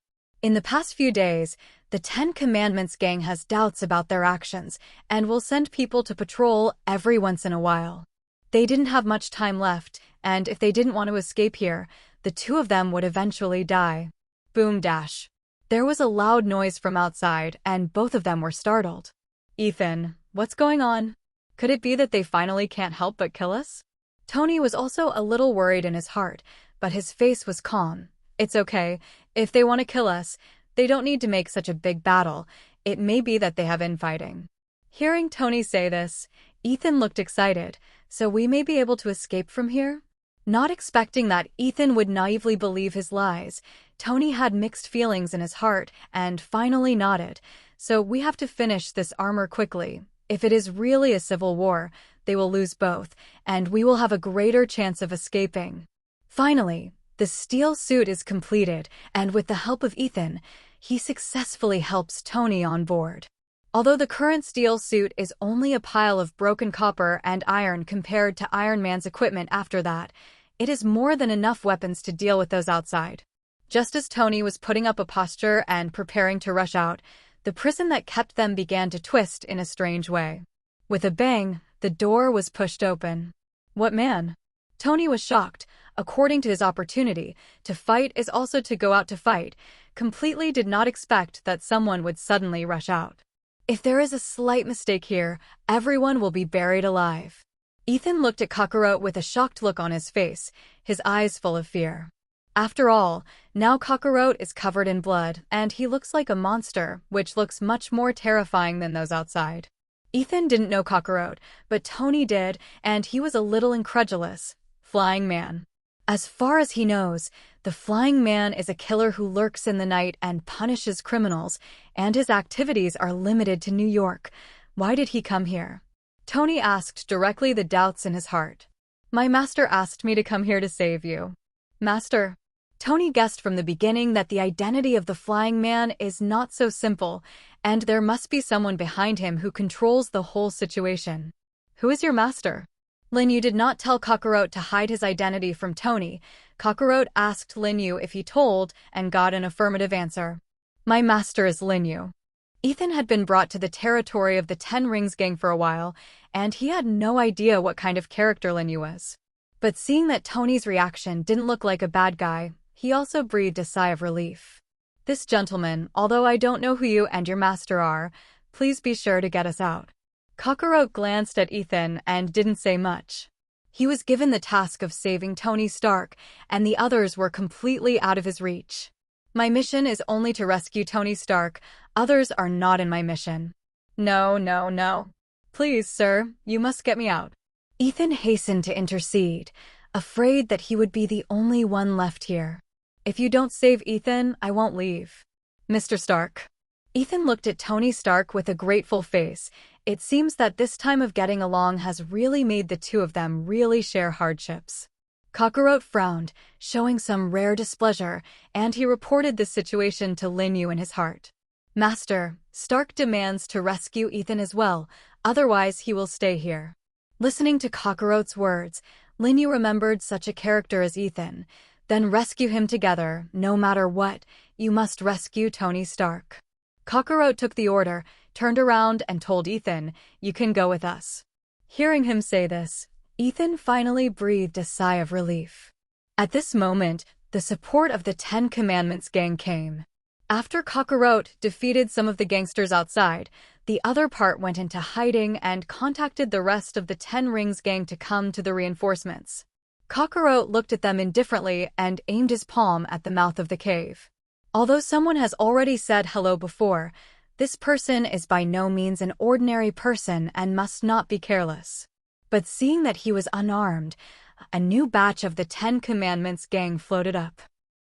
In the past few days, the Ten Commandments gang has doubts about their actions and will send people to patrol every once in a while. They didn't have much time left, and if they didn't want to escape here, the two of them would eventually die. Boom dash. There was a loud noise from outside, and both of them were startled. Ethan, what's going on? Could it be that they finally can't help but kill us? Tony was also a little worried in his heart, but his face was calm. It's okay. If they want to kill us, they don't need to make such a big battle. It may be that they have infighting. Hearing Tony say this, Ethan looked excited. So we may be able to escape from here? Not expecting that Ethan would naively believe his lies, Tony had mixed feelings in his heart and finally nodded. So we have to finish this armor quickly. If it is really a civil war, they will lose both, and we will have a greater chance of escaping. Finally, the steel suit is completed, and with the help of Ethan, he successfully helps Tony on board. Although the current steel suit is only a pile of broken copper and iron compared to Iron Man's equipment after that, it is more than enough weapons to deal with those outside. Just as Tony was putting up a posture and preparing to rush out, the prison that kept them began to twist in a strange way. With a bang, the door was pushed open. What man? Tony was shocked. According to his opportunity, to fight is also to go out to fight, completely did not expect that someone would suddenly rush out. If there is a slight mistake here, everyone will be buried alive. Ethan looked at Kakarot with a shocked look on his face, his eyes full of fear. After all, now Kakarot is covered in blood, and he looks like a monster, which looks much more terrifying than those outside. Ethan didn't know Kakarot, but Tony did, and he was a little incredulous. Flying Man. As far as he knows, the Flying Man is a killer who lurks in the night and punishes criminals, and his activities are limited to New York. Why did he come here? Tony asked directly the doubts in his heart. My master asked me to come here to save you. Master? Tony guessed from the beginning that the identity of the Flying Man is not so simple, and there must be someone behind him who controls the whole situation. Who is your master? Linyu did not tell Kakarot to hide his identity from Tony. Kakarot asked Linyu if he told and got an affirmative answer. My master is Linyu. Ethan had been brought to the territory of the Ten Rings gang for a while, and he had no idea what kind of character Linyu was. But seeing that Tony's reaction didn't look like a bad guy, he also breathed a sigh of relief. This gentleman, although I don't know who you and your master are, please be sure to get us out. Kakarot glanced at Ethan and didn't say much. He was given the task of saving Tony Stark, and the others were completely out of his reach. My mission is only to rescue Tony Stark. Others are not in my mission. No, no, no. Please, sir, you must get me out. Ethan hastened to intercede, afraid that he would be the only one left here. If you don't save Ethan, I won't leave. Mr. Stark. Ethan looked at Tony Stark with a grateful face. It seems that this time of getting along has really made the two of them really share hardships. Kakarot frowned, showing some rare displeasure, and he reported the situation to Linyu in his heart. Master, Stark demands to rescue Ethan as well, otherwise he will stay here. Listening to Kakarot's words, Linyu remembered such a character as Ethan. Then rescue him together, no matter what, you must rescue Tony Stark. Kakarot took the order, turned around and told Ethan, you can go with us. Hearing him say this, Ethan finally breathed a sigh of relief. At this moment, the support of the Ten Commandments gang came. After Kakarot defeated some of the gangsters outside, the other part went into hiding and contacted the rest of the Ten Rings gang to come to the reinforcements. Kakarot looked at them indifferently and aimed his palm at the mouth of the cave. Although someone has already said hello before, this person is by no means an ordinary person and must not be careless. But seeing that he was unarmed, a new batch of the Ten Commandments gang floated up.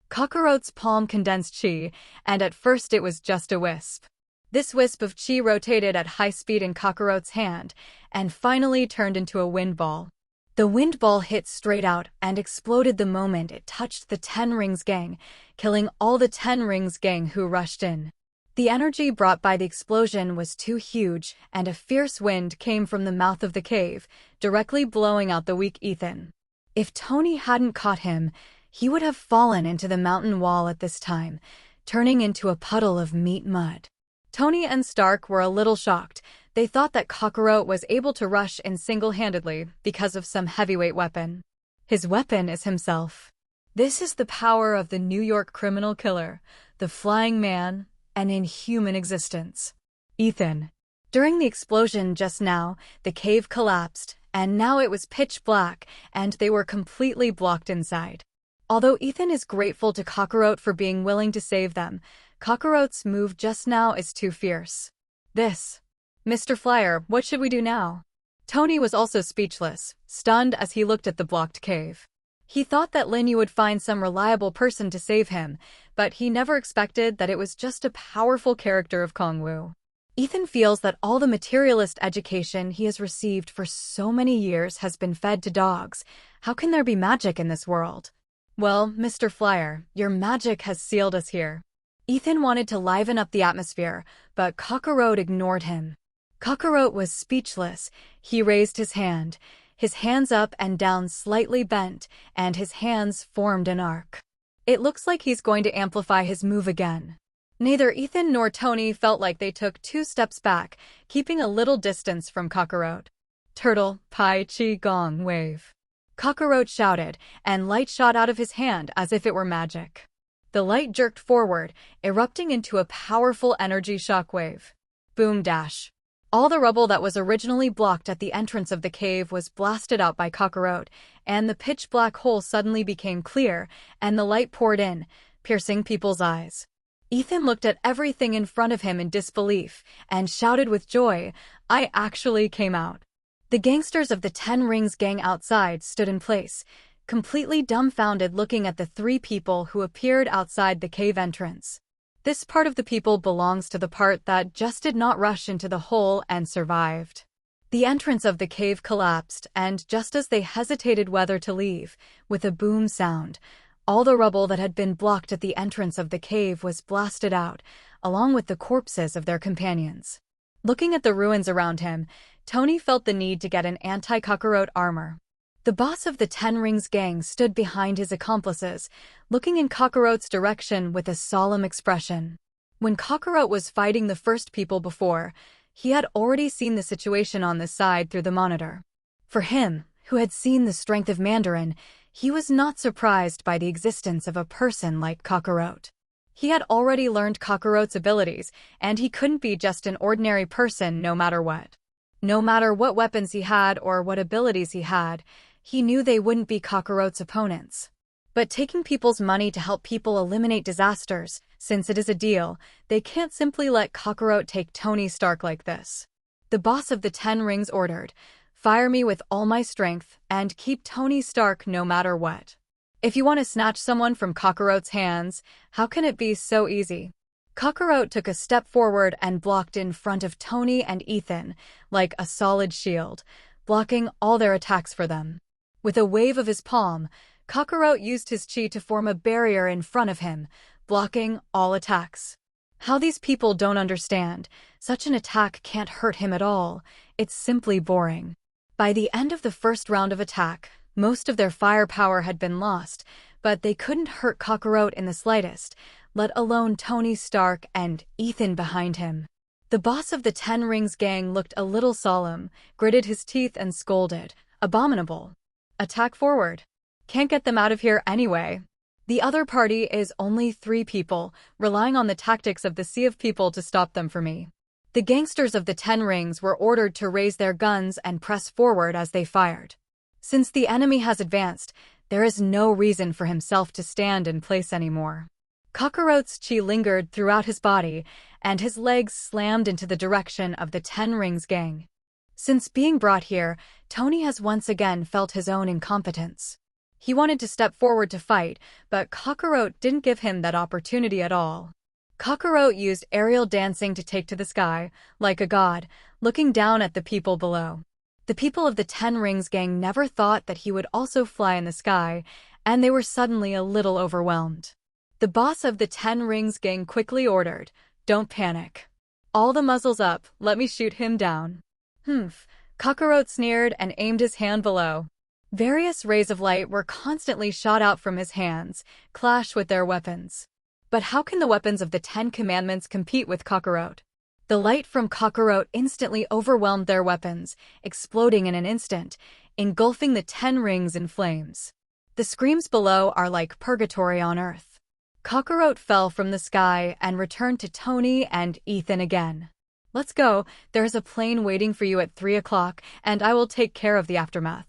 Kakarot's palm condensed chi, and at first it was just a wisp. This wisp of chi rotated at high speed in Kakarot's hand, and finally turned into a wind ball. The wind ball hit straight out and exploded the moment it touched the Ten Rings gang, killing all the Ten Rings gang who rushed in. The energy brought by the explosion was too huge, and a fierce wind came from the mouth of the cave, directly blowing out the weak Ethan. If Tony hadn't caught him, he would have fallen into the mountain wall at this time, turning into a puddle of meat mud. Tony and Stark were a little shocked. They thought that Kakarot was able to rush in single-handedly because of some heavyweight weapon. His weapon is himself. This is the power of the New York criminal killer, the Flying Man, an inhuman existence. Ethan. During the explosion just now, the cave collapsed, and now it was pitch black, and they were completely blocked inside. Although Ethan is grateful to Kakarot for being willing to save them, Kakarot's move just now is too fierce. Mr. Flyer, what should we do now? Tony was also speechless, stunned as he looked at the blocked cave. He thought that Lin Yu would find some reliable person to save him, but he never expected that it was just a powerful character of Kongwu. Ethan feels that all the materialist education he has received for so many years has been fed to dogs. How can there be magic in this world? Well, Mr. Flyer, your magic has sealed us here. Ethan wanted to liven up the atmosphere, but Kakarot ignored him. Kakarot was speechless. He raised his hands up and down slightly bent, and his hands formed an arc. It looks like he's going to amplify his move again. Neither Ethan nor Tony felt like they took 2 steps back, keeping a little distance from Kakarot. Turtle, Pai Chi Gong Wave. Kakarot shouted, and light shot out of his hand as if it were magic. The light jerked forward, erupting into a powerful energy shockwave. Boom dash. All the rubble that was originally blocked at the entrance of the cave was blasted out by Kakarot, and the pitch-black hole suddenly became clear, and the light poured in, piercing people's eyes. Ethan looked at everything in front of him in disbelief, and shouted with joy, "I actually came out." The gangsters of the Ten Rings gang outside stood in place, completely dumbfounded looking at the 3 people who appeared outside the cave entrance. This part of the people belongs to the part that just did not rush into the hole and survived. The entrance of the cave collapsed, and just as they hesitated whether to leave, with a boom sound, all the rubble that had been blocked at the entrance of the cave was blasted out, along with the corpses of their companions. Looking at the ruins around him, Tony felt the need to get an anti-Kakarot armor. The boss of the Ten Rings gang stood behind his accomplices, looking in Kakarot's direction with a solemn expression. When Kakarot was fighting the first people before, he had already seen the situation on this side through the monitor. For him, who had seen the strength of Mandarin, he was not surprised by the existence of a person like Kakarot. He had already learned Kakarot's abilities, and he couldn't be just an ordinary person no matter what. No matter what weapons he had or what abilities he had, he knew they wouldn't be Kakarot's opponents. But taking people's money to help people eliminate disasters, since it is a deal, they can't simply let Kakarot take Tony Stark like this. The boss of the Ten Rings ordered, "Fire me with all my strength, and keep Tony Stark no matter what." If you want to snatch someone from Kakarot's hands, how can it be so easy? Kakarot took a step forward and blocked in front of Tony and Ethan, like a solid shield, blocking all their attacks for them. With a wave of his palm, Kakarot used his chi to form a barrier in front of him, blocking all attacks. How these people don't understand, such an attack can't hurt him at all, it's simply boring. By the end of the first round of attack, most of their firepower had been lost, but they couldn't hurt Kakarot in the slightest, let alone Tony Stark and Ethan behind him. The boss of the Ten Rings gang looked a little solemn, gritted his teeth and scolded, "Abominable. Attack forward. Can't get them out of here anyway." The other party is only 3 people, relying on the tactics of the sea of people to stop them for me. The gangsters of the 10 rings were ordered to raise their guns and press forward as they fired. Since the enemy has advanced, there is no reason for himself to stand in place anymore. Kakarot's chi lingered throughout his body, and his legs slammed into the direction of the 10 rings gang. Since being brought here, Tony has once again felt his own incompetence. He wanted to step forward to fight, but Kakarot didn't give him that opportunity at all. Kakarot used aerial dancing to take to the sky, like a god, looking down at the people below. The people of the 10 Rings gang never thought that he would also fly in the sky, and they were suddenly a little overwhelmed. The boss of the 10 Rings gang quickly ordered, "Don't panic. All the muzzles up, let me shoot him down." Kakarot sneered and aimed his hand below. Various rays of light were constantly shot out from his hands, clash with their weapons. But how can the weapons of the 10 Commandments compete with Kakarot? The light from Kakarot instantly overwhelmed their weapons, exploding in an instant, engulfing the 10 rings in flames. The screams below are like purgatory on earth. Kakarot fell from the sky and returned to Tony and Ethan again. "Let's go, there's a plane waiting for you at 3 o'clock, and I will take care of the aftermath."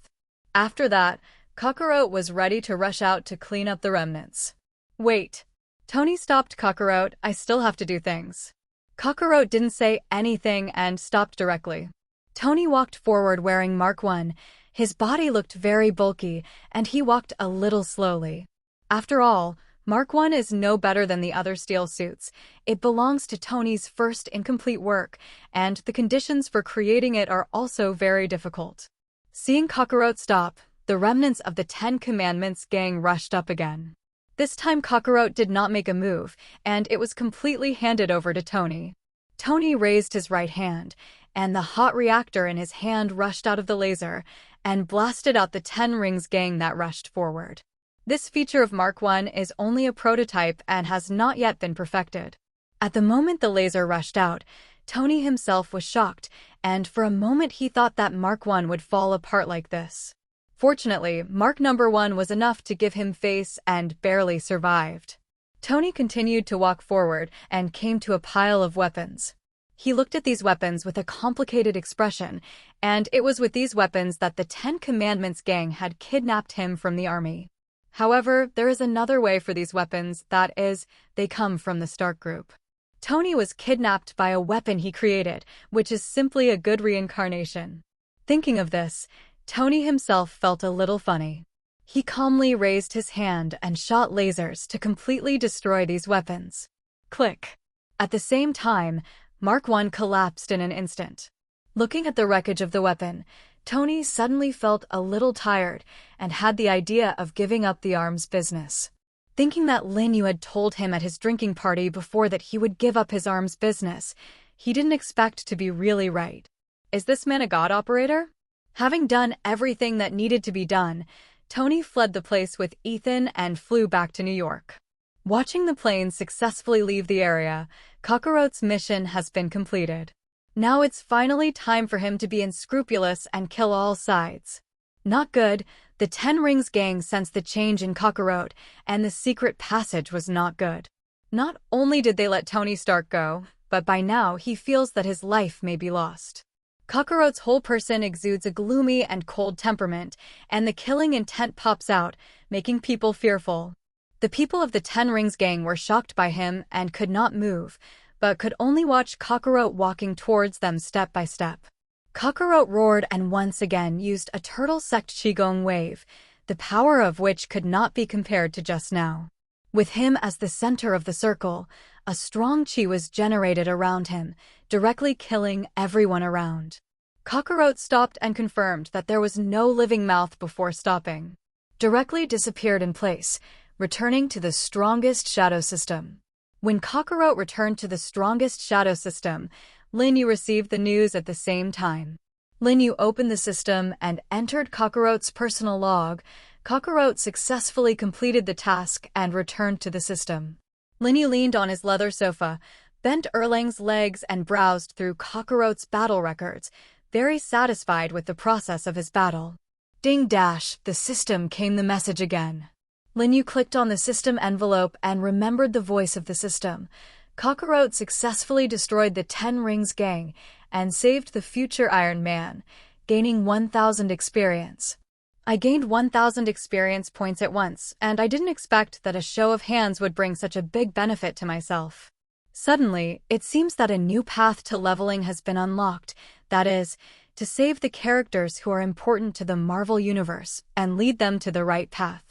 After that, Kakarot was ready to rush out to clean up the remnants. "Wait." Tony stopped Kakarot, "I still have to do things." Kakarot didn't say anything and stopped directly. Tony walked forward wearing Mark I. His body looked very bulky, and he walked a little slowly. After all, Mark I is no better than the other steel suits. It belongs to Tony's first incomplete work, and the conditions for creating it are also very difficult. Seeing Kakarot stop, the remnants of the 10 Commandments gang rushed up again. This time Kakarot did not make a move, and it was completely handed over to Tony. Tony raised his right hand, and the hot reactor in his hand rushed out of the laser and blasted out the 10 Rings gang that rushed forward. This feature of Mark I is only a prototype and has not yet been perfected. At the moment the laser rushed out, Tony himself was shocked, and for a moment he thought that Mark I would fall apart like this. Fortunately, Mark I was enough to give him face and barely survived. Tony continued to walk forward and came to a pile of weapons. He looked at these weapons with a complicated expression, and it was with these weapons that the 10 Commandments gang had kidnapped him from the army. However, there is another way for these weapons, that is, they come from the Stark Group. Tony was kidnapped by a weapon he created, which is simply a good reincarnation. Thinking of this, Tony himself felt a little funny. He calmly raised his hand and shot lasers to completely destroy these weapons. Click. At the same time, Mark I collapsed in an instant. Looking at the wreckage of the weapon, Tony suddenly felt a little tired and had the idea of giving up the arms business. Thinking that Lin Yu had told him at his drinking party before that he would give up his arms business, he didn't expect to be really right. Is this man a god operator? Having done everything that needed to be done, Tony fled the place with Ethan and flew back to New York. Watching the plane successfully leave the area, Kakarot's mission has been completed. Now it's finally time for him to be unscrupulous and kill all sides. Not good, the 10 Rings gang sensed the change in Kakarot, and the secret passage was not good. Not only did they let Tony Stark go, but by now he feels that his life may be lost. Kakarot's whole person exudes a gloomy and cold temperament, and the killing intent pops out, making people fearful. The people of the 10 Rings gang were shocked by him and could not move, but could only watch Kakarot walking towards them step by step. Kakarot roared and once again used a turtle sect Qigong wave, the power of which could not be compared to just now. With him as the center of the circle, a strong qi was generated around him, directly killing everyone around. Kakarot stopped and confirmed that there was no living mouth before stopping. Directly disappeared in place, returning to the strongest shadow system. When Kakarot returned to the strongest shadow system, Lin Yu received the news at the same time. Lin Yu opened the system and entered Kakarot's personal log. Kakarot successfully completed the task and returned to the system. Lin Yu leaned on his leather sofa, bent Erlang's legs and browsed through Kakarot's battle records, very satisfied with the process of his battle. Ding dash, the system came the message again. Lin Yu clicked on the system envelope and remembered the voice of the system. Kakarot successfully destroyed the Ten Rings gang and saved the future Iron Man, gaining 1,000 experience. I gained 1,000 experience points at once, and I didn't expect that a show of hands would bring such a big benefit to myself. Suddenly, it seems that a new path to leveling has been unlocked, that is, to save the characters who are important to the Marvel Universe and lead them to the right path.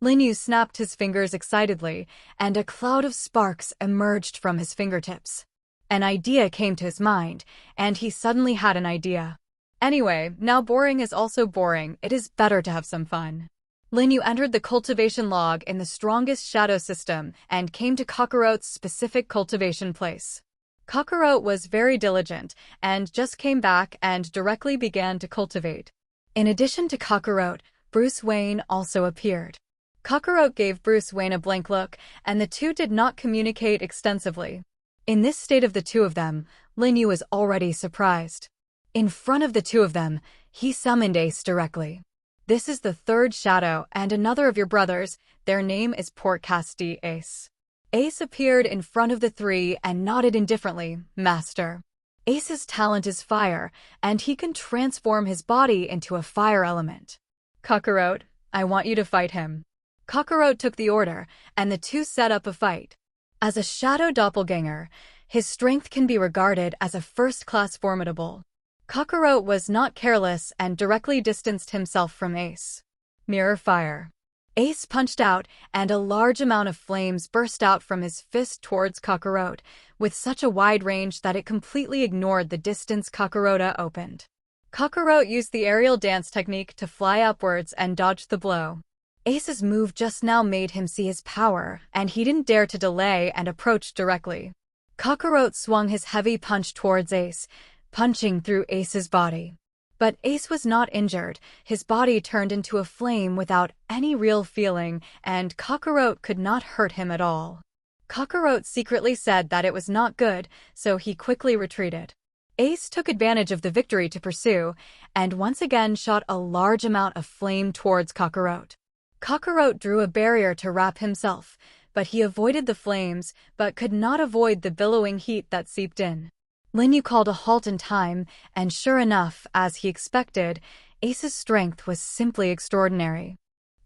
Lin Yu snapped his fingers excitedly, and a cloud of sparks emerged from his fingertips. An idea came to his mind, and he suddenly had an idea. Anyway, now boring is also boring, it is better to have some fun. Lin Yu entered the cultivation log in the strongest shadow system and came to Kakarot's specific cultivation place. Kakarot was very diligent and just came back and directly began to cultivate. In addition to Kakarot, Bruce Wayne also appeared. Kakarot gave Bruce Wayne a blank look, and the two did not communicate extensively. In this state of the two of them, Lin Yu was already surprised. In front of the two of them, he summoned Ace directly. This is the third shadow and another of your brothers. Their name is Portcasti Ace. Ace appeared in front of the three and nodded indifferently, Master. Ace's talent is fire, and he can transform his body into a fire element. Kakarot, I want you to fight him. Kakarot took the order, and the two set up a fight. As a shadow doppelganger, his strength can be regarded as a first-class formidable. Kakarot was not careless and directly distanced himself from Ace. Mirror fire. Ace punched out, and a large amount of flames burst out from his fist towards Kakarot, with such a wide range that it completely ignored the distance Kakarot opened. Kakarot used the aerial dance technique to fly upwards and dodge the blow. Ace's move just now made him see his power, and he didn't dare to delay and approached directly. Kakarot swung his heavy punch towards Ace, punching through Ace's body. But Ace was not injured, his body turned into a flame without any real feeling, and Kakarot could not hurt him at all. Kakarot secretly said that it was not good, so he quickly retreated. Ace took advantage of the victory to pursue, and once again shot a large amount of flame towards Kakarot. Kakarot drew a barrier to wrap himself, but he avoided the flames, but could not avoid the billowing heat that seeped in. Lin Yu called a halt in time, and sure enough, as he expected, Ace's strength was simply extraordinary.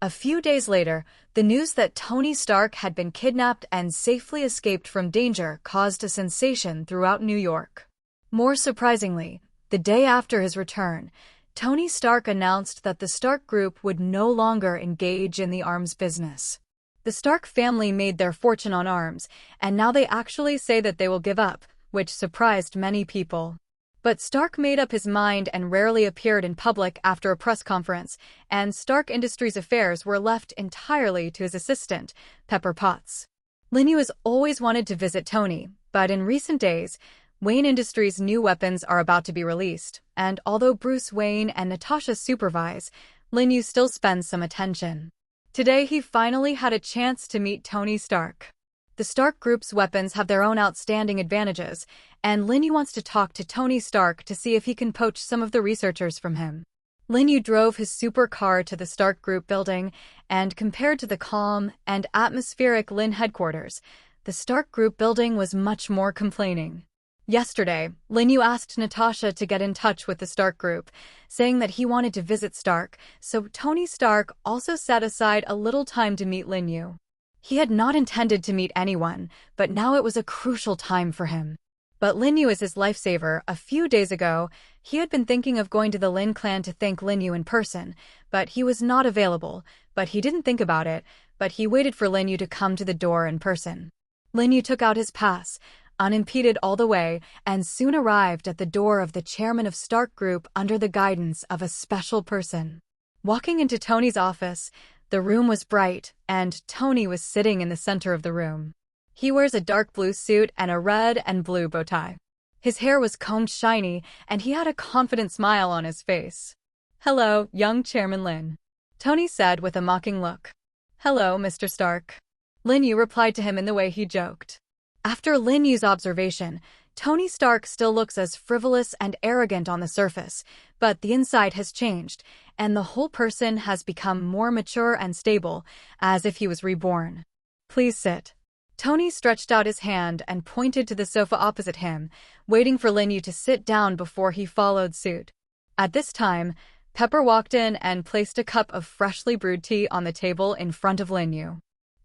A few days later, the news that Tony Stark had been kidnapped and safely escaped from danger caused a sensation throughout New York. More surprisingly, the day after his return, Tony Stark announced that the Stark Group would no longer engage in the arms business. The Stark family made their fortune on arms, and now they actually say that they will give up, which surprised many people. But Stark made up his mind and rarely appeared in public after a press conference, and Stark Industries' affairs were left entirely to his assistant, Pepper Potts. Lin Yu has always wanted to visit Tony, but in recent days, Wayne Industries' new weapons are about to be released, and although Bruce Wayne and Natasha supervise, Lin Yu still spends some attention. Today he finally had a chance to meet Tony Stark. The Stark Group's weapons have their own outstanding advantages, and Lin Yu wants to talk to Tony Stark to see if he can poach some of the researchers from him. Lin Yu drove his supercar to the Stark Group building, and compared to the calm and atmospheric Lin headquarters, the Stark Group building was much more complaining. Yesterday, Lin Yu asked Natasha to get in touch with the Stark Group, saying that he wanted to visit Stark, so Tony Stark also set aside a little time to meet Lin Yu. He had not intended to meet anyone, but now it was a crucial time for him. But Lin Yu is his lifesaver. A few days ago, he had been thinking of going to the Lin clan to thank Lin Yu in person, but he was not available. But he didn't think about it, but he waited for Lin Yu to come to the door in person. Lin Yu took out his pass, unimpeded all the way, and soon arrived at the door of the chairman of Stark Group under the guidance of a special person. Walking into Tony's office, the room was bright, and Tony was sitting in the center of the room. He wears a dark blue suit and a red and blue bow tie. His hair was combed shiny, and he had a confident smile on his face. "Hello, young Chairman Lin," Tony said with a mocking look. "Hello, Mr. Stark." Lin Yu replied to him in the way he joked. After Lin Yu's observation, Tony Stark still looks as frivolous and arrogant on the surface, but the inside has changed, and the whole person has become more mature and stable, as if he was reborn. Please sit. Tony stretched out his hand and pointed to the sofa opposite him, waiting for Lin Yu to sit down before he followed suit. At this time, Pepper walked in and placed a cup of freshly brewed tea on the table in front of Lin Yu.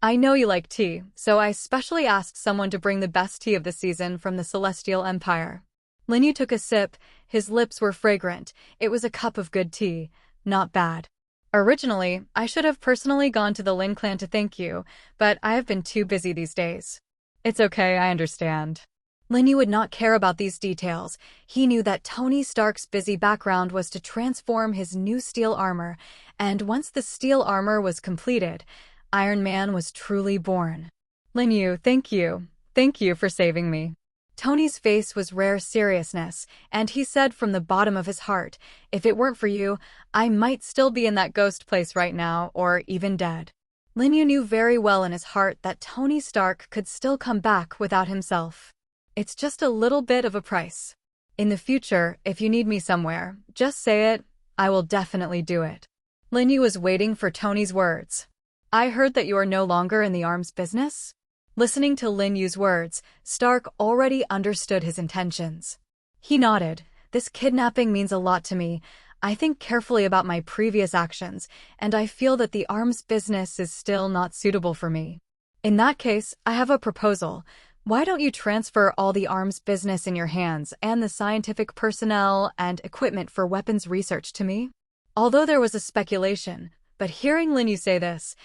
I know you like tea, so I specially asked someone to bring the best tea of the season from the Celestial Empire. Lin Yu took a sip. His lips were fragrant. It was a cup of good tea. Not bad. Originally, I should have personally gone to the Lin clan to thank you, but I have been too busy these days. It's okay, I understand. Lin Yu would not care about these details. He knew that Tony Stark's busy background was to transform his new steel armor, and once the steel armor was completed, Iron Man was truly born. Lin Yu, thank you. Thank you for saving me. Tony's face was rare seriousness, and he said from the bottom of his heart, if it weren't for you, I might still be in that ghost place right now, or even dead. Lin Yu knew very well in his heart that Tony Stark could still come back without himself. It's just a little bit of a price. In the future, if you need me somewhere, just say it. I will definitely do it. Lin Yu was waiting for Tony's words. I heard that you are no longer in the arms business? Listening to Lin Yu's words, Stark already understood his intentions. He nodded. This kidnapping means a lot to me. I think carefully about my previous actions, and I feel that the arms business is still not suitable for me. In that case, I have a proposal. Why don't you transfer all the arms business in your hands and the scientific personnel and equipment for weapons research to me? Although there was a speculation, but hearing Lin Yu say this,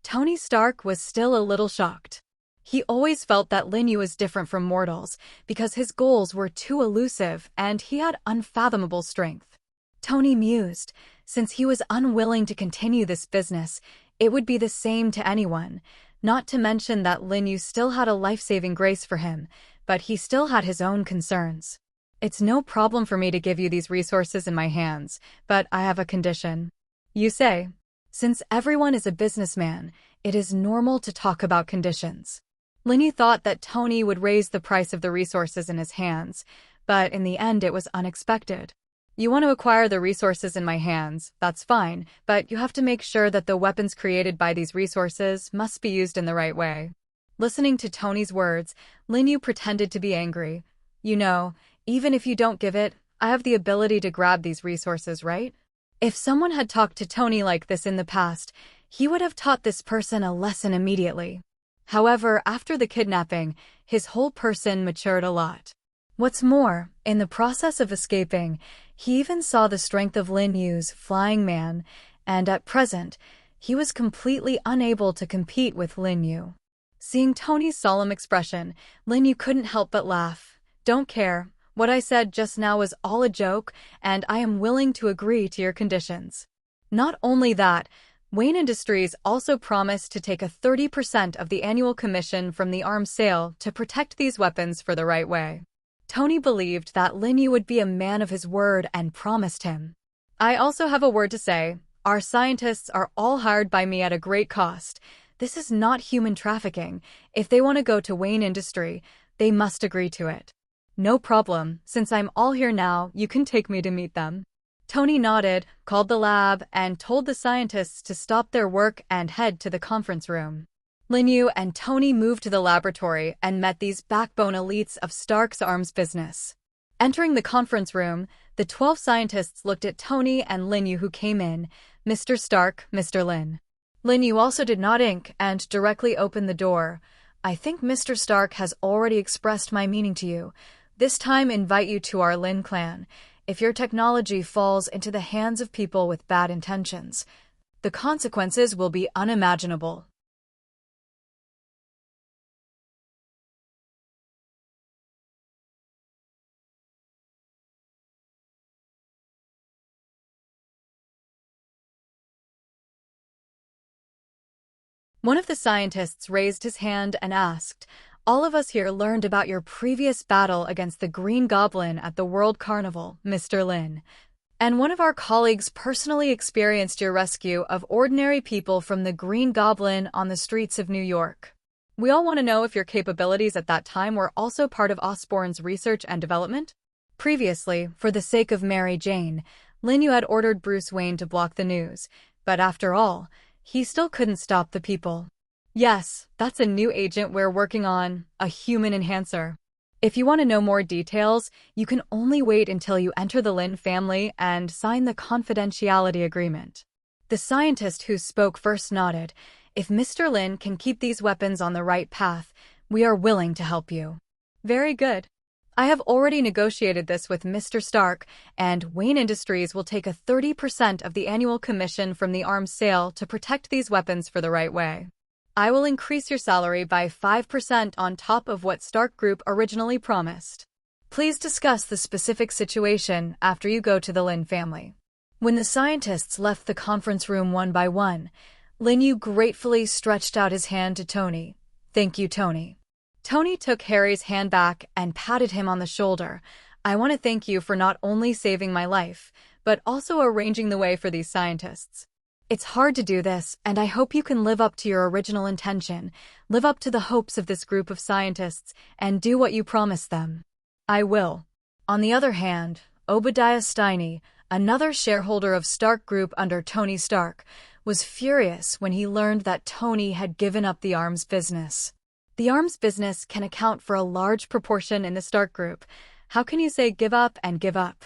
Tony Stark was still a little shocked. He always felt that Lin Yu was different from mortals because his goals were too elusive and he had unfathomable strength. Tony mused, since he was unwilling to continue this business, it would be the same to anyone, not to mention that Lin Yu still had a life-saving grace for him, but he still had his own concerns. It's no problem for me to give you these resources in my hands, but I have a condition. You say. Since everyone is a businessman, it is normal to talk about conditions. Lin Yu thought that Tony would raise the price of the resources in his hands, but in the end it was unexpected. You want to acquire the resources in my hands, that's fine, but you have to make sure that the weapons created by these resources must be used in the right way. Listening to Tony's words, Lin Yu pretended to be angry. You know, even if you don't give it, I have the ability to grab these resources, right? If someone had talked to Tony like this in the past, he would have taught this person a lesson immediately. However, after the kidnapping, his whole person matured a lot. What's more, in the process of escaping, he even saw the strength of Lin Yu's flying man, and at present, he was completely unable to compete with Lin Yu. Seeing Tony's solemn expression, Lin Yu couldn't help but laugh. Don't care. What I said just now was all a joke, and I am willing to agree to your conditions. Not only that, Wayne Industries also promised to take a 30% of the annual commission from the arms sale to protect these weapons for the right way. Tony believed that Lin Yu would be a man of his word and promised him. I also have a word to say. Our scientists are all hired by me at a great cost. This is not human trafficking. If they want to go to Wayne Industry, they must agree to it. No problem. Since I'm all here now, you can take me to meet them. Tony nodded, called the lab, and told the scientists to stop their work and head to the conference room. Lin Yu and Tony moved to the laboratory and met these backbone elites of Stark's arms business. Entering the conference room, the 12 scientists looked at Tony and Lin Yu who came in. Mr. Stark, Mr. Lin. Lin Yu also did not ink and directly opened the door. I think Mr. Stark has already expressed my meaning to you. This time invite you to our Lin clan. If your technology falls into the hands of people with bad intentions, the consequences will be unimaginable. One of the scientists raised his hand and asked, all of us here learned about your previous battle against the Green Goblin at the World Carnival, Mr. Lin. And one of our colleagues personally experienced your rescue of ordinary people from the Green Goblin on the streets of New York. We all want to know if your capabilities at that time were also part of Osborne's research and development. Previously, for the sake of Mary Jane, Lin Yu had ordered Bruce Wayne to block the news, but after all, he still couldn't stop the people. Yes, that's a new agent we're working on, a human enhancer. If you want to know more details, you can only wait until you enter the Lin family and sign the confidentiality agreement. The scientist who spoke first nodded. If Mr. Lin can keep these weapons on the right path, we are willing to help you. Very good. I have already negotiated this with Mr. Stark, and Wayne Industries will take a 30% of the annual commission from the arms sale to protect these weapons for the right way. I will increase your salary by 5% on top of what Stark Group originally promised. Please discuss the specific situation after you go to the Lin family. When the scientists left the conference room one by one, Lin Yu gratefully stretched out his hand to Tony. Thank you, Tony. Tony took Harry's hand back and patted him on the shoulder. I want to thank you for not only saving my life, but also arranging the way for these scientists. It's hard to do this, and I hope you can live up to your original intention, live up to the hopes of this group of scientists, and do what you promised them. I will. On the other hand, Obadiah Steiney, another shareholder of Stark Group under Tony Stark, was furious when he learned that Tony had given up the arms business. The arms business can account for a large proportion in the Stark Group. How can you say give up and give up?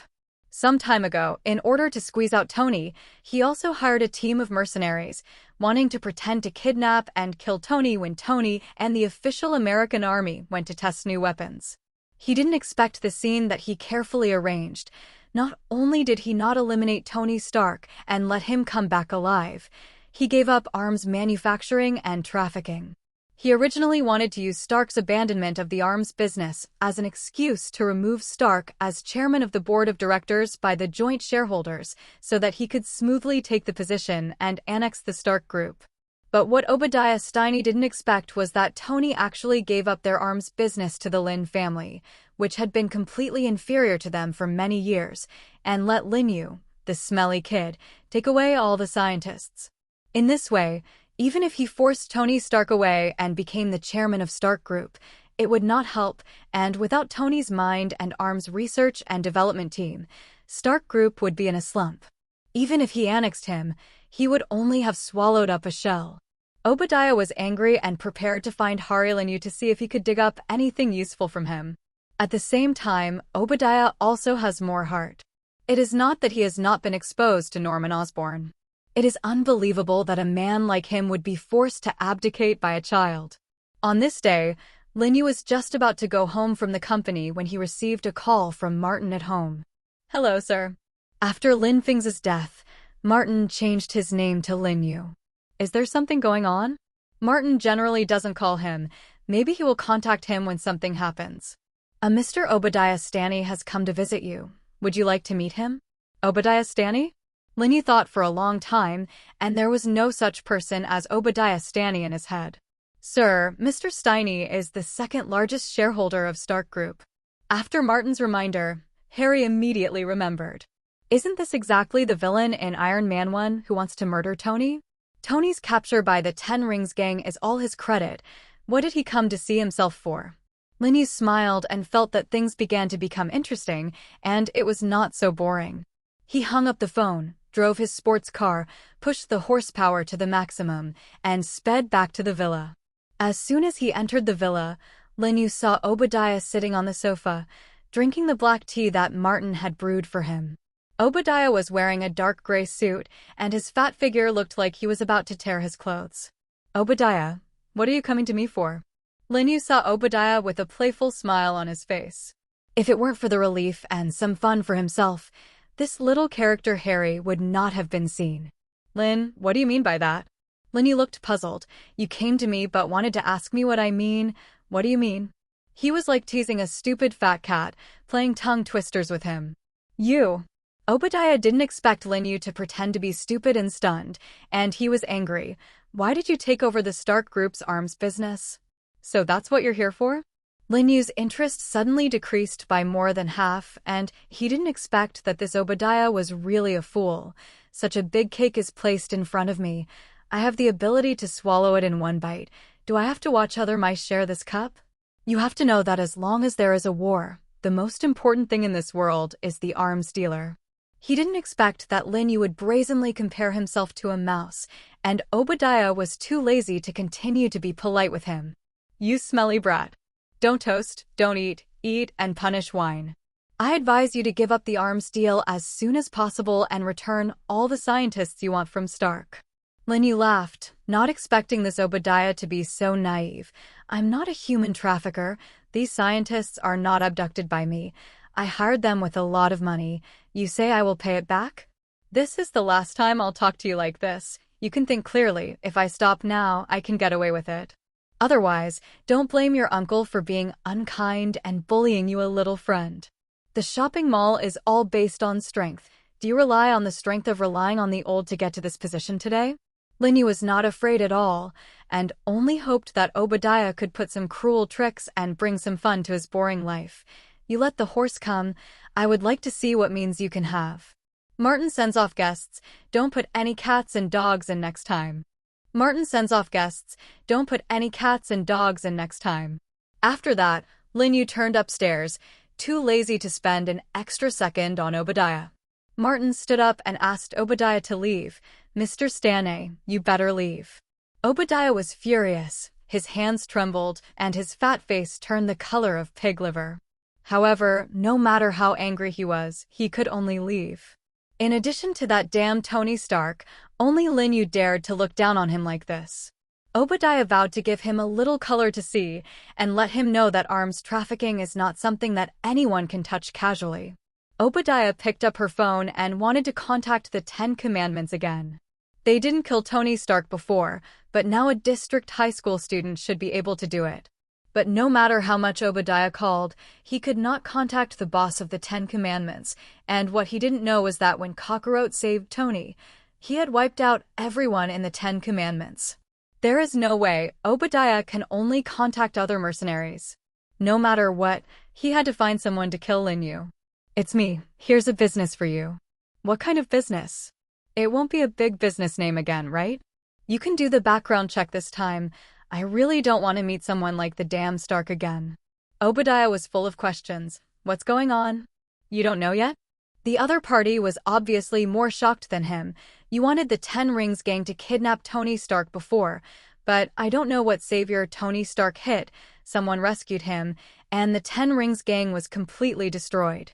Some time ago, in order to squeeze out Tony, he also hired a team of mercenaries, wanting to pretend to kidnap and kill Tony when Tony and the official American army went to test new weapons. He didn't expect the scene that he carefully arranged. Not only did he not eliminate Tony Stark and let him come back alive, he gave up arms manufacturing and trafficking. He originally wanted to use Stark's abandonment of the arms business as an excuse to remove Stark as chairman of the board of directors by the joint shareholders so that he could smoothly take the position and annex the Stark Group. But what Obadiah Steiney didn't expect was that Tony actually gave up their arms business to the Lin family, which had been completely inferior to them for many years, and let Lin Yu, the smelly kid, take away all the scientists. In this way, even if he forced Tony Stark away and became the chairman of Stark Group, it would not help, and without Tony's mind and arms research and development team, Stark Group would be in a slump. Even if he annexed him, he would only have swallowed up a shell. Obadiah was angry and prepared to find Hari Lin Yu to see if he could dig up anything useful from him. At the same time, Obadiah also has more heart. It is not that he has not been exposed to Norman Osborn. It is unbelievable that a man like him would be forced to abdicate by a child. On this day, Lin Yu was just about to go home from the company when he received a call from Martin at home. Hello, sir. After Lin Fing's death, Martin changed his name to Lin Yu. Is there something going on? Martin generally doesn't call him. Maybe he will contact him when something happens. A Mr. Obadiah Steiney has come to visit you. Would you like to meet him? Obadiah Steiney? Lin Yu thought for a long time, and there was no such person as Obadiah Steiney in his head. Sir, Mr. Steiney is the second largest shareholder of Stark Group. After Martin's reminder, Harry immediately remembered. Isn't this exactly the villain in Iron Man 1 who wants to murder Tony? Tony's capture by the Ten Rings gang is all his credit. What did he come to see himself for? Lin Yu smiled and felt that things began to become interesting, and it was not so boring. He hung up the phone, drove his sports car, pushed the horsepower to the maximum, and sped back to the villa. As soon as he entered the villa, Lin Yu saw Obadiah sitting on the sofa, drinking the black tea that Martin had brewed for him. Obadiah was wearing a dark gray suit, and his fat figure looked like he was about to tear his clothes. Obadiah, what are you coming to me for? Lin Yu saw Obadiah with a playful smile on his face. If it weren't for the relief and some fun for himself, this little character Harry would not have been seen. Lin, what do you mean by that? Lin Yu looked puzzled. You came to me but wanted to ask me what I mean. What do you mean? He was like teasing a stupid fat cat, playing tongue twisters with him. You. Obadiah didn't expect Lin Yu to pretend to be stupid and stunned, and he was angry. Why did you take over the Stark Group's arms business? So that's what you're here for? Lin Yu's interest suddenly decreased by more than half, and he didn't expect that this Obadiah was really a fool. Such a big cake is placed in front of me. I have the ability to swallow it in one bite. Do I have to watch other mice share this cup? You have to know that as long as there is a war, the most important thing in this world is the arms dealer. He didn't expect that Linyu would brazenly compare himself to a mouse, and Obadiah was too lazy to continue to be polite with him. You smelly brat. Don't toast, don't eat, eat and punish wine. I advise you to give up the arms deal as soon as possible and return all the scientists you want from Stark. Linyu laughed, not expecting this Obadiah to be so naive. I'm not a human trafficker. These scientists are not abducted by me. I hired them with a lot of money. You say I will pay it back? This is the last time I'll talk to you like this. You can think clearly. If I stop now, I can get away with it. Otherwise, don't blame your uncle for being unkind and bullying you a little friend. The shopping mall is all based on strength. Do you rely on the strength of relying on the old to get to this position today? Linyu was not afraid at all, and only hoped that Obadiah could put some cruel tricks and bring some fun to his boring life. You let the horse come. I would like to see what means you can have. Martin sends off guests. Don't put any cats and dogs in next time. Martin sends off guests. Don't put any cats and dogs in next time. After that, Linyu turned upstairs, too lazy to spend an extra second on Obadiah. Martin stood up and asked Obadiah to leave. Mr. Stanley, you better leave. Obadiah was furious. His hands trembled, and his fat face turned the color of pig liver. However, no matter how angry he was, he could only leave. In addition to that damn Tony Stark, only Linyu dared to look down on him like this. Obadiah vowed to give him a little color to see, and let him know that arms trafficking is not something that anyone can touch casually. Obadiah picked up her phone and wanted to contact the 10 Commandments again. They didn't kill Tony Stark before, but now a district high school student should be able to do it. But no matter how much Obadiah called, he could not contact the boss of the 10 Commandments, and what he didn't know was that when Kakarot saved Tony, he had wiped out everyone in the 10 Commandments. There is no way. Obadiah can only contact other mercenaries. No matter what, he had to find someone to kill Linyu. It's me. Here's a business for you. What kind of business? It won't be a big business name again, right? You can do the background check this time. I really don't want to meet someone like the damn Stark again. Obadiah was full of questions. What's going on? You don't know yet? The other party was obviously more shocked than him. You wanted the 10 Rings gang to kidnap Tony Stark before, but I don't know what savior Tony Stark hit. Someone rescued him, and the 10 Rings gang was completely destroyed.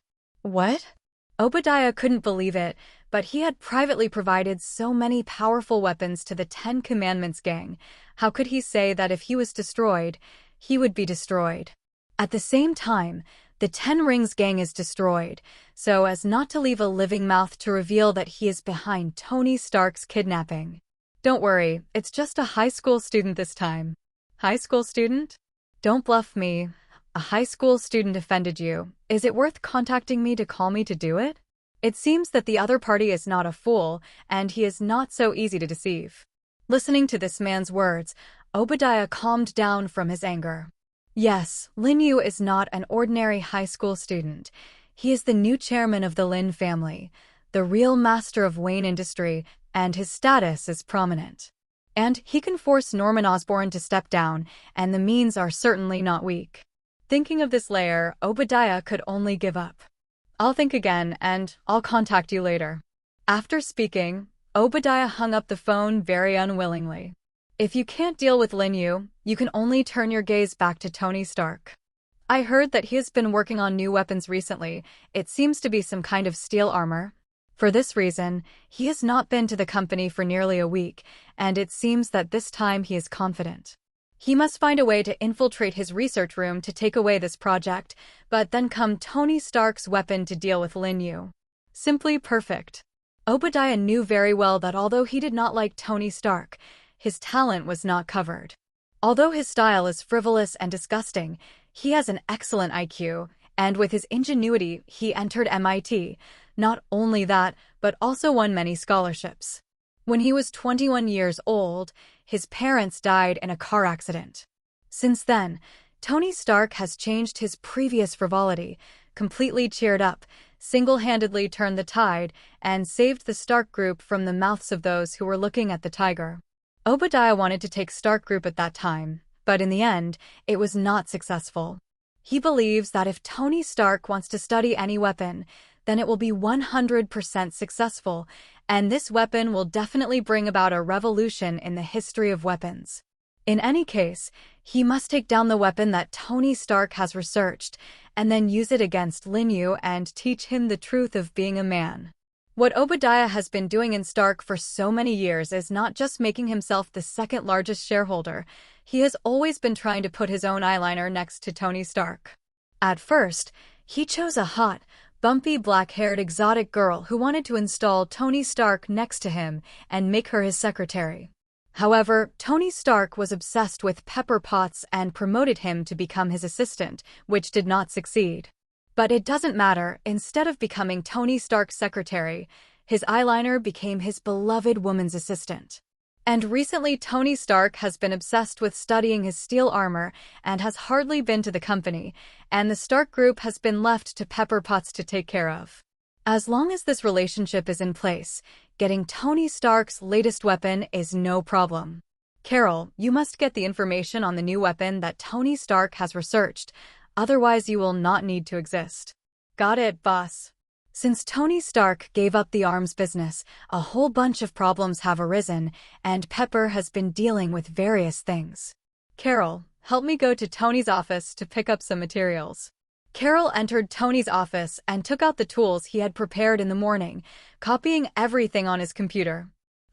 What? Obadiah couldn't believe it, but he had privately provided so many powerful weapons to the 10 Commandments gang. How could he say that if he was destroyed, he would be destroyed? At the same time, the 10 Rings gang is destroyed, so as not to leave a living mouth to reveal that he is behind Tony Stark's kidnapping. Don't worry, it's just a high school student this time. High school student? Don't bluff me. A high school student offended you. Is it worth contacting me to call me to do it? It seems that the other party is not a fool, and he is not so easy to deceive. Listening to this man's words, Obadiah calmed down from his anger. Yes, Linyu is not an ordinary high school student. He is the new chairman of the Lin family, the real master of Wayne industry, and his status is prominent. And he can force Norman Osborn to step down, and the means are certainly not weak. Thinking of this layer, Obadiah could only give up. I'll think again, and I'll contact you later. After speaking, Obadiah hung up the phone very unwillingly. If you can't deal with Linyu, you can only turn your gaze back to Tony Stark. I heard that he has been working on new weapons recently. It seems to be some kind of steel armor. For this reason, he has not been to the company for nearly a week, and it seems that this time he is confident. He must find a way to infiltrate his research room to take away this project, but then come Tony Stark's weapon to deal with Linyu. Simply perfect. Obadiah knew very well that although he did not like Tony Stark, his talent was not covered. Although his style is frivolous and disgusting, he has an excellent IQ, and with his ingenuity, he entered MIT. Not only that, but also won many scholarships. When he was 21 years old, his parents died in a car accident. Since then, Tony Stark has changed his previous frivolity, completely cheered up, single-handedly turned the tide, and saved the Stark Group from the mouths of those who were looking at the tiger. Obadiah wanted to take Stark Group at that time. But in the end, it was not successful. He believes that if Tony Stark wants to study any weapon, then it will be 100% successful, and this weapon will definitely bring about a revolution in the history of weapons. In any case, he must take down the weapon that Tony Stark has researched, and then use it against Lin Yu and teach him the truth of being a man. What Obadiah has been doing in Stark for so many years is not just making himself the second largest shareholder, he has always been trying to put his own eyeliner next to Tony Stark. At first, he chose a hot, bumpy black-haired exotic girl who wanted to install Tony Stark next to him and make her his secretary. However, Tony Stark was obsessed with Pepper Potts and promoted him to become his assistant, which did not succeed. But it doesn't matter, instead of becoming Tony Stark's secretary, his eyeliner became his beloved woman's assistant. And recently Tony Stark has been obsessed with studying his steel armor and has hardly been to the company, and the Stark group has been left to Pepper Potts to take care of. As long as this relationship is in place, getting Tony Stark's latest weapon is no problem. Carol, you must get the information on the new weapon that Tony Stark has researched, otherwise you will not need to exist. Got it, boss. Since Tony Stark gave up the arms business, a whole bunch of problems have arisen, and Pepper has been dealing with various things. Carol, help me go to Tony's office to pick up some materials. Carol entered Tony's office and took out the tools he had prepared in the morning, copying everything on his computer.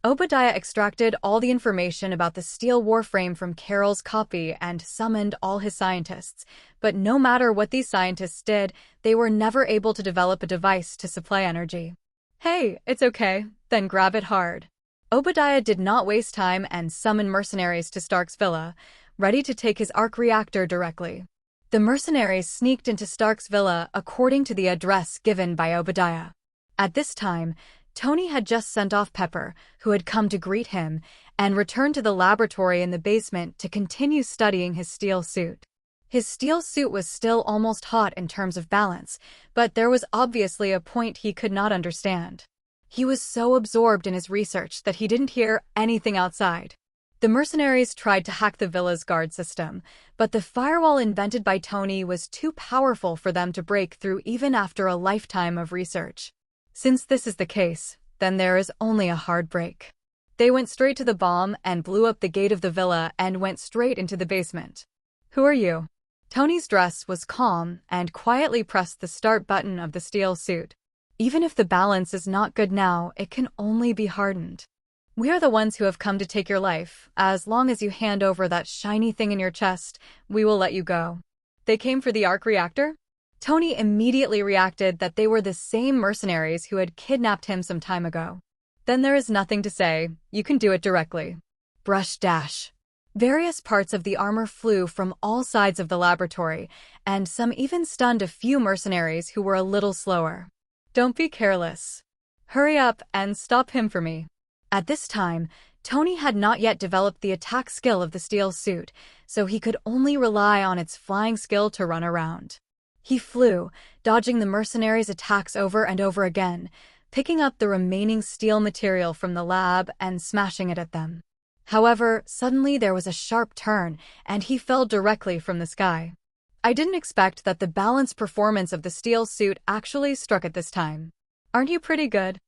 Obadiah extracted all the information about the steel warframe from Carol's copy and summoned all his scientists, but no matter what these scientists did, they were never able to develop a device to supply energy. Hey, it's okay, then grab it hard. Obadiah did not waste time and summoned mercenaries to Stark's villa, ready to take his arc reactor directly. The mercenaries sneaked into Stark's villa according to the address given by Obadiah. At this time, Tony had just sent off Pepper, who had come to greet him, and returned to the laboratory in the basement to continue studying his steel suit. His steel suit was still almost hot in terms of balance, but there was obviously a point he could not understand. He was so absorbed in his research that he didn't hear anything outside. The mercenaries tried to hack the villa's guard system, but the firewall invented by Tony was too powerful for them to break through even after a lifetime of research. Since this is the case, then there is only a hard break. They went straight to the bomb and blew up the gate of the villa and went straight into the basement. Who are you? Tony's dress was calm and quietly pressed the start button of the steel suit. Even if the balance is not good now, it can only be hardened. We are the ones who have come to take your life. As long as you hand over that shiny thing in your chest, we will let you go. They came for the arc reactor? Tony immediately reacted that they were the same mercenaries who had kidnapped him some time ago. Then there is nothing to say, you can do it directly. Brush dash. Various parts of the armor flew from all sides of the laboratory, and some even stunned a few mercenaries who were a little slower. Don't be careless. Hurry up and stop him for me. At this time, Tony had not yet developed the attack skill of the steel suit, so he could only rely on its flying skill to run around. He flew, dodging the mercenaries' attacks over and over again, picking up the remaining steel material from the lab and smashing it at them. However, suddenly there was a sharp turn, and he fell directly from the sky. I didn't expect that the balanced performance of the steel suit actually struck at this time. Aren't you pretty good?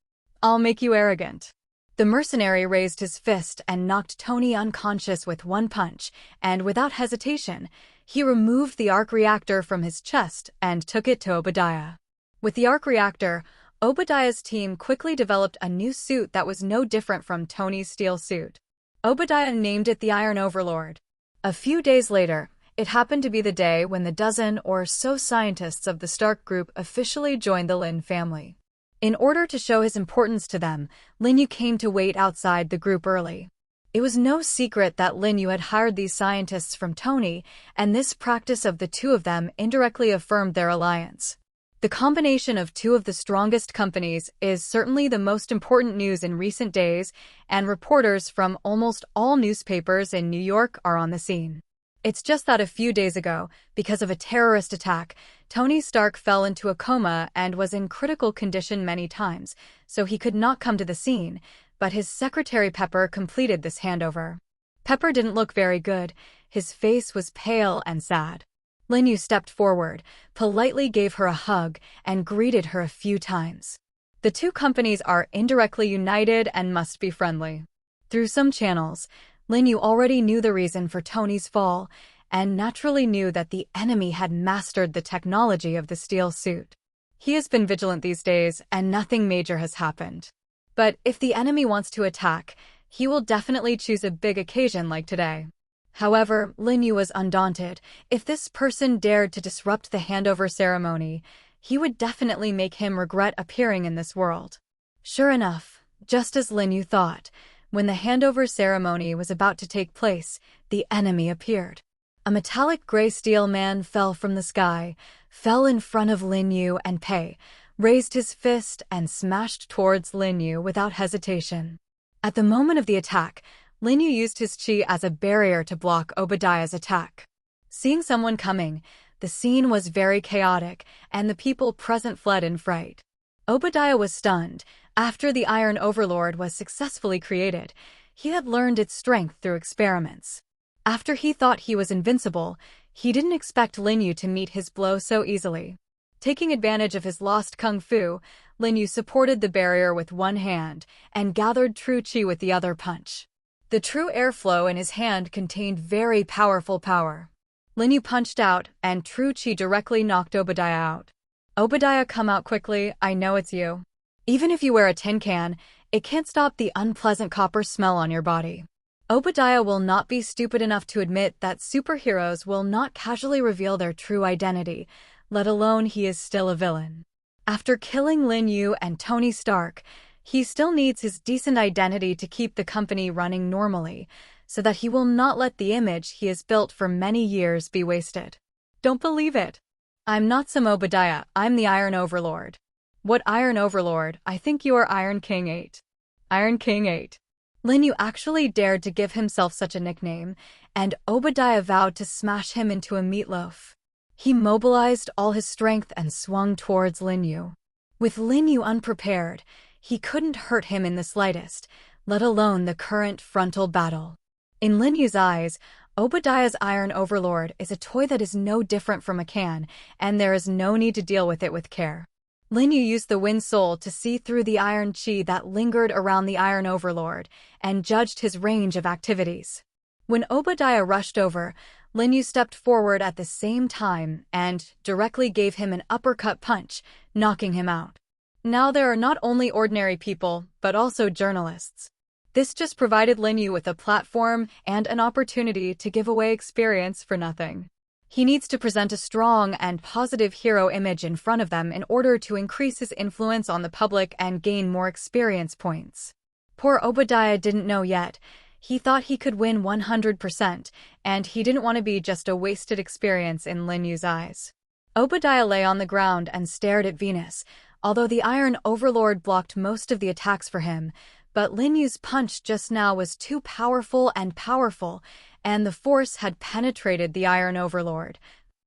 I'll make you arrogant. The mercenary raised his fist and knocked Tony unconscious with one punch, and without hesitation, he removed the arc reactor from his chest and took it to Obadiah. With the arc reactor, Obadiah's team quickly developed a new suit that was no different from Tony's steel suit. Obadiah named it the Iron Overlord. A few days later, it happened to be the day when the dozen or so scientists of the Stark group officially joined the Lin family. In order to show his importance to them, Lin Yu came to wait outside the group early. It was no secret that Lin Yu had hired these scientists from Tony, and this practice of the two of them indirectly affirmed their alliance. The combination of two of the strongest companies is certainly the most important news in recent days, and reporters from almost all newspapers in New York are on the scene. It's just that a few days ago, because of a terrorist attack, Tony Stark fell into a coma and was in critical condition many times, so he could not come to the scene, but his secretary Pepper completed this handover. Pepper didn't look very good. His face was pale and sad. Lin Yu stepped forward, politely gave her a hug, and greeted her a few times. The two companies are indirectly united and must be friendly. Through some channels, Lin Yu already knew the reason for Tony's fall, and naturally knew that the enemy had mastered the technology of the steel suit. He has been vigilant these days, and nothing major has happened. But if the enemy wants to attack, he will definitely choose a big occasion like today. However, Lin Yu was undaunted. If this person dared to disrupt the handover ceremony, he would definitely make him regret appearing in this world. Sure enough, just as Lin Yu thought, when the handover ceremony was about to take place, the enemy appeared. A metallic gray steel man fell from the sky, fell in front of Lin Yu and Pei, raised his fist and smashed towards Lin Yu without hesitation. At the moment of the attack, Lin Yu used his chi as a barrier to block Obadiah's attack. Seeing someone coming, the scene was very chaotic, and the people present fled in fright. Obadiah was stunned. After the Iron Overlord was successfully created, he had learned its strength through experiments. After he thought he was invincible, he didn't expect Lin Yu to meet his blow so easily. Taking advantage of his lost kung fu, Lin Yu supported the barrier with one hand and gathered true chi with the other punch. The true airflow in his hand contained very powerful power. Lin Yu punched out, and true chi directly knocked Obadiah out. Obadiah, come out quickly, I know it's you. Even if you wear a tin can, it can't stop the unpleasant copper smell on your body. Obadiah will not be stupid enough to admit that superheroes will not casually reveal their true identity, let alone he is still a villain. After killing Lin Yu and Tony Stark, he still needs his decent identity to keep the company running normally, so that he will not let the image he has built for many years be wasted. Don't believe it. I'm not some Obadiah, I'm the Iron Overlord. What Iron Overlord? I think you are Iron King 8. Iron King 8. Lin Yu actually dared to give himself such a nickname, and Obadiah vowed to smash him into a meatloaf. He mobilized all his strength and swung towards Lin Yu. With Lin Yu unprepared, he couldn't hurt him in the slightest, let alone the current frontal battle. In Lin Yu's eyes, Obadiah's Iron Overlord is a toy that is no different from a can, and there is no need to deal with it with care. Lin Yu used the Wind Soul to see through the iron chi that lingered around the Iron Overlord, and judged his range of activities. When Obadiah rushed over, Lin Yu stepped forward at the same time and directly gave him an uppercut punch, knocking him out. Now there are not only ordinary people, but also journalists. This just provided Lin Yu with a platform and an opportunity to give away experience for nothing. He needs to present a strong and positive hero image in front of them in order to increase his influence on the public and gain more experience points. Poor Obadiah didn't know yet. He thought he could win 100%, and he didn't want to be just a wasted experience in Lin Yu's eyes. Obadiah lay on the ground and stared at Venus, although the Iron Overlord blocked most of the attacks for him, but Lin Yu's punch just now was too powerful, and the force had penetrated the Iron Overlord,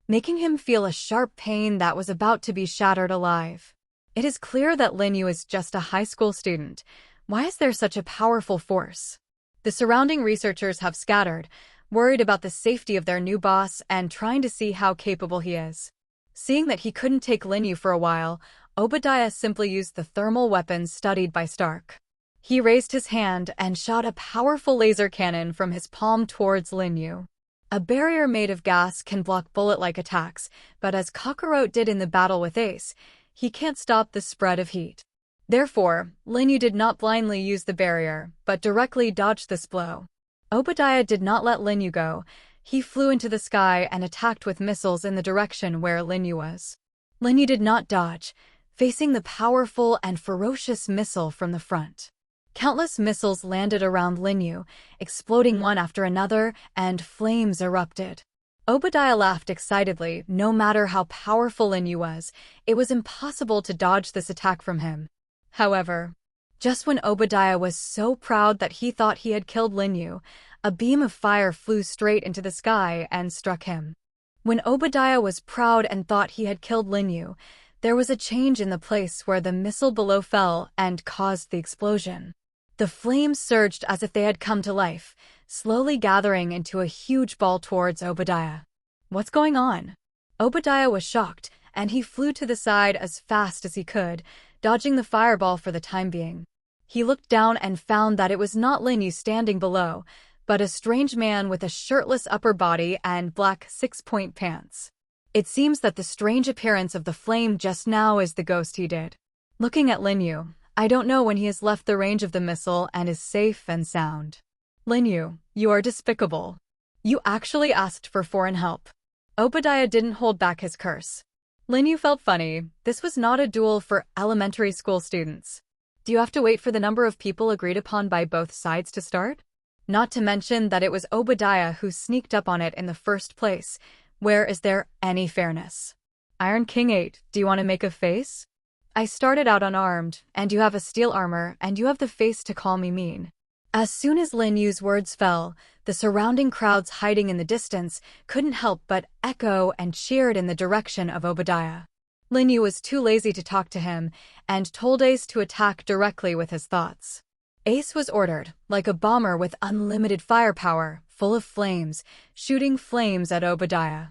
making him feel a sharp pain that was about to be shattered alive. It is clear that Lin Yu is just a high school student. Why is there such a powerful force? The surrounding researchers have scattered, worried about the safety of their new boss and trying to see how capable he is. Seeing that he couldn't take Lin Yu for a while, Obadiah simply used the thermal weapons studied by Stark. He raised his hand and shot a powerful laser cannon from his palm towards Lin Yu. A barrier made of gas can block bullet-like attacks, but as Kakarot did in the battle with Ace, he can't stop the spread of heat. Therefore, Lin Yu did not blindly use the barrier, but directly dodged this blow. Obadiah did not let Lin Yu go. He flew into the sky and attacked with missiles in the direction where Lin Yu was. Lin Yu did not dodge, facing the powerful and ferocious missile from the front. Countless missiles landed around Lin Yu, exploding one after another, and flames erupted. Obadiah laughed excitedly. No matter how powerful Lin Yu was, it was impossible to dodge this attack from him. However, just when Obadiah was so proud that he thought he had killed Lin Yu, a beam of fire flew straight into the sky and struck him. When Obadiah was proud and thought he had killed Lin Yu, there was a change in the place where the missile below fell and caused the explosion. The flames surged as if they had come to life, slowly gathering into a huge ball towards Obadiah. What's going on? Obadiah was shocked, and he flew to the side as fast as he could, dodging the fireball for the time being. He looked down and found that it was not Lin Yu standing below, but a strange man with a shirtless upper body and black six-point pants. It seems that the strange appearance of the flame just now is the ghost he did. Looking at Lin Yu, I don't know when he has left the range of the missile and is safe and sound. Lin Yu, you are despicable. You actually asked for foreign help. Obadiah didn't hold back his curse. Lin Yu felt funny. This was not a duel for elementary school students. Do you have to wait for the number of people agreed upon by both sides to start? Not to mention that it was Obadiah who sneaked up on it in the first place. Where is there any fairness? Iron King 8, do you want to make a face? I started out unarmed, and you have a steel armor, and you have the face to call me mean. As soon as Lin Yu's words fell, the surrounding crowds hiding in the distance couldn't help but echo and cheered in the direction of Obadiah. Lin Yu was too lazy to talk to him and told Ace to attack directly with his thoughts. Ace was ordered, like a bomber with unlimited firepower, full of flames, shooting flames at Obadiah.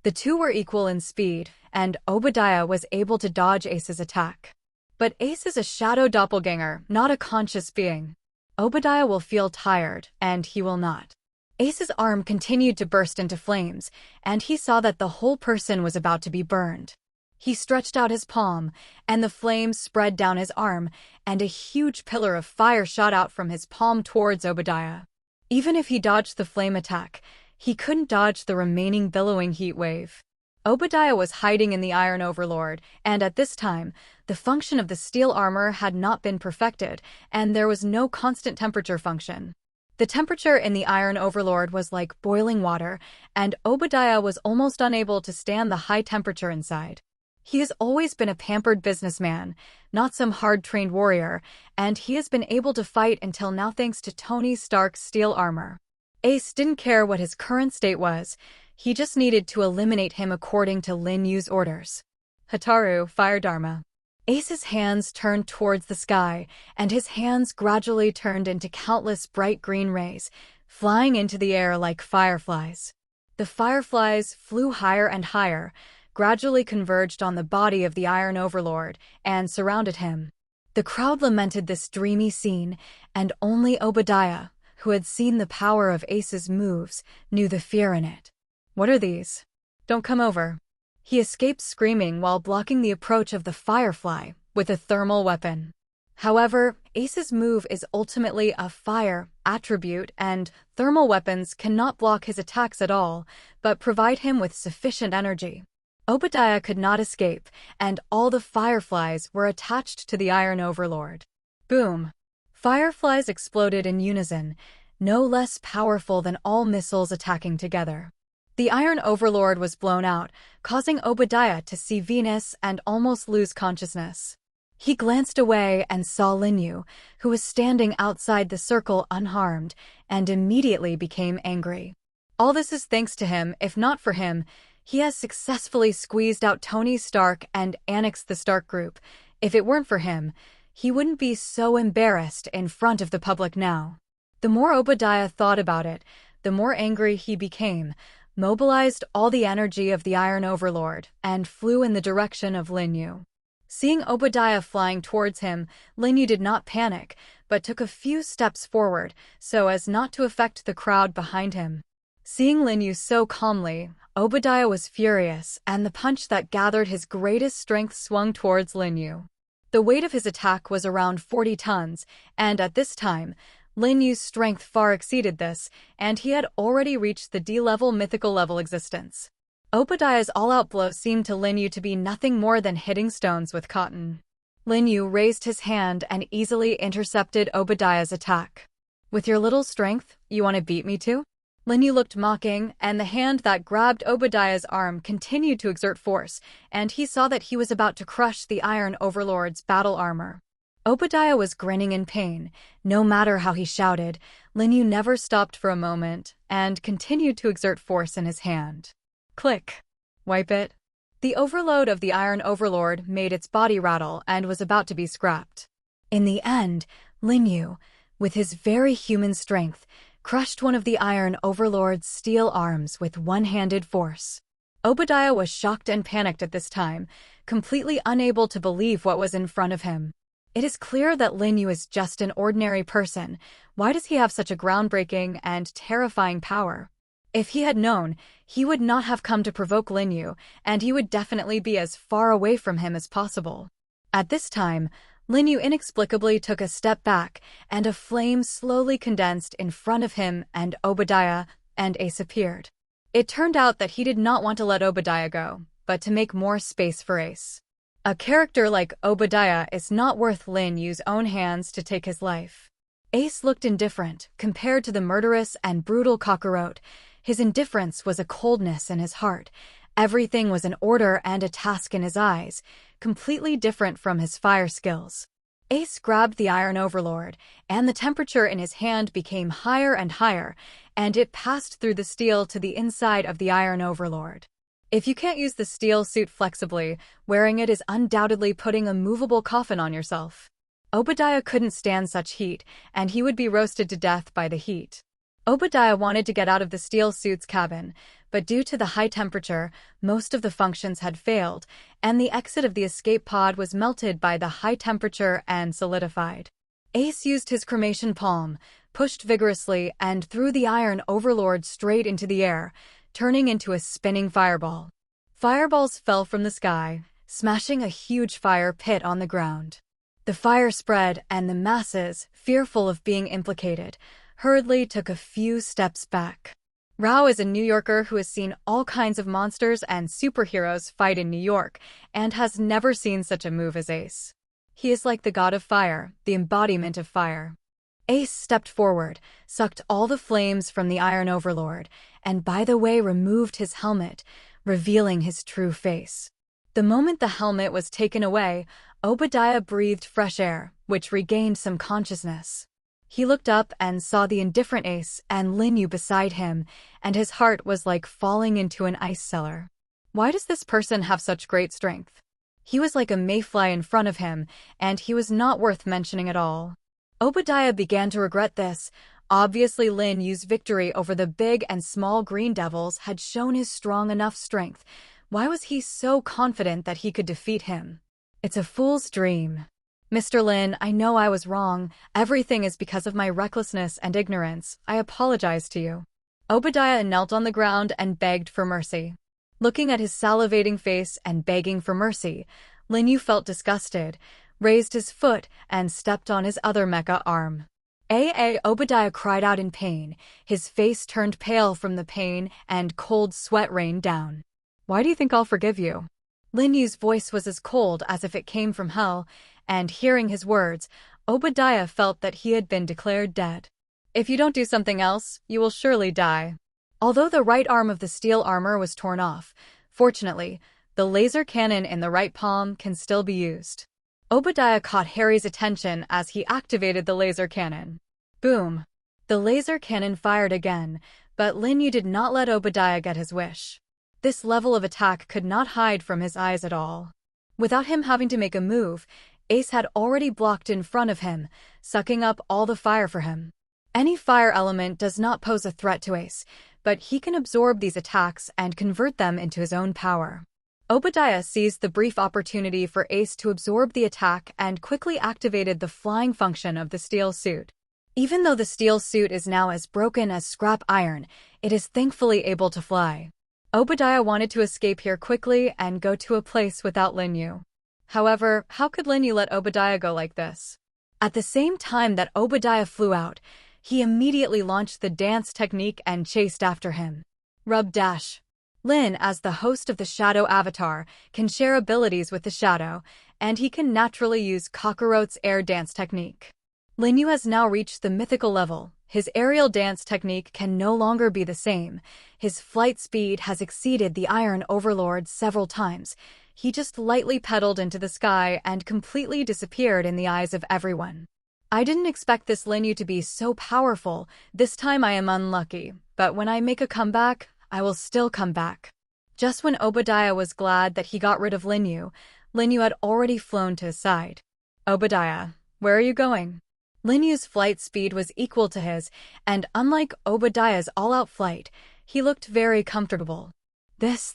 The two were equal in speed, and Obadiah was able to dodge Ace's attack. But Ace is a shadow doppelganger, not a conscious being. Obadiah will feel tired, and he will not. Ace's arm continued to burst into flames, and he saw that the whole person was about to be burned. He stretched out his palm, and the flames spread down his arm, and a huge pillar of fire shot out from his palm towards Obadiah. Even if he dodged the flame attack, he couldn't dodge the remaining billowing heat wave. Obadiah was hiding in the Iron Overlord, and at this time, the function of the steel armor had not been perfected, and there was no constant temperature function. The temperature in the Iron Overlord was like boiling water, and Obadiah was almost unable to stand the high temperature inside. He has always been a pampered businessman, not some hard-trained warrior, and he has been able to fight until now thanks to Tony Stark's steel armor. Ace didn't care what his current state was, he just needed to eliminate him according to Lin Yu's orders. Hataru, Fire Dharma. Ace's hands turned towards the sky, and his hands gradually turned into countless bright green rays, flying into the air like fireflies. The fireflies flew higher and higher, gradually converged on the body of the Iron Overlord, and surrounded him. The crowd lamented this dreamy scene, and only Obadiah, who had seen the power of Ace's moves, knew the fear in it. What are these? Don't come over. He escaped screaming while blocking the approach of the firefly with a thermal weapon. However, Ace's move is ultimately a fire attribute, and thermal weapons cannot block his attacks at all, but provide him with sufficient energy. Obadiah could not escape, and all the fireflies were attached to the Iron Overlord. Boom! Fireflies exploded in unison, no less powerful than all missiles attacking together. The Iron Overlord was blown out, causing Obadiah to see Venus and almost lose consciousness. He glanced away and saw Lin Yu, who was standing outside the circle unharmed, and immediately became angry. All this is thanks to him. If not for him, he has successfully squeezed out Tony Stark and annexed the Stark Group. If it weren't for him, he wouldn't be so embarrassed in front of the public now. The more Obadiah thought about it, the more angry he became, mobilized all the energy of the Iron Overlord, and flew in the direction of Lin Yu. Seeing Obadiah flying towards him, Lin Yu did not panic, but took a few steps forward so as not to affect the crowd behind him. Seeing Lin Yu so calmly, Obadiah was furious, and the punch that gathered his greatest strength swung towards Lin Yu. The weight of his attack was around 40 tons, and at this time, Lin Yu's strength far exceeded this, and he had already reached the D-level mythical level existence. Obadiah's all-out blow seemed to Lin Yu to be nothing more than hitting stones with cotton. Lin Yu raised his hand and easily intercepted Obadiah's attack. With your little strength, you want to beat me too? Lin Yu looked mocking, and the hand that grabbed Obadiah's arm continued to exert force, and he saw that he was about to crush the Iron Overlord's battle armor. Obadiah was grinning in pain. No matter how he shouted, Lin Yu never stopped for a moment, and continued to exert force in his hand. Click. Wipe it. The overload of the Iron Overlord made its body rattle and was about to be scrapped. In the end, Lin Yu, with his very human strength, crushed one of the Iron Overlord's steel arms with one-handed force. Obadiah was shocked and panicked at this time, completely unable to believe what was in front of him. It is clear that Lin Yu is just an ordinary person. Why does he have such a groundbreaking and terrifying power? If he had known, he would not have come to provoke Lin Yu, and he would definitely be as far away from him as possible. At this time, Lin Yu inexplicably took a step back, and a flame slowly condensed in front of him and Obadiah, and Ace appeared. It turned out that he did not want to let Obadiah go, but to make more space for Ace. A character like Obadiah is not worth Lin Yu's own hands to take his life. Ace looked indifferent compared to the murderous and brutal Kakarot. His indifference was a coldness in his heart. Everything was an order and a task in his eyes, completely different from his fire skills. Ace grabbed the Iron Overlord, and the temperature in his hand became higher and higher, and it passed through the steel to the inside of the Iron Overlord. If you can't use the steel suit flexibly, wearing it is undoubtedly putting a movable coffin on yourself. Obadiah couldn't stand such heat, and he would be roasted to death by the heat. Obadiah wanted to get out of the steel suit's cabin, but due to the high temperature, most of the functions had failed, and the exit of the escape pod was melted by the high temperature and solidified. Ace used his cremation palm, pushed vigorously, and threw the Iron Overlord straight into the air, turning into a spinning fireball. Fireballs fell from the sky, smashing a huge fire pit on the ground. The fire spread, and the masses, fearful of being implicated, hurriedly took a few steps back. Rao is a New Yorker who has seen all kinds of monsters and superheroes fight in New York, and has never seen such a move as Ace. He is like the god of fire, the embodiment of fire. Ace stepped forward, sucked all the flames from the Iron Overlord, and by the way removed his helmet, revealing his true face. The moment the helmet was taken away, Obadiah breathed fresh air, which regained some consciousness. He looked up and saw the indifferent Ace and Lin Yu beside him, and his heart was like falling into an ice cellar. Why does this person have such great strength? He was like a mayfly in front of him, and he was not worth mentioning at all. Obadiah began to regret this. Obviously Lin Yu's victory over the big and small green devils had shown his strong enough strength. Why was he so confident that he could defeat him? It's a fool's dream. Mr. Lin, I know I was wrong. Everything is because of my recklessness and ignorance. I apologize to you. Obadiah knelt on the ground and begged for mercy. Looking at his salivating face and begging for mercy, Lin Yu felt disgusted, raised his foot, and stepped on his other mecha arm. Obadiah cried out in pain. His face turned pale from the pain, and cold sweat rained down. Why do you think I'll forgive you? Lin Yu's voice was as cold as if it came from hell, and hearing his words, Obadiah felt that he had been declared dead. If you don't do something else, you will surely die. Although the right arm of the steel armor was torn off, fortunately, the laser cannon in the right palm can still be used. Obadiah caught Harry's attention as he activated the laser cannon. Boom! The laser cannon fired again, but Lin Yu did not let Obadiah get his wish. This level of attack could not hide from his eyes at all. Without him having to make a move, Ace had already blocked in front of him, sucking up all the fire for him. Any fire element does not pose a threat to Ace, but he can absorb these attacks and convert them into his own power. Obadiah seized the brief opportunity for Ace to absorb the attack and quickly activated the flying function of the steel suit. Even though the steel suit is now as broken as scrap iron, it is thankfully able to fly. Obadiah wanted to escape here quickly and go to a place without Lin Yu. However, how could Lin Yu let Obadiah go like this? At the same time that Obadiah flew out, he immediately launched the dance technique and chased after him. Rub dash. Lin, as the host of the Shadow Avatar, can share abilities with the Shadow, and he can naturally use Kakarot's air dance technique. Lin Yu has now reached the mythical level. His aerial dance technique can no longer be the same. His flight speed has exceeded the Iron Overlord several times. He just lightly pedaled into the sky and completely disappeared in the eyes of everyone. I didn't expect this Lin Yu to be so powerful. This time I am unlucky, but when I make a comeback, I will still come back. Just when Obadiah was glad that he got rid of Lin Yu had already flown to his side. Obadiah, where are you going? Lin Yu's flight speed was equal to his, and unlike Obadiah's all-out flight, he looked very comfortable. This.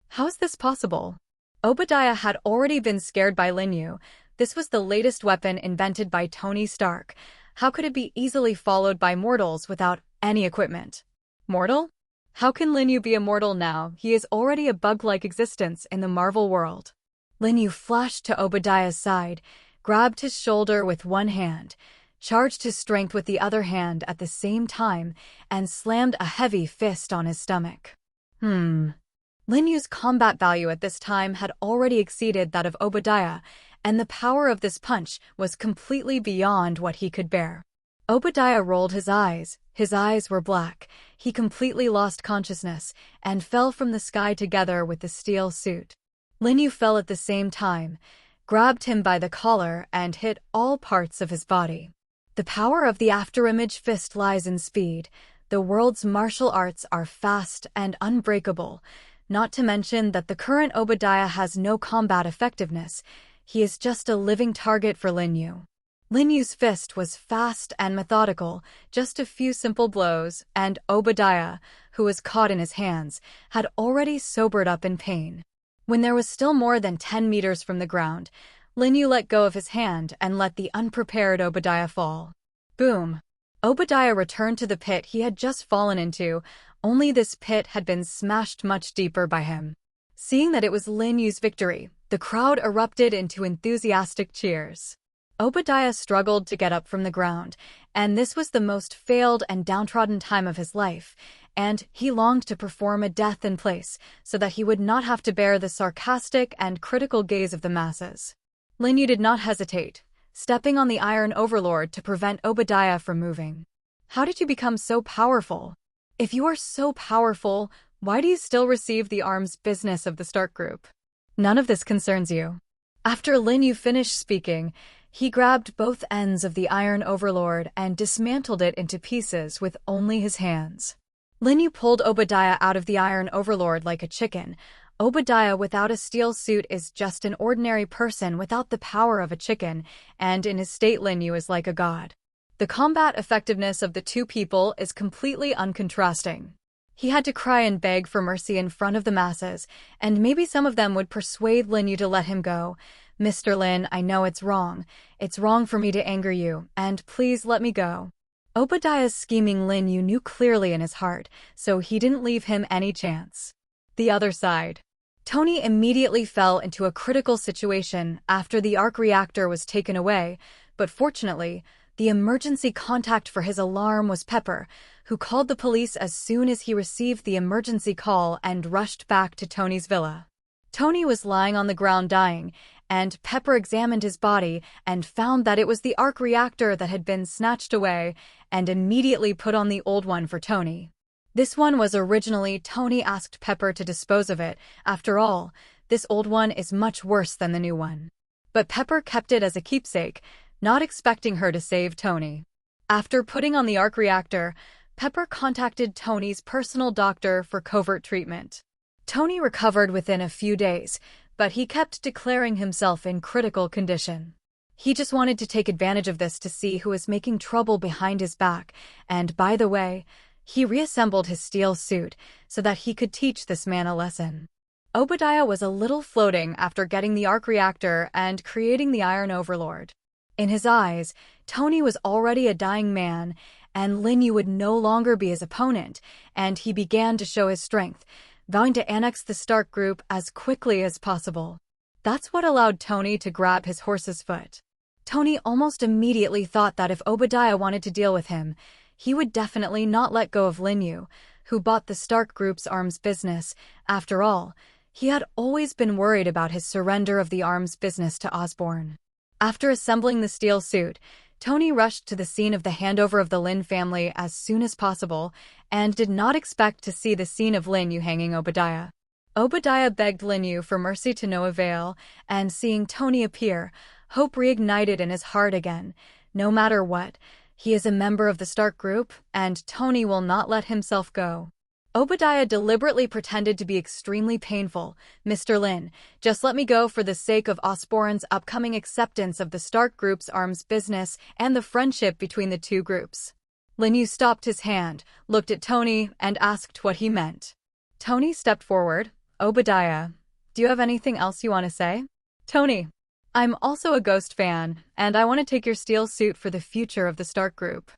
How is this possible? Obadiah had already been scared by Lin Yu. This was the latest weapon invented by Tony Stark. How could it be easily followed by mortals without any equipment? Mortal? How can Lin Yu be immortal now? He is already a bug-like existence in the Marvel world. Lin Yu flashed to Obadiah's side, grabbed his shoulder with one hand, charged his strength with the other hand at the same time, and slammed a heavy fist on his stomach. Lin Yu's combat value at this time had already exceeded that of Obadiah, and the power of this punch was completely beyond what he could bear. Obadiah rolled his eyes. His eyes were black. He completely lost consciousness and fell from the sky together with the steel suit. Lin Yu fell at the same time, grabbed him by the collar, and hit all parts of his body. The power of the afterimage fist lies in speed. The world's martial arts are fast and unbreakable, not to mention that the current Obadiah has no combat effectiveness. He is just a living target for Lin Yu. Lin Yu's fist was fast and methodical, just a few simple blows, and Obadiah, who was caught in his hands, had already sobered up in pain. When there was still more than 10 meters from the ground, Lin Yu let go of his hand and let the unprepared Obadiah fall. Boom! Obadiah returned to the pit he had just fallen into, only this pit had been smashed much deeper by him. Seeing that it was Lin Yu's victory, the crowd erupted into enthusiastic cheers. Obadiah struggled to get up from the ground, and this was the most failed and downtrodden time of his life, and he longed to perform a death in place so that he would not have to bear the sarcastic and critical gaze of the masses. Lin Yu did not hesitate, stepping on the Iron Overlord to prevent Obadiah from moving. How did you become so powerful? If you are so powerful, why do you still receive the arms business of the Stark Group? None of this concerns you. After Lin Yu finished speaking, he grabbed both ends of the Iron Overlord and dismantled it into pieces with only his hands. Lin Yu pulled Obadiah out of the Iron Overlord like a chicken. Obadiah without a steel suit is just an ordinary person without the power of a chicken, and in his state Lin Yu is like a god. The combat effectiveness of the two people is completely uncontrasting. He had to cry and beg for mercy in front of the masses, and maybe some of them would persuade Lin Yu to let him go. Mr. Lin, I know it's wrong. It's wrong for me to anger you, and please let me go. Obadiah's scheming Lin Yu knew clearly in his heart, so he didn't leave him any chance. The other side. Tony immediately fell into a critical situation after the arc reactor was taken away, but fortunately, the emergency contact for his alarm was Pepper, who called the police as soon as he received the emergency call and rushed back to Tony's villa. Tony was lying on the ground dying, and Pepper examined his body and found that it was the arc reactor that had been snatched away and immediately put on the old one for Tony. This one was originally Tony asked Pepper to dispose of it. After all, this old one is much worse than the new one. But Pepper kept it as a keepsake, not expecting her to save Tony. After putting on the arc reactor, Pepper contacted Tony's personal doctor for covert treatment. Tony recovered within a few days, but he kept declaring himself in critical condition. He just wanted to take advantage of this to see who was making trouble behind his back, and by the way, he reassembled his steel suit so that he could teach this man a lesson. Obadiah was a little floating after getting the arc reactor and creating the Iron Overlord. In his eyes, Tony was already a dying man, and Lin Yu would no longer be his opponent, and he began to show his strength, vowing to annex the Stark Group as quickly as possible. That's what allowed Tony to grab his horse's foot. Tony almost immediately thought that if Obadiah wanted to deal with him, he would definitely not let go of Lin Yu, who bought the Stark Group's arms business. After all, he had always been worried about his surrender of the arms business to Osborn. After assembling the steel suit, Tony rushed to the scene of the handover of the Lin family as soon as possible and did not expect to see the scene of Lin Yu hanging Obadiah. Obadiah begged Lin Yu for mercy to no avail, and seeing Tony appear, hope reignited in his heart again. No matter what, he is a member of the Stark Group, and Tony will not let himself go. Obadiah deliberately pretended to be extremely painful. Mr. Lin, just let me go for the sake of Osborne's upcoming acceptance of the Stark Group's arms business and the friendship between the two groups. Lin Yu stopped his hand, looked at Tony, and asked what he meant. Tony stepped forward. Obadiah, do you have anything else you want to say? Tony, I'm also a Ghost fan, and I want to take your steel suit for the future of the Stark Group.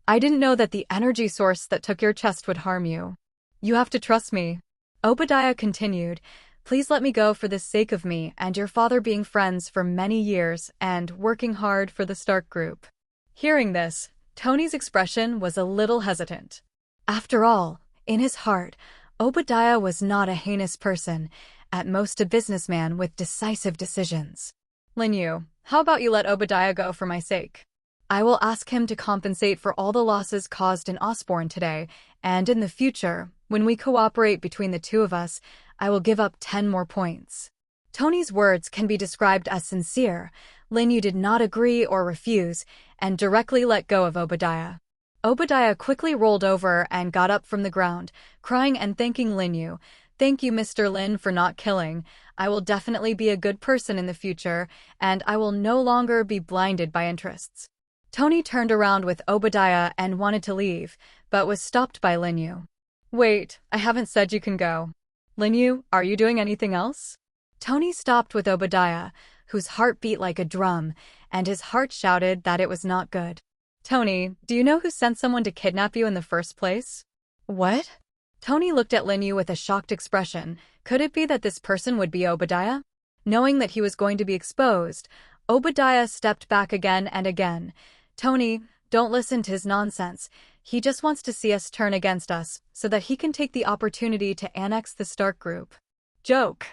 I didn't know that the energy source that took your chest would harm you. You have to trust me. Obadiah continued, please let me go for the sake of me and your father being friends for many years and working hard for the Stark Group. Hearing this, Tony's expression was a little hesitant. After all, in his heart, Obadiah was not a heinous person, at most a businessman with decisive decisions. Lin Yu, how about you let Obadiah go for my sake? I will ask him to compensate for all the losses caused in Osborne today, and in the future, when we cooperate between the two of us, I will give up 10 more points. Tony's words can be described as sincere. Lin Yu did not agree or refuse, and directly let go of Obadiah. Obadiah quickly rolled over and got up from the ground, crying and thanking Lin Yu. Thank you, Mr. Lin, for not killing. I will definitely be a good person in the future, and I will no longer be blinded by interests. Tony turned around with Obadiah and wanted to leave, but was stopped by Lin Yu. Wait, I haven't said you can go. Lin Yu, are you doing anything else? Tony stopped with Obadiah, whose heart beat like a drum, and his heart shouted that it was not good. Tony, do you know who sent someone to kidnap you in the first place? What? Tony looked at Lin Yu with a shocked expression. Could it be that this person would be Obadiah? Knowing that he was going to be exposed, Obadiah stepped back again and again. Tony, don't listen to his nonsense. He just wants to see us turn against us, so that he can take the opportunity to annex the Stark Group. Joke.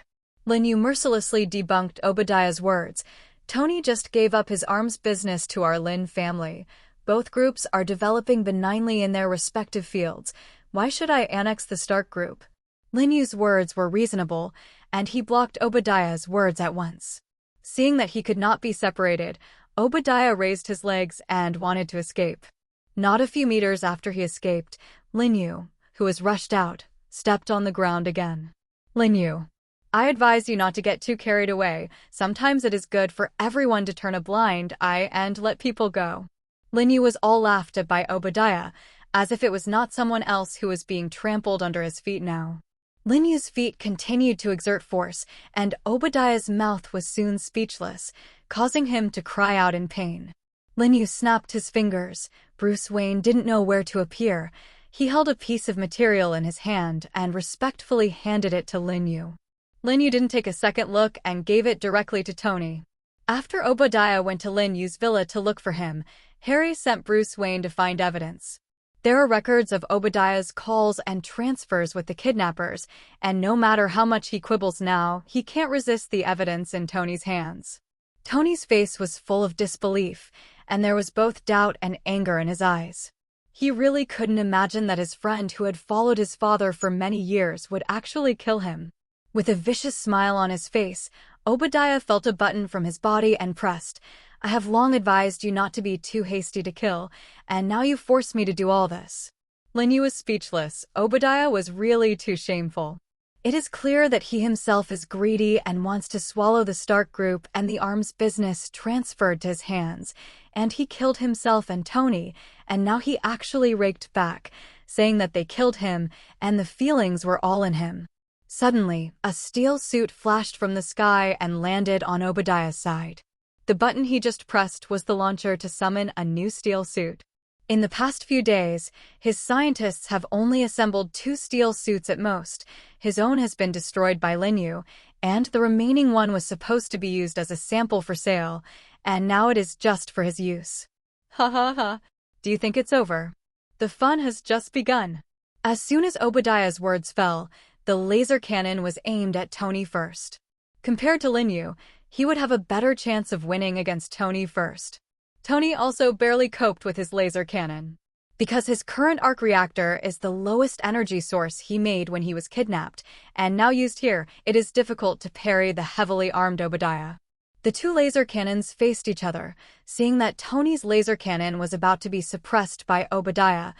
Lin Yu mercilessly debunked Obadiah's words. Tony just gave up his arms business to our Lin family. Both groups are developing benignly in their respective fields. Why should I annex the Stark Group? Lin Yu's words were reasonable, and he blocked Obadiah's words at once. Seeing that he could not be separated, Obadiah raised his legs and wanted to escape. Not a few meters after he escaped, Lin Yu, who was rushed out, stepped on the ground again. Lin Yu, I advise you not to get too carried away. Sometimes it is good for everyone to turn a blind eye and let people go. Lin Yu was all laughed at by Obadiah, as if it was not someone else who was being trampled under his feet now. Lin Yu's feet continued to exert force, and Obadiah's mouth was soon speechless, causing him to cry out in pain. Lin Yu snapped his fingers. Bruce Wayne didn't know where to appear. He held a piece of material in his hand and respectfully handed it to Lin Yu. Lin Yu didn't take a second look and gave it directly to Tony. After Obadiah went to Lin Yu's villa to look for him, Harry sent Bruce Wayne to find evidence. There are records of Obadiah's calls and transfers with the kidnappers, and no matter how much he quibbles now, he can't resist the evidence in Tony's hands. Tony's face was full of disbelief, and there was both doubt and anger in his eyes. He really couldn't imagine that his friend who had followed his father for many years would actually kill him. With a vicious smile on his face, Obadiah felt a button from his body and pressed. I have long advised you not to be too hasty to kill, and now you force me to do all this. Lin Yu was speechless. Obadiah was really too shameful. It is clear that he himself is greedy and wants to swallow the Stark Group and the arms business transferred to his hands, and he killed himself and Tony, and now he actually raked back, saying that they killed him, and the feelings were all in him. Suddenly, a steel suit flashed from the sky and landed on Obadiah's side. The button he just pressed was the launcher to summon a new steel suit. In the past few days, his scientists have only assembled 2 steel suits at most. His own has been destroyed by Lin Yu, and the remaining one was supposed to be used as a sample for sale, and now it is just for his use. Ha ha ha. Do you think it's over? The fun has just begun. As soon as Obadiah's words fell, the laser cannon was aimed at Tony first. Compared to Lin Yu, he would have a better chance of winning against Tony first. Tony also barely coped with his laser cannon. Because his current arc reactor is the lowest energy source he made when he was kidnapped, and now used here, it is difficult to parry the heavily armed Obadiah. The 2 laser cannons faced each other. Seeing that Tony's laser cannon was about to be suppressed by Obadiah,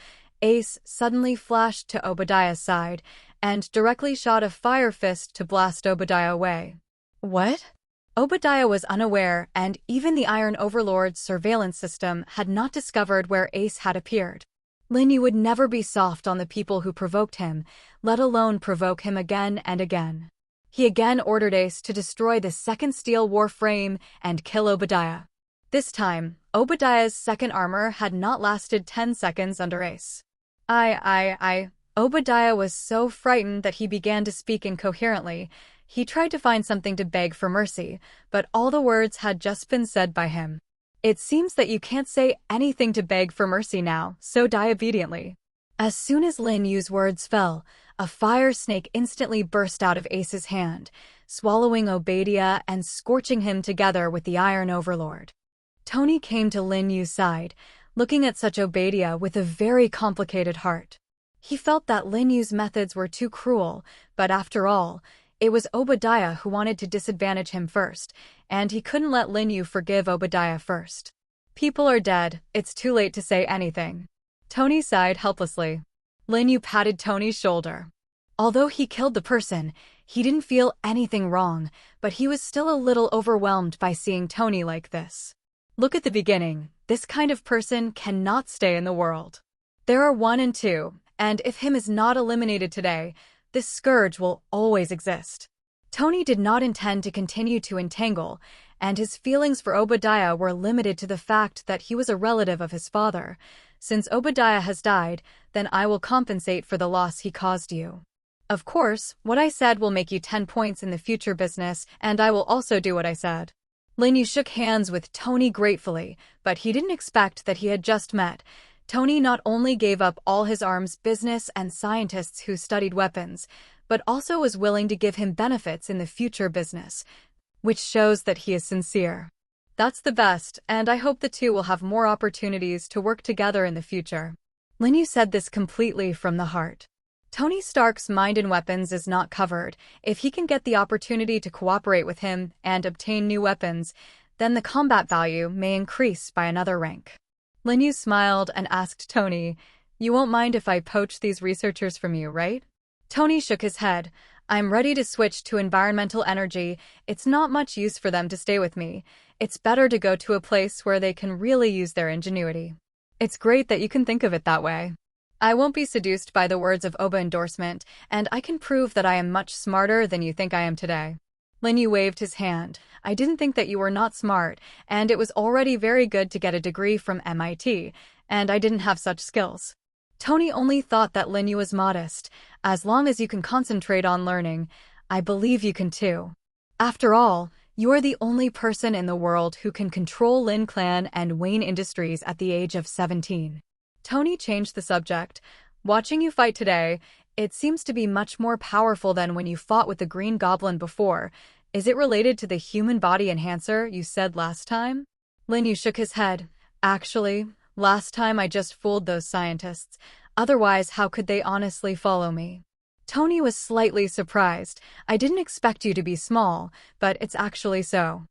Ace suddenly flashed to Obadiah's side and directly shot a fire fist to blast Obadiah away. What? Obadiah was unaware, and even the Iron Overlord's surveillance system had not discovered where Ace had appeared. Lin Yu would never be soft on the people who provoked him, let alone provoke him again and again. He again ordered Ace to destroy the second steel warframe and kill Obadiah. This time, Obadiah's second armor had not lasted 10 seconds under Ace. Obadiah was so frightened that he began to speak incoherently. He tried to find something to beg for mercy, but all the words had just been said by him. It seems that you can't say anything to beg for mercy now, so die obediently. As soon as Lin Yu's words fell, a fire snake instantly burst out of Ace's hand, swallowing Obadiah and scorching him together with the Iron Overlord. Tony came to Lin Yu's side, looking at such Obadiah with a very complicated heart. He felt that Lin Yu's methods were too cruel, but after all, it was Obadiah who wanted to disadvantage him first, and he couldn't let Lin Yu forgive Obadiah first. People are dead, it's too late to say anything. Tony sighed helplessly. Lin Yu patted Tony's shoulder. Although he killed the person, he didn't feel anything wrong, but he was still a little overwhelmed by seeing Tony like this. Look at the beginning, this kind of person cannot stay in the world. There are 1 and 2, and if him is not eliminated today, this scourge will always exist. Tony did not intend to continue to entangle, and his feelings for Obadiah were limited to the fact that he was a relative of his father. Since Obadiah has died, then I will compensate for the loss he caused you. Of course, what I said will make you 10 points in the future business, and I will also do what I said. Lin Yu shook hands with Tony gratefully, but he didn't expect that he had just met. Tony not only gave up all his arms business and scientists who studied weapons, but also was willing to give him benefits in the future business, which shows that he is sincere. That's the best, and I hope the two will have more opportunities to work together in the future. Lin Yu said this completely from the heart. Tony Stark's mind in weapons is not covered. If he can get the opportunity to cooperate with him and obtain new weapons, then the combat value may increase by another rank. Lin Yu smiled and asked Tony, "You won't mind if I poach these researchers from you, right?" Tony shook his head. "I'm ready to switch to environmental energy. It's not much use for them to stay with me. It's better to go to a place where they can really use their ingenuity." It's great that you can think of it that way. I won't be seduced by the words of Oba endorsement, and I can prove that I am much smarter than you think I am today. Lin Yu waved his hand. "I didn't think that you were not smart, and it was already very good to get a degree from MIT, and I didn't have such skills." Tony only thought that Lin Yu was modest. "As long as you can concentrate on learning, I believe you can too. After all, you are the only person in the world who can control Lin Clan and Wayne Industries at the age of 17. Tony changed the subject. "Watching you fight today, it seems to be much more powerful than when you fought with the Green Goblin before. Is it related to the human body enhancer you said last time?" Lin Yu shook his head. "Actually, last time I just fooled those scientists. Otherwise, how could they honestly follow me?" Tony was slightly surprised. "I didn't expect you to be small, but it's actually so."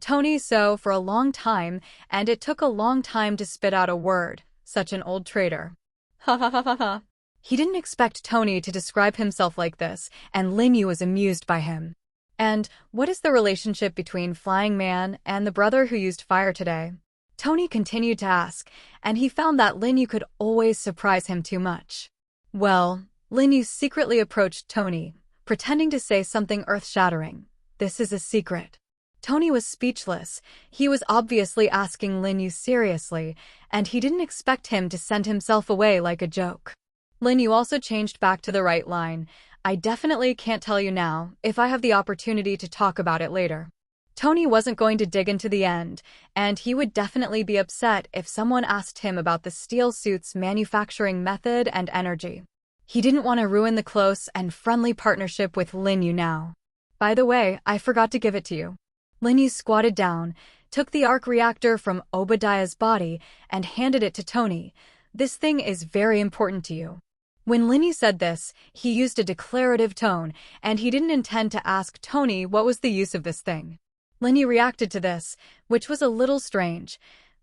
Tony, for a long time, and it took a long time to spit out a word. Such an old traitor. Ha ha ha ha ha. He didn't expect Tony to describe himself like this, and Lin Yu was amused by him. "And what is the relationship between Flying Man and the brother who used fire today?" Tony continued to ask, and he found that Lin Yu could always surprise him too much. Well, Lin Yu secretly approached Tony, pretending to say something earth-shattering. "This is a secret." Tony was speechless. He was obviously asking Lin Yu seriously, and he didn't expect him to send himself away like a joke. Lin Yu also changed back to the right line. "I definitely can't tell you now. If I have the opportunity to talk about it later." Tony wasn't going to dig into the end, and he would definitely be upset if someone asked him about the steel suit's manufacturing method and energy. He didn't want to ruin the close and friendly partnership with Lin Yu now. "By the way, I forgot to give it to you." Lin Yu squatted down, took the arc reactor from Obadiah's body, and handed it to Tony. "This thing is very important to you." When Lin Yu said this, he used a declarative tone, and he didn't intend to ask Tony what was the use of this thing. Lin Yu reacted to this, which was a little strange.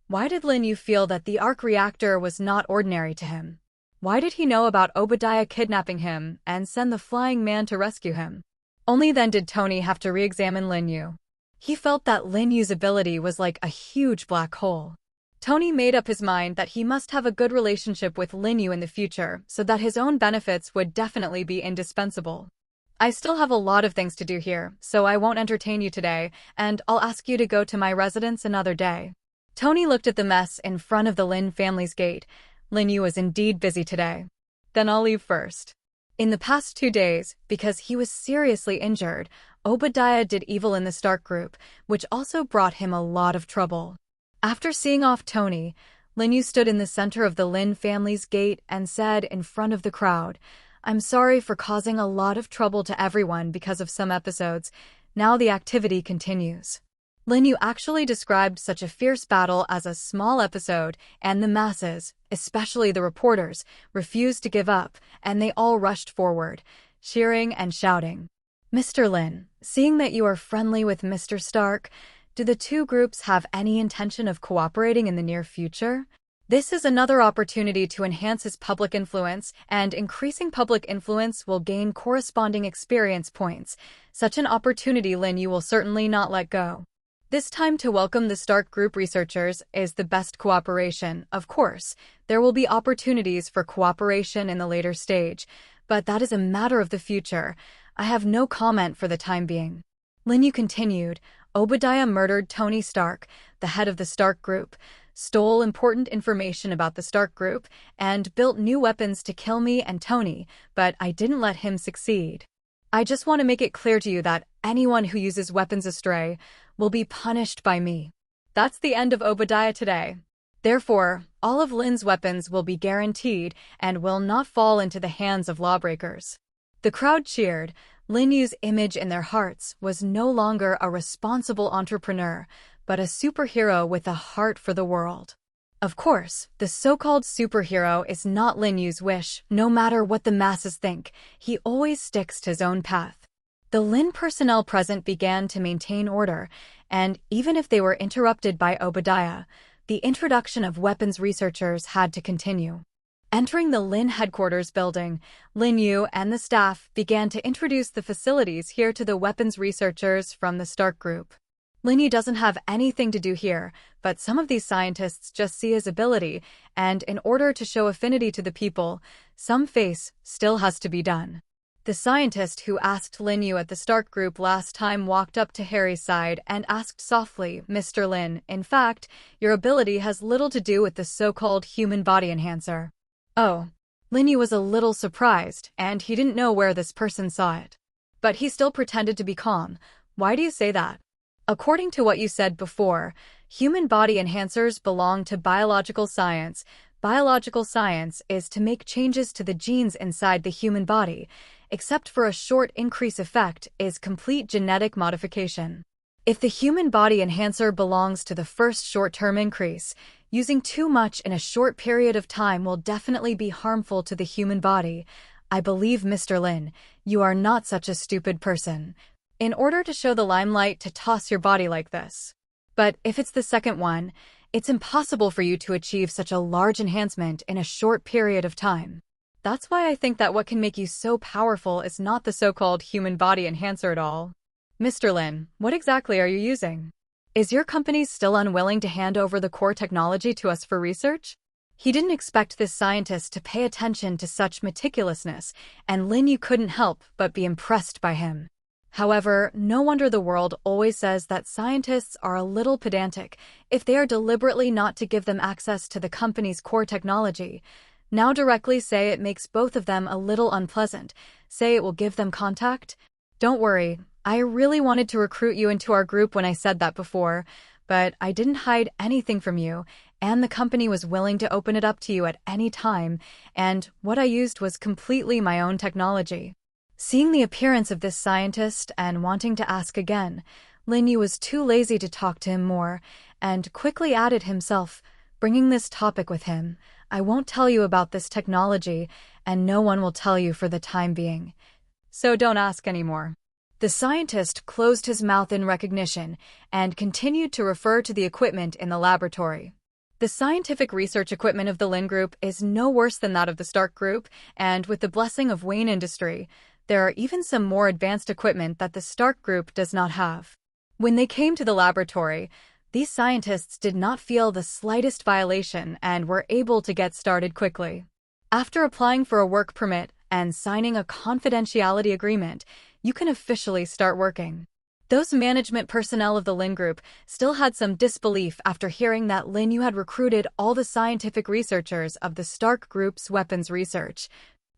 Why did Lin Yu feel that the arc reactor was not ordinary to him? Why did he know about Obadiah kidnapping him and send the flying man to rescue him? Only then did Tony have to re-examine Lin Yu. He felt that Lin Yu's ability was like a huge black hole. Tony made up his mind that he must have a good relationship with Lin Yu in the future so that his own benefits would definitely be indispensable. I still have a lot of things to do here, so I won't entertain you today, and I'll ask you to go to my residence another day. Tony looked at the mess in front of the Lin family's gate. Lin Yu was indeed busy today. Then I'll leave first. In the past 2 days, because he was seriously injured, Obadiah did evil in the Stark group, which also brought him a lot of trouble. After seeing off Tony, Lin Yu stood in the center of the Lin family's gate and said in front of the crowd, "I'm sorry for causing a lot of trouble to everyone because of some episodes. Now the activity continues." Lin Yu actually described such a fierce battle as a small episode, and the masses, especially the reporters, refused to give up, and they all rushed forward, cheering and shouting. "Mr. Lin, seeing that you are friendly with Mr. Stark, do the two groups have any intention of cooperating in the near future? This is another opportunity to enhance his public influence, and increasing public influence will gain corresponding experience points. Such an opportunity Lin Yu will certainly not let go. This time to welcome the Stark Group researchers is the best cooperation. Of course, there will be opportunities for cooperation in the later stage, but that is a matter of the future. I have no comment for the time being." Lin Yu continued, "Obadiah murdered Tony Stark, the head of the Stark Group, stole important information about the Stark Group, and built new weapons to kill me and Tony, but I didn't let him succeed. I just want to make it clear to you that anyone who uses weapons astray will be punished by me." That's the end of Obadiah today. Therefore, all of Lin's weapons will be guaranteed and will not fall into the hands of lawbreakers. The crowd cheered. Lin Yu's image in their hearts was no longer a responsible entrepreneur, but a superhero with a heart for the world. Of course, the so-called superhero is not Lin Yu's wish. No matter what the masses think, he always sticks to his own path. The Lin personnel present began to maintain order, and even if they were interrupted by Obadiah, the introduction of weapons researchers had to continue. Entering the Lin headquarters building, Lin Yu and the staff began to introduce the facilities here to the weapons researchers from the Stark Group. Lin Yu doesn't have anything to do here, but some of these scientists just see his ability, and in order to show affinity to the people, some face still has to be done. The scientist who asked Lin Yu at the Stark Group last time walked up to Harry's side and asked softly, "Mr. Lin, in fact, your ability has little to do with the so-called human body enhancer." Oh. Lin Yu was a little surprised, and he didn't know where this person saw it. But he still pretended to be calm. "Why do you say that? According to what you said before, human body enhancers belong to biological science. Biological science is to make changes to the genes inside the human body, except for a short increase effect is complete genetic modification. If the human body enhancer belongs to the first short-term increase, using too much in a short period of time will definitely be harmful to the human body. I believe, Mr. Lin, you are not such a stupid person. In order to show the limelight to toss your body like this. But if it's the second one, it's impossible for you to achieve such a large enhancement in a short period of time. That's why I think that what can make you so powerful is not the so-called human body enhancer at all. Mr. Lin, what exactly are you using? Is your company still unwilling to hand over the core technology to us for research?" He didn't expect this scientist to pay attention to such meticulousness, and Lin Yu couldn't help but be impressed by him. However, no wonder the world always says that scientists are a little pedantic if they are deliberately not to give them access to the company's core technology. Now directly say it makes both of them a little unpleasant. Say it will give them contact. Don't worry, I really wanted to recruit you into our group when I said that before, but I didn't hide anything from you, and the company was willing to open it up to you at any time, and what I used was completely my own technology. Seeing the appearance of this scientist and wanting to ask again, Lin Yu was too lazy to talk to him more, and quickly added himself, bringing this topic with him. I won't tell you about this technology, and no one will tell you for the time being. So don't ask anymore. The scientist closed his mouth in recognition and continued to refer to the equipment in the laboratory. The scientific research equipment of the Lin Group is no worse than that of the Stark Group, and with the blessing of Wayne Industry, there are even some more advanced equipment that the Stark Group does not have. When they came to the laboratory, these scientists did not feel the slightest violation and were able to get started quickly. After applying for a work permit and signing a confidentiality agreement, you can officially start working. Those management personnel of the Lin Group still had some disbelief after hearing that Lin Yu had recruited all the scientific researchers of the Stark Group's weapons research.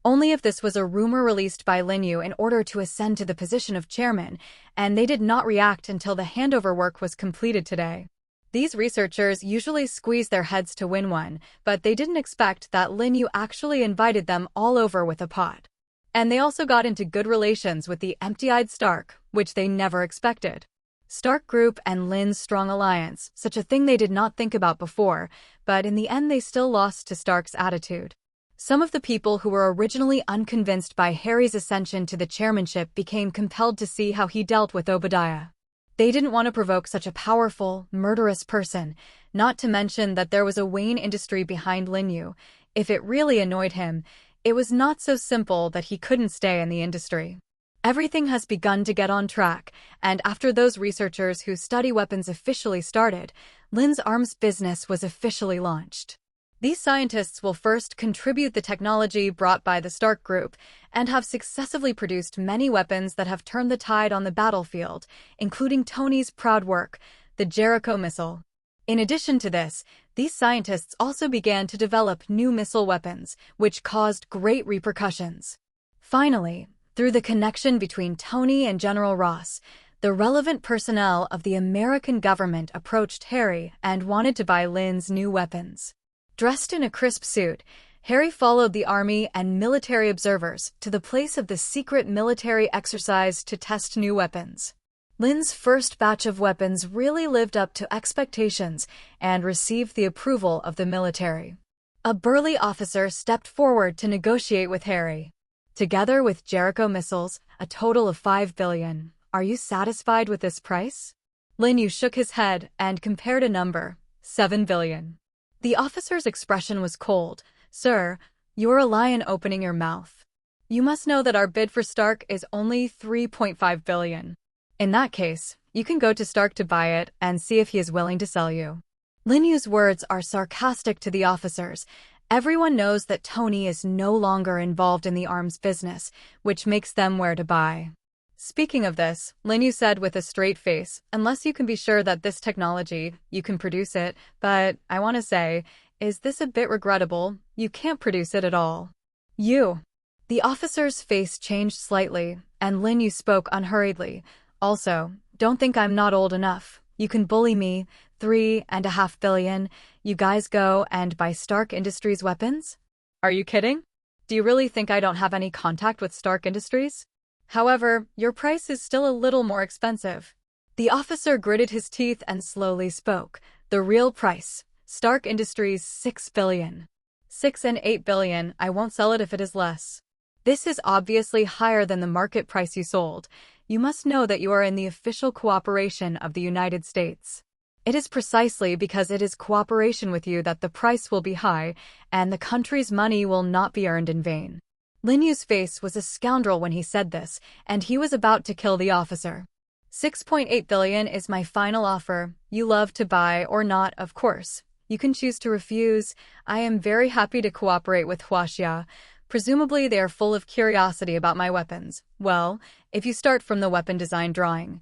Only if this was a rumor released by Lin Yu in order to ascend to the position of chairman, and they did not react until the handover work was completed today. These researchers usually squeeze their heads to win one, but they didn't expect that Lin Yu actually invited them all over with a pot. And they also got into good relations with the empty-eyed Stark, which they never expected. Stark Group and Lin's strong alliance, such a thing they did not think about before, but in the end they still lost to Stark's attitude. Some of the people who were originally unconvinced by Harry's ascension to the chairmanship became compelled to see how he dealt with Obadiah. They didn't want to provoke such a powerful, murderous person, not to mention that there was a Wayne Industry behind Lin Yu. If it really annoyed him, it was not so simple that he couldn't stay in the industry. Everything has begun to get on track, and after those researchers who study weapons officially started, Lin's arms business was officially launched. These scientists will first contribute the technology brought by the Stark Group and have successively produced many weapons that have turned the tide on the battlefield, including Tony's proud work, the Jericho missile. In addition to this, these scientists also began to develop new missile weapons, which caused great repercussions. Finally, through the connection between Tony and General Ross, the relevant personnel of the American government approached Harry and wanted to buy Lin's new weapons. Dressed in a crisp suit, Harry followed the army and military observers to the place of the secret military exercise to test new weapons. Lin's first batch of weapons really lived up to expectations and received the approval of the military. A burly officer stepped forward to negotiate with Harry. Together with Jericho missiles, a total of 5 billion. Are you satisfied with this price? Lin Yu shook his head and compared a number, 7 billion. The officer's expression was cold. Sir, you're a lion opening your mouth. You must know that our bid for Stark is only 3.5 billion. In that case, you can go to Stark to buy it and see if he is willing to sell you. Lin Yu's words are sarcastic to the officers. Everyone knows that Tony is no longer involved in the arms business, which makes them where to buy. Speaking of this, Lin Yu said with a straight face, unless you can be sure that this technology, you can produce it, but I want to say, is this a bit regrettable? You can't produce it at all. You. The officer's face changed slightly, and Lin Yu spoke unhurriedly. Also, don't think I'm not old enough. You can bully me, 3.5 billion. You guys go and buy Stark Industries weapons? Are you kidding? Do you really think I don't have any contact with Stark Industries? However, your price is still a little more expensive. The officer gritted his teeth and slowly spoke. The real price, Stark Industries 6 billion. 6 and 8 billion, I won't sell it if it is less. This is obviously higher than the market price you sold. You must know that you are in the official cooperation of the United States. It is precisely because it is cooperation with you that the price will be high, and the country's money will not be earned in vain. Lin Yu's face was a scoundrel when he said this, and he was about to kill the officer. 6.8 billion is my final offer. You love to buy or not, of course. You can choose to refuse. I am very happy to cooperate with Huaxia. Presumably they are full of curiosity about my weapons. Well, if you start from the weapon design drawing,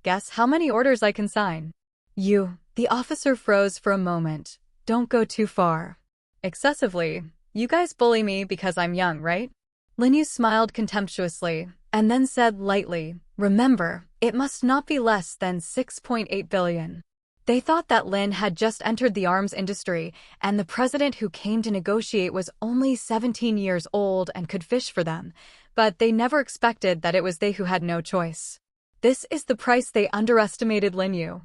guess how many orders I can sign? You. The officer froze for a moment. Don't go too far. Excessively. You guys bully me because I'm young, right? Lin Yu smiled contemptuously, and then said lightly, remember, it must not be less than 6.8 billion. They thought that Lin had just entered the arms industry, and the president who came to negotiate was only 17 years old and could fish for them, but they never expected that it was they who had no choice. This is the price they underestimated Lin Yu.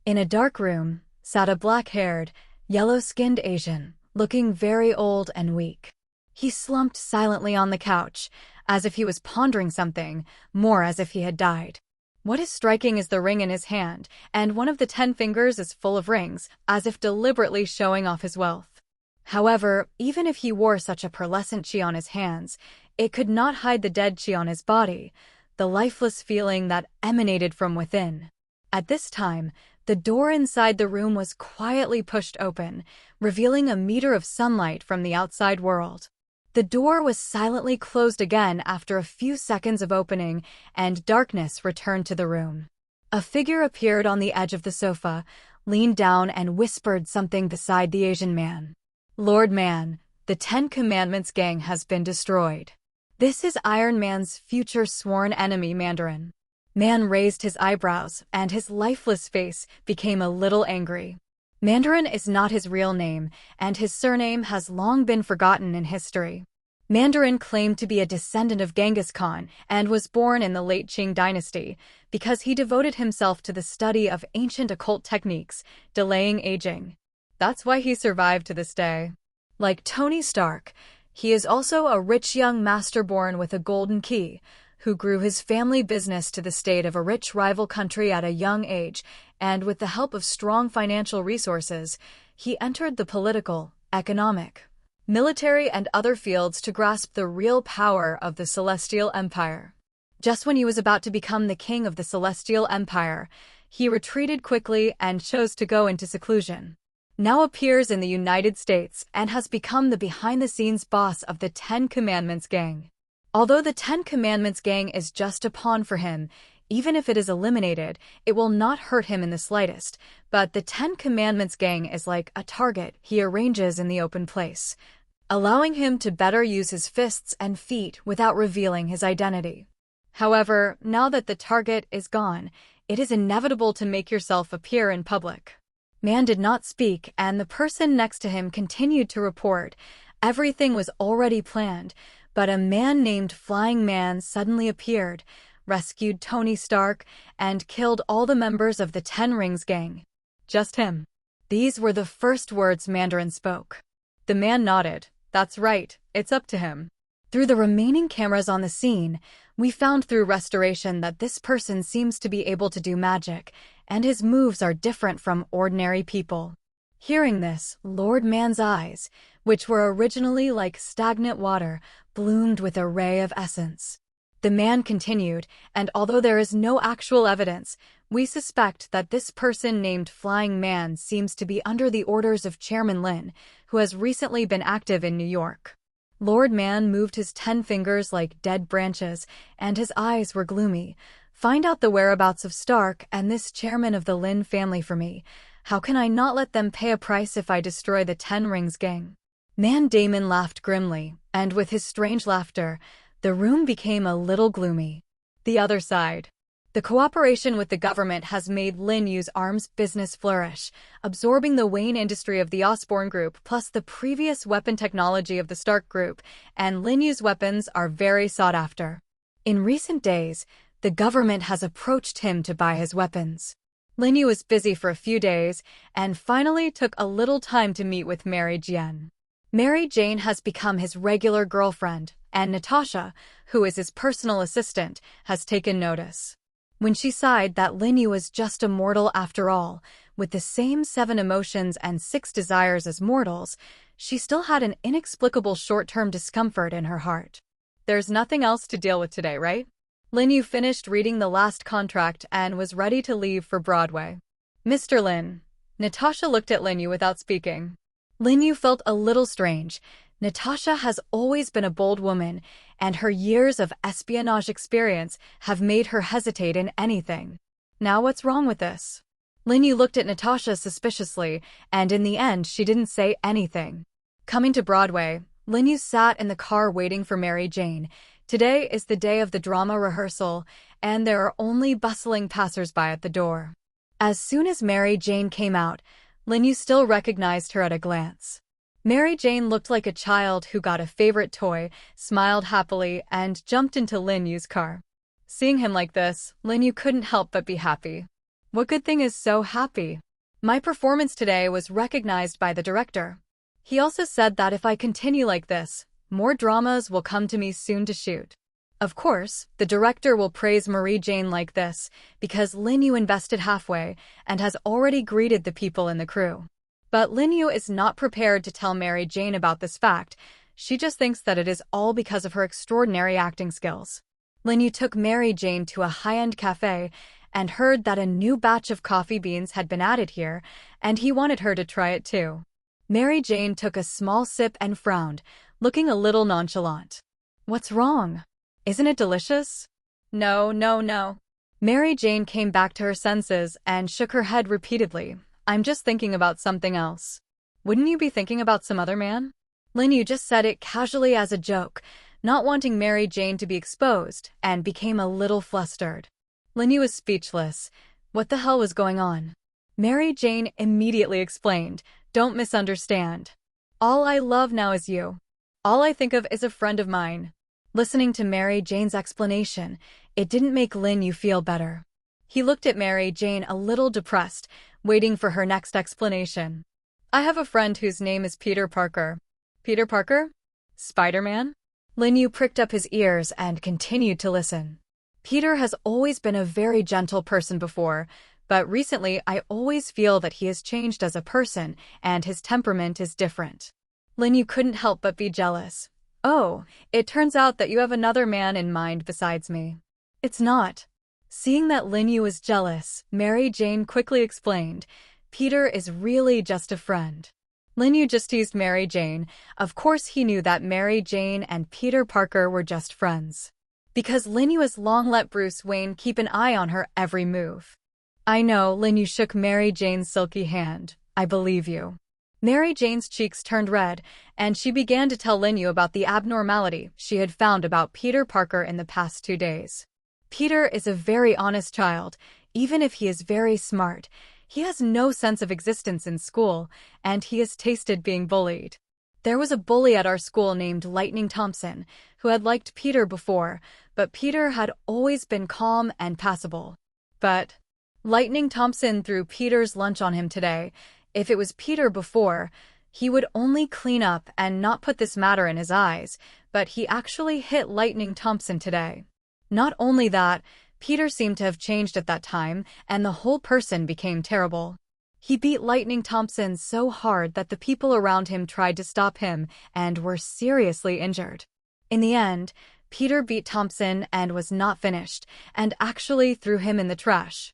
In a dark room sat a black-haired, yellow-skinned Asian, looking very old and weak. He slumped silently on the couch, as if he was pondering something, more as if he had died. What is striking is the ring in his hand, and one of the 10 fingers is full of rings, as if deliberately showing off his wealth. However, even if he wore such a pearlescent chi on his hands, it could not hide the dead chi on his body, the lifeless feeling that emanated from within. At this time, the door inside the room was quietly pushed open, revealing a meter of sunlight from the outside world. The door was silently closed again after a few seconds of opening, and darkness returned to the room. A figure appeared on the edge of the sofa, leaned down and whispered something beside the Asian man. "Lord Man, the 10 Commandments gang has been destroyed. This is Iron Man's future sworn enemy, Mandarin." Man raised his eyebrows, and his lifeless face became a little angry. Mandarin is not his real name, and his surname has long been forgotten in history. Mandarin claimed to be a descendant of Genghis Khan and was born in the late Qing dynasty because he devoted himself to the study of ancient occult techniques, delaying aging. That's why he survived to this day. Like Tony Stark, he is also a rich young master born with a golden key, who grew his family business to the state of a rich rival country at a young age, and with the help of strong financial resources, he entered the political, economic, military, and other fields to grasp the real power of the Celestial Empire. Just when he was about to become the king of the Celestial Empire, he retreated quickly and chose to go into seclusion. Now appears in the United States and has become the behind-the-scenes boss of the 10 Commandments gang. Although the 10 Commandments gang is just a pawn for him, even if it is eliminated, it will not hurt him in the slightest, but the 10 Commandments gang is like a target he arranges in the open place, allowing him to better use his fists and feet without revealing his identity. However, now that the target is gone, it is inevitable to make yourself appear in public. Man did not speak, and the person next to him continued to report. Everything was already planned, but a man named Flying Man suddenly appeared, rescued Tony Stark, and killed all the members of the 10 Rings gang. Just him. These were the first words Mandarin spoke. The man nodded. That's right, it's up to him. Through the remaining cameras on the scene, we found through restoration that this person seems to be able to do magic, and his moves are different from ordinary people. Hearing this, Lord Man's eyes, which were originally like stagnant water, bloomed with a ray of essence. The man continued, and although there is no actual evidence, we suspect that this person named Flying Man seems to be under the orders of Chairman Lin, who has recently been active in New York. Lord Man moved his 10 fingers like dead branches, and his eyes were gloomy. Find out the whereabouts of Stark and this chairman of the Lin family for me. How can I not let them pay a price if I destroy the 10 Rings gang? Man Damon laughed grimly, and with his strange laughter, the room became a little gloomy. The other side. The cooperation with the government has made Lin Yu's arms business flourish, absorbing the Wayne industry of the Osborne Group plus the previous weapon technology of the Stark Group, and Lin Yu's weapons are very sought after. In recent days, the government has approached him to buy his weapons. Lin Yu was busy for a few days, and finally took a little time to meet with Mary Jane. Mary Jane has become his regular girlfriend, and Natasha, who is his personal assistant, has taken notice. When she sighed that Lin Yu was just a mortal after all, with the same 7 emotions and 6 desires as mortals, she still had an inexplicable short-term discomfort in her heart. There's nothing else to deal with today, right? Lin Yu finished reading the last contract and was ready to leave for Broadway. Mr. Lin. Natasha looked at Lin Yu without speaking. Lin Yu felt a little strange. Natasha has always been a bold woman, and her years of espionage experience have made her hesitate in anything. Now what's wrong with this? Lin Yu looked at Natasha suspiciously, and in the end she didn't say anything. Coming to Broadway, Lin Yu sat in the car waiting for Mary Jane. Today is the day of the drama rehearsal, and there are only bustling passers-by at the door. As soon as Mary Jane came out, Lin Yu still recognized her at a glance. Mary Jane looked like a child who got a favorite toy, smiled happily, and jumped into Lin Yu's car. Seeing him like this, Lin Yu couldn't help but be happy. What good thing is so happy? My performance today was recognized by the director. He also said that if I continue like this, more dramas will come to me soon to shoot. Of course, the director will praise Mary Jane like this because Lin Yu invested halfway and has already greeted the people in the crew. But Lin Yu is not prepared to tell Mary Jane about this fact. She just thinks that it is all because of her extraordinary acting skills. Lin Yu took Mary Jane to a high-end cafe and heard that a new batch of coffee beans had been added here, and he wanted her to try it too. Mary Jane took a small sip and frowned, looking a little nonchalant. "What's wrong? Isn't it delicious?" "No, no, no." Mary Jane came back to her senses and shook her head repeatedly. "I'm just thinking about something else." "Wouldn't you be thinking about some other man?" Lin Yu just said it casually as a joke, not wanting Mary Jane to be exposed, and became a little flustered. Lin Yu was speechless. What the hell was going on? Mary Jane immediately explained, "Don't misunderstand. All I love now is you. All I think of is a friend of mine." Listening to Mary Jane's explanation, it didn't make Lin Yu feel better. He looked at Mary Jane a little depressed, waiting for her next explanation. "I have a friend whose name is Peter Parker." "Peter Parker? Spider-Man?" Lin Yu pricked up his ears and continued to listen. "Peter has always been a very gentle person before, but recently I always feel that he has changed as a person and his temperament is different." Lin Yu couldn't help but be jealous. "Oh, it turns out that you have another man in mind besides me." "It's not." Seeing that Lin Yu was jealous, Mary Jane quickly explained, "Peter is really just a friend." Lin Yu just teased Mary Jane. Of course he knew that Mary Jane and Peter Parker were just friends. Because Lin Yu has long let Bruce Wayne keep an eye on her every move. "I know," Lin Yu shook Mary Jane's silky hand. "I believe you." Mary Jane's cheeks turned red, and she began to tell Lin Yu about the abnormality she had found about Peter Parker in the past 2 days. Peter is a very honest child, even if he is very smart. He has no sense of existence in school, and he has tasted being bullied. There was a bully at our school named Lightning Thompson, who had liked Peter before, but Peter had always been calm and passable. But Lightning Thompson threw Peter's lunch on him today. If it was Peter before, he would only clean up and not put this matter in his eyes, but he actually hit Lightning Thompson today. Not only that, Peter seemed to have changed at that time, and the whole person became terrible. He beat Lightning Thompson so hard that the people around him tried to stop him and were seriously injured. In the end, Peter beat Thompson and was not finished, and actually threw him in the trash.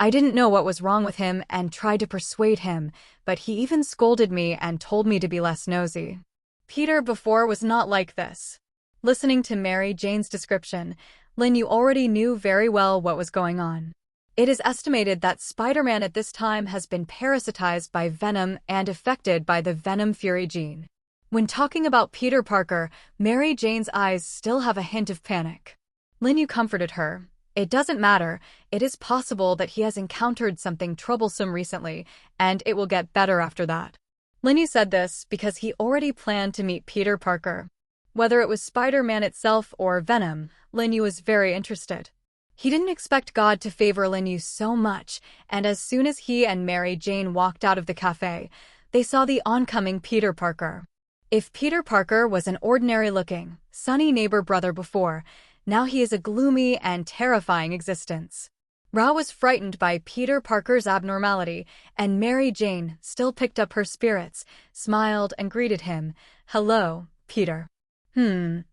I didn't know what was wrong with him and tried to persuade him, but he even scolded me and told me to be less nosy. Peter before was not like this. Listening to Mary Jane's description, Lin Yu already knew very well what was going on. It is estimated that Spider-Man at this time has been parasitized by Venom and affected by the Venom Fury gene. When talking about Peter Parker, Mary Jane's eyes still have a hint of panic. Lin Yu comforted her. "It doesn't matter. It is possible that he has encountered something troublesome recently, and it will get better after that." Lin Yu said this because he already planned to meet Peter Parker. Whether it was Spider-Man itself or Venom, Lin Yu was very interested. He didn't expect God to favor Lin Yu so much, and as soon as he and Mary Jane walked out of the cafe, they saw the oncoming Peter Parker. If Peter Parker was an ordinary-looking, sunny neighbor brother before, now he is a gloomy and terrifying existence. Ra was frightened by Peter Parker's abnormality, and Mary Jane still picked up her spirits, smiled and greeted him. "Hello, Peter."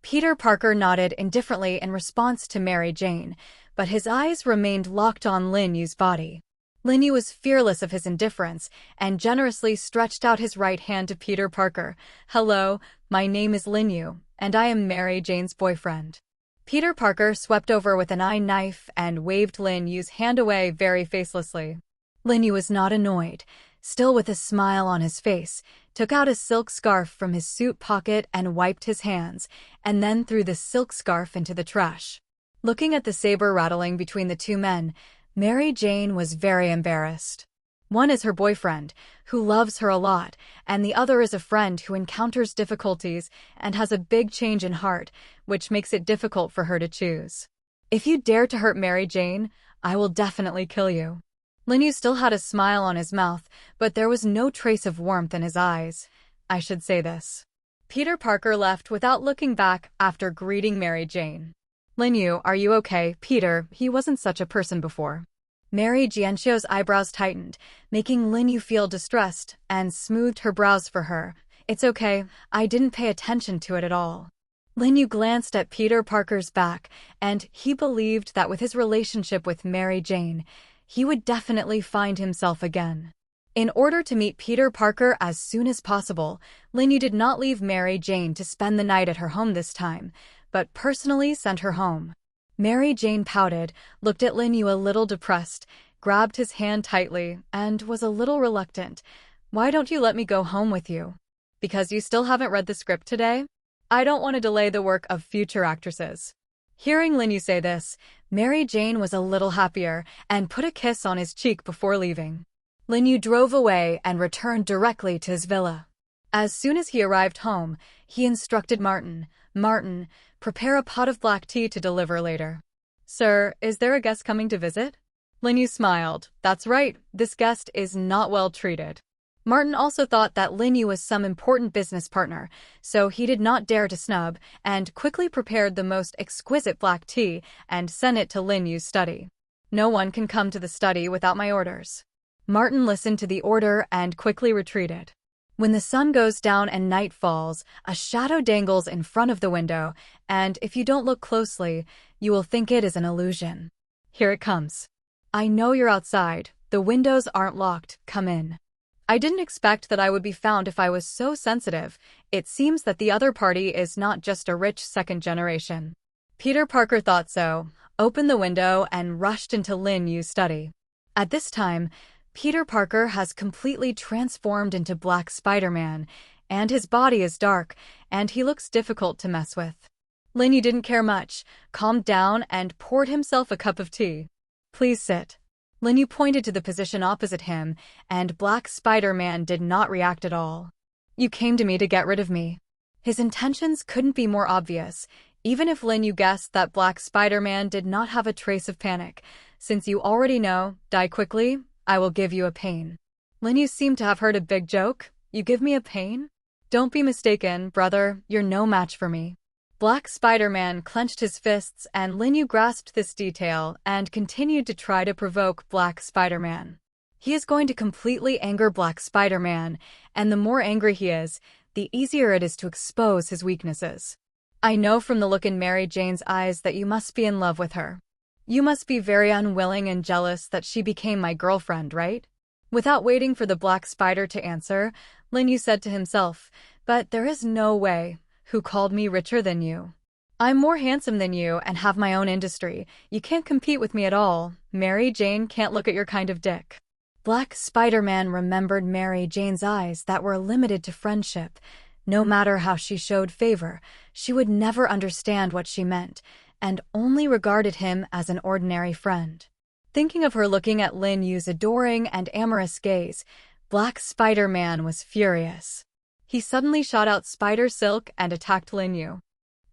Peter Parker nodded indifferently in response to Mary Jane, but his eyes remained locked on Lin Yu's body. Lin Yu was fearless of his indifference and generously stretched out his right hand to Peter Parker. "Hello, my name is Lin Yu, and I am Mary Jane's boyfriend." Peter Parker swept over with an eye knife and waved Lin Yu's hand away very facelessly. Lin Yu was not annoyed. Still with a smile on his face, took out a silk scarf from his suit pocket and wiped his hands, and then threw the silk scarf into the trash. Looking at the saber rattling between the two men, Mary Jane was very embarrassed. One is her boyfriend, who loves her a lot, and the other is a friend who encounters difficulties and has a big change in heart, which makes it difficult for her to choose. "If you dare to hurt Mary Jane, I will definitely kill you." Lin Yu still had a smile on his mouth, but there was no trace of warmth in his eyes. I should say this. Peter Parker left without looking back after greeting Mary Jane. Lin Yu, are you okay? Peter, he wasn't such a person before. Mary Jianxiu's eyebrows tightened, making Lin Yu feel distressed, and smoothed her brows for her. It's okay, I didn't pay attention to it at all. Lin Yu glanced at Peter Parker's back, and he believed that with his relationship with Mary Jane, he would definitely find himself again. In order to meet Peter Parker as soon as possible, Lin Yu did not leave Mary Jane to spend the night at her home this time, but personally sent her home. Mary Jane pouted, looked at Lin Yu a little depressed, grabbed his hand tightly, and was a little reluctant. Why don't you let me go home with you? Because you still haven't read the script today? I don't want to delay the work of future actresses. Hearing Lin Yu say this, Mary Jane was a little happier and put a kiss on his cheek before leaving. Lin Yu drove away and returned directly to his villa. As soon as he arrived home, he instructed Martin, prepare a pot of black tea to deliver later. Sir, is there a guest coming to visit? Lin Yu smiled. That's right, this guest is not well treated. Martin also thought that Lin Yu was some important business partner, so he did not dare to snub, and quickly prepared the most exquisite black tea and sent it to Lin Yu's study. No one can come to the study without my orders. Martin listened to the order and quickly retreated. When the sun goes down and night falls, a shadow dangles in front of the window, and if you don't look closely, you will think it is an illusion. Here it comes. I know you're outside. The windows aren't locked. Come in. I didn't expect that I would be found if I was so sensitive. It seems that the other party is not just a rich second generation. Peter Parker thought so, opened the window, and rushed into Lin Yu's study. At this time, Peter Parker has completely transformed into Black Spider-Man, and his body is dark, and he looks difficult to mess with. Lin Yu didn't care much, calmed down, and poured himself a cup of tea. Please sit. Lin Yu pointed to the position opposite him, and Black Spider-Man did not react at all. You came to me to get rid of me. His intentions couldn't be more obvious, even if Lin Yu guessed that Black Spider-Man did not have a trace of panic. Since you already know, die quickly, I will give you a pain. Lin Yu seemed to have heard a big joke. You give me a pain? Don't be mistaken, brother, you're no match for me. Black Spider-Man clenched his fists, and Lin Yu grasped this detail and continued to try to provoke Black Spider-Man. He is going to completely anger Black Spider-Man, and the more angry he is, the easier it is to expose his weaknesses. I know from the look in Mary Jane's eyes that you must be in love with her. You must be very unwilling and jealous that she became my girlfriend, right? Without waiting for the Black Spider to answer, Lin Yu said to himself, but there is no way. Who called me richer than you? I'm more handsome than you and have my own industry. You can't compete with me at all. Mary Jane can't look at your kind of dick. Black Spider-Man remembered Mary Jane's eyes that were limited to friendship. No matter how she showed favor, she would never understand what she meant, and only regarded him as an ordinary friend. Thinking of her looking at Lin Yu's adoring and amorous gaze, Black Spider-Man was furious. He suddenly shot out Spider Silk and attacked Lin Yu.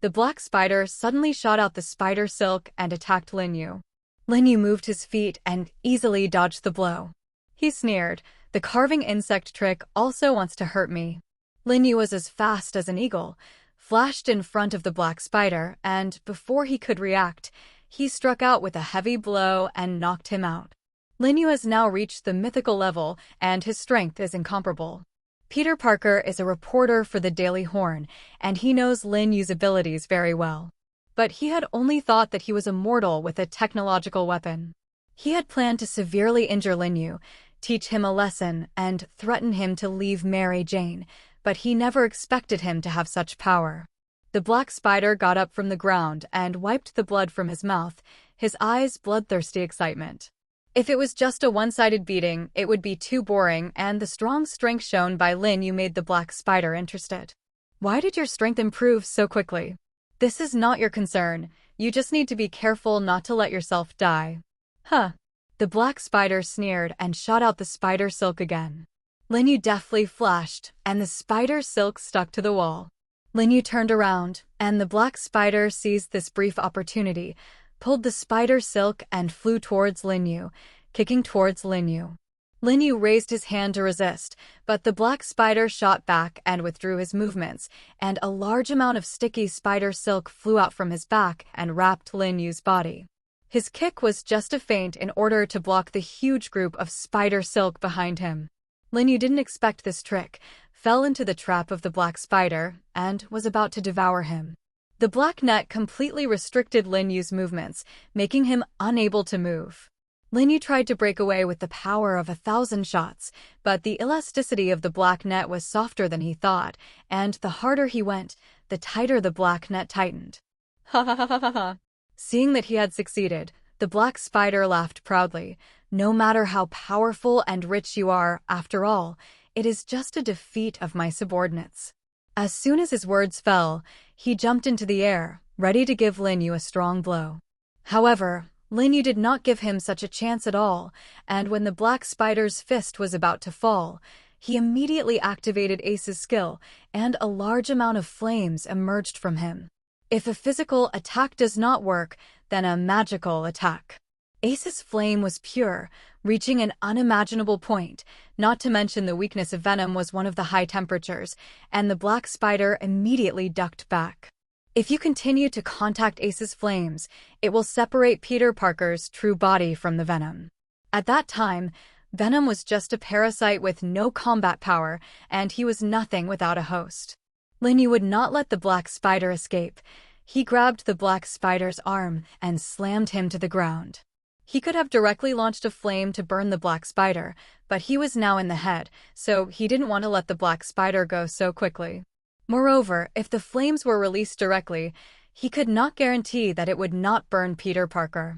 The Black Spider suddenly shot out the Spider Silk and attacked Lin Yu. Lin Yu moved his feet and easily dodged the blow. He sneered, the carving insect trick also wants to hurt me. Lin Yu was as fast as an eagle, flashed in front of the Black Spider, and before he could react, he struck out with a heavy blow and knocked him out. Lin Yu has now reached the mythical level, and his strength is incomparable. Peter Parker is a reporter for the Daily Horn, and he knows Lin Yu's abilities very well. But he had only thought that he was a mortal with a technological weapon. He had planned to severely injure Lin Yu, teach him a lesson, and threaten him to leave Mary Jane, but he never expected him to have such power. The Black Spider got up from the ground and wiped the blood from his mouth, his eyes bloodthirsty excitement. If it was just a one-sided beating, it would be too boring, and the strong strength shown by Lin Yu made the Black Spider interested. Why did your strength improve so quickly? This is not your concern. You just need to be careful not to let yourself die. Huh. The Black Spider sneered and shot out the Spider Silk again. Lin Yu deftly flashed, and the Spider Silk stuck to the wall. Lin Yu turned around, and the Black Spider seized this brief opportunity, pulled the Spider Silk and flew towards Lin Yu, kicking towards Lin Yu. Lin Yu raised his hand to resist, but the black spider shot back and withdrew his movements, and a large amount of sticky spider silk flew out from his back and wrapped Lin Yu's body. His kick was just a feint in order to block the huge group of spider silk behind him. Lin Yu didn't expect this trick, fell into the trap of the black spider, and was about to devour him. The black net completely restricted Lin Yu's movements, making him unable to move. Lin Yu tried to break away with the power of 1,000 shots, but the elasticity of the black net was softer than he thought, and the harder he went, the tighter the black net tightened. Ha ha ha ha ha ha. Seeing that he had succeeded, the black spider laughed proudly. No matter how powerful and rich you are, after all, it is just a defeat of my subordinates. As soon as his words fell, he jumped into the air, ready to give Lin Yu a strong blow. However, Lin Yu did not give him such a chance at all, and when the black spider's fist was about to fall, he immediately activated Ace's skill, and a large amount of flames emerged from him. If a physical attack does not work, then a magical attack. Ace's flame was pure, reaching an unimaginable point, not to mention the weakness of venom was one of the high temperatures, and the black spider immediately ducked back. If you continue to contact Ace's flames, it will separate Peter Parker's true body from the venom. At that time, venom was just a parasite with no combat power, and he was nothing without a host. Lin Yu would not let the black spider escape. He grabbed the black spider's arm and slammed him to the ground. He could have directly launched a flame to burn the black spider, but he was now in the head, so he didn't want to let the black spider go so quickly. Moreover, if the flames were released directly, he could not guarantee that it would not burn Peter Parker.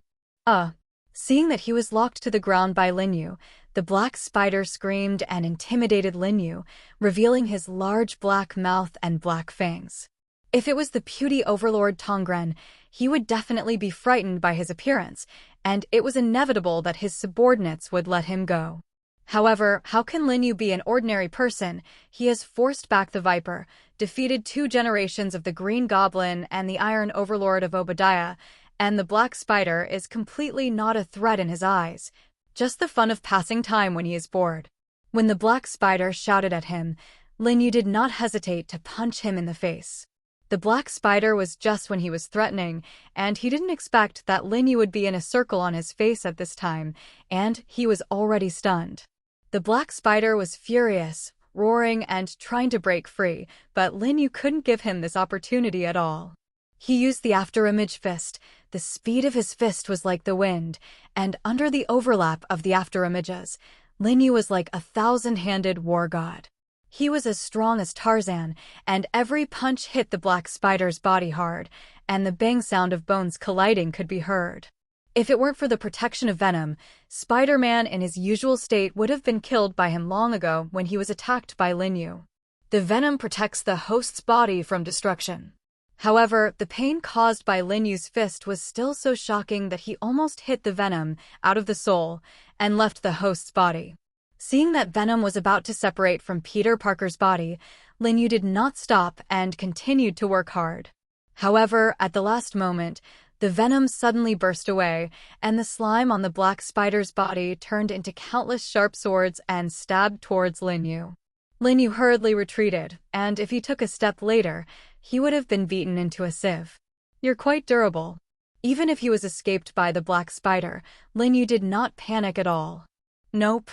Seeing that he was locked to the ground by Lin Yu, the black spider screamed and intimidated Lin Yu, revealing his large black mouth and black fangs. If it was the puny overlord Tongren, he would definitely be frightened by his appearance, and it was inevitable that his subordinates would let him go. However, how can Lin Yu be an ordinary person? He has forced back the Viper, defeated 2 generations of the Green Goblin and the Iron Overlord of Obadiah, and the Black Spider is completely not a threat in his eyes, just the fun of passing time when he is bored. When the Black Spider shouted at him, Lin Yu did not hesitate to punch him in the face. The black spider was just when he was threatening, and he didn't expect that Lin Yu would be in a circle on his face at this time, and he was already stunned. The black spider was furious, roaring and trying to break free, but Lin Yu couldn't give him this opportunity at all. He used the afterimage fist. The speed of his fist was like the wind, and under the overlap of the afterimages, Lin Yu was like a 1,000-handed war god. He was as strong as Tarzan, and every punch hit the black spider's body hard, and the bang sound of bones colliding could be heard. If it weren't for the protection of venom, Spider-Man in his usual state would have been killed by him long ago when he was attacked by Lin Yu. The venom protects the host's body from destruction. However, the pain caused by Lin Yu's fist was still so shocking that he almost hit the venom out of the soul and left the host's body. Seeing that venom was about to separate from Peter Parker's body, Lin Yu did not stop and continued to work hard. However, at the last moment, the venom suddenly burst away, and the slime on the black spider's body turned into countless sharp swords and stabbed towards Lin Yu. Lin Yu hurriedly retreated, and if he took a step later, he would have been beaten into a sieve. "You're quite durable." Even if he was escaped by the black spider, Lin Yu did not panic at all. "Nope.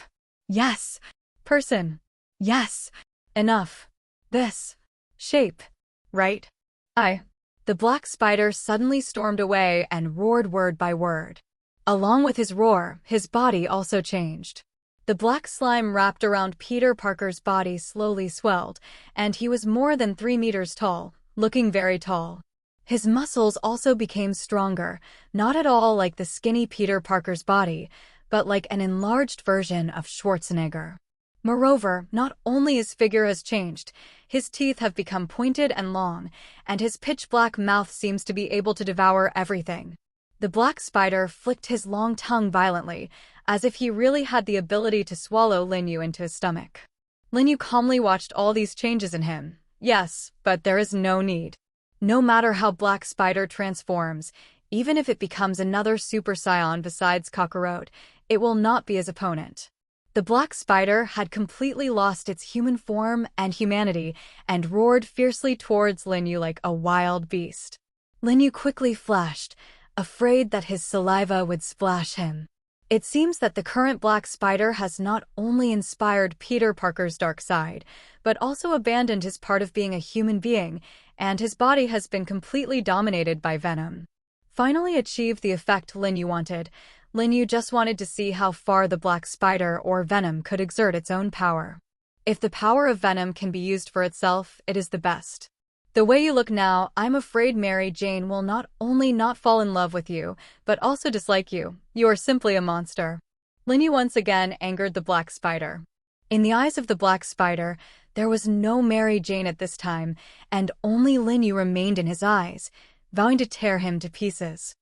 Yes. Person. Yes. Enough. This. Shape. Right? The black spider suddenly stormed away and roared word by word. Along with his roar, his body also changed. The black slime wrapped around Peter Parker's body slowly swelled, and he was more than 3 meters tall, looking very tall. His muscles also became stronger, not at all like the skinny Peter Parker's body, but like an enlarged version of Schwarzenegger. Moreover, not only his figure has changed, his teeth have become pointed and long, and his pitch-black mouth seems to be able to devour everything. The black spider flicked his long tongue violently, as if he really had the ability to swallow Lin Yu into his stomach. Lin Yu calmly watched all these changes in him. Yes, but there is no need. No matter how Black Spider transforms, even if it becomes another Super Saiyan besides Kakarot, it will not be his opponent. The black spider had completely lost its human form and humanity and roared fiercely towards Lin Yu like a wild beast. Lin Yu quickly flashed, afraid that his saliva would splash him. It seems that the current black spider has not only inspired Peter Parker's dark side, but also abandoned his part of being a human being, and his body has been completely dominated by venom. Finally achieved the effect Lin Yu wanted, Lin Yu just wanted to see how far the black spider or venom could exert its own power. If the power of venom can be used for itself, it is the best. The way you look now, I'm afraid Mary Jane will not only not fall in love with you, but also dislike you. You are simply a monster. Lin Yu once again angered the black spider. In the eyes of the black spider, there was no Mary Jane at this time, and only Lin Yu remained in his eyes, vowing to tear him to pieces.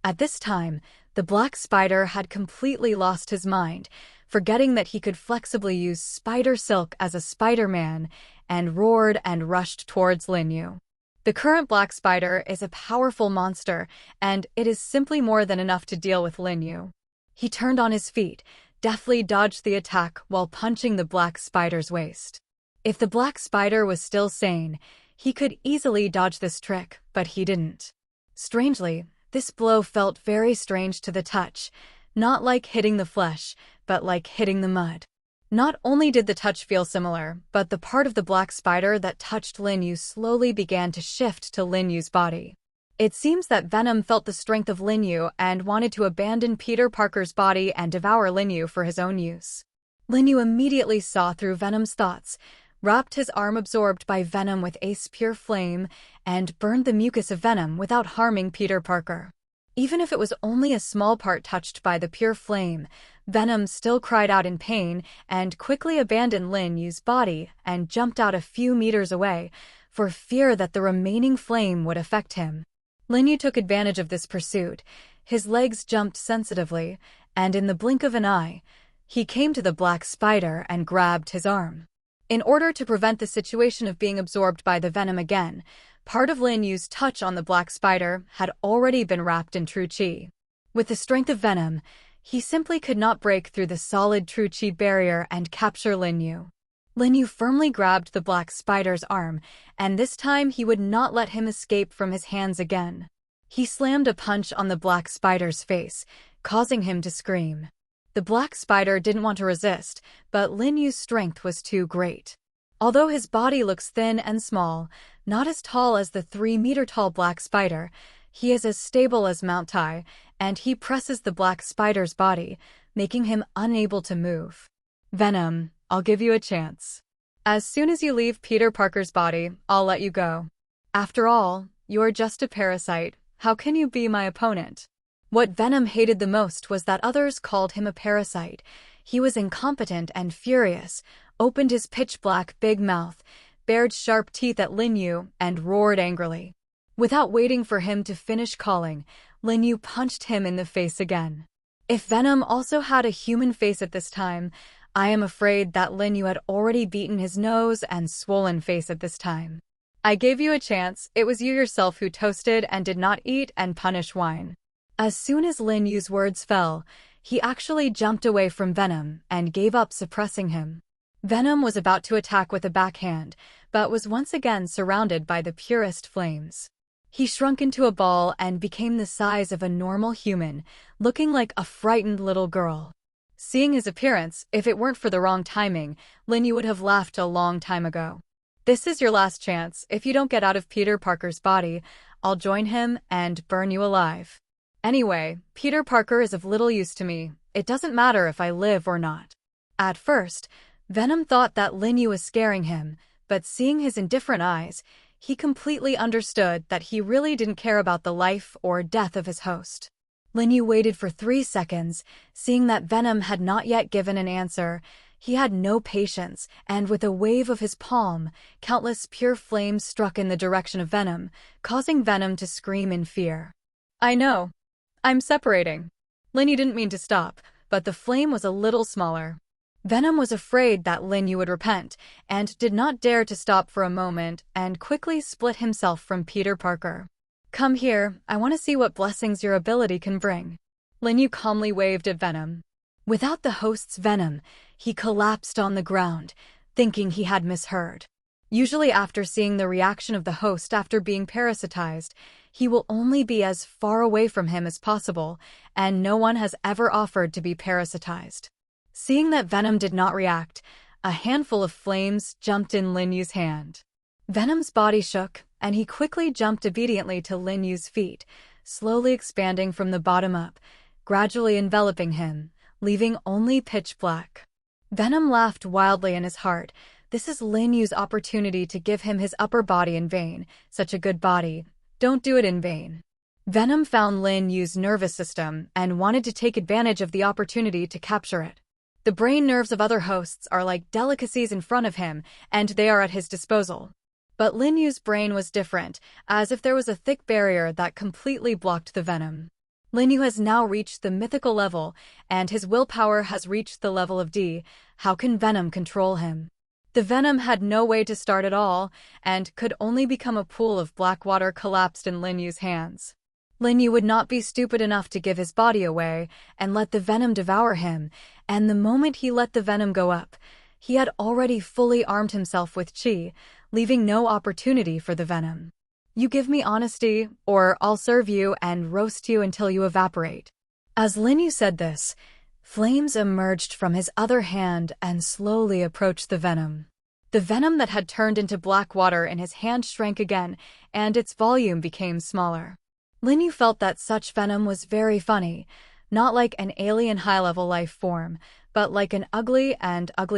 At this time, the black spider had completely lost his mind, forgetting that he could flexibly use spider silk as a Spider-Man, and roared and rushed towards Lin Yu. The current black spider is a powerful monster, and it is simply more than enough to deal with Lin Yu. He turned on his feet, deftly dodged the attack while punching the black spider's waist. If the black spider was still sane, he could easily dodge this trick, but he didn't. Strangely, this blow felt very strange to the touch, not like hitting the flesh, but like hitting the mud. Not only did the touch feel similar, but the part of the black spider that touched Lin Yu slowly began to shift to Lin Yu's body. It seems that Venom felt the strength of Lin Yu and wanted to abandon Peter Parker's body and devour Lin Yu for his own use. Lin Yu immediately saw through Venom's thoughts, wrapped his arm absorbed by venom with Ace Pure Flame, and burned the mucus of venom without harming Peter Parker. Even if it was only a small part touched by the pure flame, Venom still cried out in pain and quickly abandoned Lin Yu's body and jumped out a few meters away, for fear that the remaining flame would affect him. Lin Yu took advantage of this pursuit. His legs jumped sensitively, and in the blink of an eye, he came to the black spider and grabbed his arm. In order to prevent the situation of being absorbed by the venom again, part of Lin Yu's touch on the black spider had already been wrapped in true chi. With the strength of venom, he simply could not break through the solid true chi barrier and capture Lin Yu. Lin Yu firmly grabbed the black spider's arm, and this time he would not let him escape from his hands again. He slammed a punch on the black spider's face, causing him to scream. The black spider didn't want to resist, but Lin Yu's strength was too great. Although his body looks thin and small, not as tall as the 3-meter-tall black spider, he is as stable as Mount Tai, and he presses the black spider's body, making him unable to move. Venom, I'll give you a chance. As soon as you leave Peter Parker's body, I'll let you go. After all, you're just a parasite. How can you be my opponent? What Venom hated the most was that others called him a parasite. He was incompetent and furious, opened his pitch-black big mouth, bared sharp teeth at Lin Yu, and roared angrily. Without waiting for him to finish calling, Lin Yu punched him in the face again. If Venom also had a human face at this time, I am afraid that Lin Yu had already beaten his nose and swollen face at this time. I gave you a chance. It was you yourself who toasted and did not eat and punish wine. As soon as Lin Yu's words fell, he actually jumped away from Venom and gave up suppressing him. Venom was about to attack with a backhand, but was once again surrounded by the purest flames. He shrunk into a ball and became the size of a normal human, looking like a frightened little girl. Seeing his appearance, if it weren't for the wrong timing, Lin Yu would have laughed a long time ago. This is your last chance. If you don't get out of Peter Parker's body, I'll join him and burn you alive. Anyway, Peter Parker is of little use to me. It doesn't matter if I live or not. At first, Venom thought that Lin Yu was scaring him, but seeing his indifferent eyes, he completely understood that he really didn't care about the life or death of his host. Lin Yu waited for 3 seconds, seeing that Venom had not yet given an answer. He had no patience, and with a wave of his palm, countless pure flames struck in the direction of Venom, causing Venom to scream in fear. I know. I'm separating. Lin Yu didn't mean to stop, but the flame was a little smaller. Venom was afraid that Lin Yu would repent, and did not dare to stop for a moment, and quickly split himself from Peter Parker. Come here, I want to see what blessings your ability can bring. Lin Yu calmly waved at Venom. Without the host's venom, he collapsed on the ground, thinking he had misheard. Usually after seeing the reaction of the host after being parasitized, he will only be as far away from him as possible, and no one has ever offered to be parasitized. Seeing that Venom did not react, a handful of flames jumped in Lin Yu's hand. Venom's body shook, and he quickly jumped obediently to Lin Yu's feet, slowly expanding from the bottom up, gradually enveloping him, leaving only pitch black. Venom laughed wildly in his heart. This is Lin Yu's opportunity to give him his upper body in vain. Such a good body. Don't do it in vain. Venom found Lin Yu's nervous system and wanted to take advantage of the opportunity to capture it. The brain nerves of other hosts are like delicacies in front of him, and they are at his disposal. But Lin Yu's brain was different, as if there was a thick barrier that completely blocked the venom. Lin Yu has now reached the mythical level, and his willpower has reached the level of D. How can Venom control him? The venom had no way to start at all, and could only become a pool of black water collapsed in Lin Yu's hands. Lin Yu would not be stupid enough to give his body away and let the venom devour him, and the moment he let the venom go up, he had already fully armed himself with qi, leaving no opportunity for the venom. You give me honesty, or I'll serve you and roast you until you evaporate. As Lin Yu said this, flames emerged from his other hand and slowly approached the venom. The venom that had turned into black water in his hand shrank again, and its volume became smaller. Lin Yu felt that such venom was very funny, not like an alien high-level life form, but like an ugly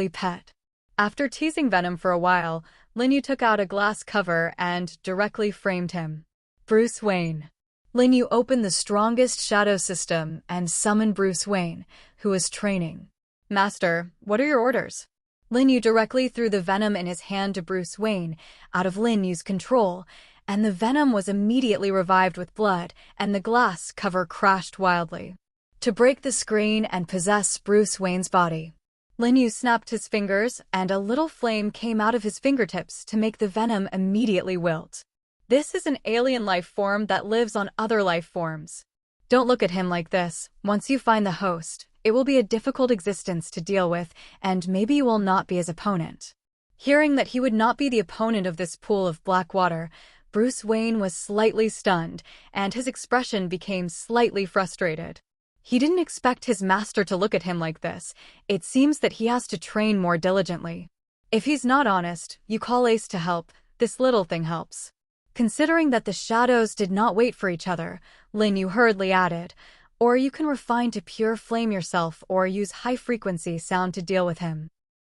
pet. After teasing Venom for a while, Lin Yu took out a glass cover and directly framed him. Bruce Wayne. Lin Yu opened the strongest shadow system and summoned Bruce Wayne, who was training. Master, what are your orders? Lin Yu directly threw the venom in his hand to Bruce Wayne, out of Lin Yu's control, and the venom was immediately revived with blood, and the glass cover crashed wildly. To break the screen and possess Bruce Wayne's body, Lin Yu snapped his fingers, and a little flame came out of his fingertips to make the venom immediately wilt. This is an alien life form that lives on other life forms. Don't look at him like this. Once you find the host, it will be a difficult existence to deal with, and maybe you will not be his opponent. Hearing that he would not be the opponent of this pool of black water, Bruce Wayne was slightly stunned, and his expression became slightly frustrated. He didn't expect his master to look at him like this. It seems that he has to train more diligently. If he's not honest, you call Ace to help. This little thing helps. Considering that the shadows did not wait for each other, Lin Yu hurriedly added, or you can refine to pure flame yourself or use high-frequency sound to deal with him.